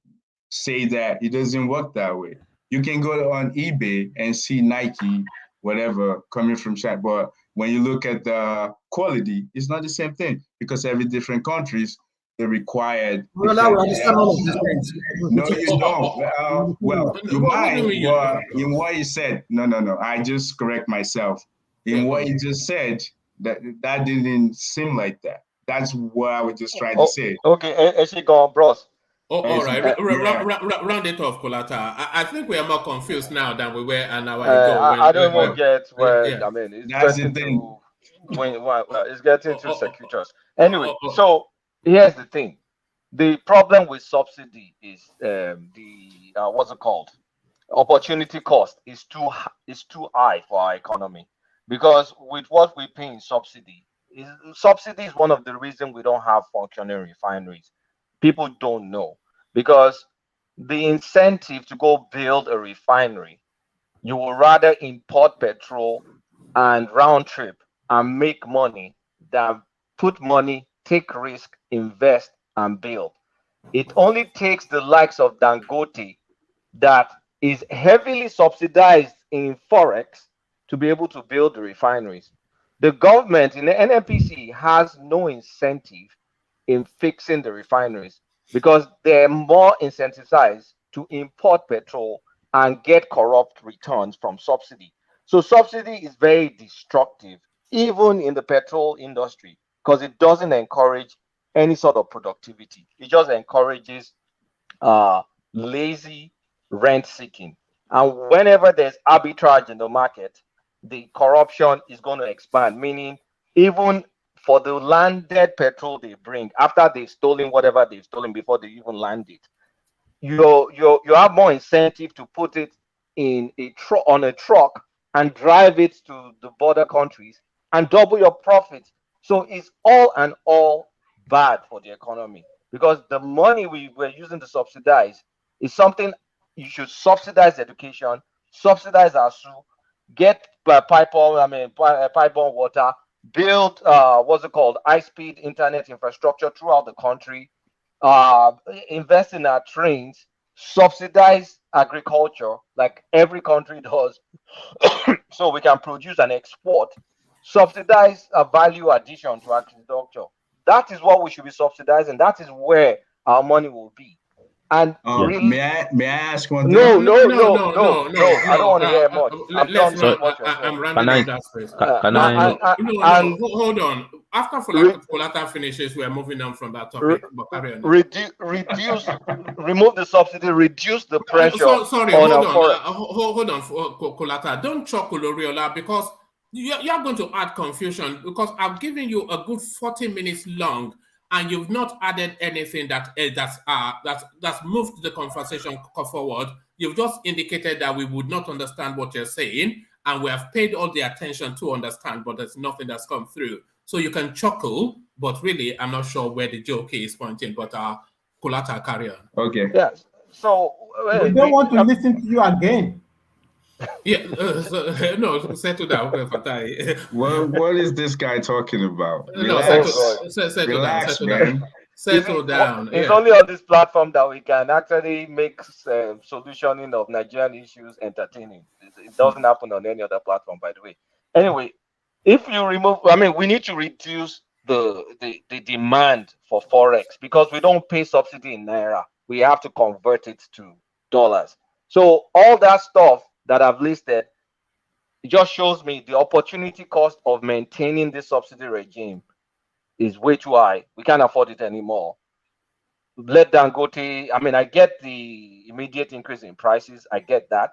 say that it doesn't work that way. You can go on eBay and see Nike, whatever, coming from China. But when you look at the quality, it's not the same thing because every different countries, they required.
Well, now we understand all of these things.
No, you don't. Well, you might, but in what you said, no. I just correct myself. In what you just said, that didn't seem like that. That's what I was just trying to say.
Okay, Eshigon, bros.
All right, round it off, Kolata. I think we are more confused now than we were an hour ago.
I don't even get where. I mean, it's
that's
getting
the thing.
It's getting too circuitous. Anyway, so here's the thing: the problem with subsidy is the what's it called? Opportunity cost is too high for our economy, because with what we pay in subsidy is one of the reasons we don't have functioning refineries. People don't know, because the incentive to go build a refinery, you will rather import petrol and round trip and make money than put money, take risk, invest, and build. It only takes the likes of Dangote, that is heavily subsidized in forex, to be able to build the refineries. The government in the NNPC has no incentive in fixing the refineries, because they're more incentivized to import petrol and get corrupt returns from subsidy. So subsidy is very destructive, even in the petrol industry, because it doesn't encourage any sort of productivity. It just encourages lazy rent seeking. And whenever there's arbitrage in the market, the corruption is going to expand, meaning even for the landed petrol they bring, after they've stolen whatever they've stolen before they even land it, you have more incentive to put it in on a truck and drive it to the border countries and double your profits. So it's all and all bad for the economy, because the money we were using to subsidize is something you should subsidize: education, subsidize ASU, get pipe-borne water, build what's it called, high-speed internet infrastructure throughout the country, invest in our trains, subsidize agriculture like every country does, so we can produce and export, subsidize a value addition to agriculture. That is what we should be subsidizing. That is where our money will be. And really,
may I ask one thing?
No. I don't want to hear much. I'm done with what you're saying.
I'm running on that space. Hold on. After Folata finishes, we are moving on from that topic.
Remove the subsidy, reduce the pressure.
Sorry, hold on, Kolata. Don't choke Oloriola, because you're going to add confusion, because I've given you a good 40 minutes long, and you've not added anything that's moved the conversation forward. You've just indicated that we would not understand what you're saying, and we have paid all the attention to understand, but there's nothing that's come through. So you can chuckle, but really, I'm not sure where the joke is pointing. But Kolata, carry on.
Okay.
Yes. So
we don't want to listen to you again.
Yeah. No, settle down, Fatai.
What is this guy talking about?
Relax, man. Settle down.
It's only on this platform that we can actually make solutioning of Nigerian issues entertaining. It doesn't happen on any other platform, by the way. Anyway, if you remove, we need to reduce the demand for forex, because we don't pay subsidy in naira. We have to convert it to dollars. So all that stuff that I've listed, it just shows me the opportunity cost of maintaining this subsidy regime is way too high. We can't afford it anymore. Let Dangote, I get the immediate increase in prices, I get that,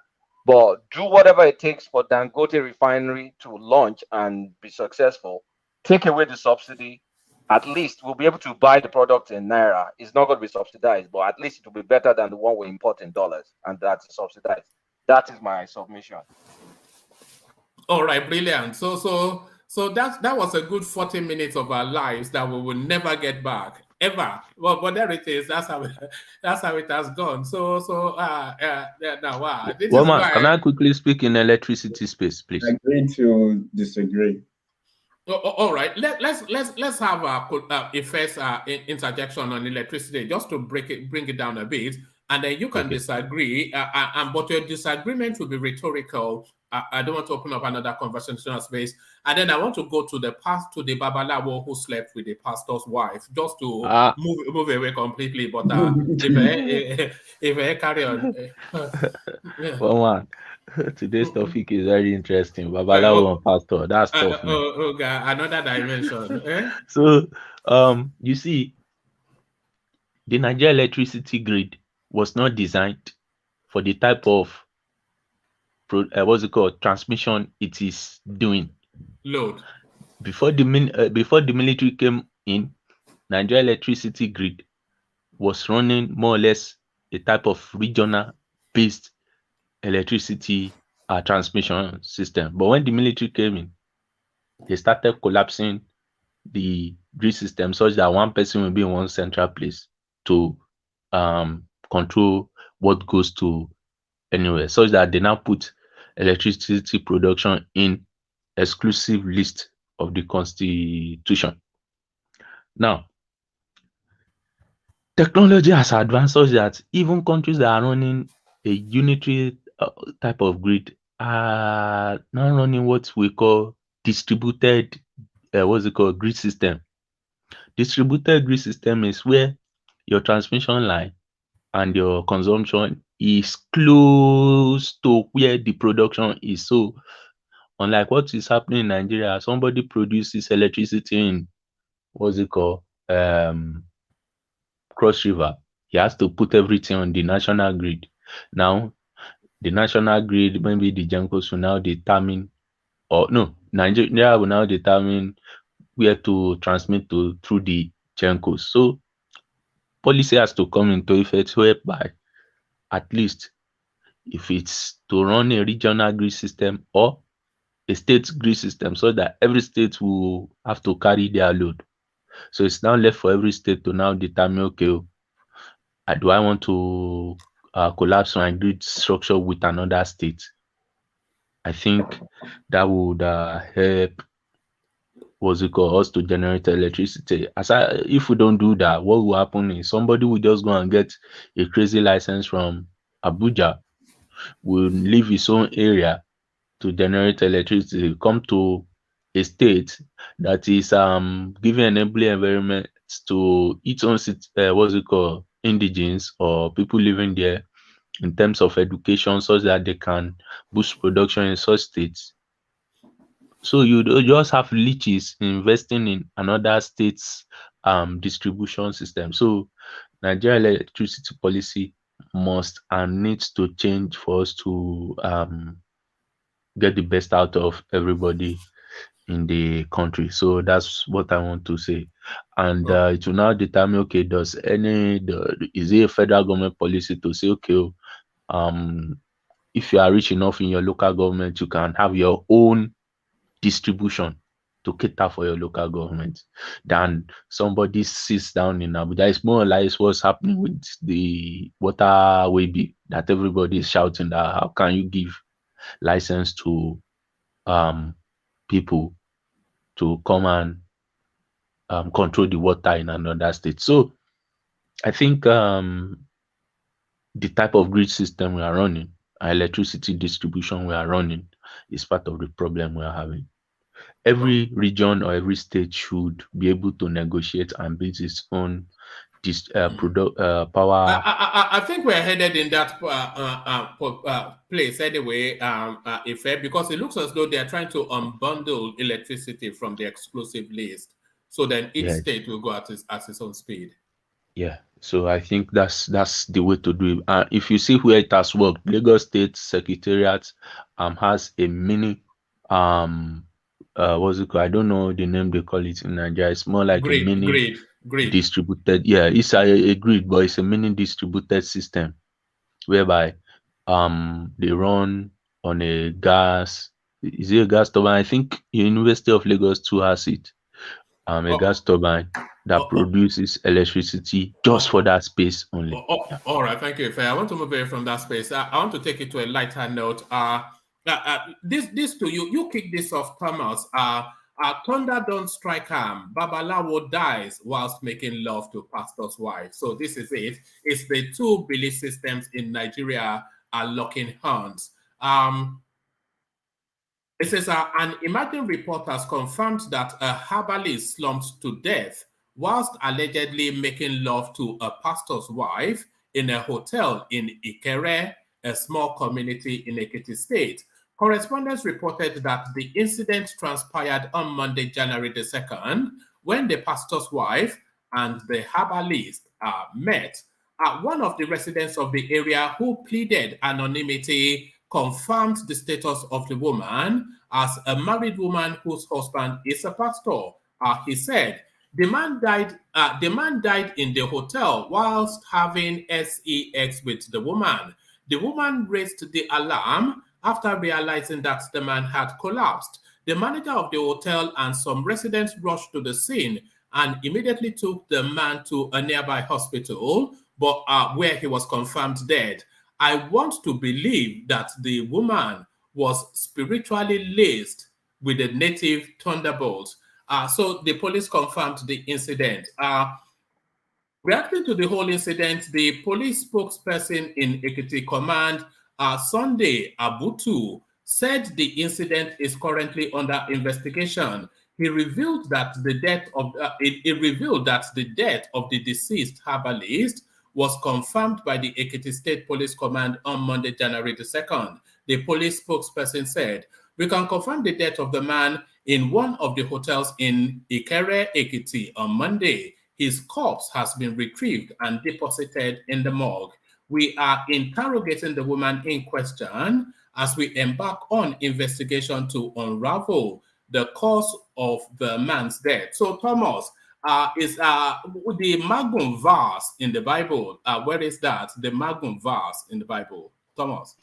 But do whatever it takes for Dangote refinery to launch and be successful. Take away the subsidy. At least we'll be able to buy the product in naira. It's not going to be subsidized, but at least it will be better than the one we import in dollars, and that's subsidized. That is my submission.
All right, brilliant. So that was a good 40 minutes of our lives that we will never get back ever. Well, but there it is. That's how it has gone. So now this is why.
Can I quickly speak in electricity space, please?
Agree to disagree.
All right. Let's have a first interjection on electricity just to bring it down a bit, and then you can disagree. But your disagreement will be rhetorical. I don't want to open up another conversational space, and then I want to go to the Babalawo who slept with the pastor's wife, just to move away completely. But if I carry on,
Well, today's topic is very interesting. Babalawo and pastor, that's tough, man.
God, another dimension.
So, you see, the Nigeria electricity grid was not designed for the type of transmission it is doing.
Load.
Before the military came in, Nigeria electricity grid was running more or less a type of regional based electricity transmission system. But when the military came in, they started collapsing the grid system such that one person will be in one central place to control what goes to anywhere, such that they now put electricity production in exclusive list of the constitution. Now, technology has advanced such that even countries that are running a unitary type of grid are now running what we call distributed grid system. Distributed grid system is where your transmission line and your consumption is close to where the production is. So unlike what is happening in Nigeria, somebody produces electricity in Cross River, he has to put everything on the national grid. Now, the national grid, maybe the GENCOs will now determine, Nigeria will now determine where to transmit through the GENCOs. So, policy has to come into effect whereby at least if it's to run a regional grid system or a state grid system, so that every state will have to carry their load. So it's now left for every state to now determine, okay, do I want to collapse my grid structure with another state? I think that would help us to generate electricity. If we don't do that, what will happen is somebody will just go and get a crazy license from Abuja, will leave his own area to generate electricity, come to a state that is giving enabling environment to its own indigenes or people living there in terms of education, such that they can boost production in such states. So you just have leeches investing in another state's distribution system. So Nigeria electricity policy must and needs to change for us to get the best out of everybody in the country. So that's what I want to say. And it will now determine, okay, is it a federal government policy to say, okay, if you are rich enough in your local government, you can have your own distribution to cater for your local government, than somebody sits down in Abuja. It's more or less what's happening with the waterway bill, that everybody is shouting that how can you give license to people to come and control the water in another state. So I think the type of grid system we are running, electricity distribution we are running, is part of the problem we are having. Every region or every state should be able to negotiate and build its own power.
I think we're headed in that place anyway, because it looks as though they are trying to unbundle electricity from the exclusive list, so then each state will go at its own speed.
Yeah. So I think that's the way to do it. If you see where it has worked, Lagos State Secretariat has a mini what's it called? I don't know the name they call it in Nigeria. It's more like a mini
Grid.
distributed. Yeah, it's a grid, but it's a mini distributed system whereby they run on a gas. Is it a gas turbine? I think University of Lagos too has it. A gas turbine that produces electricity just for that space only. Yeah.
All right, thank you, Faye. I want to move away from that space. I want to take it to a lighter note. This to you. You kick this off, Thomas. Thunder don't strike him. Babalawo dies whilst making love to pastor's wife. So this is it. It's the two belief systems in Nigeria are locking horns. It says an emerging report has confirmed that a herbalist slumped to death whilst allegedly making love to a pastor's wife in a hotel in Ikere, a small community in Ekiti State. Correspondents reported that the incident transpired on Monday, January the 2nd, when the pastor's wife and the herbalist met. One of the residents of the area who pleaded anonymity confirmed the status of the woman as a married woman whose husband is a pastor. He said the man died in the hotel whilst having sex with the woman. The woman raised the alarm after realizing that the man had collapsed. The manager of the hotel and some residents rushed to the scene and immediately took the man to a nearby hospital, but where he was confirmed dead. I want to believe that the woman was spiritually laced with a native thunderbolt. So the police confirmed the incident. Reacting to the whole incident, the police spokesperson in Ekiti Command, Sunday Abutu, said the incident is currently under investigation. He revealed that the death of the deceased herbalist was confirmed by the Ekiti State Police Command on Monday, January the 2nd. The police spokesperson said, "We can confirm the death of the man in one of the hotels in Ikere, Ekiti on Monday. His corpse has been retrieved and deposited in the morgue. We are interrogating the woman in question as we embark on investigation to unravel the cause of the man's death." So, Thomas, is the Magnum verse in the Bible? Where is that? The Magnum verse in the Bible, Thomas.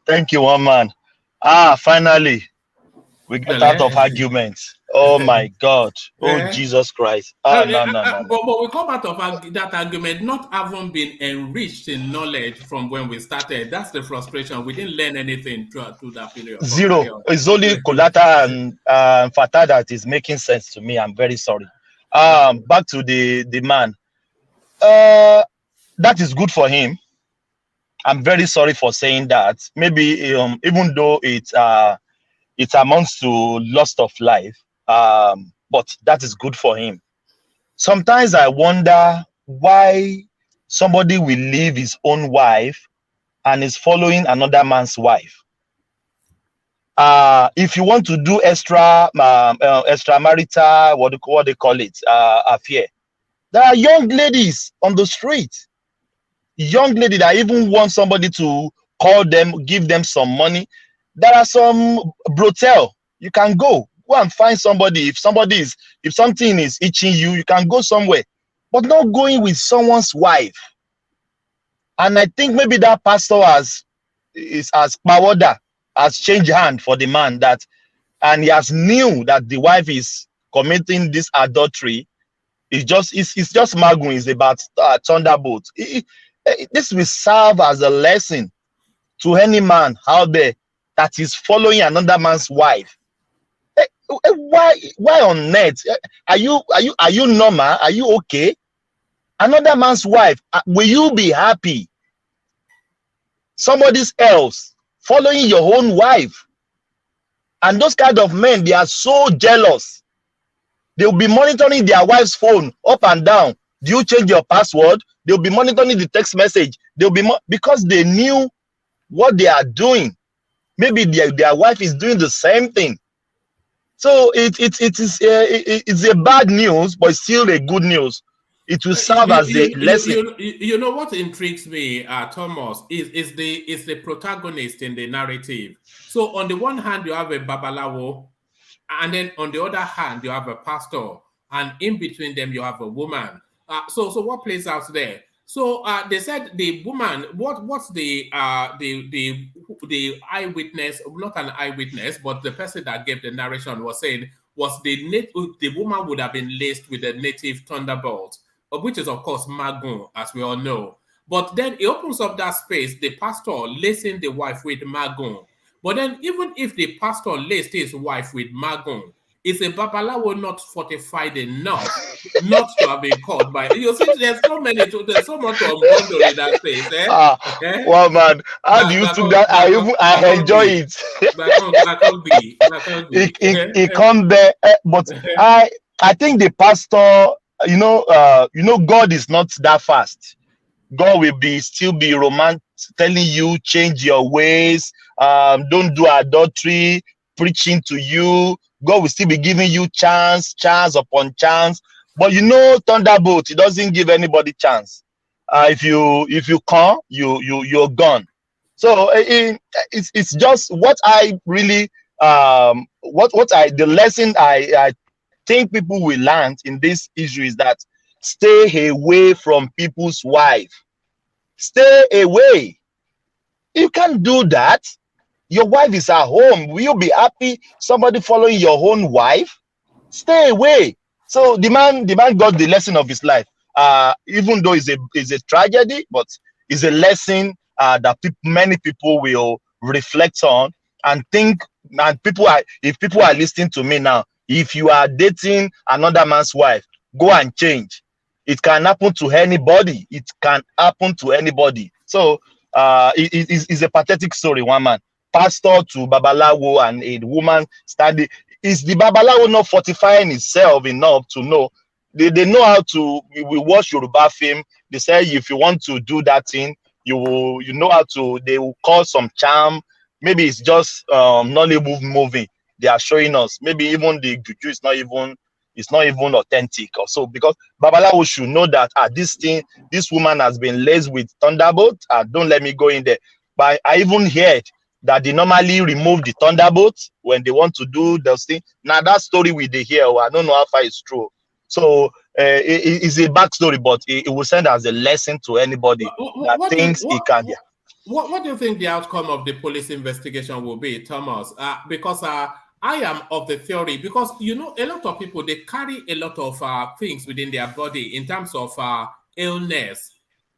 Thank you, one man. Finally, we get out of arguments. Oh my God. Oh Jesus Christ.
No. But we come out of that argument not having been enriched in knowledge from when we started. That's the frustration. We didn't learn anything through that period.
Zero. It's only Kolata and Fata that is making sense to me. I'm very sorry. Back to the man. That is good for him. I'm very sorry for saying that. Maybe even though it amounts to loss of life, but that is good for him. Sometimes I wonder why somebody will leave his own wife and is following another man's wife. If you want to do extramarital, what they call it, affair, there are young ladies on the street. Young lady that even want somebody to call them, give them some money. There are some brothel. You can go and find somebody. If something is itching you, you can go somewhere, but not going with someone's wife. And I think maybe that pastor has changed hand for the man, and he has knew that the wife is committing this adultery. It's just Magun is about thunderbolt. This will serve as a lesson to any man out there that is following another man's wife. Why on earth? Are you normal? Are you okay? Another man's wife, will you be happy? Somebody else following your own wife. And those kind of men, they are so jealous. They'll be monitoring their wife's phone up and down. Do you change your password? They'll be monitoring the text message. They'll be because they knew what they are doing. Maybe their wife is doing the same thing. So it's a bad news, but still a good news. It will serve as a lesson.
You know what intrigues me, Thomas, is the protagonist in the narrative. So on the one hand, you have a babalawo, and then on the other hand, you have a pastor, and in between them, you have a woman. So what plays out there? So they said the woman. What's the eyewitness? Not an eyewitness, but the person that gave the narration was saying was the woman would have been laced with a native thunderbolt, which is of course magun, as we all know. But then it opens up that space. The pastor lacing the wife with magun. But then, even if the pastor laced his wife with magun, is a babalawo not fortified enough not to have been caught by? You see, there's so much to unbundle in that space.
Well, man, how do you took that? I enjoy it. It come there, but I think the pastor, God is not that fast. God will still be romantic, telling you change your ways, don't do adultery, preaching to you. God will still be giving you chance upon chance. But thunderbolt, it doesn't give anybody chance. If you come, you're gone. So it's just what I really the lesson I think people will learn in this issue is that stay away from people's wife. Stay away. You can't do that. Your wife is at home. Will you be happy somebody following your own wife? Stay away. So the man got the lesson of his life. Even though it's a tragedy, but it's a lesson that many people will reflect on and think. And if people are listening to me now, if you are dating another man's wife, go and change. It can happen to anybody. It can happen to anybody. So it's a pathetic story. One man, pastor to babalawo, and a woman study. Is the babalawo not fortifying itself enough to know? They know how to. We watch Yoruba film. They say if you want to do that thing, you know how to. They will call some charm. Maybe it's just Nollywood movie they are showing us. Maybe even the juju is not even authentic or so, because babalawo should know that this woman has been laced with thunderbolt. Don't let me go in there. But I even heard that they normally remove the thunderbolt when they want to do those things. Now that story we they hear, I don't know how far it's true. So it's a backstory, but it will send as a lesson to anybody that thinks it can. Yeah.
What do you think the outcome of the police investigation will be, Thomas? Because I am of the theory, because a lot of people, they carry a lot of things within their body in terms of illness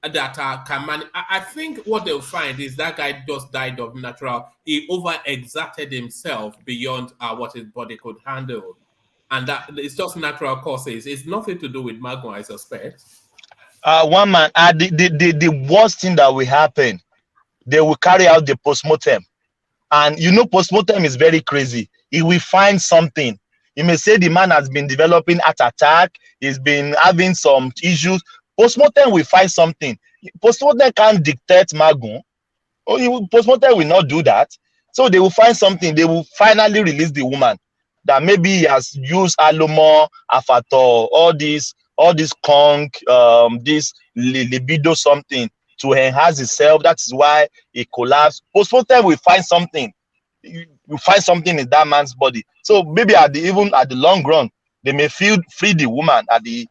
that can manage. I think what they'll find is that guy just died of natural. He overexerted himself beyond what his body could handle, and that it's just natural causes. It's nothing to do with magun, I suspect.
One man, the worst thing that will happen, they will carry out the postmortem. And postmortem is very crazy. He will find something. He may say the man has been developing heart attack. He's been having some issues. Postmortem will find something. Postmortem can't dictate magun. Postmortem will not do that. So they will find something. They will finally release the woman that maybe he has used alomo, afator, all this conk, this libido something to enhance itself. That is why it collapsed. Postmortem will find something. You find something in that man's body. So maybe even at the long run, they may free the woman at the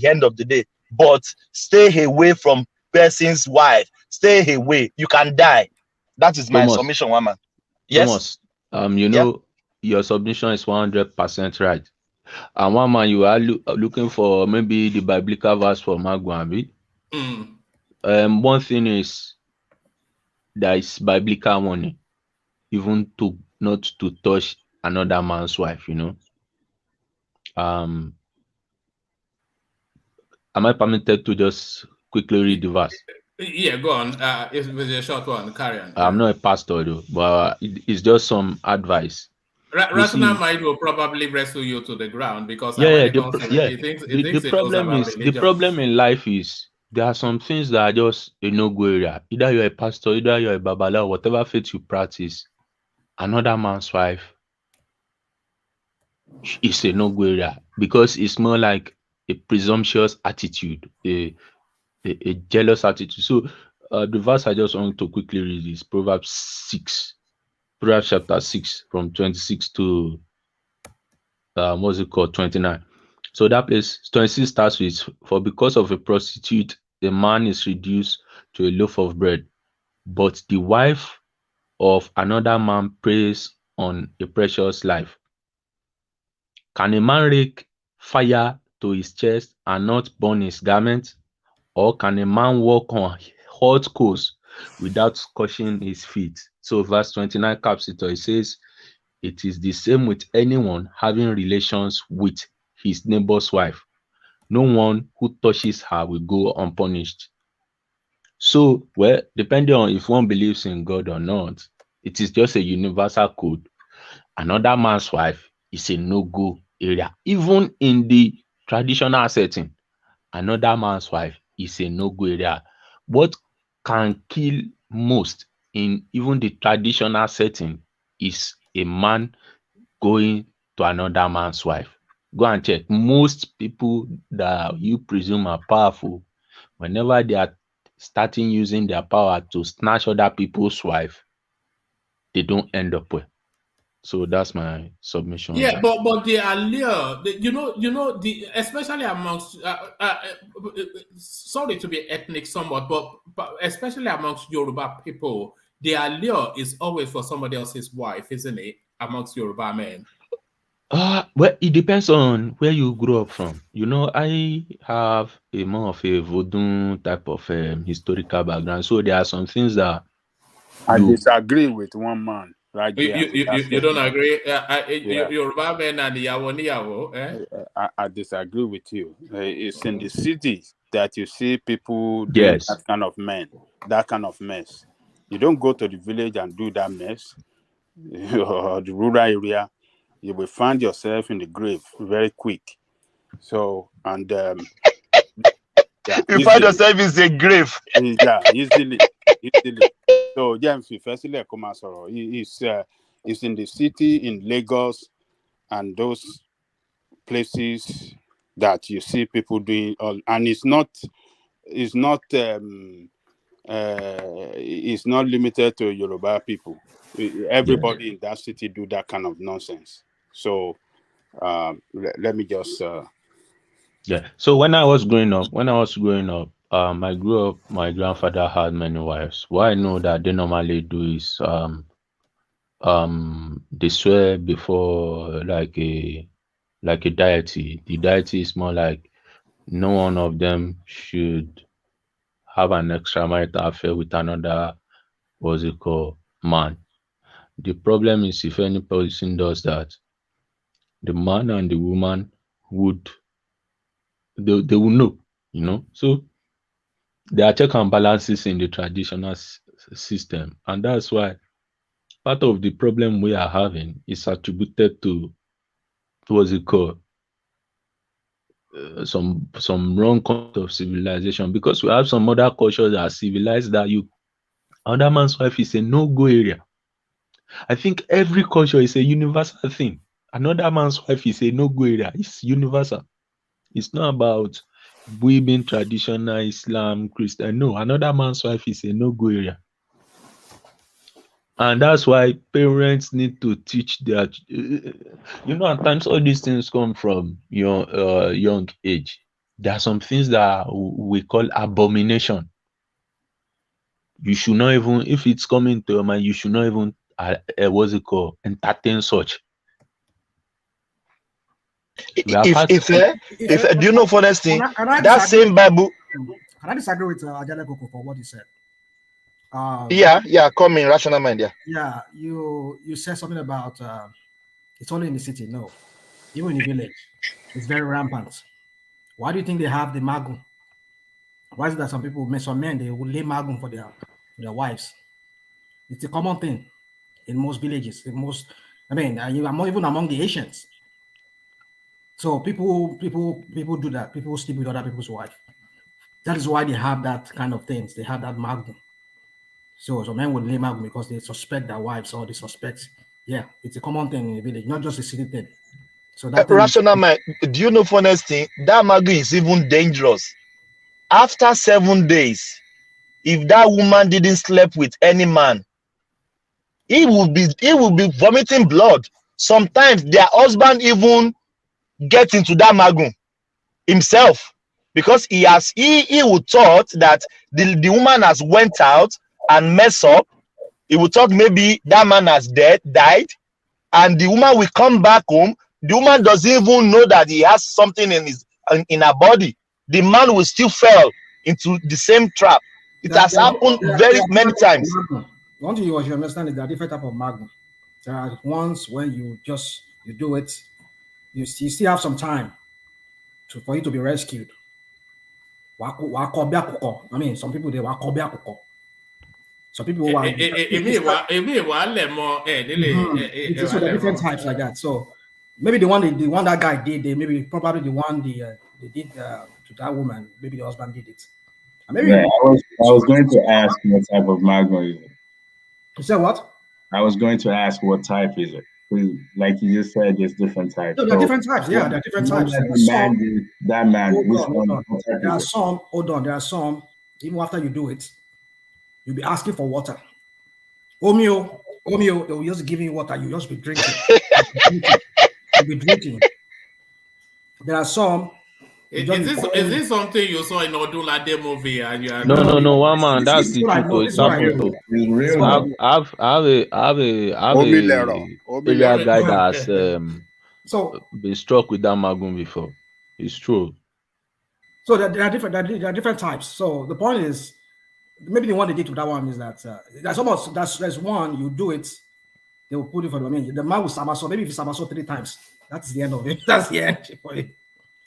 end of the day. But stay away from person's wife. Stay away. You can die. That is my submission, one man. Yes.
Thomas, your submission is 100% right. And one man, you are looking for maybe the biblical verse for Magwambi. One thing is there is biblical warning, even to not to touch another man's wife. Am I permitted to just quickly read the verse?
Yeah, go on. It's a short one. Carry on.
I'm not a pastor though, but it's just some advice.
Rational mind will probably wrestle you to the ground because
the problem in life is there are some things that are just a no-go area. Either you're a pastor, either you're a babala, whatever faith you practice, another man's wife it's a no-go area because it's more like a presumptuous attitude, a jealous attitude. So the verse I just want to quickly read is Proverbs 6, Proverbs chapter 6 from 26 to what's it called 29. So that place 26 starts with, for because of a prostitute the man is reduced to a loaf of bread, but the wife of another man preys on a precious life. Can a man rake fire to his chest and not burn his garment? Or can a man walk on hot coals without scorching his feet? So verse 29 caps it, it says, it is the same with anyone having relations with his neighbor's wife. No one who touches her will go unpunished. So, well, depending on if one believes in God or not, it is just a universal code. Another man's wife is a no-go area. Even in the traditional setting, another man's wife is a no-go area. What can kill most in even the traditional setting is a man going to another man's wife. Go and check. Most people that you presume are powerful, whenever they are starting using their power to snatch other people's wife, they don't end up well. So that's my submission on
Yeah,
that.
but the allure, the especially amongst sorry to be ethnic somewhat, but especially amongst Yoruba people, the allure is always for somebody else's wife, isn't it? Amongst Yoruba men.
Well, it depends on where you grew up from. I have a more of a voodoo type of historical background. So there are some things that
I
you,
disagree with one man right
You
there
you,
with
you,
that
you you don't
statement.
agree?
Yeah,
Yoruba men and Niyawo, eh?
I disagree with you. It's in the cities that you see people doing
yes,
that kind of that kind of mess. You don't go to the village and do that mess, or the rural area. You will find yourself in the grave very quick. So, and yeah,
You find
easily.
yourself in a grave.
Yeah, easily. So James Ifesile Komasoro, he's in the city in Lagos and those places that you see people doing all, and it's not limited to Yoruba people.
yes,
Everybody in that city do that kind of nonsense. So let me just
yeah. So when I was growing up, I grew up. My grandfather had many wives. What I know that they normally do is they swear before like a deity. The deity is more like no one of them should have an extramarital affair with another, what's it called, man. The problem is if any person does that, the man and the woman would they will know. So there are check and balances in the traditional system, and that's why part of the problem we are having is attributed to what's it called some wrong concept of civilization, because we have some other cultures that are civilized that you another man's wife is a no-go area. I think every culture is a universal thing. Another man's wife is a no-go area. It's universal. It's not about we being traditional Islam, Christian. No, another man's wife is a no-go area. And that's why parents need to teach their at times all these things come from young age. There are some things that we call abomination. You should not even, if it's coming to your mind, you should not even what's it called, entertain such. We have had
Do you know for this thing?
Can I
That
disagree
same Bible.
Can I disagree with Ajale Koko for what he said?
Yeah, come in rational mind.
Yeah, you said something about it's only in the city. No, even in the village, it's very rampant. Why do you think they have the magum? Why is it that some men, they will lay magum for their wives? It's a common thing in most villages. Even among the Asians. So people do that. People sleep with other people's wife. That is why they have that kind of things. They have that magnum. So some men will lay magnum because they suspect their wives or they suspect. Yeah, it's a common thing in the village, not just a city thing. So that
rational mind. Do you know funniest thing? That magu is even dangerous. After 7 days, if that woman didn't sleep with any man, he will be vomiting blood. Sometimes their husband even get into that magu himself, because he would thought that the woman has went out and messed up. He would thought maybe that man has died, and the woman will come back home. The woman doesn't even know that he has something in her body. The man will still fall into the same trap. It has happened very many times.
One thing you should understand is there are different type of magnum. There are ones when you do it, you still have some time for you to be rescued. I mean, some people they some people are so there are different types like that. So maybe the one that guy did, maybe probably the one they did to that woman, maybe the husband did it. Maybe
yeah, I was going to ask what type of magnum is it.
You said what?
I was going to ask what type is it. Like you just said, there's different types.
No, there are different types. Yeah, there are different types.
That man.
There are some. Hold on. There are some. Even after you do it, you'll be asking for water. Omeo, they will just give you water. You just be drinking. You'll be drinking. There are some.
Is this something you saw in Odunlade movie? And you are
no, one man. That's the truth. It's happened. I've a guy that's been struck with that magnum before. It's true.
So there are different types. So the point is, maybe the one they did with that one is that there's one you do it, they will put it for the. I mean, the man will somersault. Maybe if you somersault 3 times, that's the end of it. That's the end for it.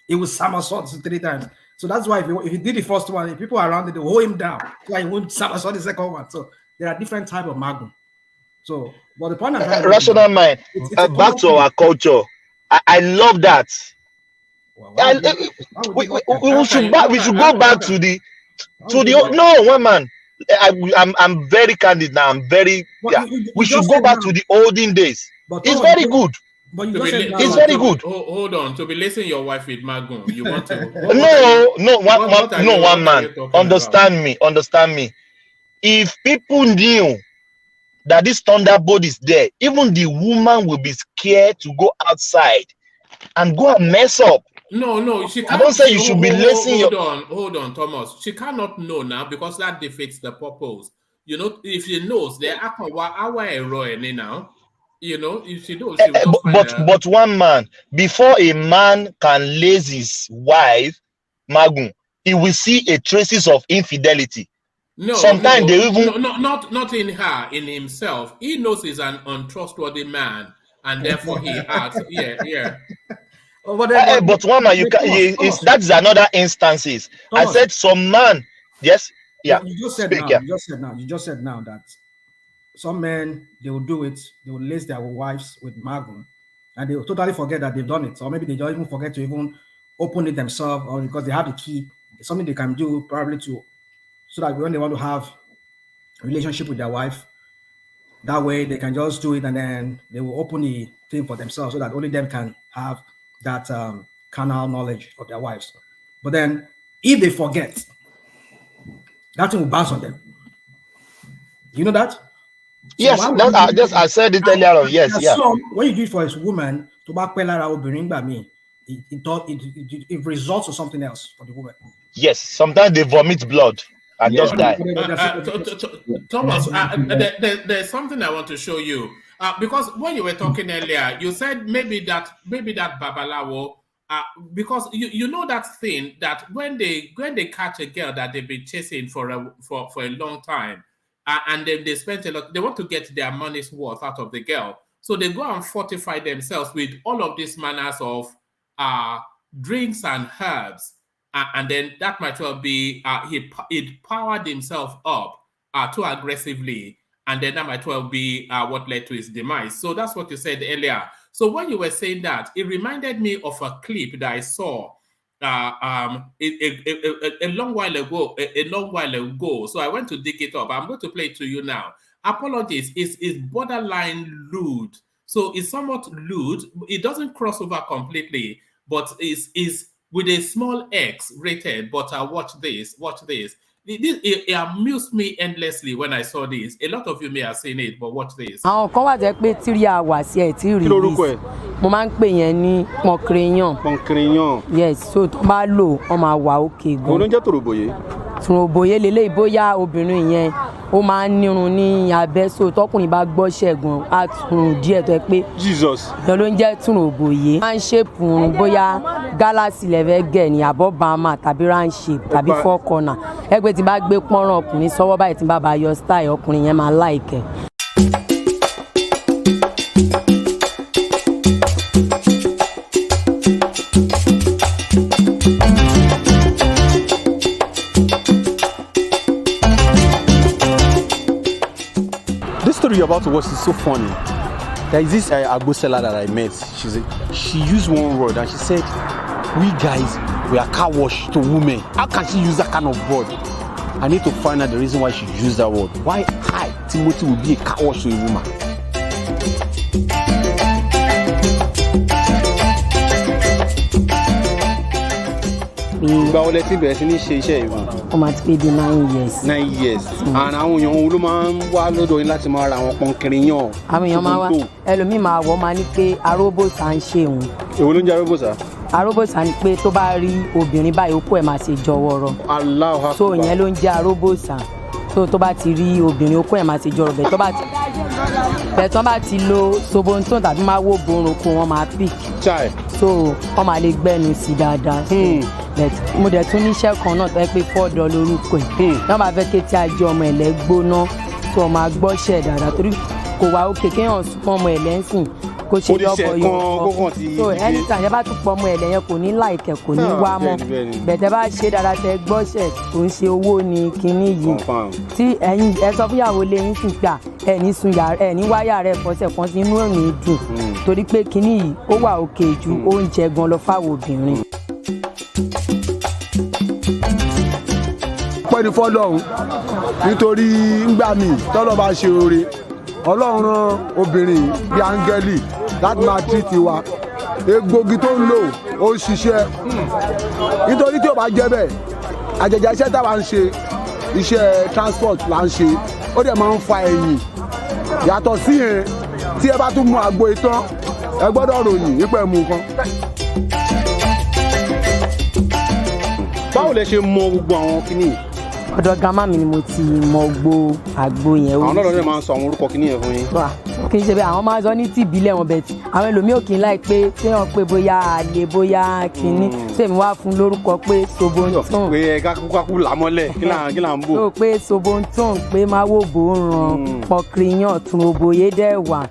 It will somersault 3 times. So that's why if he did the first one, if people around it, they will hold him down. So he won't somersault the second one. So there are different type of magnum. So, but the point
rational mind. Back to our culture. I love that. We should go back to the no one man. I'm very candid now. I'm very we should go back to the olden days. It's very good.
But
it's very good.
Hold on. To be listening your wife with magnum, you want to?
One man. Understand me. If people knew that this thunderbolt is there, even the woman will be scared to go outside and go and mess up.
No, she can't.
I don't say you should be listening.
Hold on, Thomas. She cannot know now because that defeats the purpose. You know, if she knows, they are now. You know, if she knows,
but one man, before a man can laze his wife, magun, he will see a traces of infidelity. Sometimes they even
not in her, in himself. He knows he's an untrustworthy man, and therefore he acts. Yeah.
But one man, that is another instances. Thomas, I said some man. Yes. Yeah.
You just said now that some men, they will do it, they will lace their wives with magnum, and they will totally forget that they've done it. Or maybe they don't even forget to even open it themselves, or because they have the key. It's something they can do probably so that when they want to have a relationship with their wife, that way they can just do it and then they will open the thing for themselves so that only them can have that carnal knowledge of their wives. But then if they forget, that thing will bounce on them. You know that?
Yes, I said it earlier on. Yes, yeah.
When you do it for a woman, it results in something else for the woman.
Yes, sometimes they vomit blood and just die.
Thomas, there's something I want to show you. Because when you were talking earlier, you said maybe that Babalawo, because you know that thing that when they catch a girl that they've been chasing for a long time. And then they spent a lot. They want to get their money's worth out of the girl, so they go and fortify themselves with all of these manners of drinks and herbs, and then that might well be he powered himself up too aggressively, and then that might well be what led to his demise. So that's what you said earlier. So when you were saying that, it reminded me of a clip that I saw. A long while ago. So I went to dig it up. I'm going to play it to you now. Apologies, it's borderline lewd. So it's somewhat lewd. It doesn't cross over completely, but is with a small X rated. But watch this. It amused me endlessly when I saw this. A lot of you may have seen it, but watch this.
Àwọn kan wà jẹ́ pé 3 hours ẹ̀ tí release. Mo máa ń pè yẹn ní pọnkiriyan.
Pọnkiriyan.
Yes, so tó bá lò ó máa wà òkè gan.
Òun ló ń jẹ́ tòròbòyé.
Tòròbòyé lélẹ́yìí bóyá obìnrin yẹn ó máa ń nírun ní abẹ́, so tọkùnrin bá gbọ́ ṣẹ̀gùn á tún díẹ̀ tó ẹ pé.
Jesus.
Ìyẹn ló ń jẹ́ tòròbòyé. Máa ń ṣèpù irun bóyá gálàsì lẹ́fẹ̀ẹ́ gẹ̀ ní àbọ̀ bàmà tàbí round shape tàbí 4 corner. Ẹgbẹ́ tí bá gbé pọ́nrán ọkùnrin sọ́wọ́ báyìí tí bá bá yọ style ọkùnrin yẹn máa like ẹ̀.
This story you're about to watch is so funny. There is this agbo seller that I met. She used one word and she said, "We guys, we are car wash to women." How can she use that kind of word? I need to find out the reason why she used that word. Why I, Timothy, will be a car wash to a woman? Ìgbà wo lẹ ti bẹ̀rẹ̀ sí ní ṣe iṣẹ́ yìí fún?
Ó máa ti pé di 9 years.
9 years. And àwọn èèyàn òun ló máa ń wá lọ́dọ̀ yín láti máa ra àwọn pọnkiriyan.
Àwọn èèyàn máa wá ẹlòmíì máa wọ́ máa ní pé aróbòsà ń ṣe òun.
Èwo ló ń jẹ́ aróbòsà?
Aróbòsà ni pé tó bá rí obìnrin báyìí okó ẹ̀ máa ṣe jọwọ́rọ́.
Allahu Akbar.
So ìyẹn ló ń jẹ́ aróbòsà. So tó bá ti rí obìnrin okó ẹ̀ máa ṣe jọrọ̀ bẹ́ẹ̀ tó bá ti lo sobontón tàbí máa wó borun oko wọn máa pick. So wọ́n máa lè gbẹ́nu sí dáadáa. Mo dẹ̀ tún níṣẹ́ kan náà tó yẹ pé $4 lórúkọ ẹ̀. Wọ́n bá fẹ́ ké tí a jẹ ọmọ ẹ̀lẹ́ gbóná tó ọmọ agbọ́ṣẹ̀ dáadáa torí kò wá òkè kéèyàn sún ọmọ ẹ̀lẹ́ ń sìn kó ṣe lọ́bọ̀ yọ̀ọ̀kan. So anytime yẹn bá tún pọ̀ ọmọ ẹ̀lẹ́ yẹn kò ní láìkẹ̀ kò ní wá mọ́. Bẹ̀tẹ̀ bá ṣe dáadáa tẹ gbọ́ṣẹ̀ kò ń ṣe owó ní kinní yìí. Tí ẹ̀yin ẹ sọ fúnyàwó lé yín sì gbà ẹ̀ ní sun yàrá ẹ̀ ní wáyà rẹ̀ fọ́sẹ̀ kan sí inú òní dùn torí pé kinní yìí ó wà òkè ju oúnjẹ gan lọ fáwọn obìnrin.
Pẹ́ni fọ́lọ́run nítorí ńgbà míì tọ́lọ́ bá ṣe oore Ọlọ́run rán obìnrin bíi áńgẹ́lì láti máa tírìtì wa egbògi tó ń lò ó ń ṣiṣẹ́ nítorí tí ò bá jẹ́ bẹ́ẹ̀ àjẹjà iṣẹ́ táwa ń ṣe iṣẹ́ transport là ń ṣe ó dẹ̀ máa ń fa ẹ̀yìn yàtọ̀ sí yẹn tí ẹ bá tún mu àgbo ìtàn ẹ gbọ́dọ̀ ròyìn nípa ẹ̀mú nǹkan.
Báwo lẹ ṣe mọ gbogbo àwọn kinní?
Ọ̀dọ̀ grandma mi ni mo ti mọ gbogbo àgbo yẹn.
Àwọn náà ló máa ń sọ àwọn orúkọ kinní yẹn fún yín.
Kì í ṣe bẹ́ẹ̀ àwọn máa ń sọ ní tìbílẹ̀ wọn bẹ̀ tí àwọn ẹlòmíì ò kì í láì pé téèyàn pé bóyá àlè bóyá kinní tèmi wá fún lórúkọ pé sobontón.
Pé kákú làmọ́lẹ̀ kí là ń bò.
So pé sobontón pé máa wò bò ń ran pọkiriyan tòròbòyé dẹ̀ wà.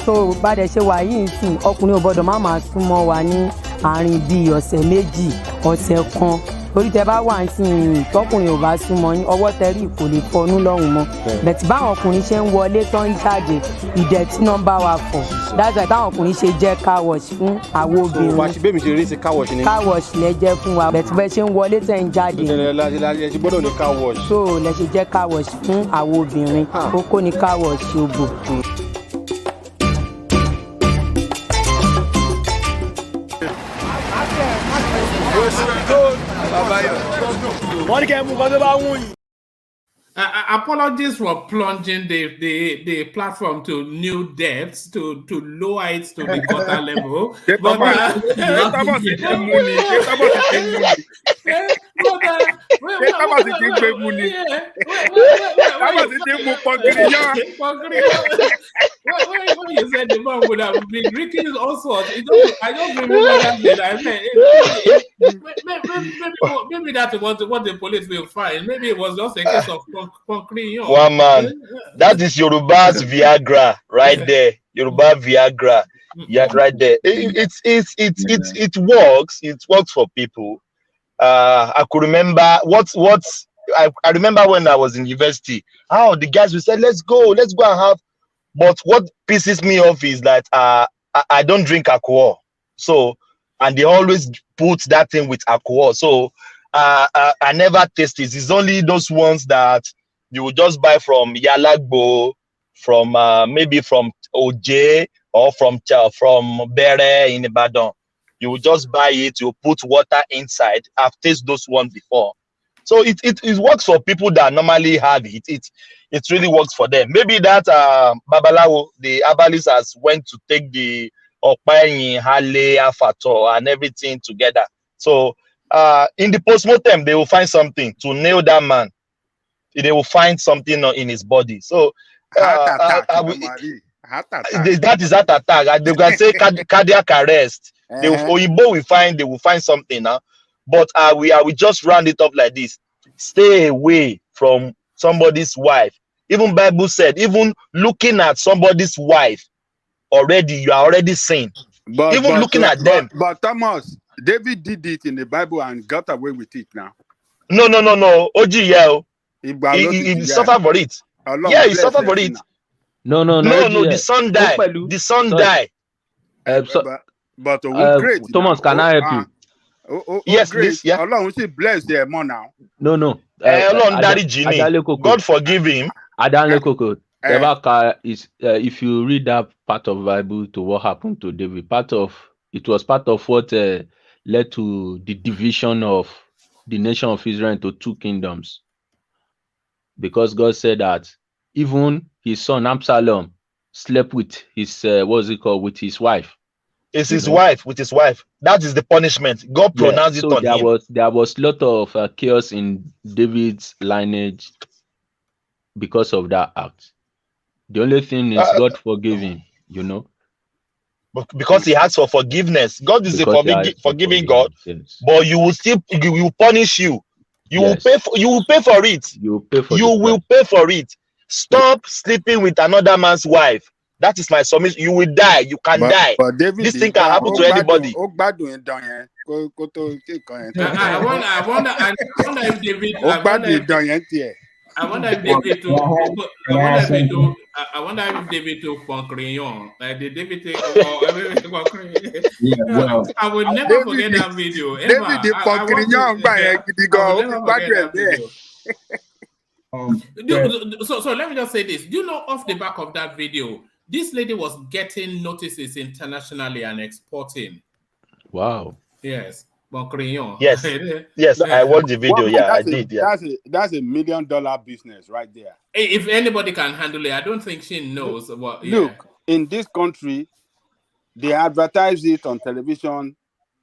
So bá dẹ̀ ṣe wà yìí sìn ọkùnrin ò gbọ́dọ̀ má máa súnmọ́ wa ní àárín bíi ọ̀sẹ̀ méjì ọ̀sẹ̀ kan. Orí tẹ bá wà sí ìrìn tọkùnrin ò bá súnmọ́ yín ọwọ́ tẹrí kò lè fọnú lọ́hùn mọ́ bẹ̀tì báwọn ọkùnrin ṣe ń wọlé tó ń jáde ìdẹ̀tí nọ́mbà wa fọ̀ that's why táwọn ọkùnrin ṣe jẹ́ car wash fún àwọn obìnrin.
Wàá ṣe bẹ́ẹ̀ mi ṣe rí sí car wash ni.
Car wash lẹ jẹ́ fún wa bẹ̀tì bẹ́ẹ̀ ṣe ń wọlé tẹ̀ ń jáde.
ẹ ṣe gbọ́dọ̀ ní car wash.
So lẹ ṣe jẹ́ car wash fún àwọn obìnrin kókó ní car wash òbò.
Apologies for plunging the platform to new depths, to lower it to the gutter level. When you said the man would have been drinking all sorts, I don't remember that. Maybe that's what the police will find. Maybe it was just a case of concrete.
One man, that is Yoruba's Viagra right there. Yoruba Viagra, yeah, right there. It works. It works for people. I could remember I remember when I was in university. Oh, the guys will say, let's go and have. But what pisses me off is that I don't drink alcohol. So, and they always put that thing with alcohol. So I never taste it. It's only those ones that you will just buy from Yalagbo, from maybe from OJ, or from Bere in Ibadan. You will just buy it, you put water inside. I've tasted those ones before. So it works for people that normally have it. It really works for them. Maybe that Babalawo, the Abalis went to take the Okpayin, Hale, Afato, and everything together. So in the post-mortem, they will find something to nail that man. They will find something in his body. So
Heart attack, heart attack.
that is heart attack. They can say cardiac arrest. They will find something now. But we just round it up like this. Stay away from somebody's wife. Even Bible said, even looking at somebody's wife, already you are already sin. Even looking at them.
But Thomas, David did it in the Bible and got away with it now.
No. Oji, yeah. He suffered for it. Yeah, he suffered for it.
No.
The son died. The son died.
But great.
Thomas, can I help you?
Yes, please. Yeah.
Allah should bless them more now.
No.
God forgive him.
Adanle Koko. Is if you read that part of Bible to what happened to David, it was part of what led to the division of the nation of Israel into two kingdoms. Because God said that even his son Absalom slept with his with his wife.
It's his wife, with his wife. That is the punishment. God pronounced it on him.
There was a lot of chaos in David's lineage because of that act. The only thing is God forgave him,
Because he asked for forgiveness. God is a forgiving God, yes. But you will punish you. You will pay for it. You will pay for it. Stop sleeping with another man's wife. That is my submission. You will die. You can die.
But David,
this thing can happen to anybody.
I wonder if David. I wonder if David took Concrayon. Like the David take I would never forget that video.
David the Concrayon
So let me just say this. Do you know, off the back of that video, this lady was getting notices internationally and exporting.
Wow.
Yes. Concrayon.
Yes, I watched the video. I did. Yeah.
That's $1 million business right there.
If anybody can handle it, I don't think she knows what.
Look, in this country, they advertise it on television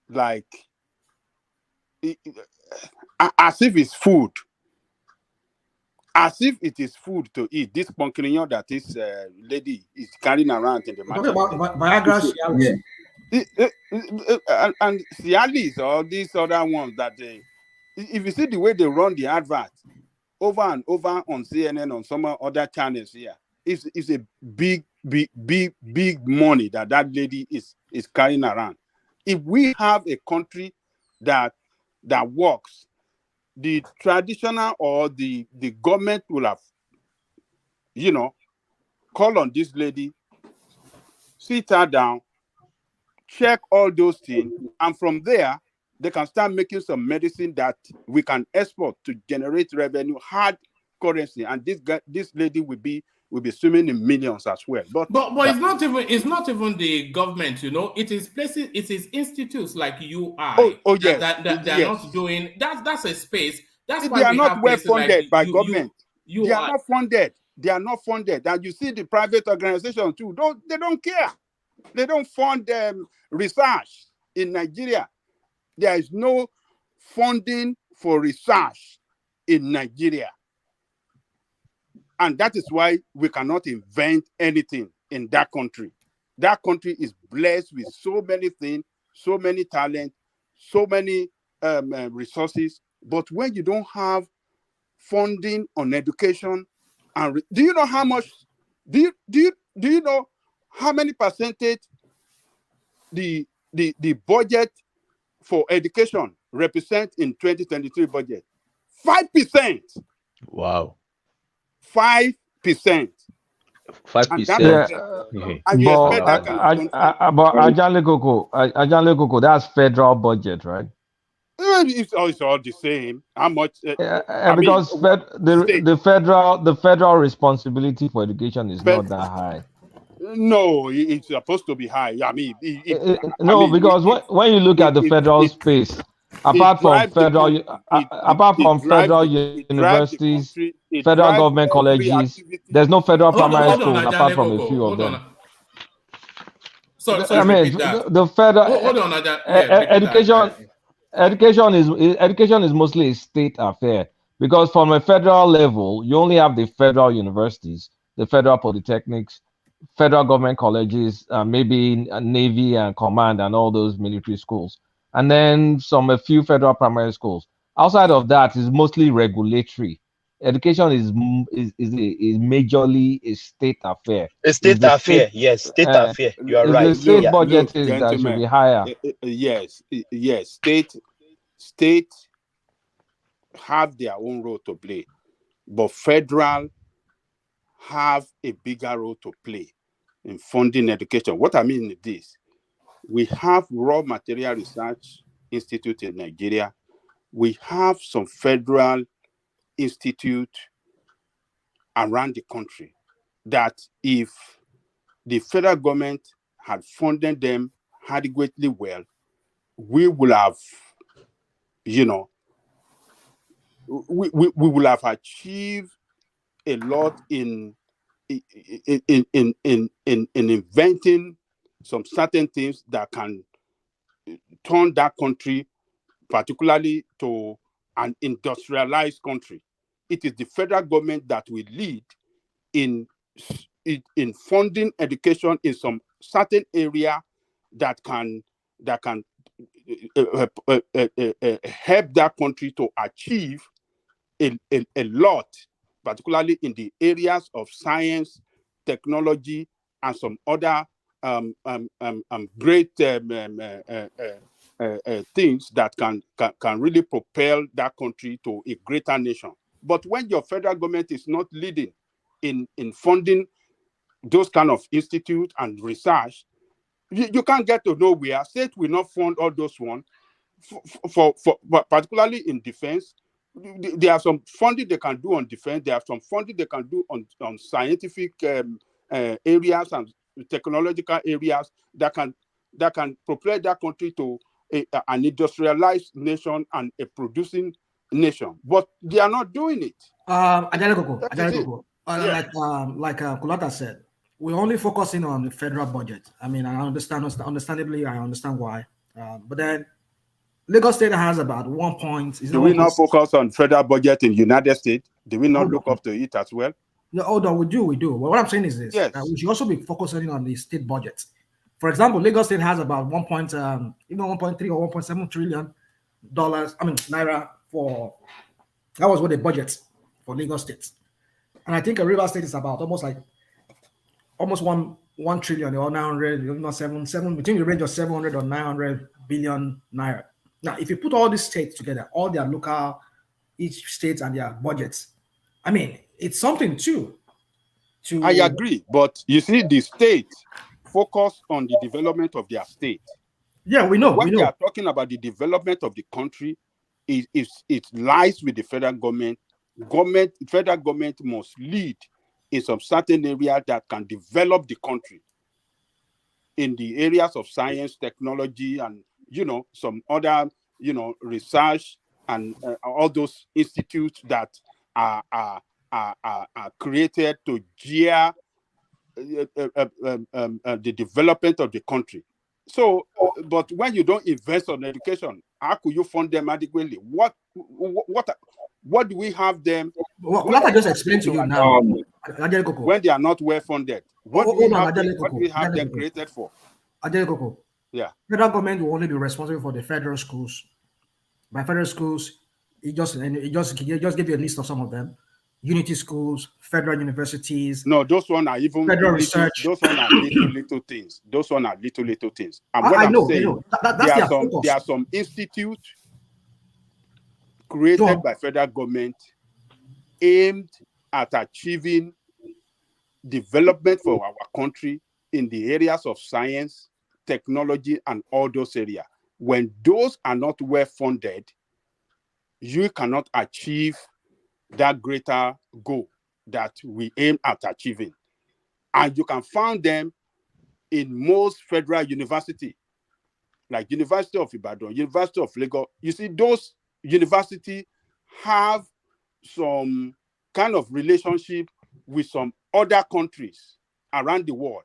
like as if it's food. As if it is food to eat. This Concrayon that this lady is carrying around in the market.
Viagra,
and Cialis or these other ones that if you see the way they run the advert over and over on CNN, on some other channels here, it's a big money that lady is carrying around. If we have a country that works, the traditional or the government will have, call on this lady, sit her down, check all those things, and from there they can start making some medicine that we can export to generate revenue, hard currency, and this lady will be swimming in millions as well. But
it's not even the government, it is places, it is institutes like UI that are not doing that's a space. That's why
they are not well funded by government.
They
are not funded. They are not funded. And you see the private organizations too. They don't care. They don't fund research in Nigeria. There is no funding for research in Nigeria. And that is why we cannot invent anything in that country. That country is blessed with so many things, so many talent, so many resources. But when you don't have funding on education, and do you know how much? Do you know how many percentage the budget for education represent in 2023 budget? 5%.
Wow.
5%.
5%.
But Ajale Koko, that's federal budget, right?
It's all the same. How much?
Because the federal responsibility for education is not that high.
No, it's supposed to be high. I mean,
No, because when you look at the federal space, apart from federal universities, federal government colleges, there's no federal primary schools apart from a few of them.
So
I mean,
repeat that.
the federal
Hold on, education.
education is mostly a state affair because from a federal level, you only have the federal universities, the federal polytechnics, federal government colleges, maybe Navy and Command and all those military schools, and then a few federal primary schools. Outside of that, is mostly regulatory. Education is majorly a state affair.
A state affair, yes, state affair. You are right.
The state
Yeah.
budget that should be higher.
Yes, state have their own role to play, but federal have a bigger role to play in funding education. What I mean is this: we have Raw Material Research Institute in Nigeria. We have some federal institute around the country that if the federal government had funded them adequately well, we will have, we will have achieved a lot in inventing some certain things that can turn that country, particularly to an industrialized country. It is the federal government that will lead in funding education in some certain area that can help that country to achieve a lot, particularly in the areas of science, technology, and some other great things that can really propel that country to a greater nation. But when your federal government is not leading in funding those kind of institute and research, you can't get to nowhere. State will not fund all those ones for particularly in defense. There are some funding they can do on defense. There are some funding they can do on scientific areas and technological areas that can propel that country to an industrialized nation and a producing nation. But they are not doing it.
Like Kulata said, we're only focusing on the federal budget. I mean, understandably, I understand why. But then Lagos State has about 1 point.
Do we not focus on federal budget in United States? Do we not look up to it as well?
No, hold on, we do. But what I'm saying is this: we should also be focusing on the state budget. For example, Lagos State has about 1.3 or 1.7 trillion dollars. I mean, naira for that was what they budget for Lagos State, and I think a River State is about almost 1 trillion or 900, not seven between the range of 700 or 900 billion naira. Now, if you put all these states together, all their local, each state and their budgets, I mean, it's something too.
I agree, but you see, the state focus on the development of their state.
Yeah, we know.
When we are talking about the development of the country, it lies with the federal government. Federal government must lead in some certain area that can develop the country in the areas of science, technology, and some other research and all those institutes that are created to gear the development of the country. So, but when you don't invest on education, how could you fund them adequately? What do we have them?
What I just explained to you now,
when they are not well funded, what do we have them created for? Yeah,
federal government will only be responsible for the federal schools. By federal schools, it just give you a list of some of them. Unity schools, federal universities.
No, those ones are even
federal research.
Those ones are little things. Those ones are little things. And what I'm saying, there are some institutes created by federal government aimed at achieving development for our country in the areas of science, technology, and all those areas. When those are not well funded, you cannot achieve that greater goal that we aim at achieving. And you can find them in most federal university, like University of Ibadan, University of Lagos. You see, those universities have some kind of relationship with some other countries around the world.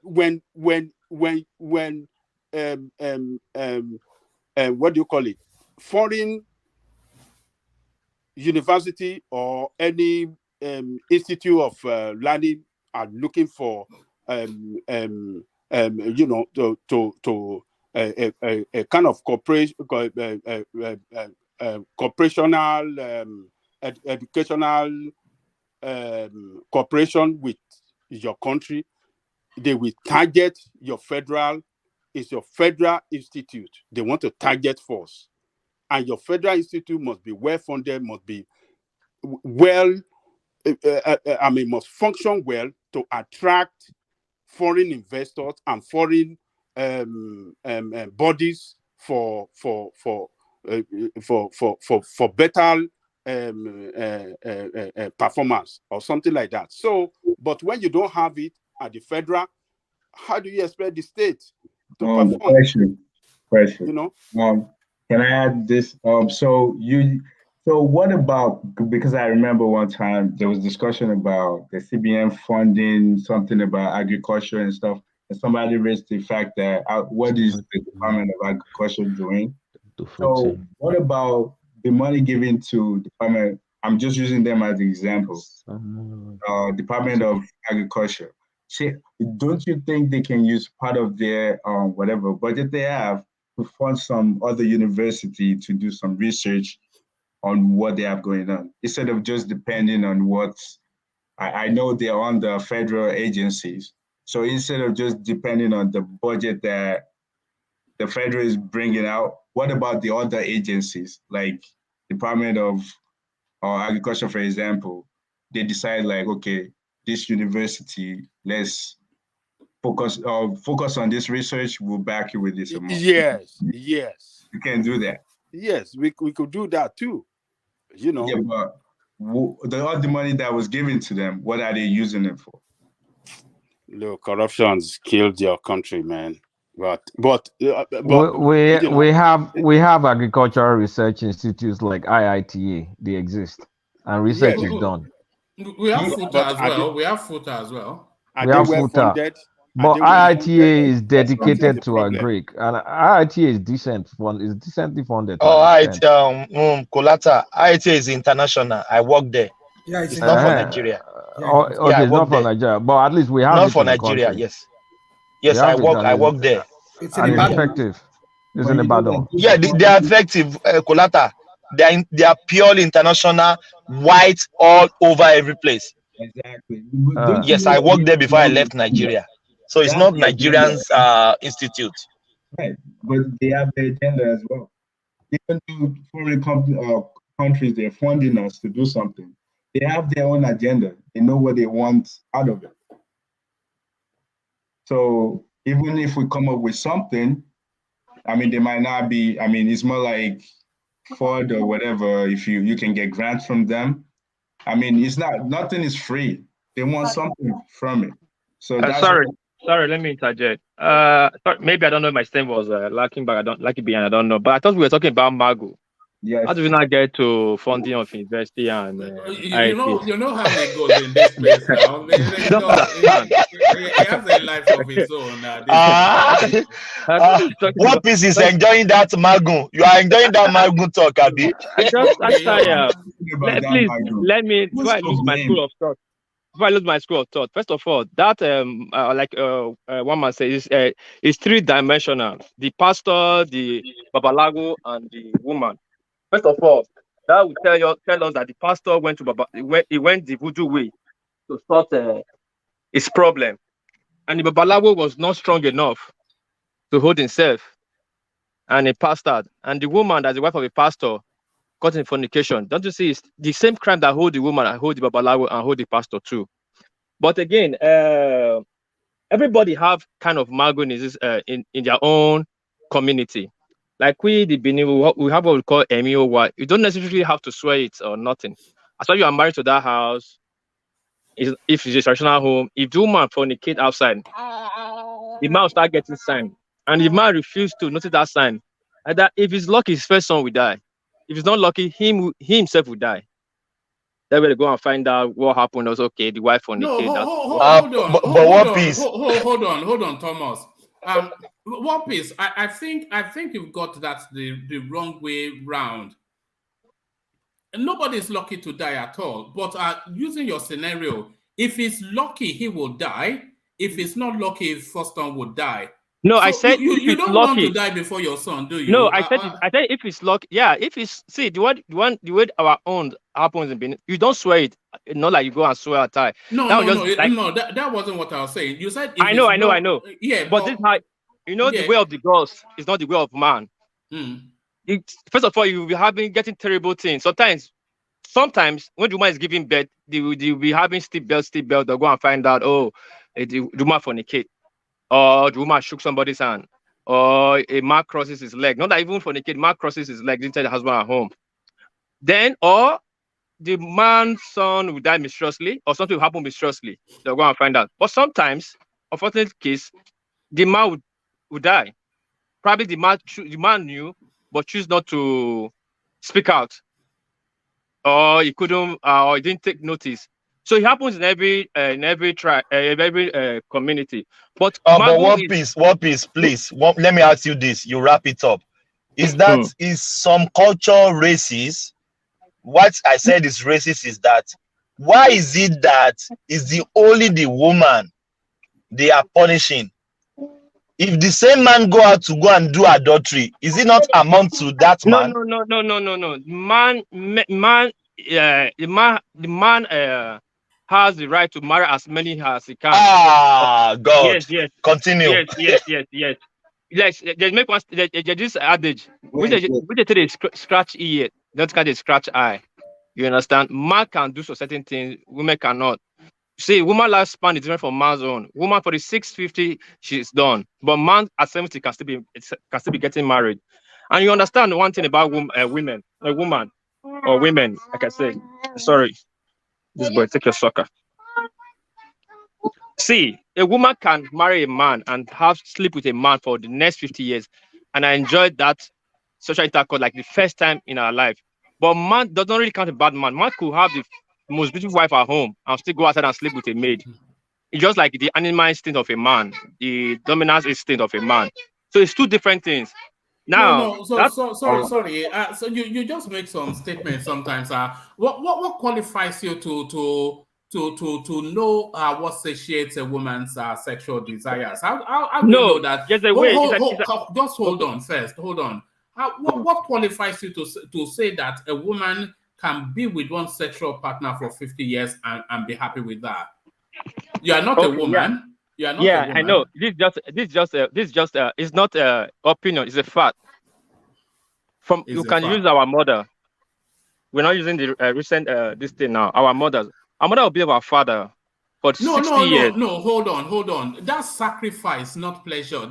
When what do you call it? Foreign university or any institute of learning are looking for to a kind of cooperation, corporational educational cooperation with your country. They will target your federal. It's your federal institute. They want to target first, and your federal institute must be well funded, must be well. Must function well to attract foreign investors and foreign bodies for better performance or something like that. So, but when you don't have it at the federal, how do you expect the state to perform?
Question.
You know.
Can I add this? So what about, because I remember one time there was discussion about the CBN funding something about agriculture and stuff, and somebody raised the fact that what is the Department of Agriculture doing? So what about the money given to Department? I'm just using them as an example. Department of Agriculture. See, don't you think they can use part of their whatever budget they have to fund some other university to do some research on what they have going on, instead of just depending on what I know they're on the federal agencies. So instead of just depending on the budget that the federal is bringing out, what about the other agencies, like Department of Agriculture, for example? They decide like, okay, this university, let's focus on this research. We'll back you with this amount.
Yes.
You can do that.
Yes, we could do that too. You know.
Yeah, but all the money that was given to them, what are they using it for?
Look, corruption's killed your country, man. But
we have agricultural research institutes like IITA. They exist, and research is done.
We have FUTA as well. We have FUTA as well.
We have FUTA. But IITA is dedicated to agric, and IITA is decently funded.
Kolata, IITA is international. I work there.
Yeah,
it's not for Nigeria.
Okay, it's not for Nigeria, but at least we have
not
it
for
in the
Nigeria.
country.
Yes, I work there.
It's
effective. It's in Ibadan.
Yeah, they are effective, Kolata. They are purely international, white all over every place.
Exactly.
Yes, I worked there before I left Nigeria. So it's not Nigerians institute.
Right, but they have their agenda as well. Even though foreign countries, they're funding us to do something, they have their own agenda. They know what they want out of it. So even if we come up with something, I mean, they might not be, I mean, it's more like Ford or whatever, if you can get grants from them. I mean, it's nothing is free. They want something from it. So that's
Sorry, let me interject. Maybe I don't know if my stem was lacking, but I don't like it being. I don't know. But I thought we were talking about Mago.
Yes.
How do we not get to funding of university and
you know how it goes in this place now. It has a life of its own.
What piece is enjoying that Mago? You are enjoying that Mago talk, Abi.
Please let me before I lose my school of thought. First of all, that one man says is three-dimensional. The pastor, the babalago, and the woman. First of all, that will tell us that the pastor went the voodoo way to sort his problem, and the babalago was not strong enough to hold himself, and he passed out. And the woman, as the wife of a pastor, caught in fornication. Don't you see? It's the same crime that hold the woman, and hold the babalago, and hold the pastor too. But again, everybody have kind of Mago in their own community. Like the Benin, we have what we call Emio. You don't necessarily have to swear it or nothing. As long as you are married to that house, if it's a traditional home, if the woman fornicate outside, the man will start getting sign. And the man refuse to notice that sign. And that if he's lucky, his first son will die. If he's not lucky, he himself will die. Then we'll go and find out what happened. Also, okay, the wife fornicate.
No, hold on, Thomas. One piece. I think you've got that the wrong way round. Nobody's lucky to die at all. But using your scenario, if he's lucky, he will die. If he's not lucky, his first son will die.
No,
so
I said
you don't
lucky.
want to die before your son, do you?
No, I said if it's lucky, yeah. If it's the way our own happens in Benin, you don't swear it. Not like you go and swear at time.
That wasn't what I was saying. You said
I know.
Yeah,
but this how the way of the girls is not the way of man. First of all, you will be getting terrible things. Sometimes when the woman is giving birth, they will be having steep belt. They'll go and find out, the woman fornicate, or the woman shook somebody's hand, or a man crosses his leg. Not that even fornicate, man crosses his leg inside the husband at home. Then, or the man's son will die mysteriously, or something will happen mysteriously. They'll go and find out. But sometimes, unfortunate case, the man would die. Probably the man knew, but choose not to speak out, or he couldn't, or he didn't take notice. So it happens in every community. But
One piece, please. Let me ask you this. You wrap it up. Is some culture racist? What I said is racist is that why is it that is only the woman they are punishing? If the same man go out to go and do adultery, is it not amount to that man?
No. The man has the right to marry as many as he can.
God.
Yes.
Continue.
Yes. Yes, they make one. There's this adage. Which they tell scratch ear, don't catch a scratch eye. You understand? Man can do certain things, women cannot. See, woman lifespan is different from man's own. Woman for the 650, she's done. But man at 70 can still be getting married. And you understand one thing about women, like I say. Sorry, this boy, take your soccer. See, a woman can marry a man and sleep with a man for the next 50 years, and I enjoyed that social intercourse like the first time in our life. But man does not really count a bad man. Man could have the most beautiful wife at home and still go outside and sleep with a maid. It's just like the animal instinct of a man, the dominance instinct of a man. So it's two different things. Now,
sorry. So you just make some statements sometimes. What qualifies you to know what satiates a woman's sexual desires? How do you know that?
There's a way.
Just hold on first. Hold on. What qualifies you to say that a woman can be with one sexual partner for 50 years and be happy with that? You are not a woman. You are not a woman.
I know. This just it's not opinion. It's a fact. You can use our mother. We're not using the recent this thing now. Our mothers. Our mother will be our father for 60 years.
No. Hold on. That's sacrifice, not pleasure.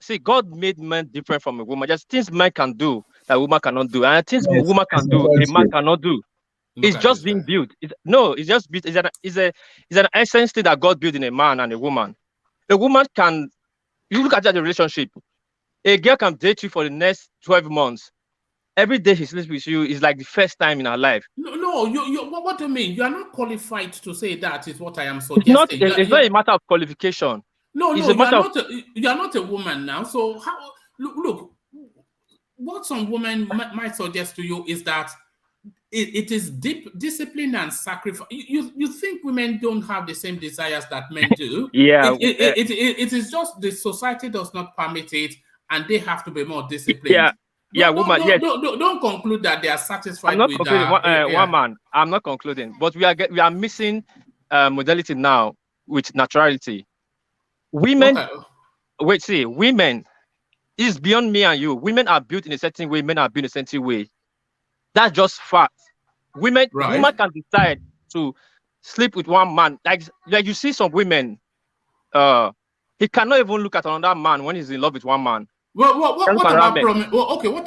See, God made men different from a woman. Just things men can do that a woman cannot do, and things a woman can do a man cannot do. It's just being built. It's just built. It's an essence thing that God built in a man and a woman. A woman can. You look at the relationship. A girl can date you for the next 12 months. Every day she sleeps with you is like the first time in her life.
No. What do you mean? You are not qualified to say that is what I am suggesting.
It's not a matter of qualification.
No. You are not a woman now. So how? Look. What some women might suggest to you is that it is deep discipline and sacrifice. You think women don't have the same desires that men do?
Yeah.
It is just the society does not permit it, and they have to be more disciplined. Don't conclude that they are satisfied.
I'm not
with
concluding. One man. I'm not concluding, but we are missing modality now with naturality. Women. Women. It's beyond me and you. Women are built in a certain way. Men are built in a certain way. That's just fact. Women can decide to sleep with one man. Like you see some women, he cannot even look at another man when he's in love with one man.
What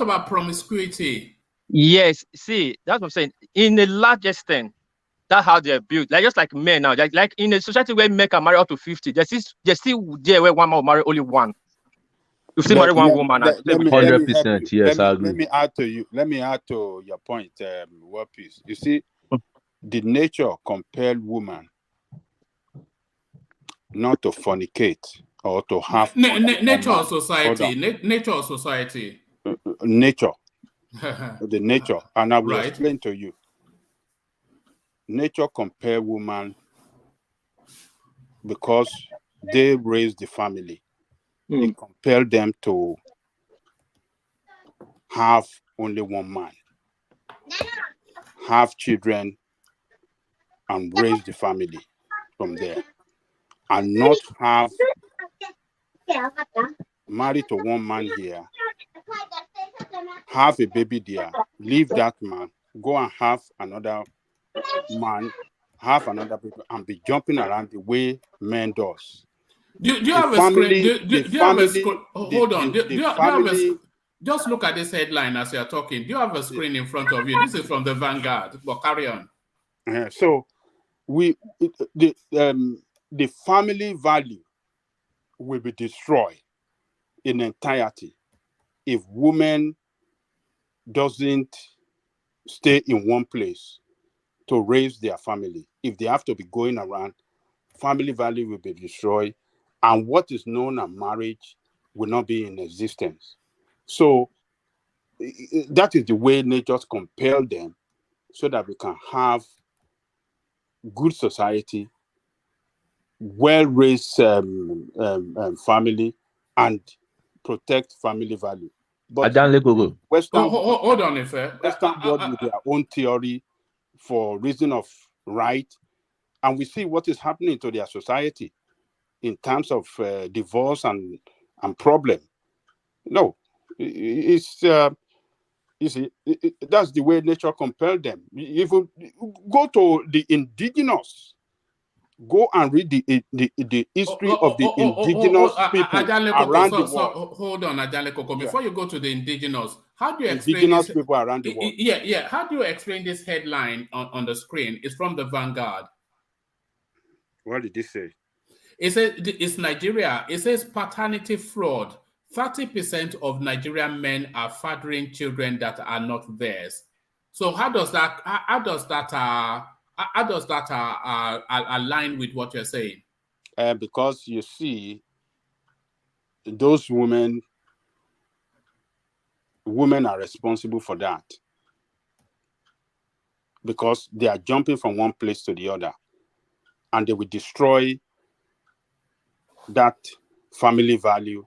about promiscuity?
Yes, see, that's what I'm saying. In a large extent, That's how they're built. Like just like men now, like in a society where men can marry up to 50, there's still there where one man will marry only one. You still marry one woman.
Let me help you.
Yes, I
Let
agree.
me add to you. Let me add to your point, World Peace. You see, the nature compelled woman not to fornicate or to have
nature
woman.
of society. Nature of society.
Nature. The nature. And I will
Right.
explain to you. Nature compel woman because they raise the family. It compelled them to have only one man, have children, and raise the family from there, and not have married to one man here, have a baby there, leave that man, go and have another man, have another baby, and be jumping around the way men does.
Do you have a screen? Do you have a screen? Hold on. Do you have a? Just look at this headline as you're talking. Do you have a screen in front of you? This is from the Vanguard. But carry on.
So the family value will be destroyed in entirety if women doesn't stay in one place to raise their family. If they have to be going around, family value will be destroyed, and what is known as marriage will not be in existence. So that is the way nature compel them, so that we can have good society, well-raised family, and protect family value. But Western
hold on,
Western world with their own theory for reason of right, and we see what is happening to their society in terms of divorce and problem. No, it's you see, that's the way nature compelled them. If you go to the indigenous, go and read the history of the indigenous people around the world.
Hold on, Ajale Koko. Before you go to the indigenous, how do you explain
indigenous
this?
People around the world.
Yeah. How do you explain this headline on the screen? It's from the Vanguard.
What did it say?
It says it's Nigeria. It says paternity fraud. 30% of Nigerian men are fathering children that are not theirs. So how does that align with what you're saying?
Because you see, those women are responsible for that, because they are jumping from one place to the other, and they will destroy that family value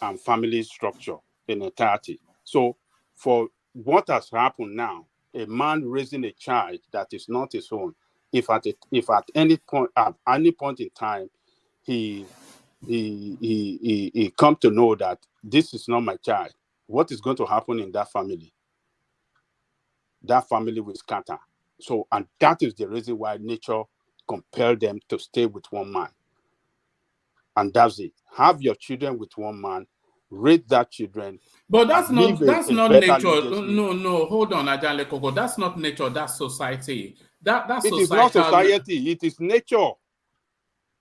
and family structure in entirety. So for what has happened now, a man raising a child that is not his own, if at any point in time he come to know that this is not my child, what is going to happen in that family? That family will scatter. So, and that is the reason why nature compelled them to stay with one man. And that's it. Have your children with one man, raise that children.
But that's not nature. No, hold on, Ajale Koko. That's not nature, that's society. That's
it is not society, it is nature.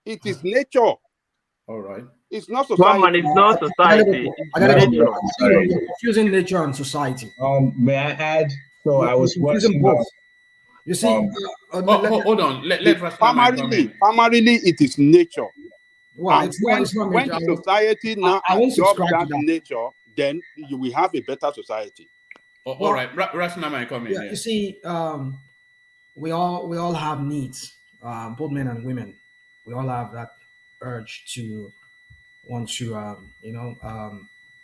It is nature.
All right.
It's not society.
One man is not society.
You're confusing nature and society.
May I add? So I was watching
both. You see,
hold on.
Primarily, it is nature.
Well, it's not
when
nature.
the society now adopts that nature, then you will have a better society.
All right, Rational come in.
Yeah, you see, we all have needs, both men and women. We all have that urge to want to,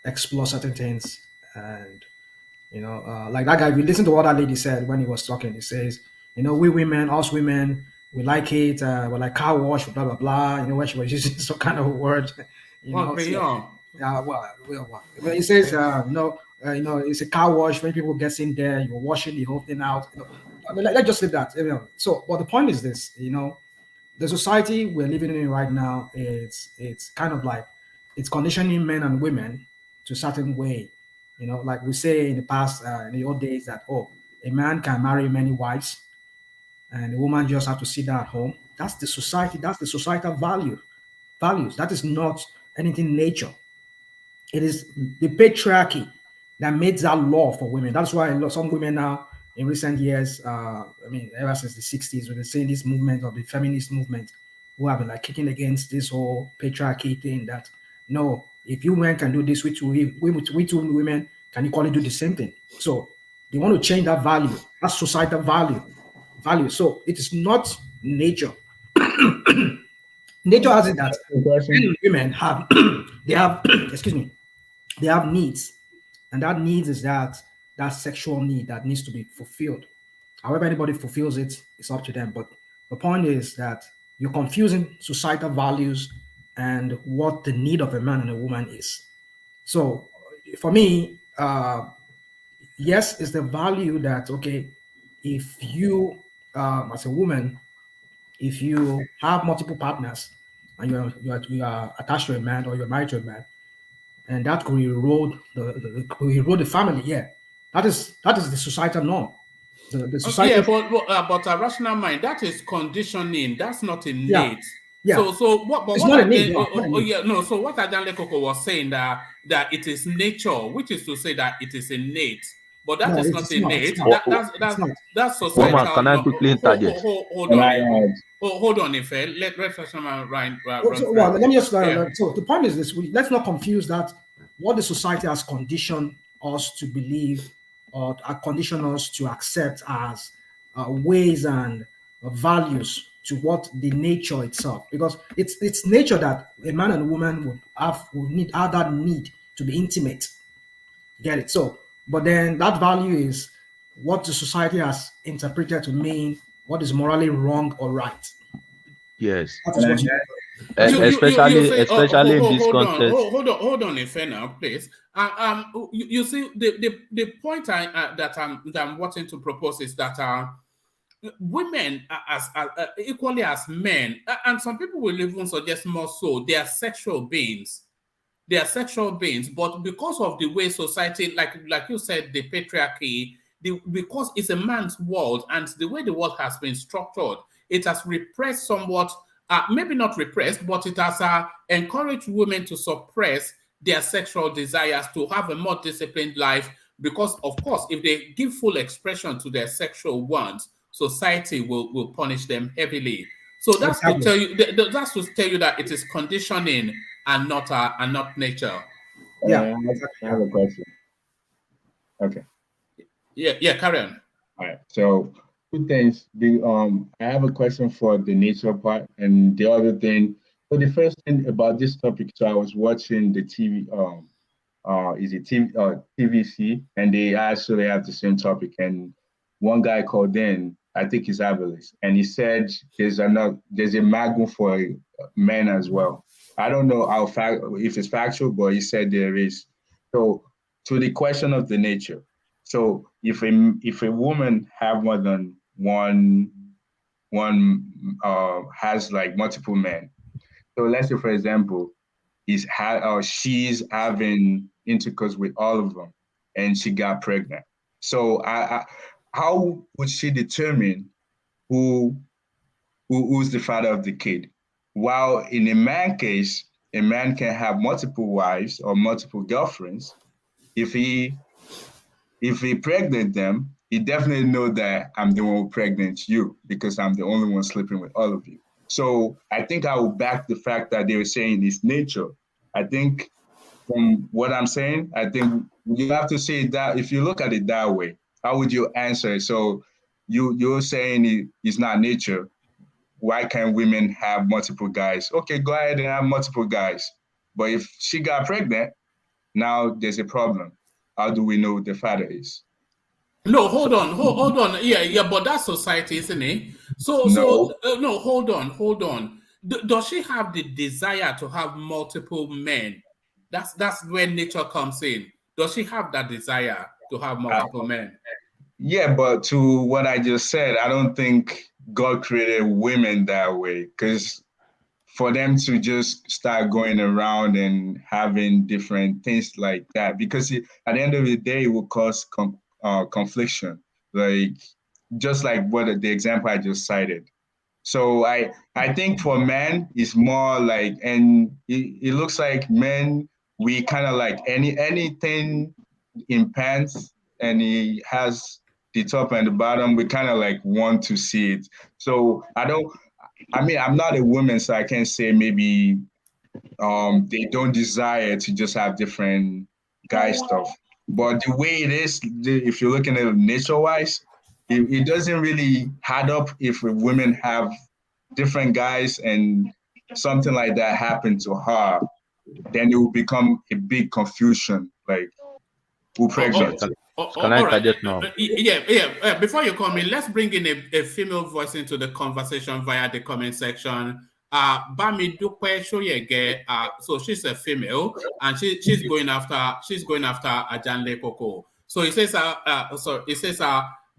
explore certain things, and like that guy. If you listen to what that lady said when he was talking, he says, we women, us women, we like it. We're like car wash, blah blah blah. When she was using some kind of word, Well, he says, it's a car wash. When people get in there, you're washing the whole thing out. Let's just say that. So, but the point is this: the society we're living in right now, it's kind of like it's conditioning men and women to a certain way. Like we say in the past, in the old days, that a man can marry many wives, and the woman just have to sit down at home. That's the society. That's the societal values. That is not anything nature. It is the patriarchy that made that law for women. That's why some women now, in recent years, ever since the 60s, when they say this movement of the feminist movement, who have been like kicking against this whole patriarchy thing that no, if you men can do this, we two women can equally do the same thing. So they want to change that value, that societal value. So it is not nature. Nature has it that men and women have they have excuse me, they have needs, and that needs is that sexual need that needs to be fulfilled. However anybody fulfills it, it's up to them. But the point is that you're confusing societal values and what the need of a man and a woman is. So for me, yes, it's the value that okay, if you as a woman, if you have multiple partners and you are attached to a man or you're married to a man, and that could erode the family. Yeah, that is the societal norm. The society.
Yeah, but a rational mind, that is conditioning. That's not innate.
Yeah.
So what? But
It's
what
not
I
innate,
think,
no.
yeah, no. So what Ajan Lekoko was saying that it is nature, which is to say that it is innate, but that
No,
is
it's
not
not.
innate.
It's not.
That's
Woman,
societal.
can I quickly interject?
Hold on. Hold on, Ife. Let rational mind run
So, well, let me just.
yeah.
So the point is this: let's not confuse that what the society has conditioned us to believe or conditioned us to accept as ways and values to what the nature itself, because it's nature that a man and a woman would need that need to be intimate. Get it? So, but then that value is what the society has interpreted to mean what is morally wrong or right.
Yes.
That is what you
Especially in this context.
Hold on, Ife now, please. You see, the point that I'm wanting to propose is that women as equally as men, and some people will even suggest more so, they are sexual beings. They are sexual beings, but because of the way society, like you said, the patriarchy, because it's a man's world and the way the world has been structured, it has repressed somewhat, maybe not repressed, but it has encouraged women to suppress their sexual desires, to have a more disciplined life, because of course, if they give full expression to their sexual wants, society will punish them heavily. So that's to tell you that it is conditioning and not nature.
Yeah.
I have a question. Okay.
Yeah, carry on.
All right. So two things. I have a question for the nature part, and the other thing. So the first thing about this topic. So I was watching the TV. Is it TVC, and they actually have the same topic. And one guy called in, I think he's Abilis, and he said there's a magnum for men as well. I don't know if it's factual, but he said there is. So to the question of the nature. So if a woman have more than one has like multiple men. So let's say, for example, she's having intercourse with all of them, and she got pregnant. So how would she determine who's the father of the kid? While in a man case, a man can have multiple wives or multiple girlfriends. If he pregnant them, he definitely know that I'm the one who pregnant you because I'm the only one sleeping with all of you. So I think I will back the fact that they were saying it's nature. I think from what I'm saying, I think you have to say that if you look at it that way, how would you answer it? So you're saying it's not nature. Why can't women have multiple guys? Okay, go ahead and have multiple guys. But if she got pregnant, now there's a problem. How do we know who the father is?
No, hold on. Yeah, but that's society, isn't it? No, hold on. Does she have the desire to have multiple men? That's where nature comes in. Does she have that desire to have multiple men?
Yeah, but to what I just said, I don't think God created women that way, because for them to just start going around and having different things like that, because at the end of the day, it will cause confliction. Like just like what the example I just cited. So I think for men it's more like, and it looks like men, we kind of like anything in pants and he has the top and the bottom, we kind of like want to see it. So I'm not a woman, so I can't say maybe they don't desire to just have different guy stuff. But the way it is, if you're looking at it nature-wise, it doesn't really add up if women have different guys and something like that happened to her, then it will become a big confusion. Like, who pregnant?
Can I interject now?
Yeah. Before you come in, let's bring in a female voice into the conversation via the comment section. Bami Dupe Shoyege, so she's a female and she's going after Ajanle Koko. So it says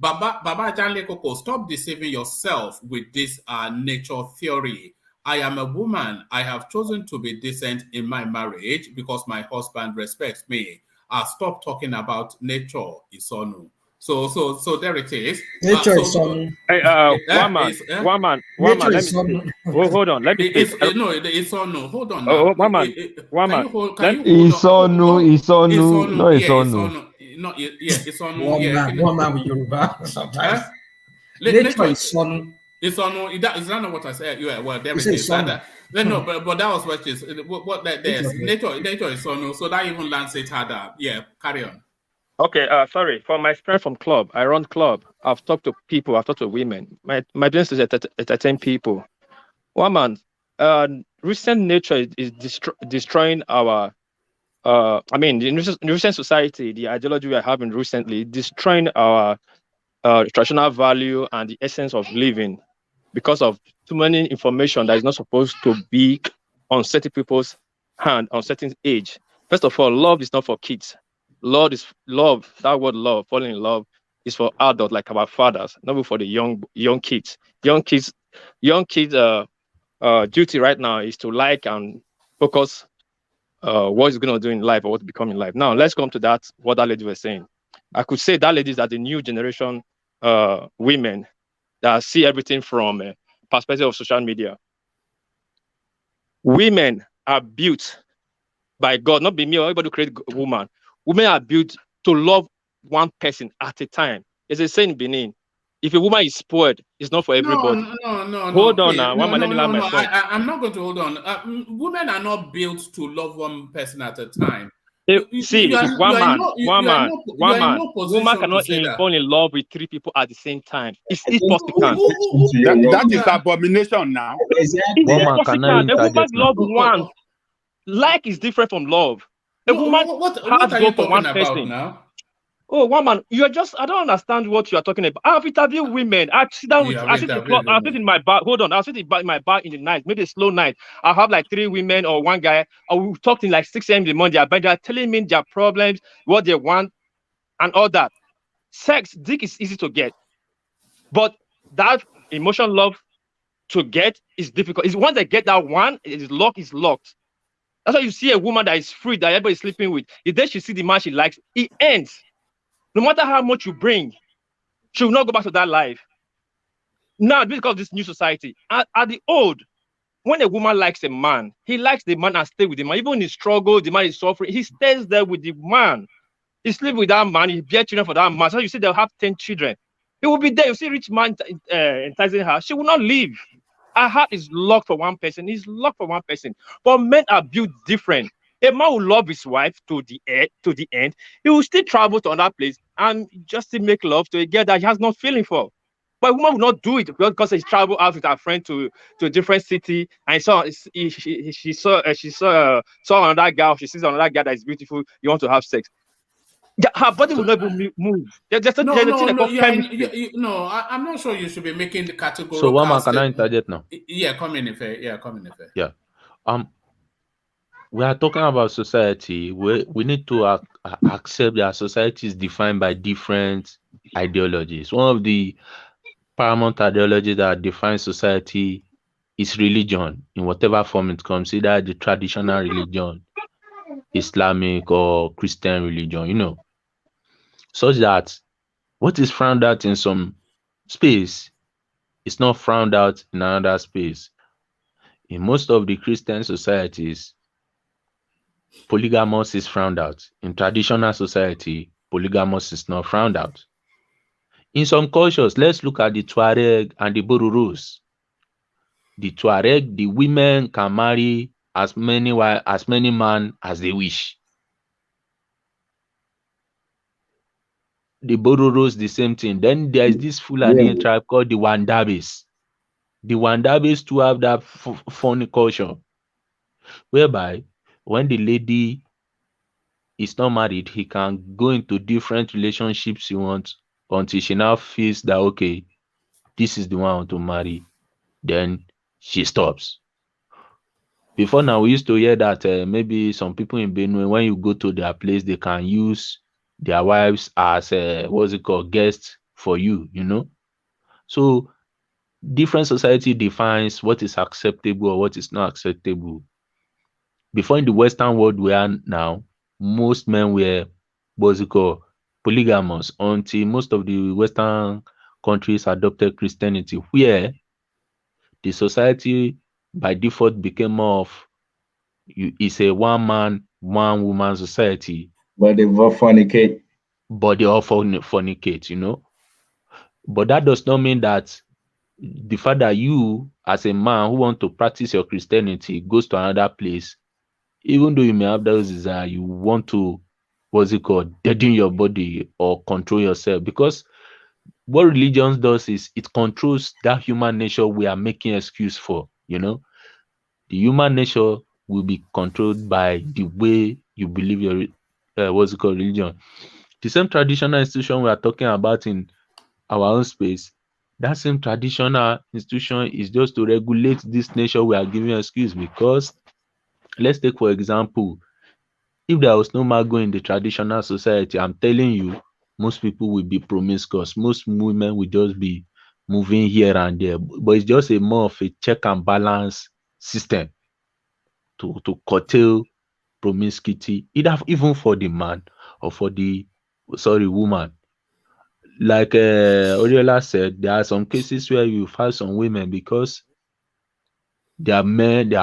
Baba Ajanle Koko, stop deceiving yourself with this nature theory. I am a woman. I have chosen to be decent in my marriage because my husband respects me. Stop talking about nature, Isonu. So there it is.
Nature is Isonu.
Hey, one man. Let me see. Hold on. Let me see.
It's Isonu. Hold on.
Oh, one man.
Isonu. No, Isonu.
No, Isonu.
One man with Yoruba. Sometimes. Nature is Isonu.
Isonu. Is that not what I said? Yeah. Well, there it is. No, but that was what is what that there's nature is Isonu. So that even lands it harder. Yeah. Carry on.
Okay, sorry. From my experience from club, I run club. I've talked to people. I've talked to women. My business is entertain people. One man, recent nature is destroying our. In recent society, the ideology we are having recently destroying our traditional value and the essence of living because of too many information that is not supposed to be on certain people's hand on certain age. First of all, love is not for kids. Love. That word love, falling in love, is for adults like our fathers, not for the young kids. Young kids. Duty right now is to like and focus what is going to do in life or what to become in life. Now let's come to that. What that lady was saying. I could say that ladies are the new generation women that see everything from a perspective of social media. Women are built by God, not by me or everybody create a woman. Women are built to love one person at a time. There's a saying in Benin, if a woman is spoiled, it's not for everybody.
No.
Hold on now. Let me land my point.
I'm not going to hold on. Women are not built to love one person at a time.
One man. Woman cannot fall in love with 3 people at the same time. It's possible.
That is abomination now.
Woman cannot. A woman love one. Like is different from love. A woman has go for one person.
Now?
Oh, one man, I don't understand what you are talking about. I've interviewed women. I sit down I sit in my bar. Hold on, I'll sit in my bar in the night, maybe a slow night. I have like 3 women or one guy. I will talk in like 6 a.m. in the morning. They're telling me their problems, what they want, and all that. Sex, dick is easy to get, but that emotional love to get is difficult. It's once they get that one, is locked. That's why you see a woman that is free, that everybody is sleeping with. The day she see the man she likes, it ends. No matter how much you bring, she will not go back to that life. Now, because of this new society, at the old, when a woman likes a man, he likes the man and stay with the man. Even in his struggle, the man is suffering, he stays there with the man. He sleeps with that man, he bears children for that man. So you see they'll have 10 children. He will be there. You see rich man enticing her, she will not leave. Her heart is locked for one person. He's locked for one person. But men are built different. A man will love his wife to the end. He will still travel to another place and just to make love to a girl that he has no feeling for. But a woman will not do it because he traveled out with her friend to a different city and she saw another girl. She sees another girl that is beautiful. You want to have sex. Her body will not even move.
I'm not sure you should be making the category.
So, one man, can I interject now?
Yeah, come in if
Yeah. We are talking about society. We need to accept that society is defined by different ideologies. One of the paramount ideologies that defines society is religion in whatever form it comes, either the traditional religion, Islamic or Christian religion, such that what is found out in some space is not frowned out in another space. In most of the Christian societies, polygamous is frowned out. In traditional society, polygamous is not frowned out. In some cultures, let's look at the Tuareg and the Borurus. The Tuareg, the women can marry as many men as they wish. The Borurus, the same thing. Then there is this Fulani tribe called the Wandabis. The Wandabis too have that funny culture, whereby when the lady is not married, he can go into different relationships he wants until she now feels that, okay, this is the one I want to marry. Then she stops. Before now, we used to hear that maybe some people in Benue, when you go to their place, they can use their wives as guests for you, So different society defines what is acceptable or what is not acceptable. Before in the Western world we are now, most men were polygamous until most of the Western countries adopted Christianity, where the society by default became more of it's a one man, one woman society.
But they all fornicate.
But they all fornicate. But that does not mean that the fact that you, as a man who want to practice your Christianity, goes to another place, even though you may have those desires, you want to, deaden your body or control yourself. Because what religion does is it controls that human nature we are making excuse for. The human nature will be controlled by the way you believe your religion. The same traditional institution we are talking about in our own space, that same traditional institution is just to regulate this nature we are giving excuse. Because let's take for example, if there was no mago in the traditional society, I'm telling you, most people will be promiscuous. Most women will just be moving here and there. But it's just a more of a check and balance system to curtail promiscuity, even for the man or for the woman. Like Oriola said, there are some cases where you find some women, because their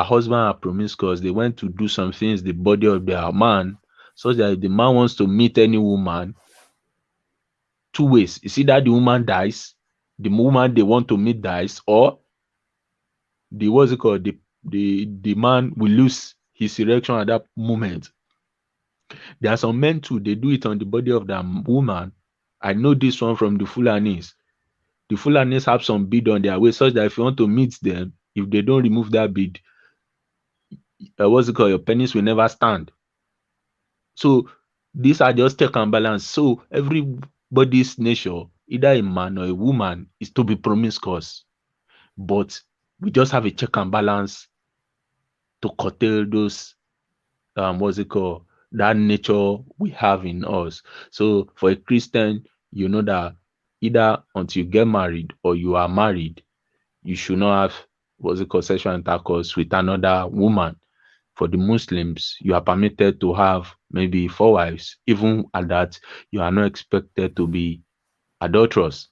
husband are promiscuous, they went to do some things the body of their man, so that if the man wants to meet any woman, two ways: you see that the woman dies, the woman they want to meet dies, or the man will lose his erection at that moment. There are some men too, they do it on the body of the woman. I know this one from the Fulanis. The Fulanis have some bead on their waist, such that if you want to meet them, if they don't remove that bead, your penis will never stand. So these are just check and balance. So everybody's nature, either a man or a woman, is to be promiscuous. But we just have a check and balance to curtail those that nature we have in us. So for a Christian, you know that either until you get married or you are married, you should not have sexual intercourse with another woman. For the Muslims, you are permitted to have maybe 4 wives. Even at that, you are not expected to be adulterous.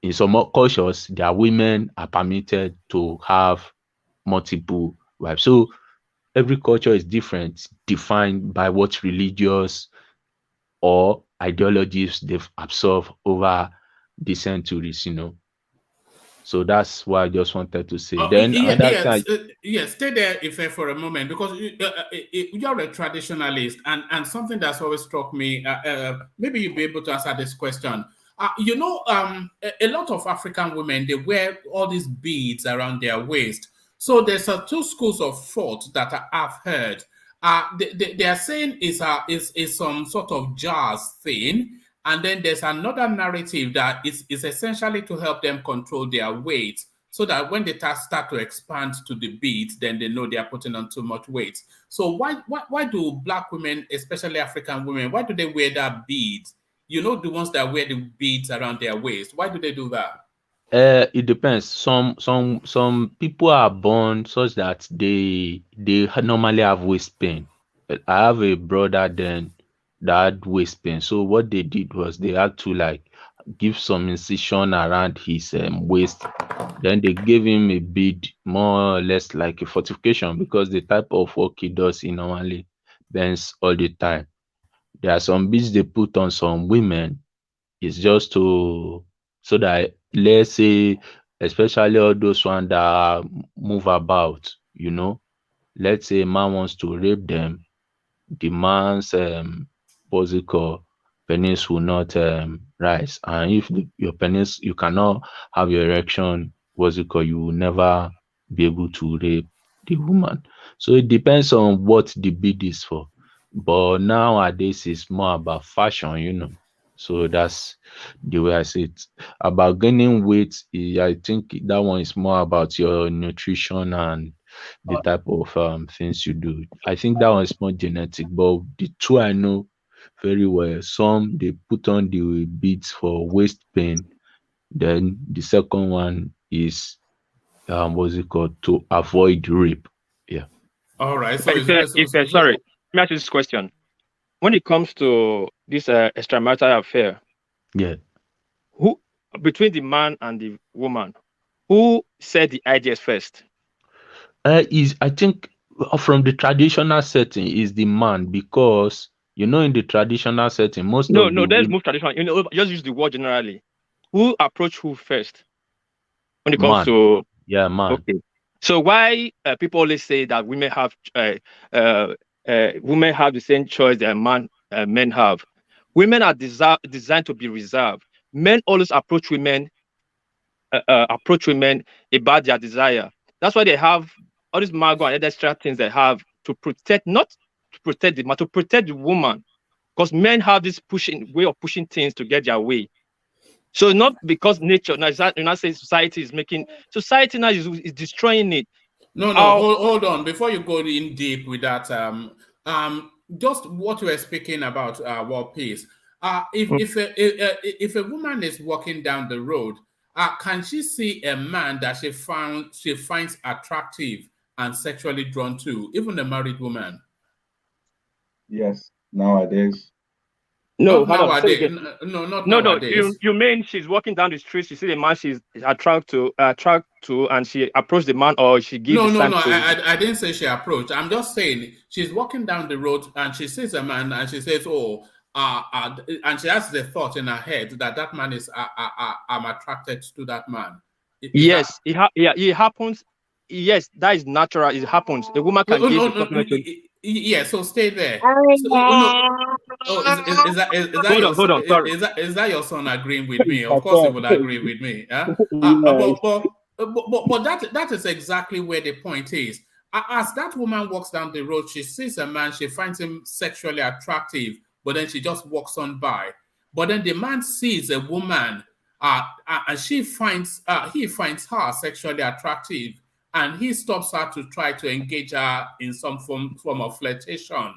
In some cultures, their women are permitted to have multiple wives. So every culture is different, defined by what religious or ideologies they've absorbed over the centuries. So that's what I just wanted to say. Then
Stay there, Ife, for a moment, because you're a traditionalist, and something that's always struck me. Maybe you'll be able to answer this question. A lot of African women, they wear all these beads around their waist. So there's two schools of thought that I've heard. They are saying is some sort of jazz thing. And then there's another narrative that is essentially to help them control their weight, so that when they start to expand to the beat, then they know they are putting on too much weight. So why do Black women, especially African women, why do they wear that bead? The ones that wear the beads around their waist. Why do they do that?
It depends. Some people are born such that they normally have waist pain. I have a brother then that had waist pain. So what they did was they had to give some incision around his waist. Then they gave him a bead, more or less like a fortification, because the type of work he does, he normally bends all the time. There are some beads they put on some women. It's just to, so that, let's say, especially all those ones that move about, let's say a man wants to rape them, the man's what's it called, penis will not rise. And if your penis, you cannot have your erection, what's it called, you will never be able to rape the woman. So it depends on what the bid is for. But nowadays it's more about fashion. So that's the way I see it. About gaining weight, I think that one is more about your nutrition and the type of things you do. I think that one is more genetic, but the two I know very well. Some they put on the beads for waist pain. Then the second one is what's it called, to avoid rape. Yeah.
All right. So sorry, let me ask you this question. When it comes to this extramarital affair,
yeah,
who between the man and the woman, who said the ideas first?
Is I think from the traditional setting is the man, because in the traditional setting most of the
Let's move traditional. Just use the word generally. Who approached who first when it comes
man.
to
man.
Okay. So why people always say that women have the same choice that men have? Women are designed to be reserved. Men always approach women about their desire. That's why they have all these mago and extra things they have to protect, not to protect the man, to protect the woman. Because men have this way of pushing things to get their way. So not because nature, not say society is making, society now is destroying it.
No, hold on. Before you go in deep with that, just what you were speaking about, world peace. If a woman is walking down the road, can she see a man that she finds attractive and sexually drawn to, even a married woman?
Yes, nowadays.
No,
not nowadays. No, not nowadays.
You mean she's walking down the street, she sees a man she's attracted to, and she approached the man, or she gives
No.
to...
I didn't say she approached. I'm just saying she's walking down the road and she sees a man and she says, "Oh, and she has the thought in her head that man is, I'm attracted to that man."
Yes, it happens. Yes, that is natural. It happens. A woman can give.
Yeah, so stay there. Is that your son agreeing with me? Of course, he will agree with me. But that is exactly where the point is. As that woman walks down the road, she sees a man, she finds him sexually attractive, but then she just walks on by. But then the man sees a woman, and he finds her sexually attractive, and he stops her to try to engage her in some form of flirtation.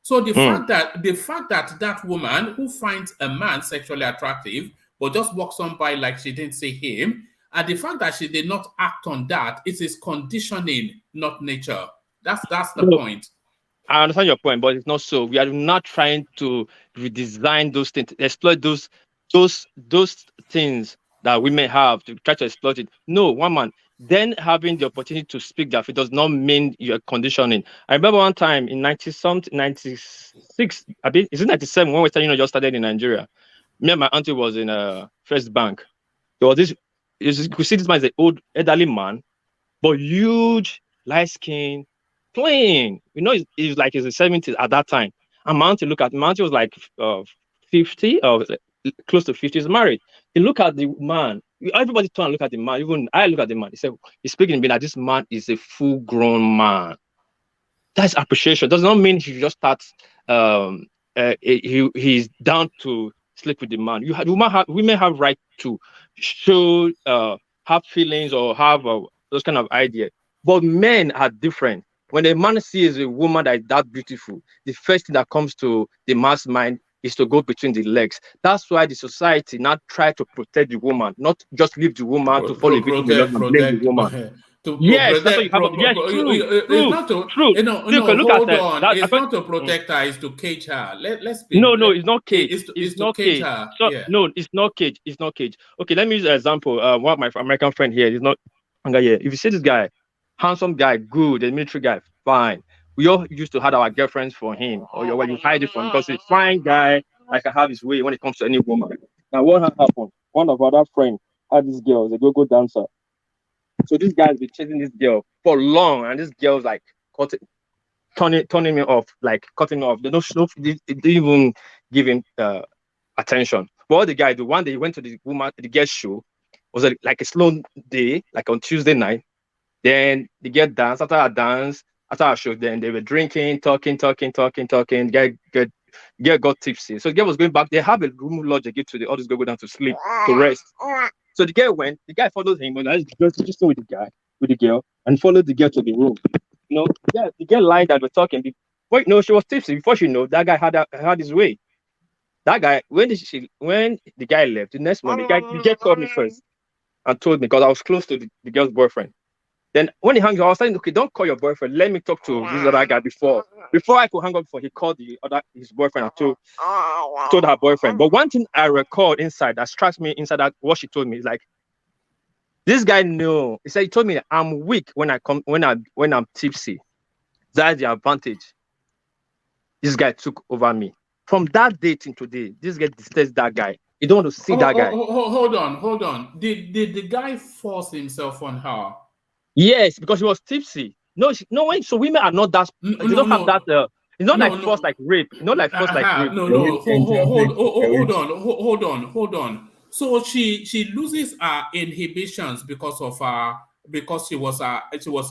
So the fact that woman who finds a man sexually attractive but just walks on by like she didn't see him, and the fact that she did not act on that, it is conditioning, not nature. That's the point.
I understand your point, but it's not so. We are not trying to redesign those things, exploit those things that women have to try to exploit it. No, one man. Then having the opportunity to speak that it does not mean you're conditioning. I remember one time in 96, I mean, is it 97 when Western Union just started in Nigeria? Me and my auntie was in First Bank. There was this, you could see this man is an old elderly man, but huge, light skin, playing. He's like in the 70s at that time. And my auntie was like 50 or close to 50, he's married. He look at the man. Everybody turn and look at the man. Even I look at the man. He said, he's speaking to me that this man is a full-grown man. That's appreciation. Does not mean he just starts. He's down to sleep with the man. Women have right to show, have feelings or have those kind of ideas. But men are different. When a man sees a woman that is that beautiful, the first thing that comes to the man's mind is to go between the legs. That's why the society now try to protect the woman, not just leave the woman to fall a victim and blame the woman. Yes, that's what you have. Yes, true.
It's not to,
True. Look
hold
at
on.
that.
It's not to protect her, it's to cage her. Let's be.
No, it's not cage.
It's to
not
cage
cage.
her.
So,
Yeah.
no, it's not cage. It's not cage. Okay, let me use an example. One of my American friend here is not here. If you see this guy, handsome guy, good, a military guy, fine. We all used to have our girlfriends for him, or you hide it from him because he's a fine guy. I can have his way when it comes to any woman. Now, what happened? One of our other friend had this girl, a go-go dancer. So this guy's been chasing this girl for long, and this girl's like turning me off, like cutting me off. They didn't even give him attention. But what the guy do? One day he went to the girl's show. It was like a slow day, like on Tuesday night. Then the girl danced. After our show, then they were drinking, talking. The girl got tipsy. So the girl was going back. They have a room lodge they give to all these girls go down to sleep, to rest. So the girl went. The guy followed him, but I just with the girl, and followed the girl to the room. The girl lied that we're talking. She was tipsy. Before she know, that guy had his way. That guy, when the guy left, the next morning, the girl called me first and told me, because I was close to the girl's boyfriend. Then when he hung up, I was saying, okay, don't call your boyfriend. Let me talk to this other guy before I could hang up. He called his boyfriend and told her boyfriend. But one thing I recalled inside that strikes me inside that what she told me is like, this guy knew. He told me I'm weak when I'm tipsy. That's the advantage. This guy took over me. From that day till today, this guy detests that guy. You don't want to see that guy.
Hold on. Did the guy force himself on her?
Yes, because he was tipsy. So women are not that. They don't have that. It's not like force like rape. Not like force like rape.
Hold on. So she loses her inhibitions because she was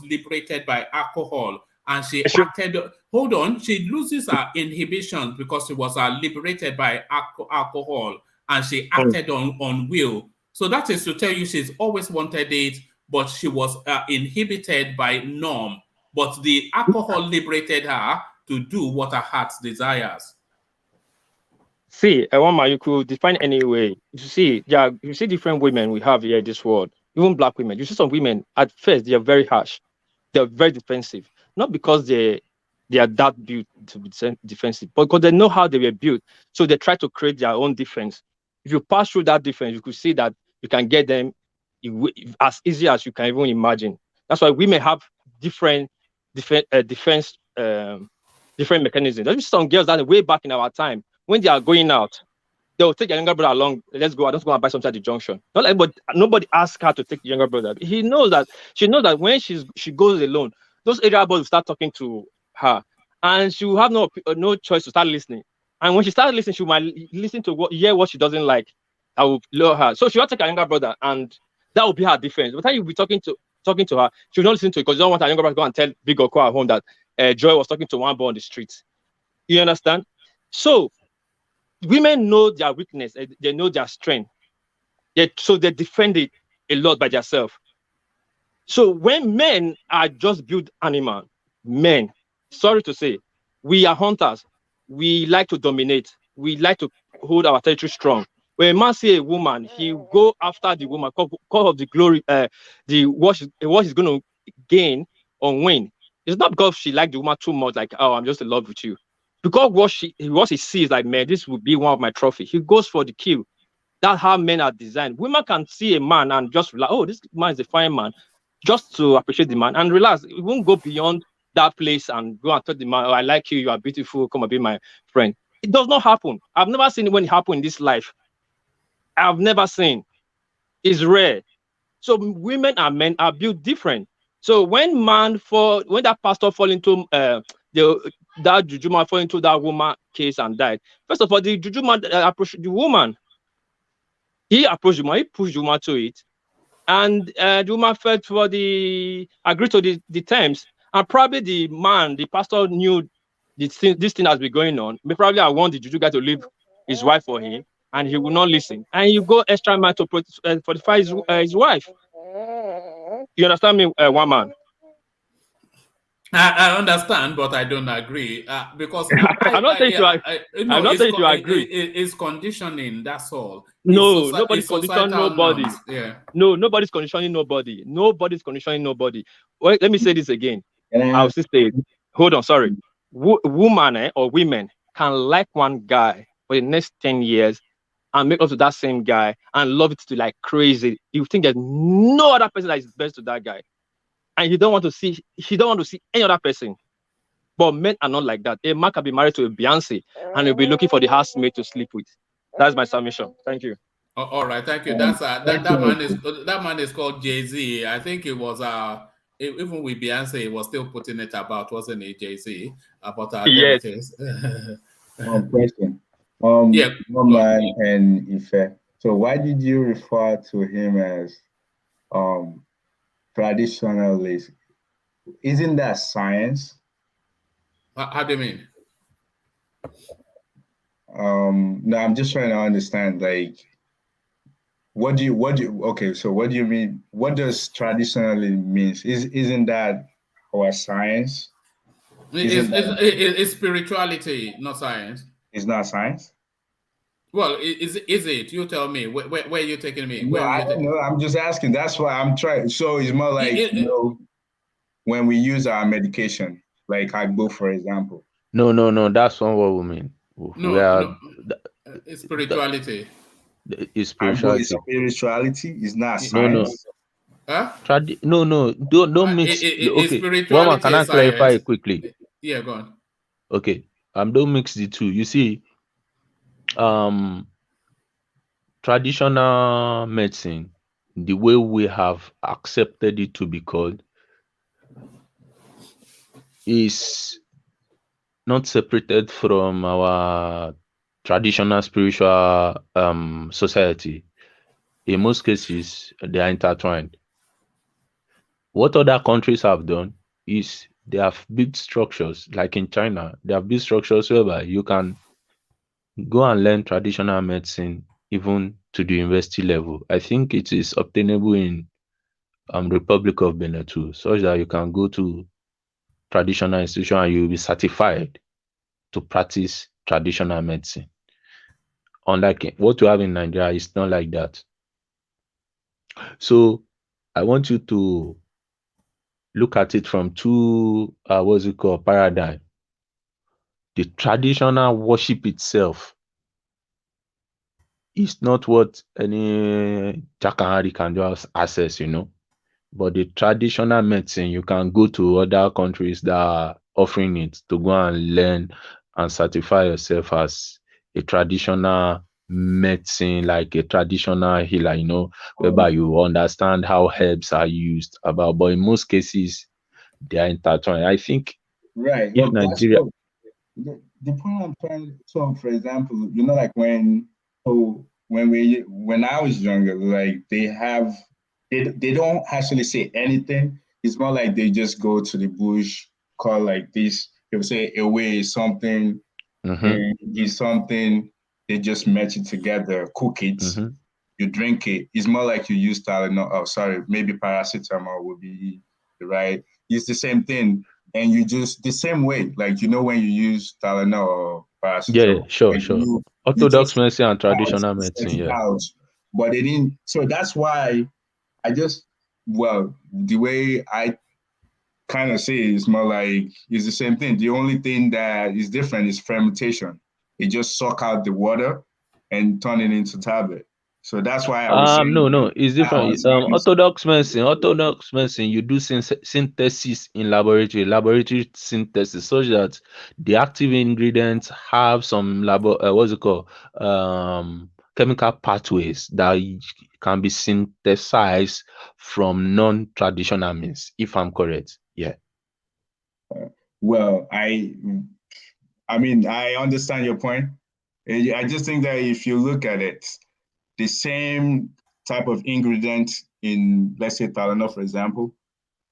liberated by alcohol, and she acted. Hold on, she loses her inhibitions because she was liberated by alcohol, and she acted on will. So that is to tell you she's always wanted it, but she was inhibited by norm. But the alcohol liberated her to do what her heart desires.
See, you could define any way. You see different women we have here in this world, even black women. You see some women, at first, they are very harsh. They're very defensive. Not because they are that built to be defensive, but because they know how they were built. So they try to create their own defense. If you pass through that defense, you could see that you can get them as easy as you can even imagine. That's why women have different defense mechanisms. There's some girls that way back in our time, when they are going out, they'll take their younger brother along. Let's go. I just go and buy something at the junction. Nobody asks her to take the younger brother. She knows that when she goes alone, those area boys will start talking to her, and she will have no choice to start listening. And when she starts listening, she might listen to what she doesn't like. I will lure her. So she will take her younger brother, and that will be her defense. By the time you'll be talking to her, she will not listen to it because you don't want her younger brother to go and tell Big Oko at home that Joy was talking to one boy on the street. You understand? So women know their weakness, they know their strength. So they defend it a lot by themselves. So when men are just built animal, men, sorry to say, we are hunters. We like to dominate. We like to hold our territory strong. When a man see a woman, he go after the woman because of the glory, what he's going to gain or win. It's not because she liked the woman too much, like, oh, I'm just in love with you. Because what he sees, like, man, this would be one of my trophies. He goes for the kill. That's how men are designed. Women can see a man and just relax. Oh, this man is a fine man, just to appreciate the man and relax. It won't go beyond that place and go and tell the man, oh, I like you, you are beautiful, come and be my friend. It does not happen. I've never seen it when it happened in this life. I've never seen. It's rare. So women and men are built different. So when that pastor fall into that juju man fall into that woman case and died, first of all, the juju man approached the woman. He approached the woman, he pushed the woman to it, and the woman agreed to the terms. And probably the pastor knew this thing has been going on. Probably I want the juju guy to leave his wife for him, and he will not listen. And you go extra mile to fortify his wife. You understand me, one man?
I understand, but I don't agree because
I'm not saying I'm not saying to agree.
It's conditioning. That's all.
No, nobody's
It's
conditioning
societal
nobody.
norms. Yeah.
No, nobody's conditioning nobody. Nobody's conditioning nobody. Wait, let me say this again. I'll still say it. Hold on, sorry. Woman or women can like one guy for the next 10 years and make up to that same guy and love it to like crazy. You think there's no other person that is best to that guy. And you don't want to see any other person. But men are not like that. A man can be married to a Beyonce and he'll be looking for the housemate to sleep with. That's my submission. Thank you.
All right, thank you. That's that man is called Jay-Z. I think it was even with Beyonce, he was still putting it about, wasn't it, Jay-Z, about our
Yes.
derivatives.
Question.
Yeah.
Roman and Ife. So why did you refer to him as traditionalist? Isn't that science?
How do you mean?
No, I'm just trying to understand, like, what do you okay, so what do you mean? What does traditionally means? Isn't that our science?
It's spirituality, not science.
It's not science?
Well, is it? You tell me. Where are you taking me?
No, I don't know. I'm just asking. That's why I'm trying. So it's more like, when we use our medication, like Agbo, for example.
No. That's not what we mean.
No. It's spirituality.
It's spirituality.
Agbo is spirituality. It's not
science.
Huh?
No. Don't mix. Okay. Well, can I clarify it quickly?
Yeah, go on.
Okay. Don't mix the two. You see, traditional medicine, the way we have accepted it to be called, is not separated from our traditional spiritual society. In most cases, they are intertwined. What other countries have done is they have built structures, like in China, they have built structures whereby you can go and learn traditional medicine even to the university level. I think it is obtainable in Republic of Benin too, such that you can go to traditional institution and you will be certified to practice traditional medicine. Unlike what you have in Nigeria, it's not like that. So I want you to look at it from two paradigm. The traditional worship itself is not what any Jack and Harry can just access, But the traditional medicine, you can go to other countries that are offering it to go and learn and certify yourself as a traditional medicine, like a traditional healer, whereby you understand how herbs are used but in most cases, they are intertwined. I think
right.
If Nigeria,
the point I'm trying to, so for example, like when I was younger, like they don't actually say anything. It's more like they just go to the bush, call like this. They will say away something, is something. They just match it together, cook it, you drink it. It's more like you use Tylenol. Oh, sorry, maybe paracetamol would be right. It's the same thing, and you just the same way. Like when you use Tylenol or paracetamol.
Yeah, sure. Orthodox medicine and traditional
set
medicine,
it out, but they didn't. So that's why I just the way I kind of say it's more like it's the same thing. The only thing that is different is fermentation. It just suck out the water and turn it into tablet. So that's why I was saying
no, it's different. Orthodox medicine, you do synthesis in laboratory synthesis, such that the active ingredients have some chemical pathways that can be synthesized from non-traditional means, if I'm correct. Yeah.
Well, I mean, I understand your point. I just think that if you look at it, the same type of ingredient in, let's say, Tylenol, for example,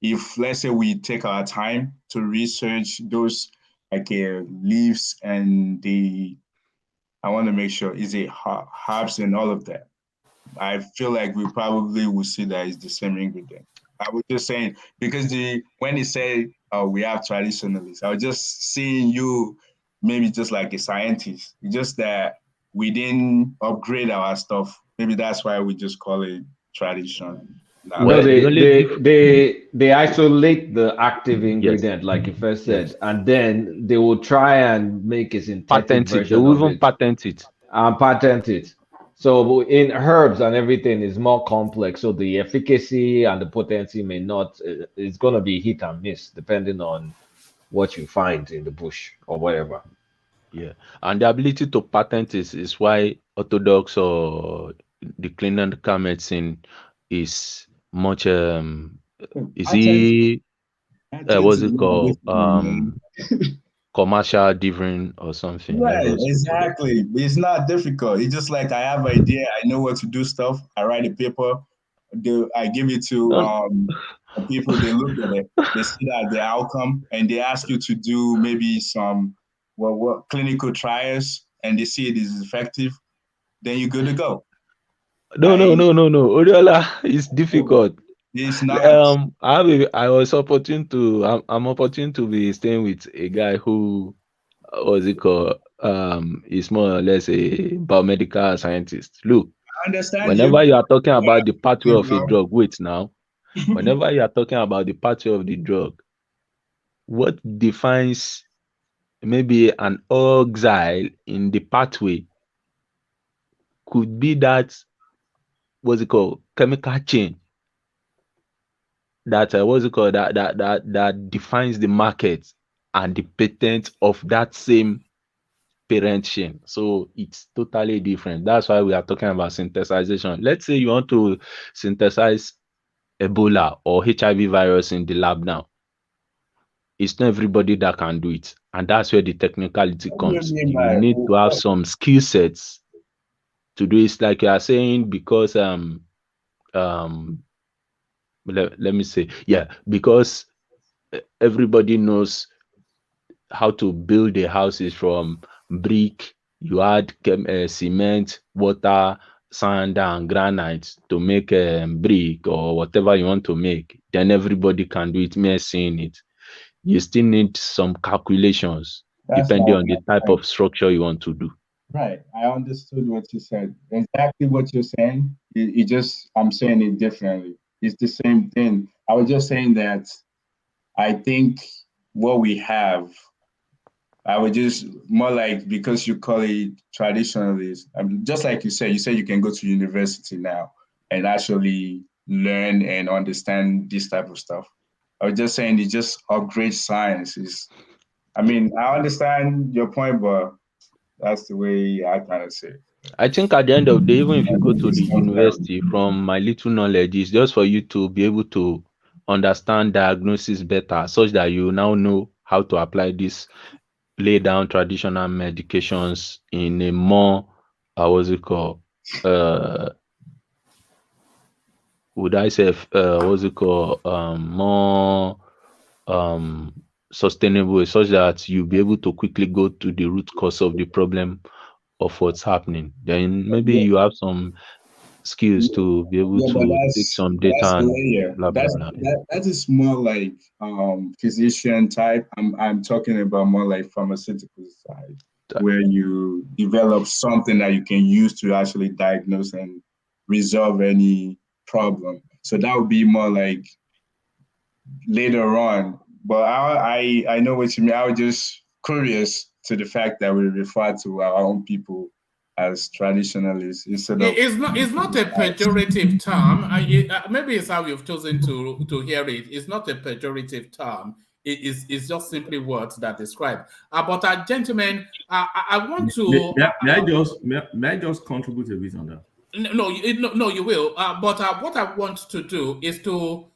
if, let's say, we take our time to research those leaves and I want to make sure, is it herbs and all of that? I feel like we probably will see that it's the same ingredient. I was just saying, because when they say we have traditionalists. I was just seeing you maybe just like a scientist. It's just that we didn't upgrade our stuff. Maybe that's why we just call it tradition.
No, they isolate the active ingredient, like you first said, and then they will try and make a synthetic
patent it. They
version
will
of
even
it
patent it.
and patent it. So in herbs and everything is more complex. So the efficacy and the potency may not. It's gonna be hit and miss depending on what you find in the bush or whatever.
Yeah, and the ability to patent is why orthodox or the clinical medicine is much is he what's it called commercial driven or something.
Right,
Let us put it.
exactly. It's not difficult. It's just like I have an idea, I know what to do stuff. I write a paper, I give it to people, they look at it, they see that the outcome, and they ask you to do maybe some what clinical trials, and they see it is effective, then you're good to go.
No. Odiola, it's difficult.
It's not.
I was opportune to. I'm opportune to be staying with a guy who what's it called? Is more or less a biomedical scientist. Look,
I understand
whenever
you.
you are talking about the pathway
You
of a
know,
drug, wait now. Whenever you are talking about the pathway of the drug, what defines maybe an oxide in the pathway could be that what's it called chemical chain that what's it called that defines the market and the patent of that same parent chain. So it's totally different. That's why we are talking about synthesization. Let's say you want to synthesize Ebola or HIV virus in the lab now. It's not everybody that can do it. And that's where the technicality
what do you
comes.
mean
You
by
need to have some skill sets to do it. Like you are saying, because let me say, yeah, because everybody knows how to build the houses from brick. You add cement, water, sand, and granite to make brick or whatever you want to make. Then everybody can do it. Me seeing it. You still need some calculations
that's
depending
not
on the
my
type
point.
of structure you want to do.
Right. I understood what you said. Exactly what you're saying. It just, I'm saying it differently. It's the same thing. I was just saying that I think what we have, I would just more like, because you call it traditionalist, just like you said you can go to university now and actually learn and understand this type of stuff. I was just saying it just upgrades science. I mean, I understand your point, but that's the way I kind of say it.
I think at the end of the day, even if you go to the
It's not
university, from my little knowledge, it's just for you to be able to understand diagnosis better, such that you now know how to apply this, lay down traditional medications in a more, what's it called? Would I say, what's it called? More um, sustainable way, such that you'll be able to quickly go to the root cause of the problem of what's happening. Then maybe
Yeah,
you have some skills to be able
yeah, but
to take some data
that's a
and
layer.
blah blah blah.
That is more like physician type. I'm talking about more like pharmaceutical side, where you develop something that you can use to actually diagnose and resolve any problem. So that would be more like later on. But I know what you mean. I was just curious to the fact that we refer to our own people as traditionalists instead of.
It's not a pejorative term. Maybe it's how you've chosen to hear it. It's not a pejorative term. It's just simply words that describe. But gentlemen, I want to.
May I just contribute a bit on that?
No, you will. But what I want to do is to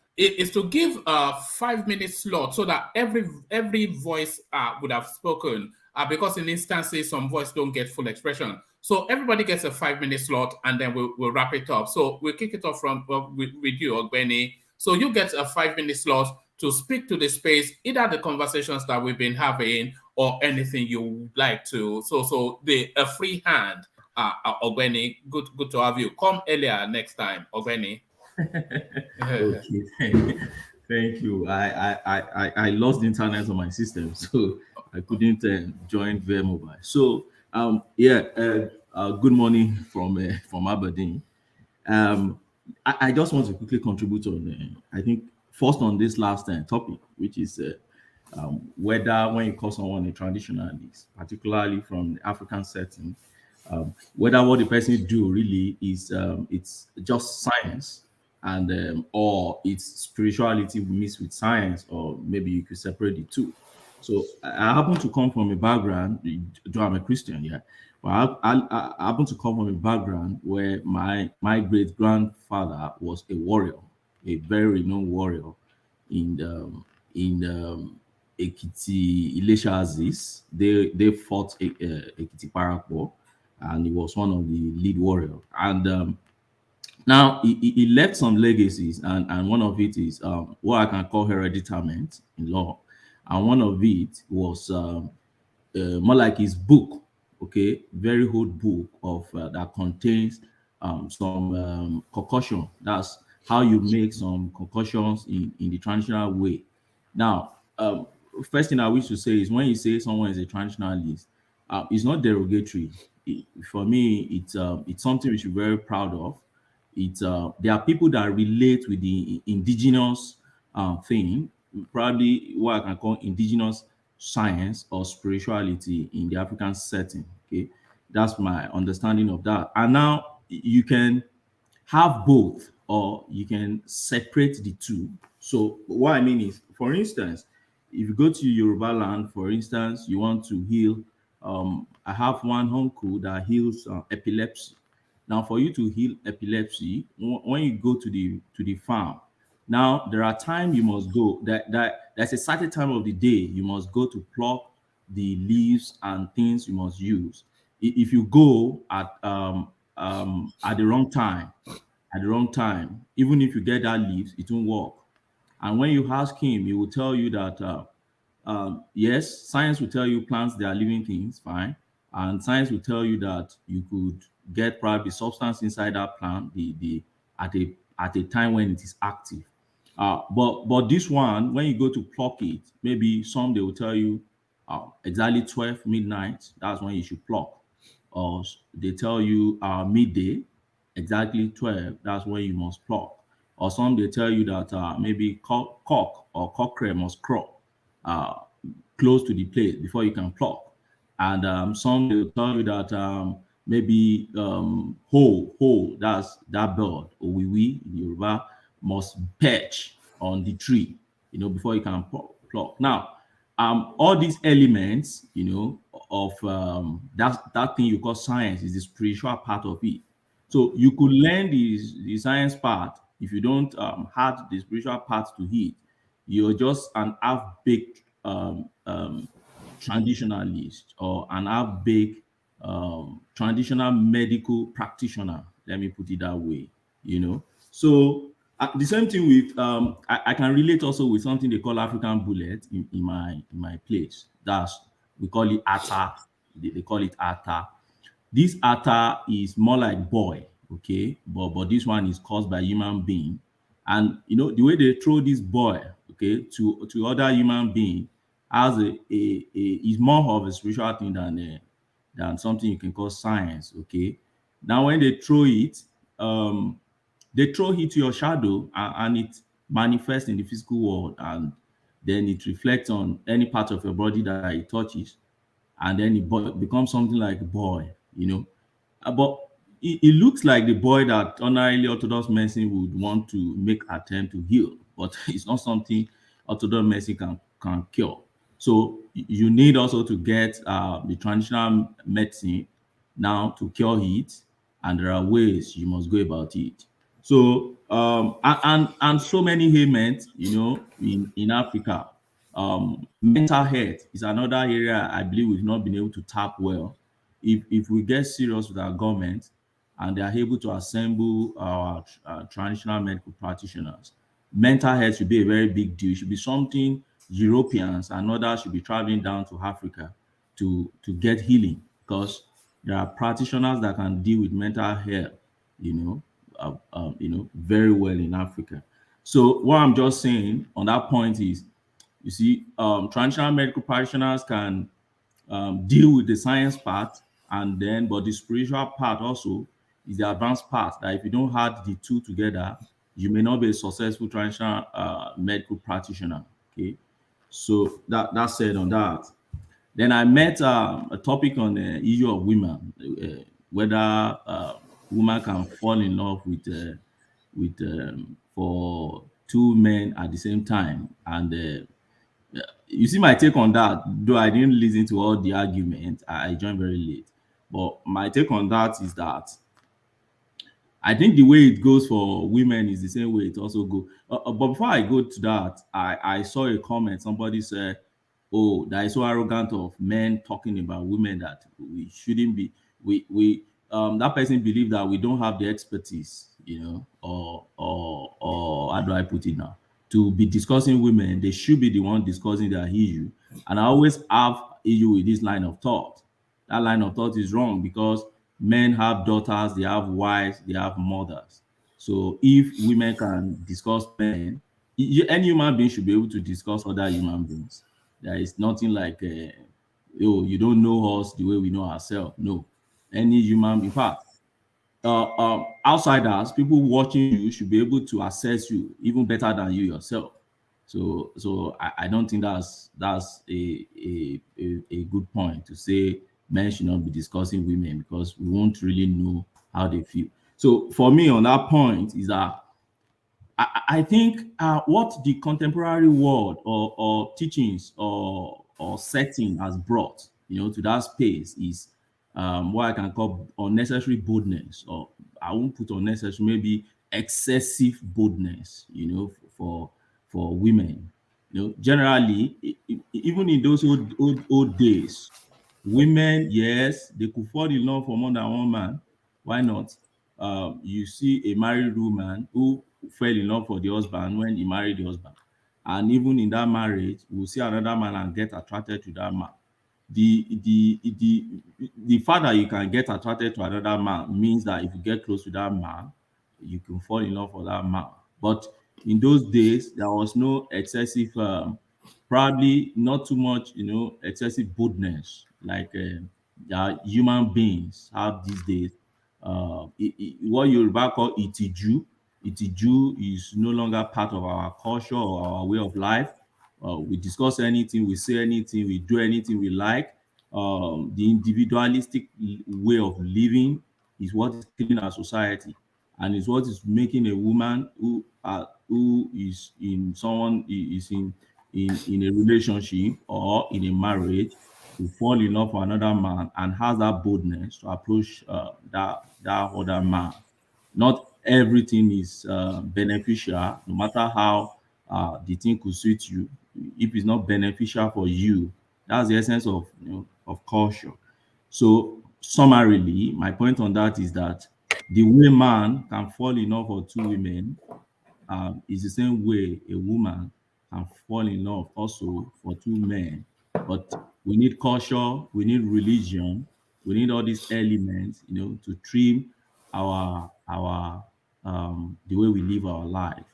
give a 5 minute slot so that every voice would have spoken. Because in instances some voice don't get full expression. So everybody gets a 5 minute slot, and then we'll wrap it up. So we'll kick it off from with you, Ogbeni. So you get a 5 minute slot to speak to the space, either the conversations that we've been having or anything you would like to. So a free hand. Ogbeni, good to have you. Come earlier next time, Ogbeni.
Okay.
Thank you. I lost the internet on my system, so I couldn't join very mobile. So good morning from Aberdeen. I just want to quickly contribute on I think first on this last topic, which is whether when you call someone a traditionalist, particularly from the African setting, whether what the person do really is it's just science and or it's spirituality mixed with science, or maybe you could separate the two. So I happen to come from a background, though I'm a Christian, yeah, but I happen to come from a background where my great grandfather was a warrior, a very renowned warrior in Ekiti Ilesha Aziz. They fought Ekiti Parapo, and he was one of the lead warrior. And now he left some legacies, and one of it is what I can call hereditaments in law, and one of it was more like his book, okay, very old book of that contains some concussion. That's how you make some concussions in the traditional way. Now, first thing I wish to say is when you say someone is a traditionalist, it's not derogatory. For me, it's something we should be very proud of. It's there are people that relate with the indigenous thing, probably what I can call indigenous science or spirituality in the African setting. Okay, that's my understanding of that. And now you can have both, or you can separate the two. So what I mean is, for instance, if you go to Yoruba land, for instance, you want to heal. I have one uncle that heals epilepsy. Now, for you to heal epilepsy, when you go to the farm, now there are times you must go. There's a certain time of the day you must go to pluck the leaves and things you must use. If you go at the wrong time, even if you get that leaves, it won't work. And when you ask him, he will tell you that yes, science will tell you plants they are living things, fine, and science will tell you that you could get probably substance inside that plant the at a time when it is active. But this one, when you go to pluck it, maybe some they will tell you exactly 12 midnight. That's when you should pluck, or they tell you midday, exactly 12. That's when you must pluck. Or some they tell you that maybe cock or cockerel must crow uh, close to the place before you can pluck. And some will tell you that maybe ho, that's that bird, owiwi in Yoruba, must perch on the tree, before you can pluck. Now, all these elements, of that thing you call science is the spiritual part of it. So you could learn the science part if you don't add the spiritual part to it. You're just an half-baked traditionalist, or an half-baked traditional medical practitioner. Let me put it that way. So the same thing with I can relate also with something they call African bullet in my place. That's, we call it ata. They call it ata. This ata is more like boy, okay, but this one is caused by human being. And the way they throw this boy, okay, to other human being, as a is more of a spiritual thing than something you can call science, okay. Now when they throw it to your shadow, and it manifests in the physical world, and then it reflects on any part of your body that it touches, and then it becomes something like a boy. But it looks like the boy that ordinarily Orthodox medicine would want to make attempt to heal, but it's not something Orthodox medicine can cure. So you need also to get the traditional medicine now to cure it, and there are ways you must go about it. So and so many ailments, in Africa. Mental health is another area I believe we've not been able to tap well. If we get serious with our government, and they are able to assemble our traditional medical practitioners, mental health should be a very big deal. It should be something Europeans and others should be traveling down to Africa to get healing, because there are practitioners that can deal with mental health, very well in Africa. So what I'm just saying on that point is, you see, traditional medical practitioners can deal with the science part, and then but the spiritual part also is the advanced part. That if you don't have the two together, you may not be a successful traditional medical practitioner. Okay, so that said on that. Then I met a topic on the issue of women, whether woman can fall in love with for two men at the same time, and you see my take on that. Though I didn't listen to all the argument, I joined very late. But my take on that is that I think the way it goes for women is the same way it also goes. But before I go to that, I saw a comment. Somebody said, "Oh, that is so arrogant of men talking about women that we shouldn't be." We that person believe that we don't have the expertise, or how do I put it now? To be discussing women, they should be the one discussing their issue. And I always have issue with this line of thought. That line of thought is wrong because men have daughters, they have wives, they have mothers. So if women can discuss men, any human being should be able to discuss other human beings. There is nothing like, oh, you don't know us the way we know ourselves. No, any human, in fact, outsiders, people watching you should be able to assess you even better than you yourself. So I don't think that's a good point to say men should not be discussing women because we won't really know how they feel. So for me on that point is that I think what the contemporary world or teachings or setting has brought, to that space is what I can call unnecessary boldness, or I won't put unnecessary, maybe excessive boldness, for women. Generally, even in those old days, women, yes, they could fall in love for more than one man. Why not? You see a married woman who fell in love for the husband when he married the husband. And even in that marriage, we'll see another man and get attracted to that man. The fact that you can get attracted to another man means that if you get close to that man, you can fall in love for that man. But in those days, there was no excessive, probably not too much, excessive boldness like that human beings have these days. What Yoruba call itiju. Itiju is no longer part of our culture or our way of life. We discuss anything, we say anything, we do anything we like. The individualistic way of living is what is killing our society, and is what is making a woman who is in someone is in a relationship or in a marriage to fall in love for another man and has that boldness to approach that other man. Not everything is beneficial, no matter how the thing could suit you. If it's not beneficial for you, that's the essence of culture. So summarily, my point on that is that the way man can fall in love for two women is the same way a woman can fall in love also for two men. But we need culture, we need religion, we need all these elements, to trim our the way we live our life.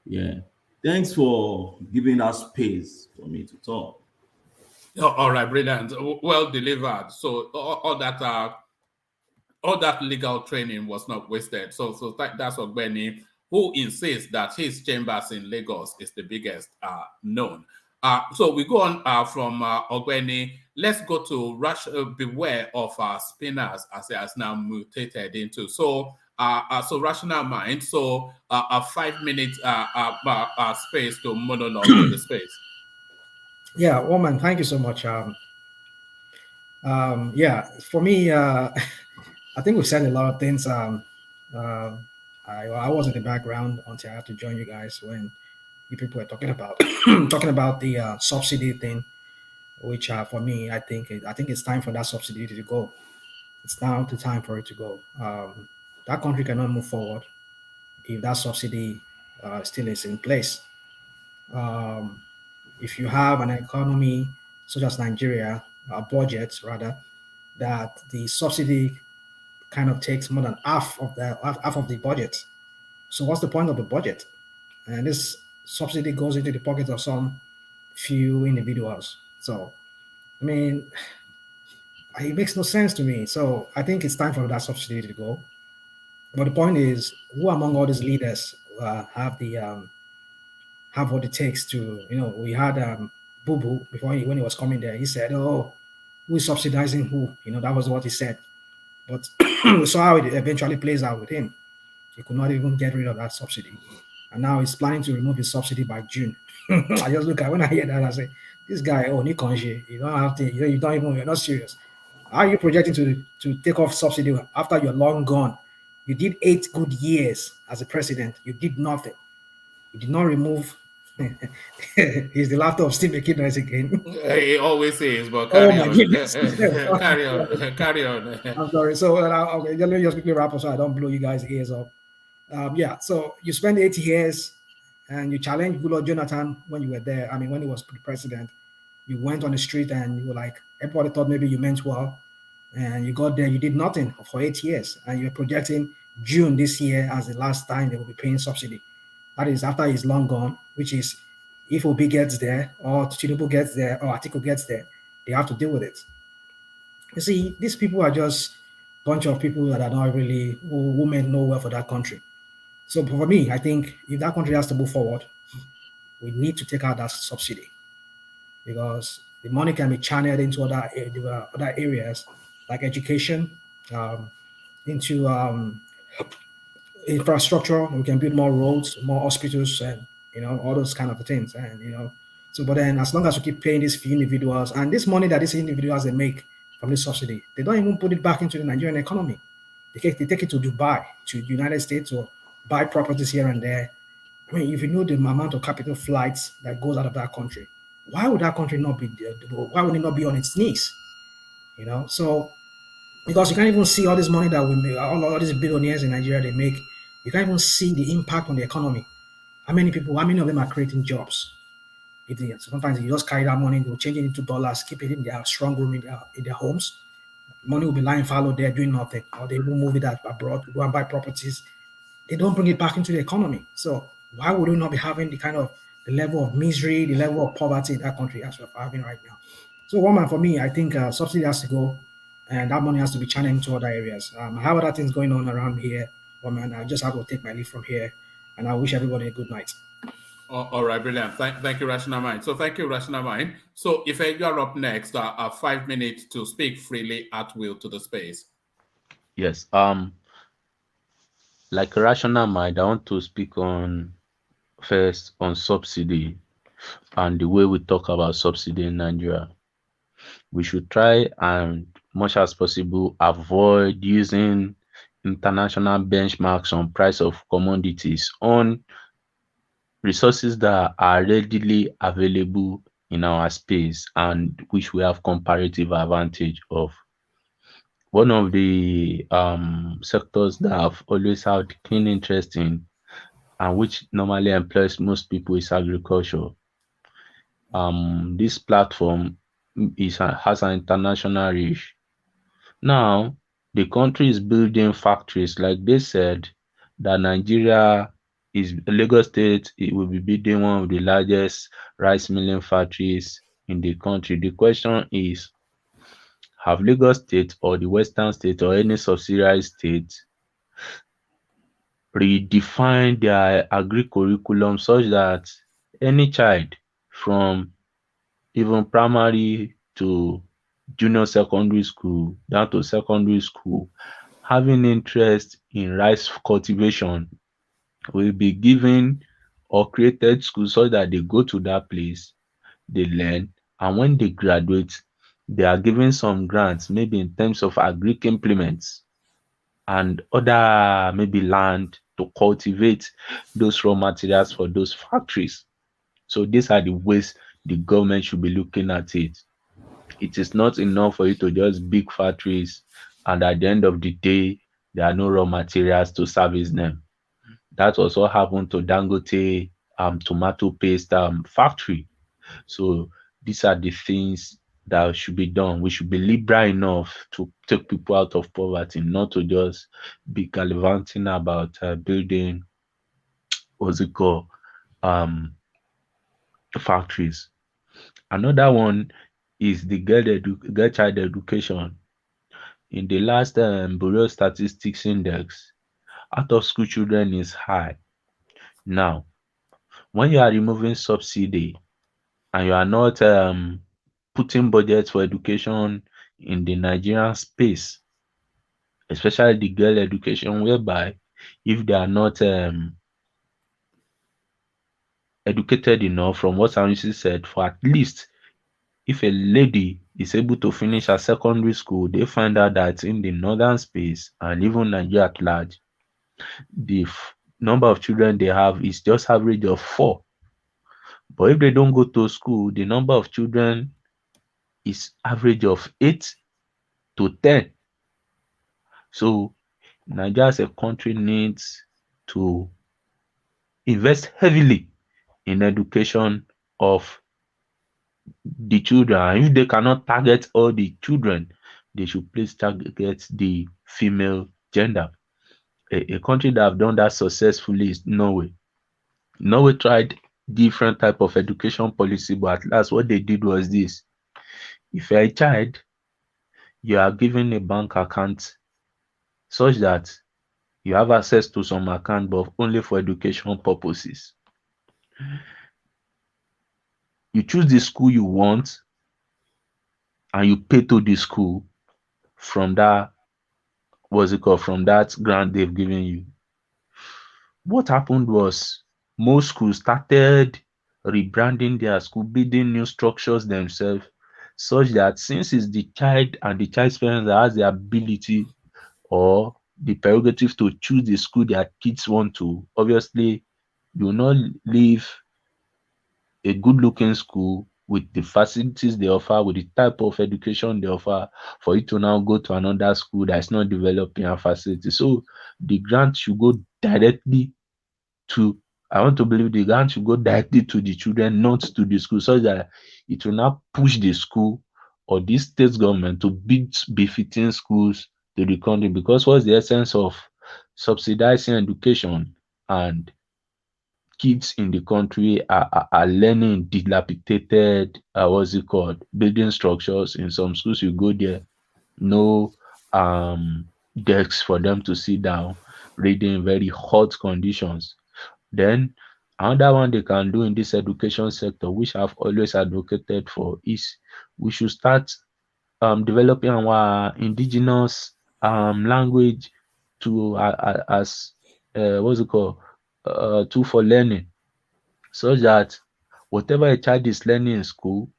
Yeah. Thanks for giving us space for me to talk.
Oh, all right, brilliant. Well delivered. So all that legal training was not wasted. So that's Ogbeni, who insists that his chambers in Lagos is the biggest known. So we go on from Ogbeni. Let's go to beware of spinners as it has now mutated into. So rational mind. So a 5-minute space to monologue on the space.
Yeah, Woman, thank you so much. Yeah, for me, I think we've said a lot of things. I was in the background until I had to join you guys when you people were talking about the subsidy thing, which for me, I think it's time for that subsidy to go. It's now the time for it to go. That country cannot move forward if that subsidy still is in place. If you have an economy such as Nigeria, a budget rather, that the subsidy kind of takes more than half of the budget. So what's the point of the budget? and this subsidy goes into the pocket of some few individuals. So, I mean, it makes no sense to me. So I think it's time for that subsidy to go. But the point is, who among all these leaders have what it takes to, we had Boo Boo before when he was coming there. He said, "Oh, who is subsidizing who?" That was what he said. But we saw how it eventually plays out with him. He could not even get rid of that subsidy, and now he's planning to remove his subsidy by June. I just look at when I hear that, I say, "This guy, oh, Nikonji, you don't have to, you don't even, you're not serious. How are you projecting to take off subsidy after you're long gone? You did 8 good years as a president. You did nothing. You did not remove." He's the laughter of Steve McKinnon again.
He always is, but
Oh
carry
my
on.
goodness.
Carry on. Carry on.
I'm sorry. So okay, let me just quickly wrap up so I don't blow you guys' ears off. Yeah, so you spend 8 years and you challenged Goodluck Jonathan when you were there. I mean, when he was president, you went on the street and you were like, everybody thought maybe you meant well. And you got there, you did nothing for 8 years. And you're projecting June this year as the last time they will be paying subsidy. That is after he's long gone, which is if Obi gets there, or Tinubu gets there, or Atiku gets there, they have to deal with it. You see, these people are just a bunch of people that are not really who meant no well for that country. So for me, I think if that country has to move forward, we need to take out that subsidy because the money can be channeled into other areas like education, into infrastructure. We can build more roads, more hospitals, and all those kind of things. And so but then as long as we keep paying these few individuals and this money that these individuals they make from this subsidy, they don't even put it back into the Nigerian economy. They take it to Dubai, to the United States, or buy properties here and there. I mean, if you know the amount of capital flights that goes out of that country, why would that country not be there? Why would it not be on its knees? So because you can't even see all this money that we make, all these billionaires in Nigeria they make, you can't even see the impact on the economy. How many of them are creating jobs? Sometimes you just carry that money, they'll change it into dollars, keep it in their strong room in their homes. Money will be lying fallow there doing nothing, or they will move it abroad to go and buy properties. They don't bring it back into the economy. So why would we not be having the level of misery, the level of poverty in that country as we're having right now? So one man for me, I think subsidy has to go, and that money has to be channeled into other areas. I have other things going on around here, one man. I just have to take my leave from here, and I wish everybody a good night.
All right, brilliant. Thank you, Rational Mind. So thank you, Rational Mind. So if you're up next, 5 minutes to speak freely at will to the space.
Yes. Like a Rational Mind, I want to speak on first on subsidy and the way we talk about subsidy in Nigeria. We should try and much as possible avoid using international benchmarks on price of commodities on resources that are readily available in our space and which we have comparative advantage of. One of the sectors that I've always had keen interest in and which normally employs most people is agriculture. This platform has an international reach. Now, the country is building factories. Like they said, that Lagos State, it will be building one of the largest rice milling factories in the country. The question is, have Lagos State or the Western State or any subsidiary state redefine their agri-curriculum such that any child from even primary to junior secondary school down to secondary school having interest in rice cultivation will be given or created schools so that they go to that place, they learn, and when they graduate, they are given some grants, maybe in terms of agri implements and other maybe land to cultivate those raw materials for those factories. So these are the ways the government should be looking at it. It is not enough for you to just big factories and at the end of the day, there are no raw materials to service them. That also happened to Dangote tomato paste factory. So these are the things that should be done. We should be liberal enough to take people out of poverty, not to just be gallivanting about building what's it called um factories. Another one is the girl child education. In the last Bureau Statistics Index, out of school children is high. Now, when you are removing subsidy and you are not putting budget for education in the Nigerian space, especially the girl education, whereby if they are not educated enough, from what Sanusi said, for at least if a lady is able to finish her secondary school, they find out that in the northern space and even Nigeria at large, the number of children they have is just average of 4. But if they don't go to school, the number of children is average of 8 to 10. So Nigeria as a country needs to invest heavily in education of the children. And if they cannot target all the children, they should please target the female gender. A country that have done that successfully is Norway. Norway tried different type of education policy, but at last what they did was this. If you're a child, you are given a bank account such that you have access to some account, but only for education purposes. You choose the school you want and you pay to the school from that, from that grant they've given you. What happened was most schools started rebranding their school, building new structures themselves, such that since it's the child and the child's parents that has the ability or the prerogative to choose the school their kids want to, obviously you will not leave a good looking school with the facilities they offer, with the type of education they offer, for you to now go to another school that's not developing a facility. So the grant should go directly to, I want to believe the grant should go directly to the children, not to the school, so that it will not push the school or this state government to build befitting schools to the country. Because what's the essence of subsidizing education and kids in the country are learning dilapidated, building structures. In some schools, you go there, no desks for them to sit down, reading in very hot conditions. Then another one they can do in this education sector, which I've always advocated for, is we should start developing our indigenous language to as tool for learning, such that whatever a child is learning in school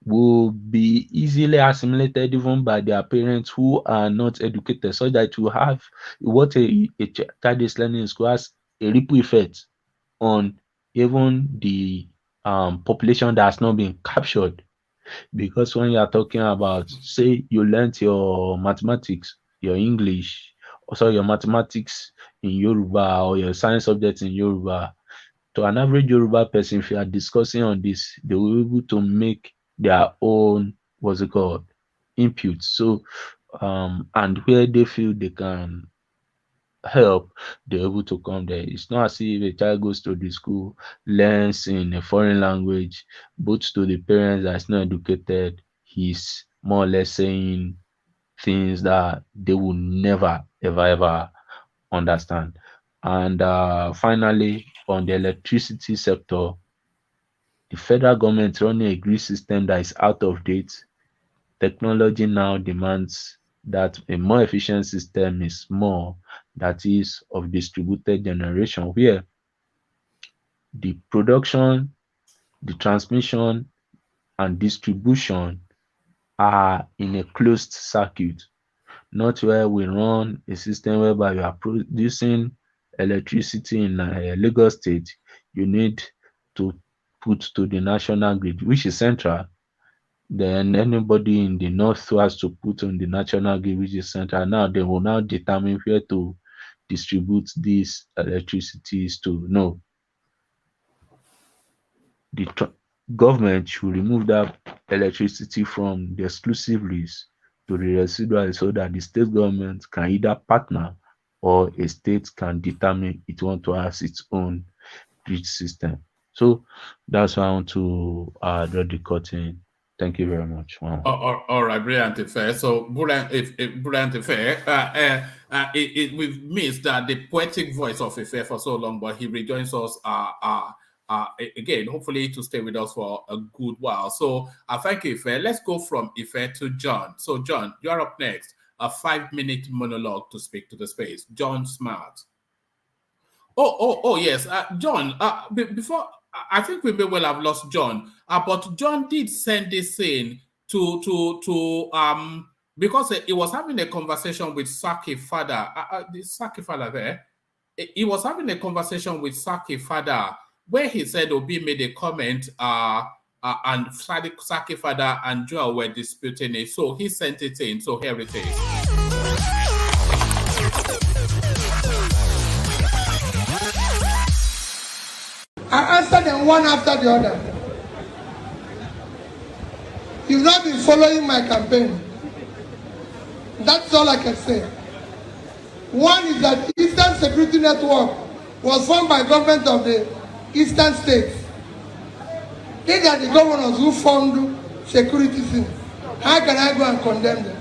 will be easily assimilated even by their parents who are not educated, so that you have what a child is learning in school has a ripple effect on even the population that has not been captured. Because when you are talking about, say you learnt your mathematics, your English, also your mathematics in Yoruba or your science subject in Yoruba, to an average Yoruba person, if you are discussing on this, they will be able to make their own input. So and where they feel they can help, they're able to come there. It's not as if a child goes to the school, learns in a foreign language, both to the parents that's not educated, he's more or less saying things that they will never ever understand. And finally, on the electricity sector, the federal government running a grid system that is out of date. Technology now demands that a more efficient system is more, that is, of distributed generation, where the production, the transmission, and distribution are in a closed circuit, not where we run a system whereby you are producing electricity in Lagos State, you need to put to the national grid, which is central. Then anybody in the north who has to put on the national grid, which is central. Now they will now determine where to distribute these electricities to. No, the government should remove that electricity from the exclusive list to the residual, so that the state government can either partner or a state can determine it want to have its own each system. So that's why I want to draw the curtain. Thank you very much. Wow.
All right, brilliant fair. So brilliant fair. We've missed the poetic voice of Ife for so long, but he rejoins us again, hopefully to stay with us for a good while. So thank you, Ife. Let's go from Ife to John. So John, you're up next. A 5-minute monologue to speak to the space. John Smart. Oh, yes. John, before, I think we may well have lost John, but John did send this in because he was having a conversation with Saki Father. The Saki Father there, he was having a conversation with Saki Father where he said Obi made a comment and Saki Father and Joel were disputing it. So he sent it in. So here it is.
I answered them one after the other. You've not been following my campaign. That's all I can say. One is that the Eastern Security Network was formed by government of the Eastern states. These are the governors who formed security things. How can I go and condemn them?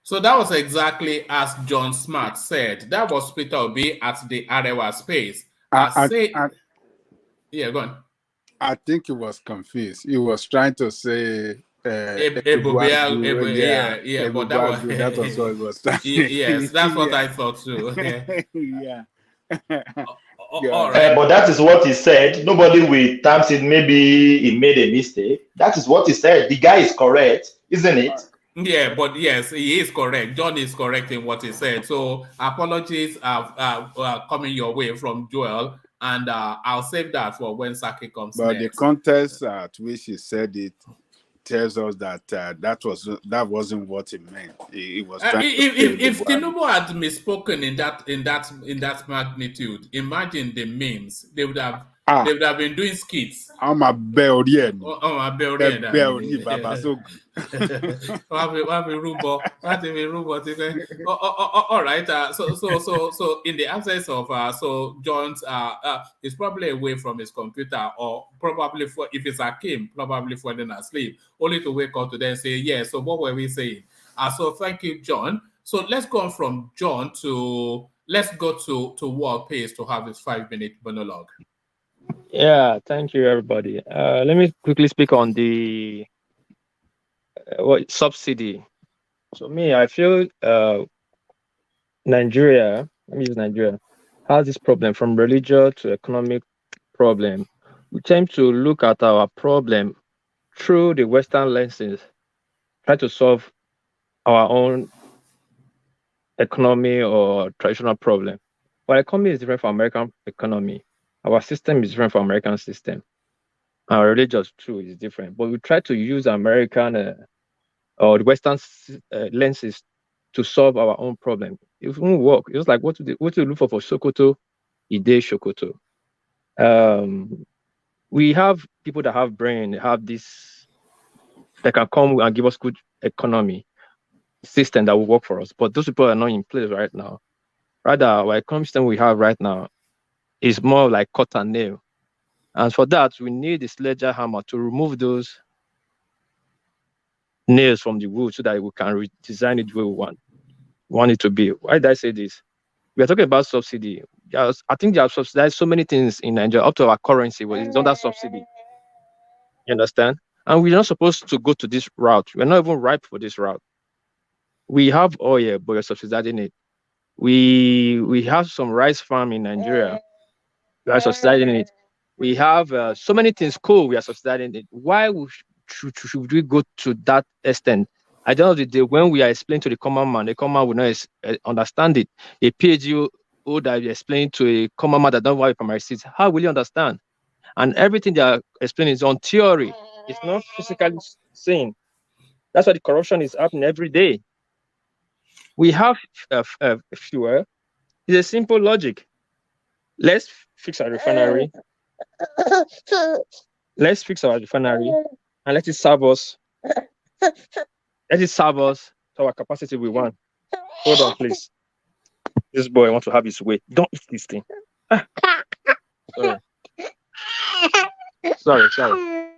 So that was exactly as John Smart said. That was Peter Obi at the Arewa space. Yeah, go on.
I think he was confused. He was trying to say
but that
was what he was trying.
Yes, that's what I thought too.
Yeah.
All right.
But that is what he said. Nobody will times it. Maybe he made a mistake. That is what he said. The guy is correct, isn't it?
Yeah, but yes, he is correct. John is correct in what he said. So apologies are coming your way from Joel, and I'll save that for when Saki comes
but
next.
The context at which he said it tells us that that wasn't what he meant. He was trying
if Tinubu had misspoken in that magnitude, imagine the memes. They would have been doing skits.
I'm a Belgian.
Baba so all right. So in the absence of so John's is probably away from his computer, or probably if it's Akim, probably falling asleep, only to wake up to then say, yeah, so what were we saying? So thank you, John. So let's go on from John let's go to Wall Pace to have his 5-minute monologue.
Yeah, thank you, everybody. Let me quickly speak on the subsidy. So I feel Nigeria, let me use Nigeria, has this problem from religious to economic problem. We tend to look at our problem through the Western lenses, try to solve our own economy or traditional problem. Our economy is different from American economy. Our system is different from American system. Our religious too is different. But we try to use American or the Western lenses to solve our own problem. It won't work. It's like what to look for Sokoto, Ide Sokoto. We have people that have brain, have this, that can come and give us good economy system that will work for us. But those people are not in place right now. Rather, our economic system we have right now is more like cut and nail. And for that, we need the sledgehammer to remove those nails from the wood so that we can redesign it the way we want it to be. Why did I say this? We are talking about subsidy. Yes, I think they have subsidized so many things in Nigeria, up to our currency, but it's under subsidy. You understand? And we're not supposed to go to this route. We're not even ripe for this route. We have oil, but we're subsidizing it. We have some rice farm in Nigeria. We are subsidizing it. We have so many things cool. We are subsidizing it. Why should we go to that extent? At the end of the day, when we are explaining to the common man, the common man will not understand it. A PhD that you explain to a common man that don't want primary seats, how will you understand? And everything they are explaining is on theory. It's not physically seen. That's why the corruption is happening every day. We have fuel. It's a simple logic. Let's fix our refinery. Let's fix our refinery and let it serve us Let it serve us to our capacity we want. Hold on, please. This boy wants to have his way. Don't eat this thing. Sorry. Sorry.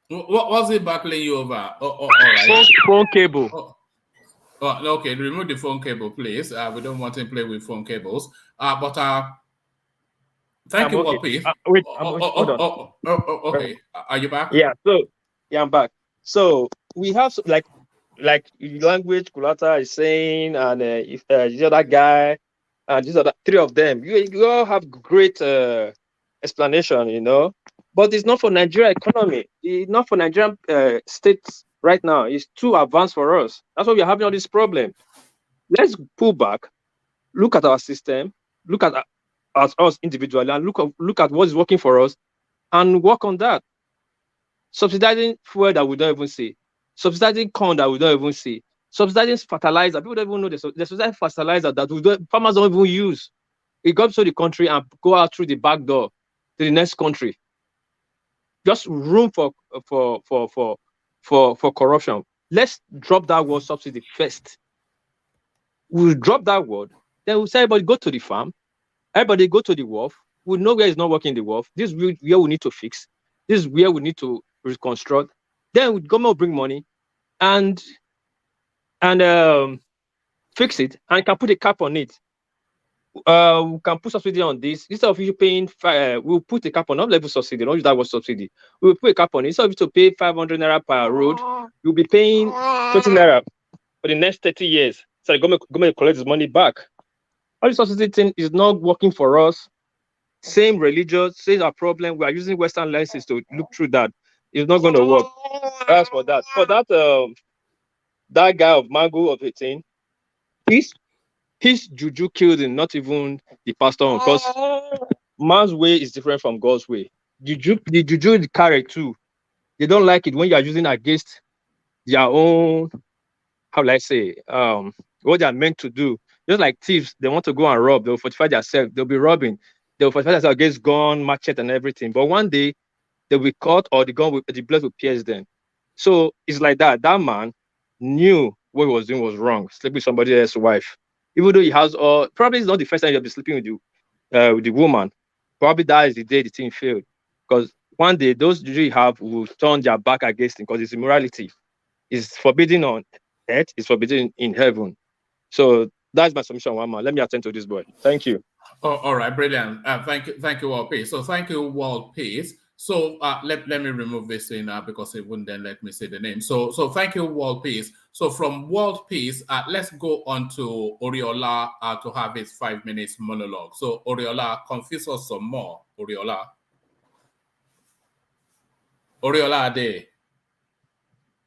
What was it battling you over? All right.
Phone cable.
Oh, okay. Remove the phone cable, please. We don't want to play with phone cables. Thank you,
okay.
Wapit.
Wait, hold on.
Okay. Are you back?
Yeah. I'm back. So we have like language Kulata is saying, and if the other guy, and these other three of them, you all have great explanation, but it's not for Nigeria economy. It's not for Nigerian states right now. It's too advanced for us. That's why we're having all this problem. Let's pull back, look at our system, look at us individually, and look at what is working for us, and work on that. Subsidizing fuel that we don't even see, subsidizing corn that we don't even see, subsidizing fertilizer. People don't even know the subsidizing fertilizer that farmers don't even use. It comes to the country and go out through the back door to the next country. Just room for corruption. Let's drop that word subsidy first. We'll drop that word, then we'll say everybody go to the farm, everybody go to the wharf. We know where it's not working the wharf. This is where we need to fix. This is where we need to reconstruct. Then government will bring money and fix it, and can put a cap on it. We can put subsidy on this. Instead of you paying, we'll put a cap on, not level subsidy, not use that word subsidy. We'll put a cap on it. Instead of you to pay 500 naira per road, you'll be paying 20 naira for the next 30 years. So the government collect this money back. All this subsidy thing is not working for us. Same religion, same our problem. We are using Western lenses to look through that. It's not going to work. As for that, that guy of Mango of 18, his juju killed him, not even the pastor, because man's way is different from God's way. The juju carry too. They don't like it when you are using against their own, how will I say, what they are meant to do. Just like thieves, they want to go and rob. They'll fortify themselves. They'll be robbing. They'll fortify themselves against gun, machete, and everything. But one day, they'll be caught, or the bullet will pierce them. So it's like that. That man knew what he was doing was wrong, sleeping with somebody else's wife. Even though he has probably it's not the first time he'll be sleeping with the woman. Probably that is the day the thing failed. Because one day those you have will turn their back against him because it's immorality. It's forbidden on earth, it's forbidden in heaven. So that's my submission, one man. Let me attend to this boy. Thank you.
Oh, all right, brilliant. Thank you, World Peace. So thank you, World Peace. So let me remove this in because it wouldn't then let me say the name. So thank you, World Peace. So from World Peace, let's go on to Oriola to have his 5 minutes monologue. So Oriola, confuse us some more. Oriola Ade.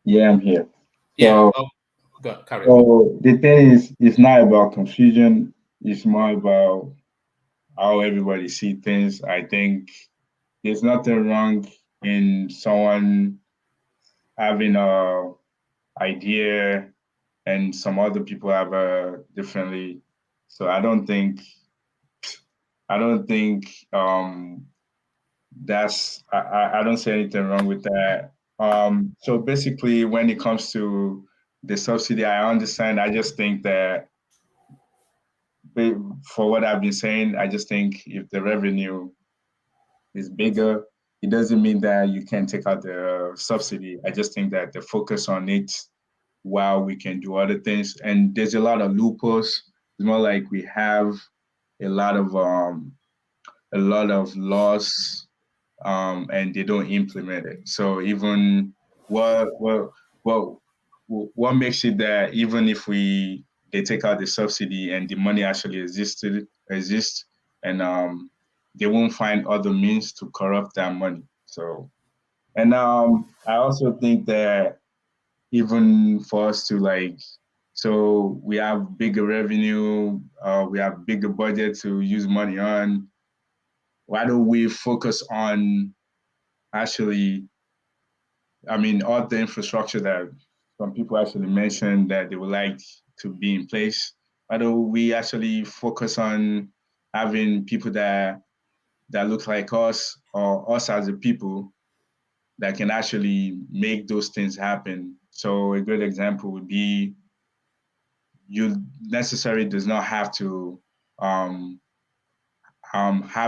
Yeah, I'm here.
Yeah.
Carry on. So the thing is, it's not about confusion. It's more about how everybody see things. I think there's nothing wrong in someone having a idea and some other people have a differently. So I don't think that's I don't see anything wrong with that. So basically when it comes to the subsidy, I understand. I just think that for what I've been saying, I just think if the revenue is bigger, it doesn't mean that you can take out the subsidy. I just think that the focus on it while we can do other things. And there's a lot of loopholes. It's more like we have a lot of laws and they don't implement it. So even what makes it that even if they take out the subsidy and the money actually exists and they won't find other means to corrupt that money. So and I also think that even for us to so we have bigger revenue, we have bigger budget to use money on. Why don't we focus on actually, all the infrastructure that some people actually mentioned that they would like to be in place? Why don't we actually focus on having people that look like us or us as a people that can actually make those things happen? So a good example would be you necessarily does not have to have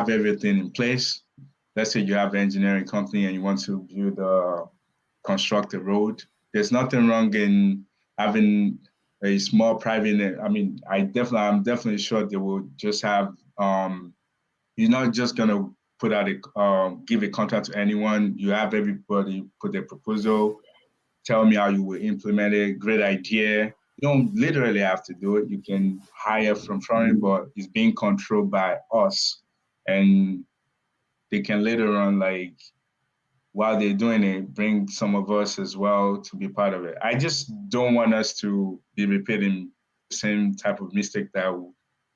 everything in place. Let's say you have an engineering company and you want to construct a road. There's nothing wrong in having a small private. I mean, I'm definitely sure they will just have. You're not just gonna put out give a contract to anyone. You have everybody put their proposal. Tell me how you will implement it. Great idea. You don't literally have to do it. You can hire from foreign, but it's being controlled by us, and they can later on, like, while they're doing it, bring some of us as well to be part of it. I just don't want us to be repeating the same type of mistake that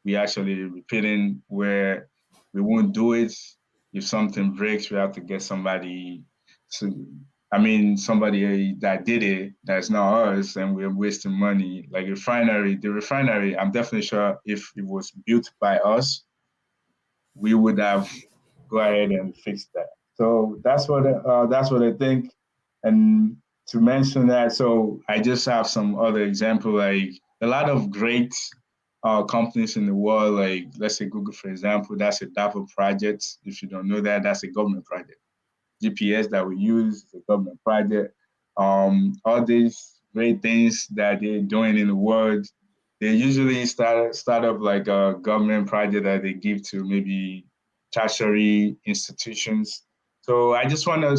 we actually repeating, where we won't do it. If something breaks, we have to get somebody somebody that did it that's not us, and we're wasting money. Like the refinery, I'm definitely sure if it was built by us, we would have go ahead and fix that. So that's what I think. And to mention that, so I just have some other example, like a lot of great companies in the world, like let's say Google, for example, that's a DAPA project. If you don't know that, that's a government project. GPS that we use is a government project. All these great things that they're doing in the world, they usually start up like a government project that they give to maybe tertiary institutions. So I just want to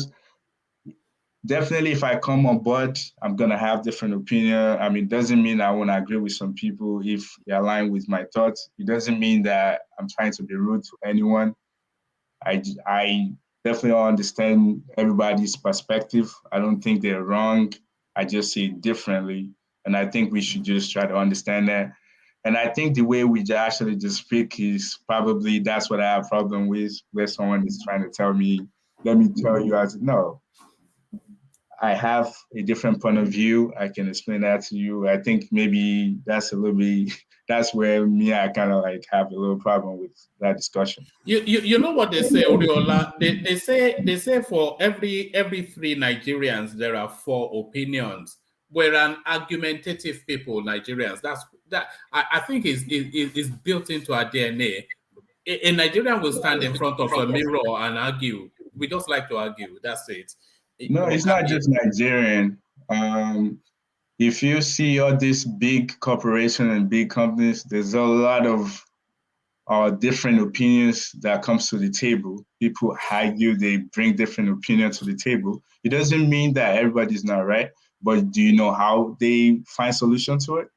definitely, if I come on board, I'm gonna have different opinion. I mean, it doesn't mean I won't agree with some people if they align with my thoughts. It doesn't mean that I'm trying to be rude to anyone. I definitely understand everybody's perspective. I don't think they're wrong. I just see it differently. And I think we should just try to understand that. And I think the way we actually just speak is probably that's what I have problem with, where someone is trying to tell me, let me tell you, as no, I have a different point of view. I can explain that to you. I think maybe that's a little bit, that's where I kind of like have a little problem with that discussion.
You know what they say, Oriola? They say for every 3 Nigerians there are 4 opinions. We're an argumentative people, Nigerians. That I think is built into our DNA. A Nigerian will stand in front of a mirror and argue. We just like to argue. That's it.
No, it's not just Nigerian. If you see all these big corporations and big companies, there's a lot of different opinions that comes to the table. People argue, they bring different opinions to the table. It doesn't mean that everybody's not right, but do you know how they find solution to it?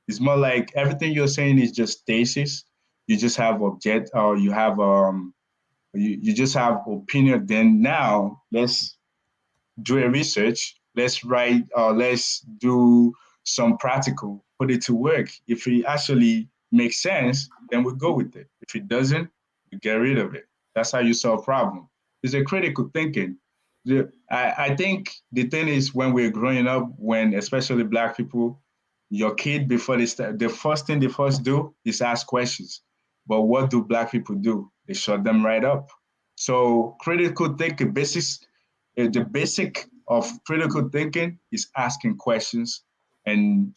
It's more like everything you're saying is just thesis. You just have you have you just have opinion. Then now let's do a research. Let's write, let's do some practical, put it to work. If it actually makes sense, then we go with it. If it doesn't, we get rid of it. That's how you solve problem. It's a critical thinking. I think the thing is when we're growing up, when especially Black people, your kid before they start, the first thing they first do is ask questions. But what do Black people do? They shut them right up. So critical thinking, the basic of critical thinking is asking questions and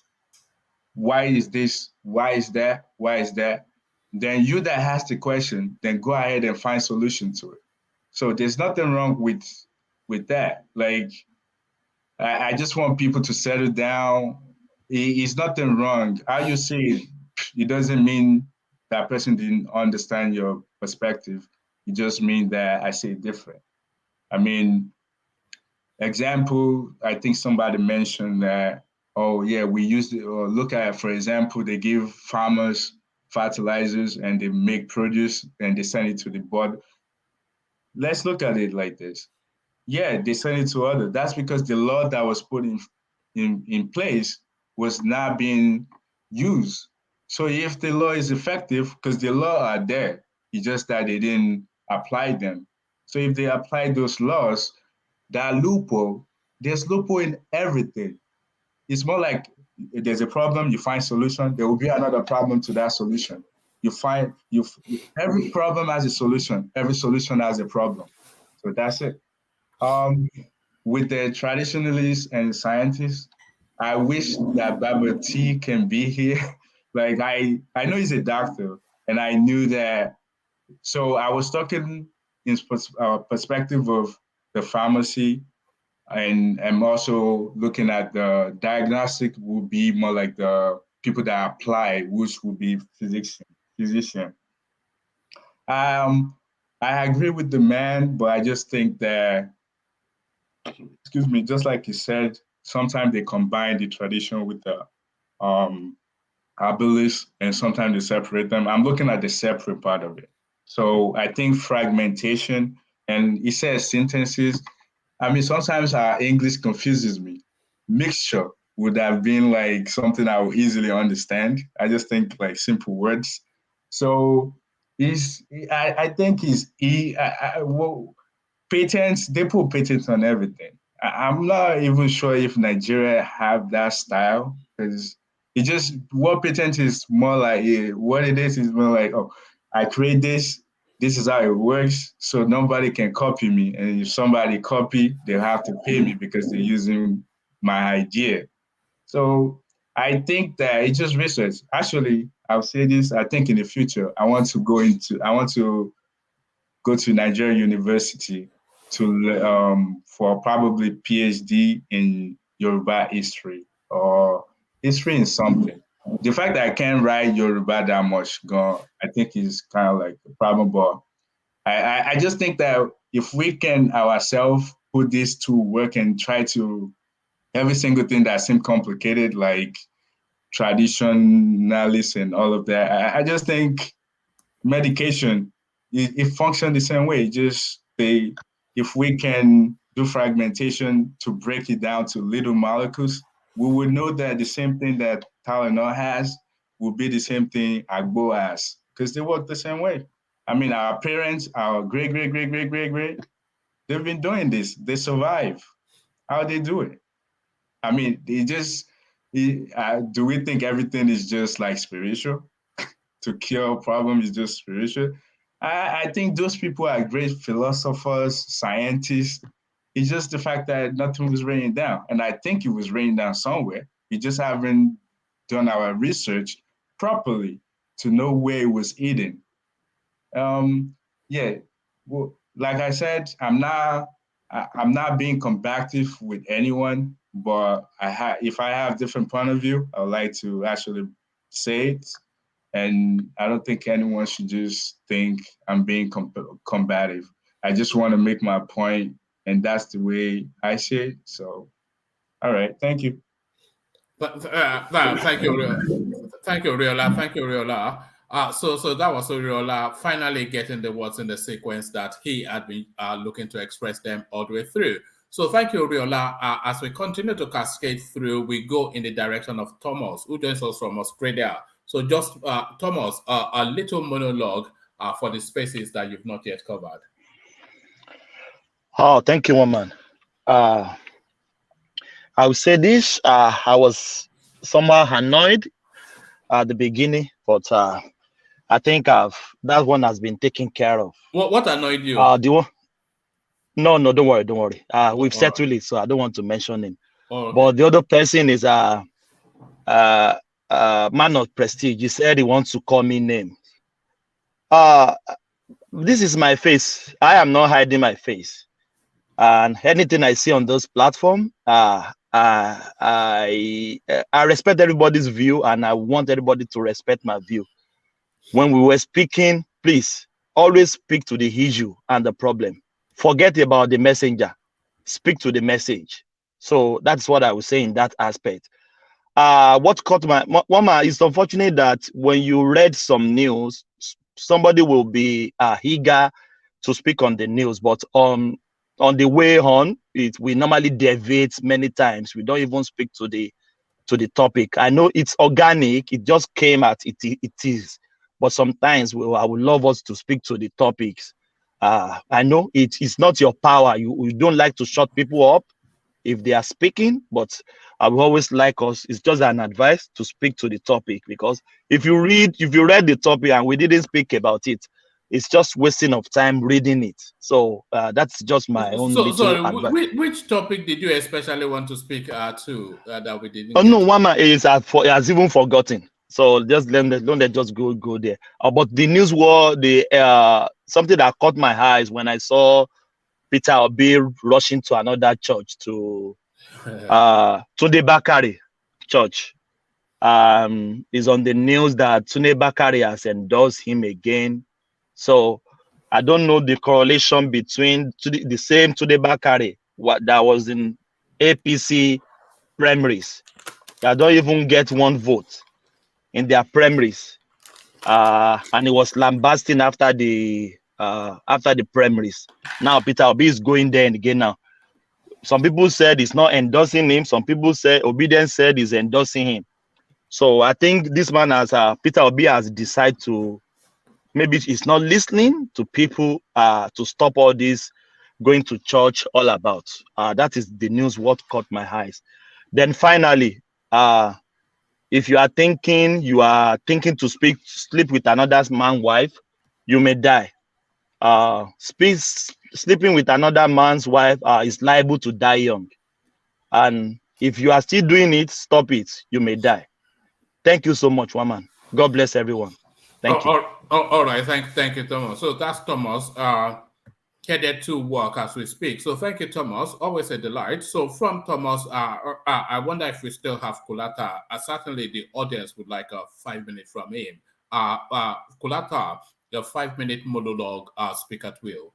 why is this? Why is that? Why is that? Then you that has the question, then go ahead and find solution to it. So there's nothing wrong with that. Like I just want people to settle down. It's nothing wrong. How you say it, it doesn't mean that person didn't understand your perspective. It just means that I say it different. I mean, example, I think somebody mentioned that, oh yeah, we used to look at, for example, they give farmers fertilizers and they make produce and they send it to the board. Let's look at it like this. Yeah, they send it to others. That's because the law that was put in place was not being used. So if the law is effective, because the law are there, it's just that they didn't apply them. So if they apply those laws, that loophole, there's loophole in everything. It's more like if there's a problem, you find solution, there will be another problem to that solution. Every problem has a solution, every solution has a problem. So that's it. With the traditionalists and scientists, I wish that Baba T can be here. Like I know he's a doctor, and I knew that. So I was talking in perspective of the pharmacy, and I'm also looking at the diagnostic would be more like the people that apply, which would be physician. I agree with the man, but I just think that, excuse me, just like you said, sometimes they combine the tradition with the abilities, and sometimes they separate them. I'm looking at the separate part of it. So I think fragmentation, and he says sentences. I mean, sometimes our English confuses me. Mixture would have been like something I would easily understand. I just think like simple words. So I think well, patents, they put patents on everything. I'm not even sure if Nigeria have that style, because it just, what patent is more like, what it is more like, oh, I create this is how it works, so nobody can copy me. And if somebody copy, they'll have to pay me because they're using my idea. So I think that it's just research. Actually, I'll say this, I think in the future, I want to go to Nigeria University for probably PhD in Yoruba history or history in something. The fact that I can't write Yoruba that much, I think is kind of like a problem. But I just think that if we can ourselves put this to work and try to every single thing that seems complicated, like traditionalists and all of that, I just think medication, it functions the same way. If we can do fragmentation to break it down to little molecules, we would know that the same thing that Tylenol has will be the same thing Agbo has, because they work the same way. I mean, our parents, our great, great, great, great, great, great, they've been doing this. They survive. How they do it? I mean, do we think everything is just like spiritual? To cure a problem is just spiritual. I think those people are great philosophers, scientists. It's just the fact that nothing was raining down. And I think it was raining down somewhere. We just haven't done our research properly to know where it was hidden. Yeah, well, like I said, I'm not being combative with anyone, but if I have different point of view, I would like to actually say it. And I don't think anyone should just think I'm being combative. I just want to make my point, and that's the way I see it. So, all right, thank you.
Thank you, thank you, Riola. Thank you, Riola. So that was Riola finally getting the words in the sequence that he had been looking to express them all the way through. So thank you, Riola. As we continue to cascade through, we go in the direction of Thomas, who joins us from Australia. So just, Thomas, a little monologue for the spaces that you've not yet covered.
Oh, thank you, woman. I would say this, I was somewhat annoyed at the beginning, but I think that one has been taken care of.
What annoyed you?
No, don't worry. We've settled it, so I don't want to mention him.
Oh, okay.
But the other person is man of prestige. He said he wants to call me name. This is my face. I am not hiding my face. And anything I see on those platforms, I respect everybody's view, and I want everybody to respect my view. When we were speaking, please always speak to the issue and the problem. Forget about the messenger. Speak to the message. So that's what I was saying in that aspect. What caught my Mama, it's unfortunate that when you read some news, somebody will be eager to speak on the news, but on the way on, we normally deviate many times. We don't even speak to the topic. I know it's organic; it just came at it is, but sometimes I would love us to speak to the topics. I know it's not your power. You don't like to shut people up if they are speaking, but I will always like us. It's just an advice to speak to the topic, because if you read the topic and we didn't speak about it, it's just wasting of time reading it. So that's just my own
So,
little
sorry,
advice.
which topic did you especially want to speak to that we didn't
Oh
get
no,
to?
Wama has even forgotten. So just let them just go there. But the news war, something that caught my eyes when I saw Peter Obi rushing to another church to Tunde Bakari church. Is on the news that Tunde Bakari has endorsed him again. So I don't know the correlation between the same Tunde Bakari that was in APC primaries. They don't even get one vote in their primaries, and it was lambasting after the primaries. Now Peter Obi is going there and again now. Some people said it's not endorsing him. Some people said Obedience said he's endorsing him. So I think this man Peter Obi has decided to, maybe he's not listening to people to stop all this going to church all about. That is the news what caught my eyes. Then finally, if you are thinking to sleep with another man's wife, you may die. Sleeping with another man's wife is liable to die young. And if you are still doing it, stop it. You may die. Thank you so much, Waman. God bless everyone. Thank you.
All right. Thank you, Thomas. So that's Thomas headed to work as we speak. So thank you, Thomas. Always a delight. So from Thomas, I wonder if we still have Kulata. Certainly the audience would like a 5 minutes from him. Kulata, your 5-minute monologue, speak at will.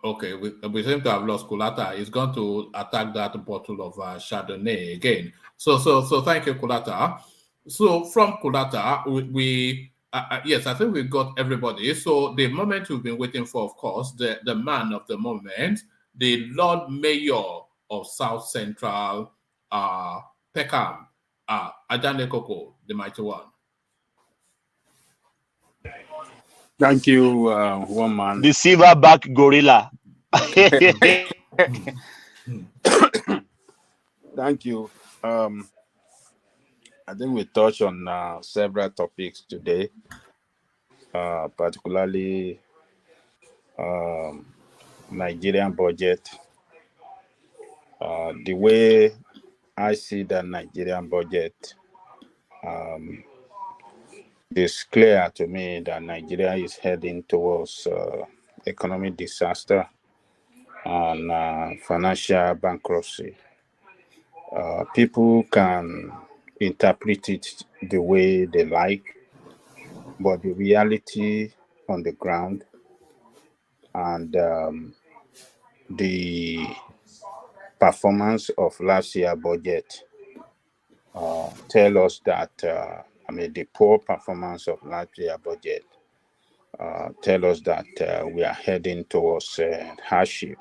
Okay, we seem to have lost Kulata. He's going to attack that bottle of Chardonnay again. So thank you, Kulata. So from Kulata, yes, I think we got everybody. So the moment we've been waiting for, of course, the man of the moment, the Lord Mayor of South Central Peckham, Ajane Koko, the mighty one.
Thank you, one man.
The silverback gorilla.
Thank you. I think we touched on several topics today, particularly Nigerian budget. The way I see the Nigerian budget, it's clear to me that Nigeria is heading towards economic disaster and financial bankruptcy. People can interpret it the way they like, but the reality on the ground and the performance of last year's budget tell us that, the poor performance of last year's budget tell us that we are heading towards hardship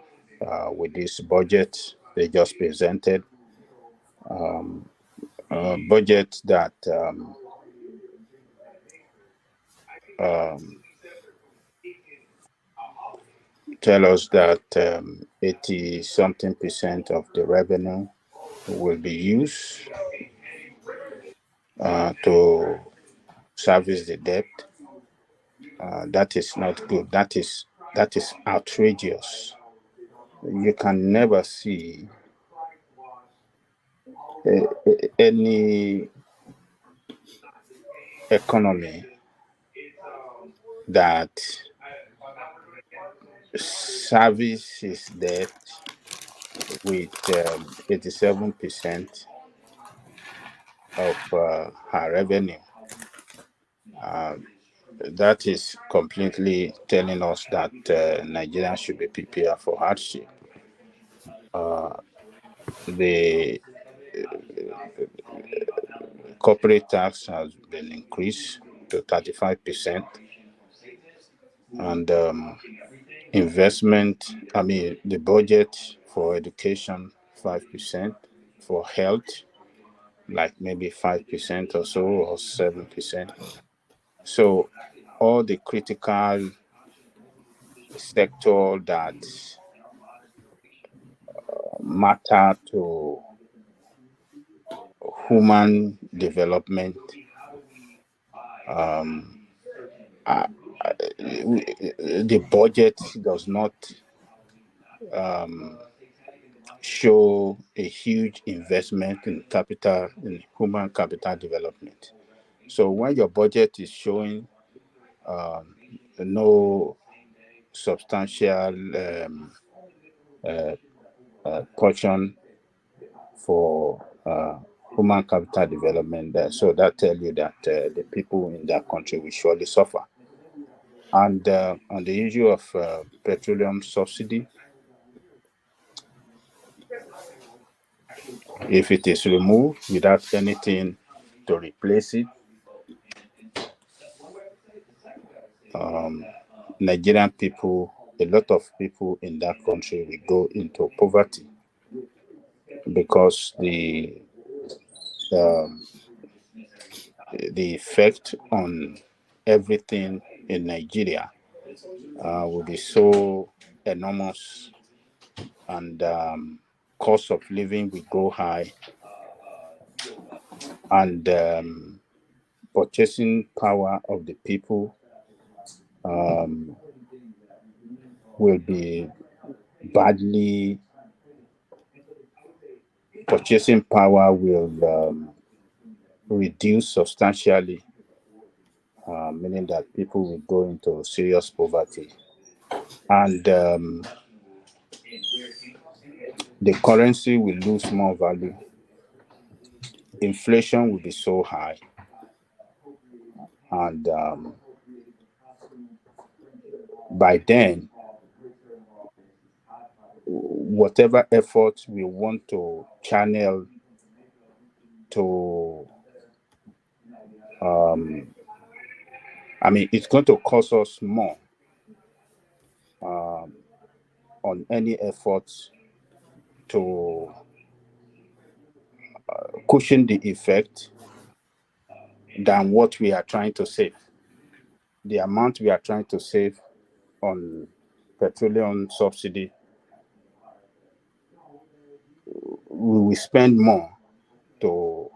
with this budget they just presented. Budget that tell us that 80-something% of the revenue will be used to service the debt. That is not good. That is outrageous. You can never see any economy that services debt with 87% of her revenue. That is completely telling us that Nigeria should be prepared for hardship. The corporate tax has been increased to 35%, and investment, the budget for education 5%, for health like maybe 5% or so, or 7%. So all the critical sector that matter to human development the budget does not show a huge investment in human capital development. So when your budget is showing no substantial portion for human capital development, so that tells you that the people in that country will surely suffer. And on the issue of petroleum subsidy, if it is removed without anything to replace it, Nigerian people, a lot of people in that country will go into poverty because the effect on everything in Nigeria will be so enormous, and cost of living will go high, and purchasing power of the people will be badly. Purchasing power will reduce substantially, meaning that people will go into serious poverty, and the currency will lose more value. Inflation will be so high, and by then, whatever effort we want to channel to, it's going to cost us more on any efforts to cushion the effect than what we are trying to save. The amount we are trying to save on petroleum subsidy, we will spend more to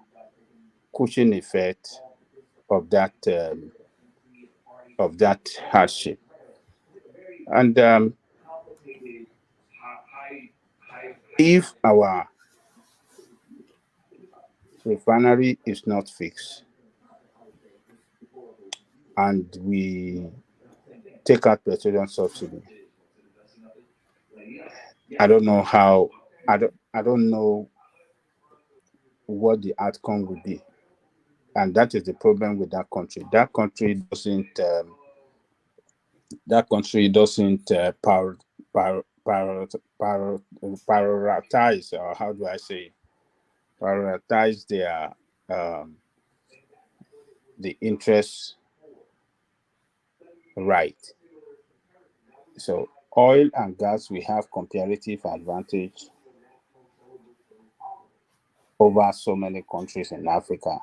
cushion effect of that hardship. And if our refinery is not fixed and we take out petroleum subsidy, I don't know what the outcome will be, and that is the problem with that country. That country doesn't prioritize, or how do I say, prioritize their the interest right. So oil and gas, we have comparative advantage over so many countries in Africa,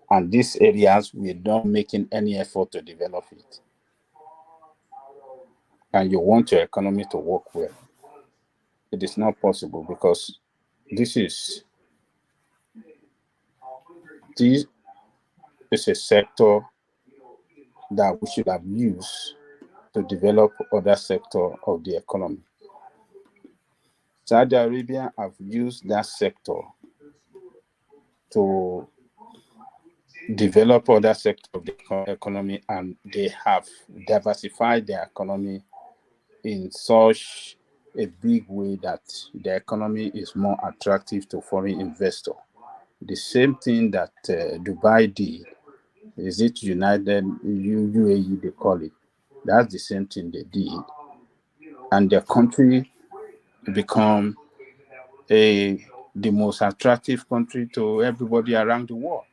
and these areas we're not making any effort to develop it. And you want your economy to work well, it is not possible, because this is a sector that we should have used to develop other sector of the economy. Saudi Arabia have used that sector to develop other sectors of the economy, and they have diversified their economy in such a big way that the economy is more attractive to foreign investors. The same thing that Dubai did. Is it United UAE they call it? That's the same thing they did, and the country become the most attractive country to everybody around the world.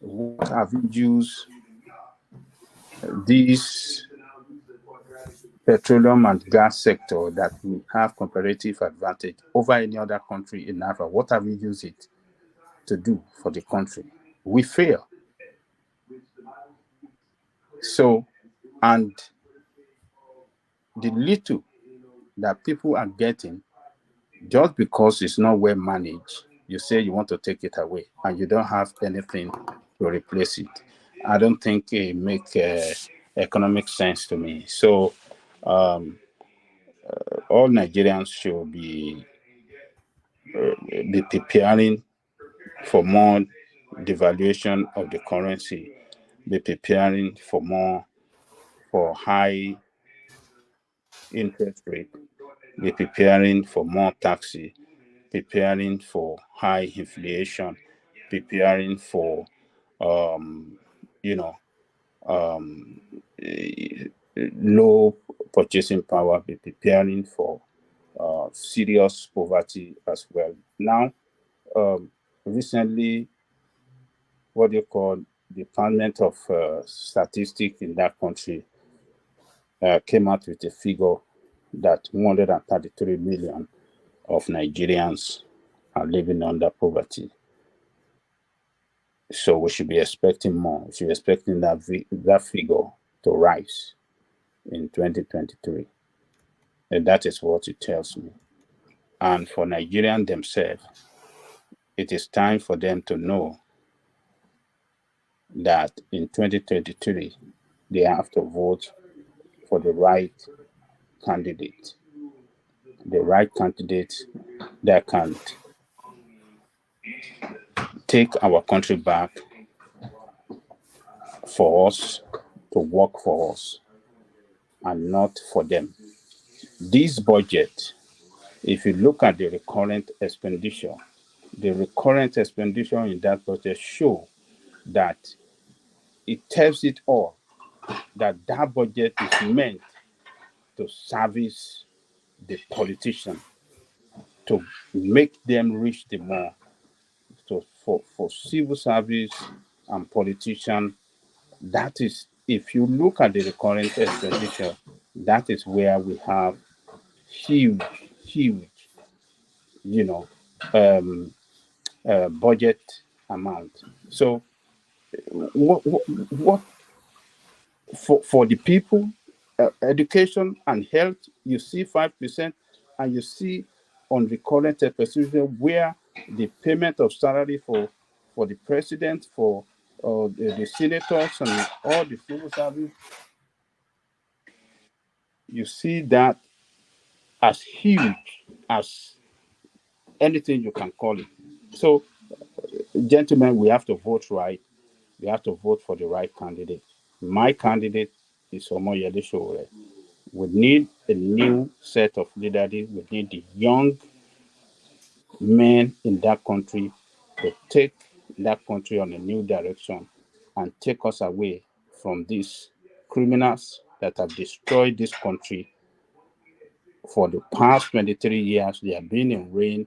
What have you used this petroleum and gas sector that we have comparative advantage over any other country in Africa? What have we used it to do for the country? We fail. So, and the little that people are getting, just because it's not well managed, you say you want to take it away and you don't have anything to replace it. I don't think it make economic sense to me. So all Nigerians should be preparing for more devaluation of the currency, be preparing for high interest rate, be preparing for more taxes, preparing for high inflation, preparing for um, you know low purchasing power, be preparing for serious poverty as well. Now, recently, what they call Department of Statistics in that country came out with a figure that 133 million of Nigerians are living under poverty. So we should be expecting more. We should be expecting that figure to rise in 2023. And that is what it tells me. And for Nigerians themselves, it is time for them to know that in 2023, they have to vote for the right candidate that can take our country back for us, to work for us, and not for them. This budget, if you look at the recurrent expenditure in that budget show that it tells it all that budget is meant to service the politician, to make them reach the more, for civil service and politician. That is, if you look at the recurrent expenditure, that is where we have huge, you know, budget amount. So, what for the people, education and health, you see 5%, and you see on recurrent expenditure where the payment of salary for the president, for the senators, and all the civil service, you see that as huge as anything you can call it. So, gentlemen, we have to vote right. We have to vote for the right candidate. My candidate is Omoyele Sowore. We need a new set of leadership. We need the young men in that country to take that country on a new direction and take us away from these criminals that have destroyed this country for the past 23 years. They have been in reign,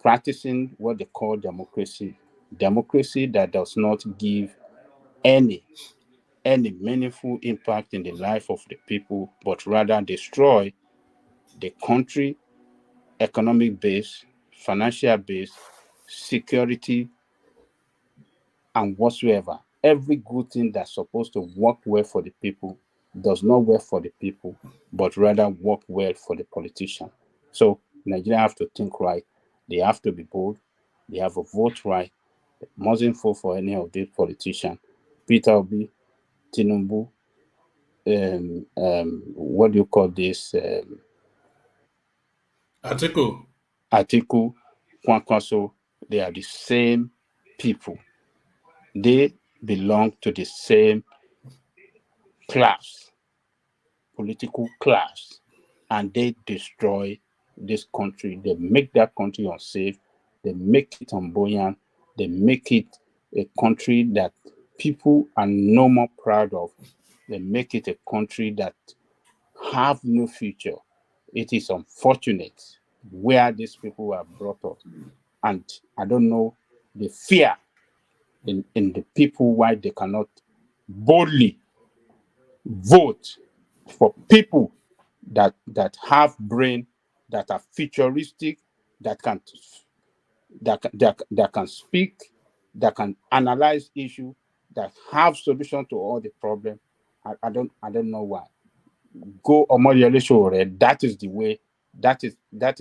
practicing what they call democracy that does not give any meaningful impact in the life of the people, but rather destroy the country, economic base, financial base, security, and whatsoever. Every good thing that's supposed to work well for the people does not work for the people, but rather work well for the politician. So Nigeria have to think right. They have to be bold. They have to vote right. They mustn't vote for any of these politicians. Peter Obi, Tinubu, what do you call this? Atiku, Kwankwaso, they are the same people. They belong to the same class, political class, and they destroy this country. They make that country unsafe. They make it unbuoyant. They make it a country that people are no more proud of. They make it a country that have no future. It is unfortunate where these people are brought up. And I don't know the fear in the people why they cannot boldly vote for people that have brain, that are futuristic, that can speak, that can analyze issue, that have solution to all the problem. I don't know why. Go Omoyele Sowore. That is the way. That is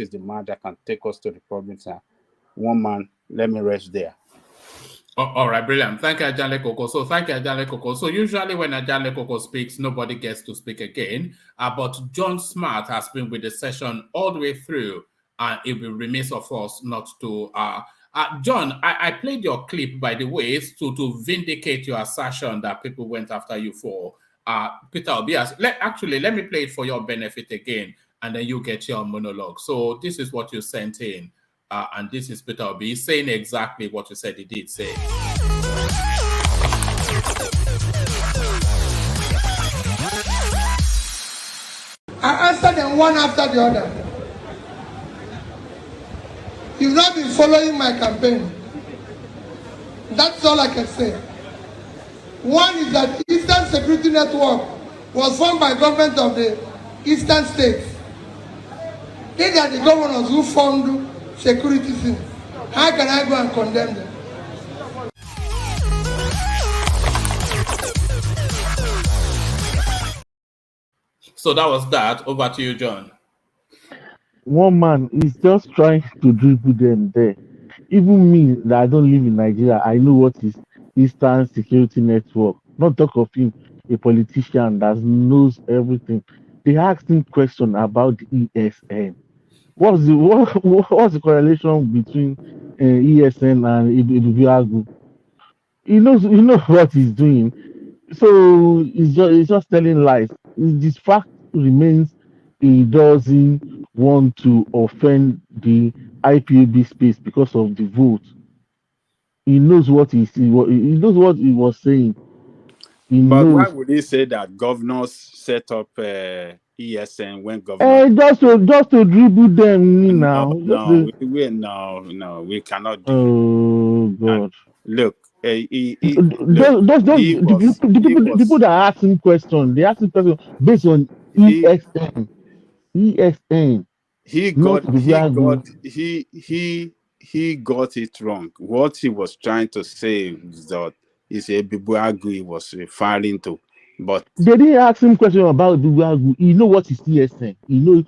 the man that can take us to the province. One man. Let me rest there.
All right, brilliant. Thank you, Ajale Koko. So thank you, Ajale Koko. So usually when Ajale Koko speaks, nobody gets to speak again. But John Smart has been with the session all the way through, and it will remain of us not to. John, I played your clip, by the way, to vindicate your assertion that people went after you for Peter Obias. Let me play it for your benefit again, and then you get your monologue. So this is what you sent in. And this is Peter Obi saying exactly what you said he did say.
I answered them one after the other. You've not been following my campaign. That's all I can say. One is that Eastern Security Network was formed by government of the Eastern states. They are the governors who formed security things. How can I go and condemn them?
So that was that. Over to you, John.
One man is just trying to dribble them there. Even me, that I don't live in Nigeria, I know what is Eastern Security Network. Not talk of him, a politician that knows everything. They asked him question about the ESN. What's the correlation between ESN and Ibibiagu? He knows what he's doing. So he's just telling lies. This fact remains he doesn't want to offend the IPOB space because of the vote. He knows what he knows what he was saying.
But
knows.
why would he say that governors set up ESN when governors?
Just to dribble them now.
No, we cannot do it.
Oh God!
Look,
the people that ask him question, they ask him question based on ESN. ESN.
He got it wrong. What he was trying to say is that is a Bibuagu he was referring to, but
they didn't ask him question about Bibuagu. He know what is ESN. He know.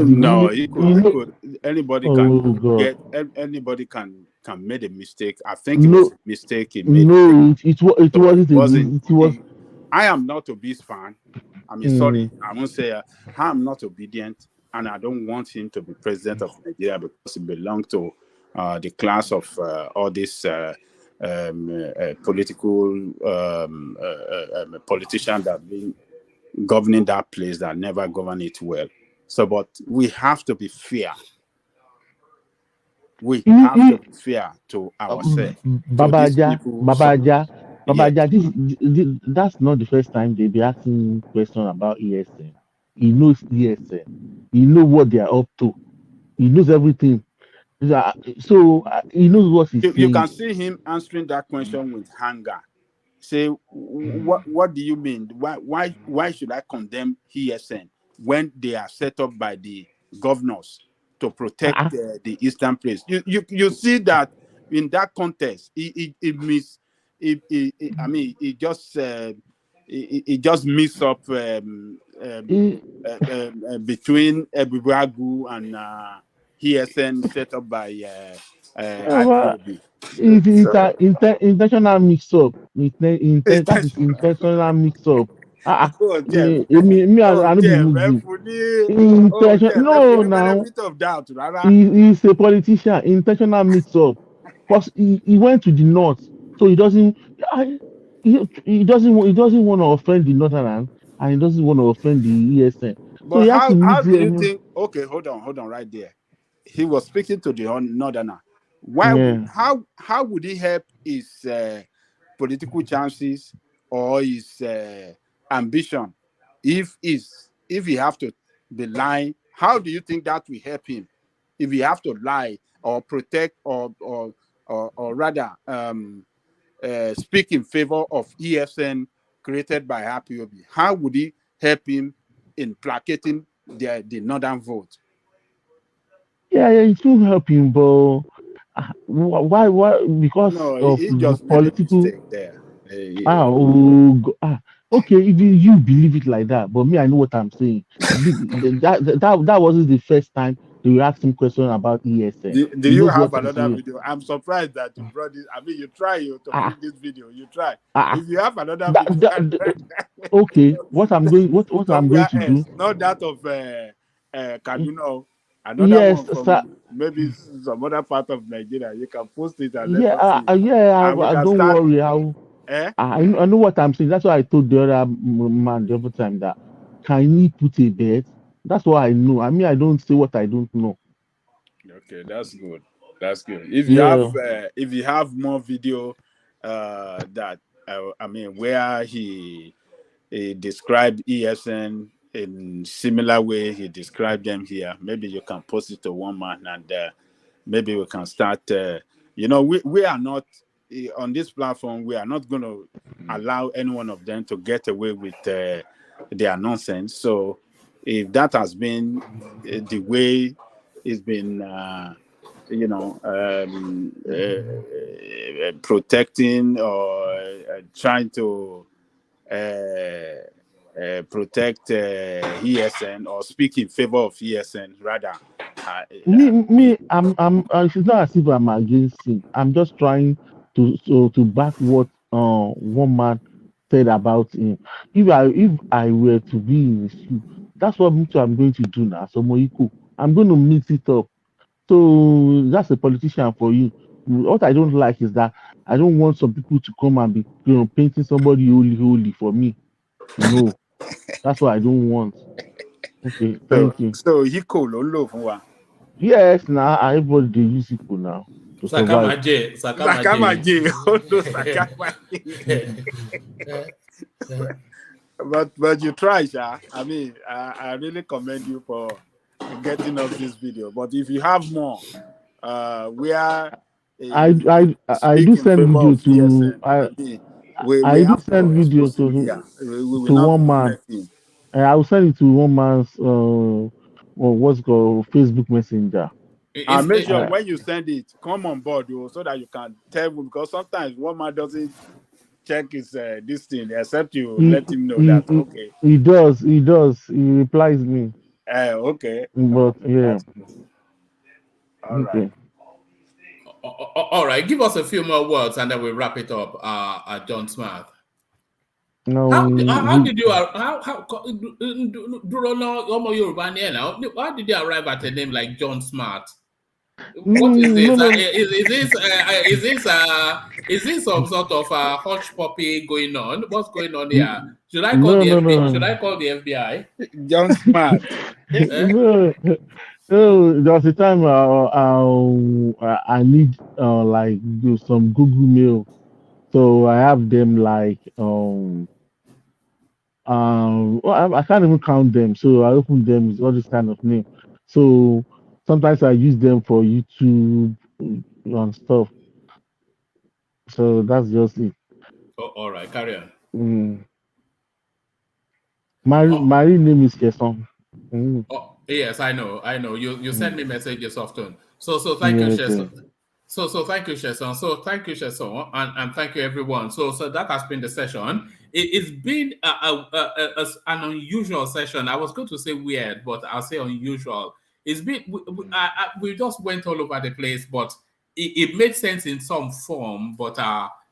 No, he could. Anybody can
God.
Anybody can make a mistake. I think it was a mistake he made.
No, it wasn't. It was.
I am not Obi's fan. I mean, sorry, I won't say I'm not obedient, and I don't want him to be president of Nigeria because he belongs to the class of all these political politicians that have been governing that place that never govern it well. So, but we have to be fair. We have to be fair to ourselves.
Babaja, this, that's not the first time they be asking questions about ESN. He knows ESN. He knows what they are up to. He knows everything. So he knows what he's saying.
You can see him answering that question with anger. Say, what do you mean? Why should I condemn ESN when they are set up by the governors to protect the eastern place? You see that in that context, it just mix up between Ebuagu and ESN set up by IPOB.
It's an intentional mix-up. That is intentional mix-up. I don't be Muslim. No, now he's a politician. Intentional mix-up. Because he went to the north, so he doesn't want to offend the northern and he doesn't want to offend the ESN.
But
so he has to
how do you think? Okay, hold on, right there. He was speaking to the northerner. How would he help his political chances or his ambition if he have to be lying? How do you think that will help him if he have to lie or protect or rather speak in favor of ESN created by IPOB? How would he help him in placating the northern vote?
Yeah, it will help him, but why? Because of
he just
political.
Made a mistake there.
Okay, if you believe it like that, but me, I know what I'm saying. That wasn't the first time they will ask him questions about ESN.
Do
He
you
knows
have
what he's
another
doing.
video? I'm surprised that you brought this. I mean, you try to bring this video. You try.
Ah,
If you have another video,
okay, what I'm going to do?
else, not that of Kaduna, another
Yes,
one from
sir.
maybe some other part of Nigeria. You can post it and let
Yeah,
us see. And we can
don't
start.
worry.
Eh?
I know what I'm saying. That's why I told the other man the other time that can he put a bet? That's what I know. I mean, I don't say what I don't know.
Okay, that's good. That's good.
Yeah.
If you have more video, that I mean, where he described ESN in similar way he described them here, maybe you can post it to one man, and maybe we can start. We are not on this platform. We are not going to allow any one of them to get away with their nonsense. So, if that has been the way it's been, protecting or trying to protect ESN or speak in favor of ESN rather.
It's not as if I'm against him. I'm just trying to back what one man said about him. If I were to be in his shoe, that's what me too I'm going to do now. So Moiko, I'm going to mix it up. So that's a politician for you. What I don't like is that I don't want some people to come and be painting somebody holy for me. No, that's what I don't want. Okay, thank you.
So he cool.
Yes, now everybody they use it now to survive.
Sakamaje. But you try, Sha. I mean, I really commend you for getting up this video. But if you have more, where
I do send video to
we
I do
have to
send video
expose him here. We will
to
not
one man.
let him.
I will send it to one man's what's it called Facebook Messenger.
And make sure when you send it, come on board, so that you can tell him, because sometimes one man doesn't check his this thing except you let him know that okay.
He does. He replies me.
Okay.
But yeah.
All right.
All right. Give us a few more words and then we'll wrap it up. John Smith.
No.
How did you arrive at a name like John Smart? What is this?
No.
Is this some sort of hush puppy going on? What's going on here? Should I call the FBI? Should I call the FBI?
John Smart.
No, there was a time I need like do some Google Mail, so I have them like I can't even count them, so I open them with all this kind of name. So sometimes I use them for YouTube and stuff. So that's just it.
Oh, all right, carry on.
My real name is Keson.
Oh, yes, I know. You send me messages often. So thank you, Sheson. So thank you, Sheson. So thank you, Sheson, and thank you, everyone. So that has been the session. It's been an unusual session. I was going to say weird, but I'll say unusual. It's been we just went all over the place, but it made sense in some form. But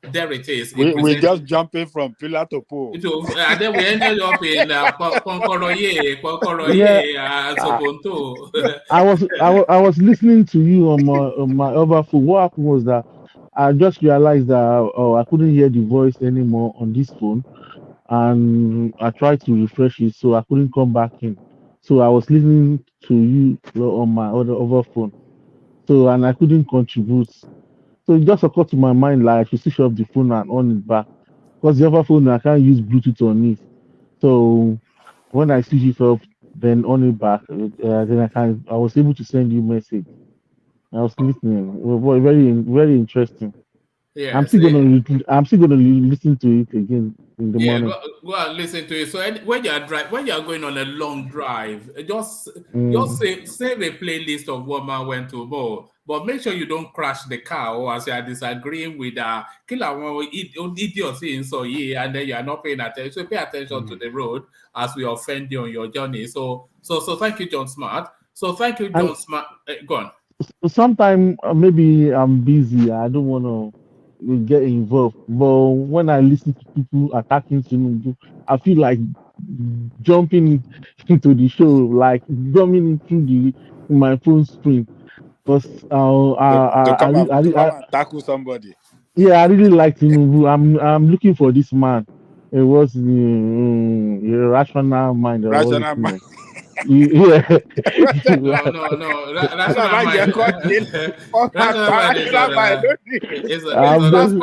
there it is.
We're just jumping from pillar to pole.
And then we ended up in Konkoroye, Sokonto.
I was listening to you on my other phone. What happened was that I just realized that I couldn't hear the voice anymore on this phone, and I tried to refresh it, so I couldn't come back in. So I was listening to you on my other phone, and I couldn't contribute. So it just occurred to my mind like I should switch off the phone and on it back, because the other phone I can't use Bluetooth on it. So when I switch it off, then on it back, then I was able to send you message. I was listening. Very, very interesting.
Yes,
I'm still gonna listen to it again in the morning.
Go and listen to it. So when you are going on a long drive, just save a playlist of what man went to more. But make sure you don't crash the car, or as you are disagreeing with killer one idiocy in so yeah, and then you are not paying attention. So pay attention to the road as we offend you on your journey. So thank you, John Smart. So thank you, John Smart. Go on.
Sometimes maybe I'm busy. I don't want to get involved. But when I listen to people attacking Tinubu, I feel like jumping into the show, like jumping into my phone screen. Because
to come and tackle somebody.
yeah, I really like Tinubu. I'm looking for this man. It was the rational mind or what
Rational
you
mind.
know. Yeah.
No. Rational mind. Rational mind is
I'm just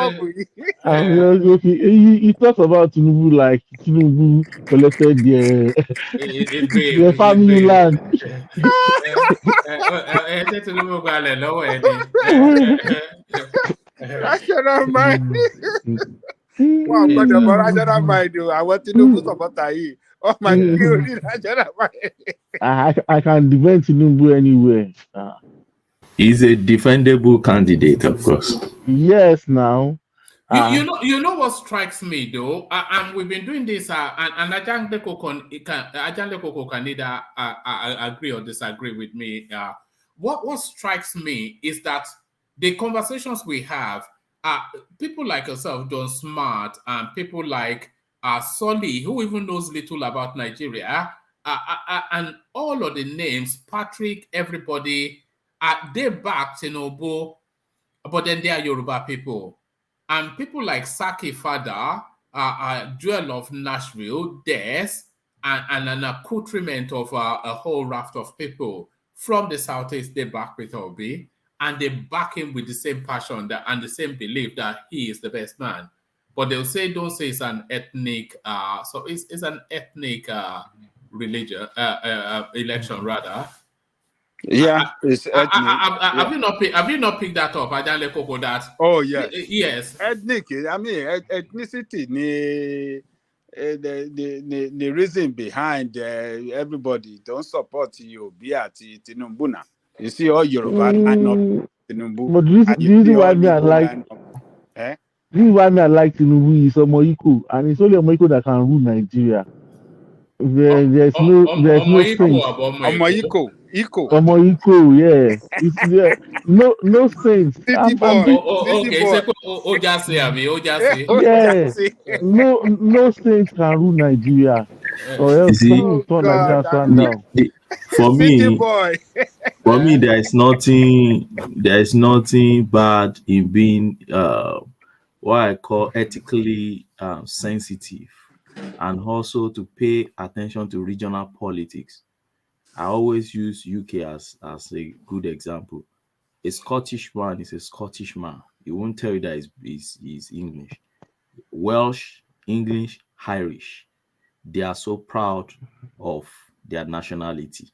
looking. He talks about Tinubu like Tinubu collected their family land.
Rational mind. Rational mind. I want to know about oh my God, rational mind.
I can defend Tinubu anywhere.
He's a defendable candidate, of course.
Yes, now.
You know what strikes me though, and we've been doing this, and Ajahn Lekoko can either agree or disagree with me. What strikes me is that the conversations we have, people like yourself, John Smart, and people like Solly, who even knows little about Nigeria, and all of the names, Patrick, everybody, they back Tinubu, but then they are Yoruba people. And people like Saki Fada, Joel of Nashville, Des, and an accoutrement of a whole raft of people from the Southeast, they back with Obi, and they back him with the same passion and the same belief that he is the best man. But they'll say, don't say it's an ethnic, so it's an ethnic religion, election rather.
Yeah, it's ethnic.
Have you not picked that up, Ajahn Lekoko? That yes,
ethnic. I mean, ethnicity. The reason behind everybody don't support you, be at Tinubu now. You see all Yoruba line up Tinubu.
But the reason why me I like Tinubu is Omoiko, and it's only Omoiko that can rule Nigeria. There's no saint.
Omoiko.
Yeah. It's no saints.
City boy.
Yeah. No saints can rule Nigeria. Or else someone will turn Nigeria stand down.
For me,
boy.
For me, there is nothing bad in being what I call ethically sensitive, and also to pay attention to regional politics. I always use UK as a good example. A Scottish man is a Scottish man. He won't tell you that he's English. Welsh, English, Irish. They are so proud of their nationality.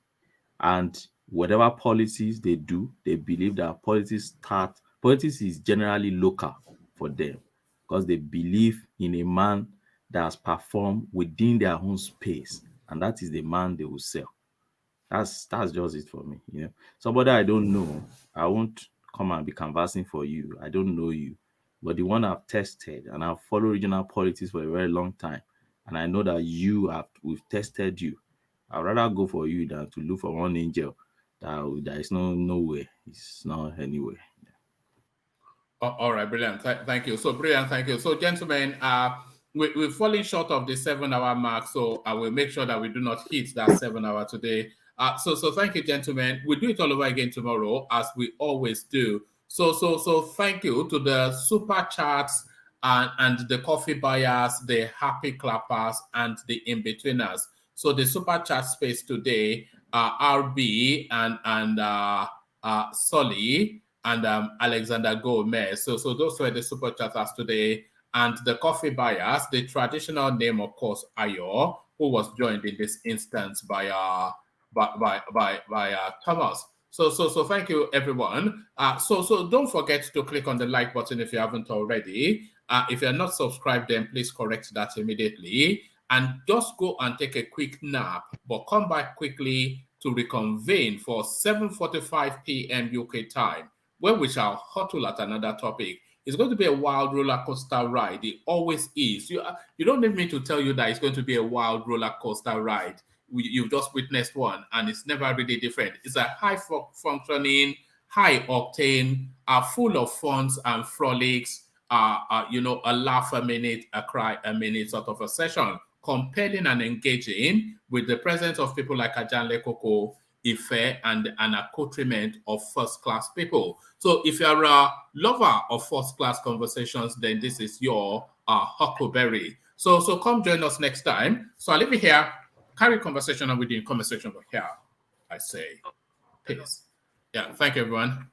And whatever policies they do, they believe that politics is generally local for them, because they believe in a man that has performed within their own space, and that is the man they will sell. That's just it for me. Somebody I don't know, I won't come and be conversing for you. I don't know you, but the one I've tested, and I've followed regional politics for a very long time, and I know that we've tested you. I'd rather go for you than to look for one angel that is no way. It's not anywhere.
All right, brilliant. Thank you. So brilliant. Thank you. So, gentlemen, we're falling short of the 7-hour mark, so I will make sure that we do not hit that 7 hour today. So thank you, gentlemen. We'll do it all over again tomorrow, as we always do. So thank you to the super chats and the coffee buyers, the happy clappers, and the in-betweeners. So the super chat space today, RB and Solly and Alexander Gomez. So those were the super chatters today. And the coffee buyers, the traditional name, of course, Ayo, who was joined in this instance by Thomas. So thank you, everyone. So don't forget to click on the like button if you haven't already. If you're not subscribed, then please correct that immediately. And just go and take a quick nap, but come back quickly to reconvene for 7:45 p.m. UK time, where we shall huddle at another topic. It's going to be a wild roller coaster ride. It always is. You don't need me to tell you that it's going to be a wild roller coaster ride. you've just witnessed one, and it's never really different. It's a high functioning, high octane, full of funs and frolics, a laugh a minute, a cry a minute sort of a session, compelling and engaging with the presence of people like Ajanle Koko, Ife, and an accoutrement of first-class people. So if you're a lover of first-class conversations, then this is your huckleberry. So come join us next time. So I'll leave it here. Carry conversation on within conversation over here. I say peace. Yeah, thank you, everyone.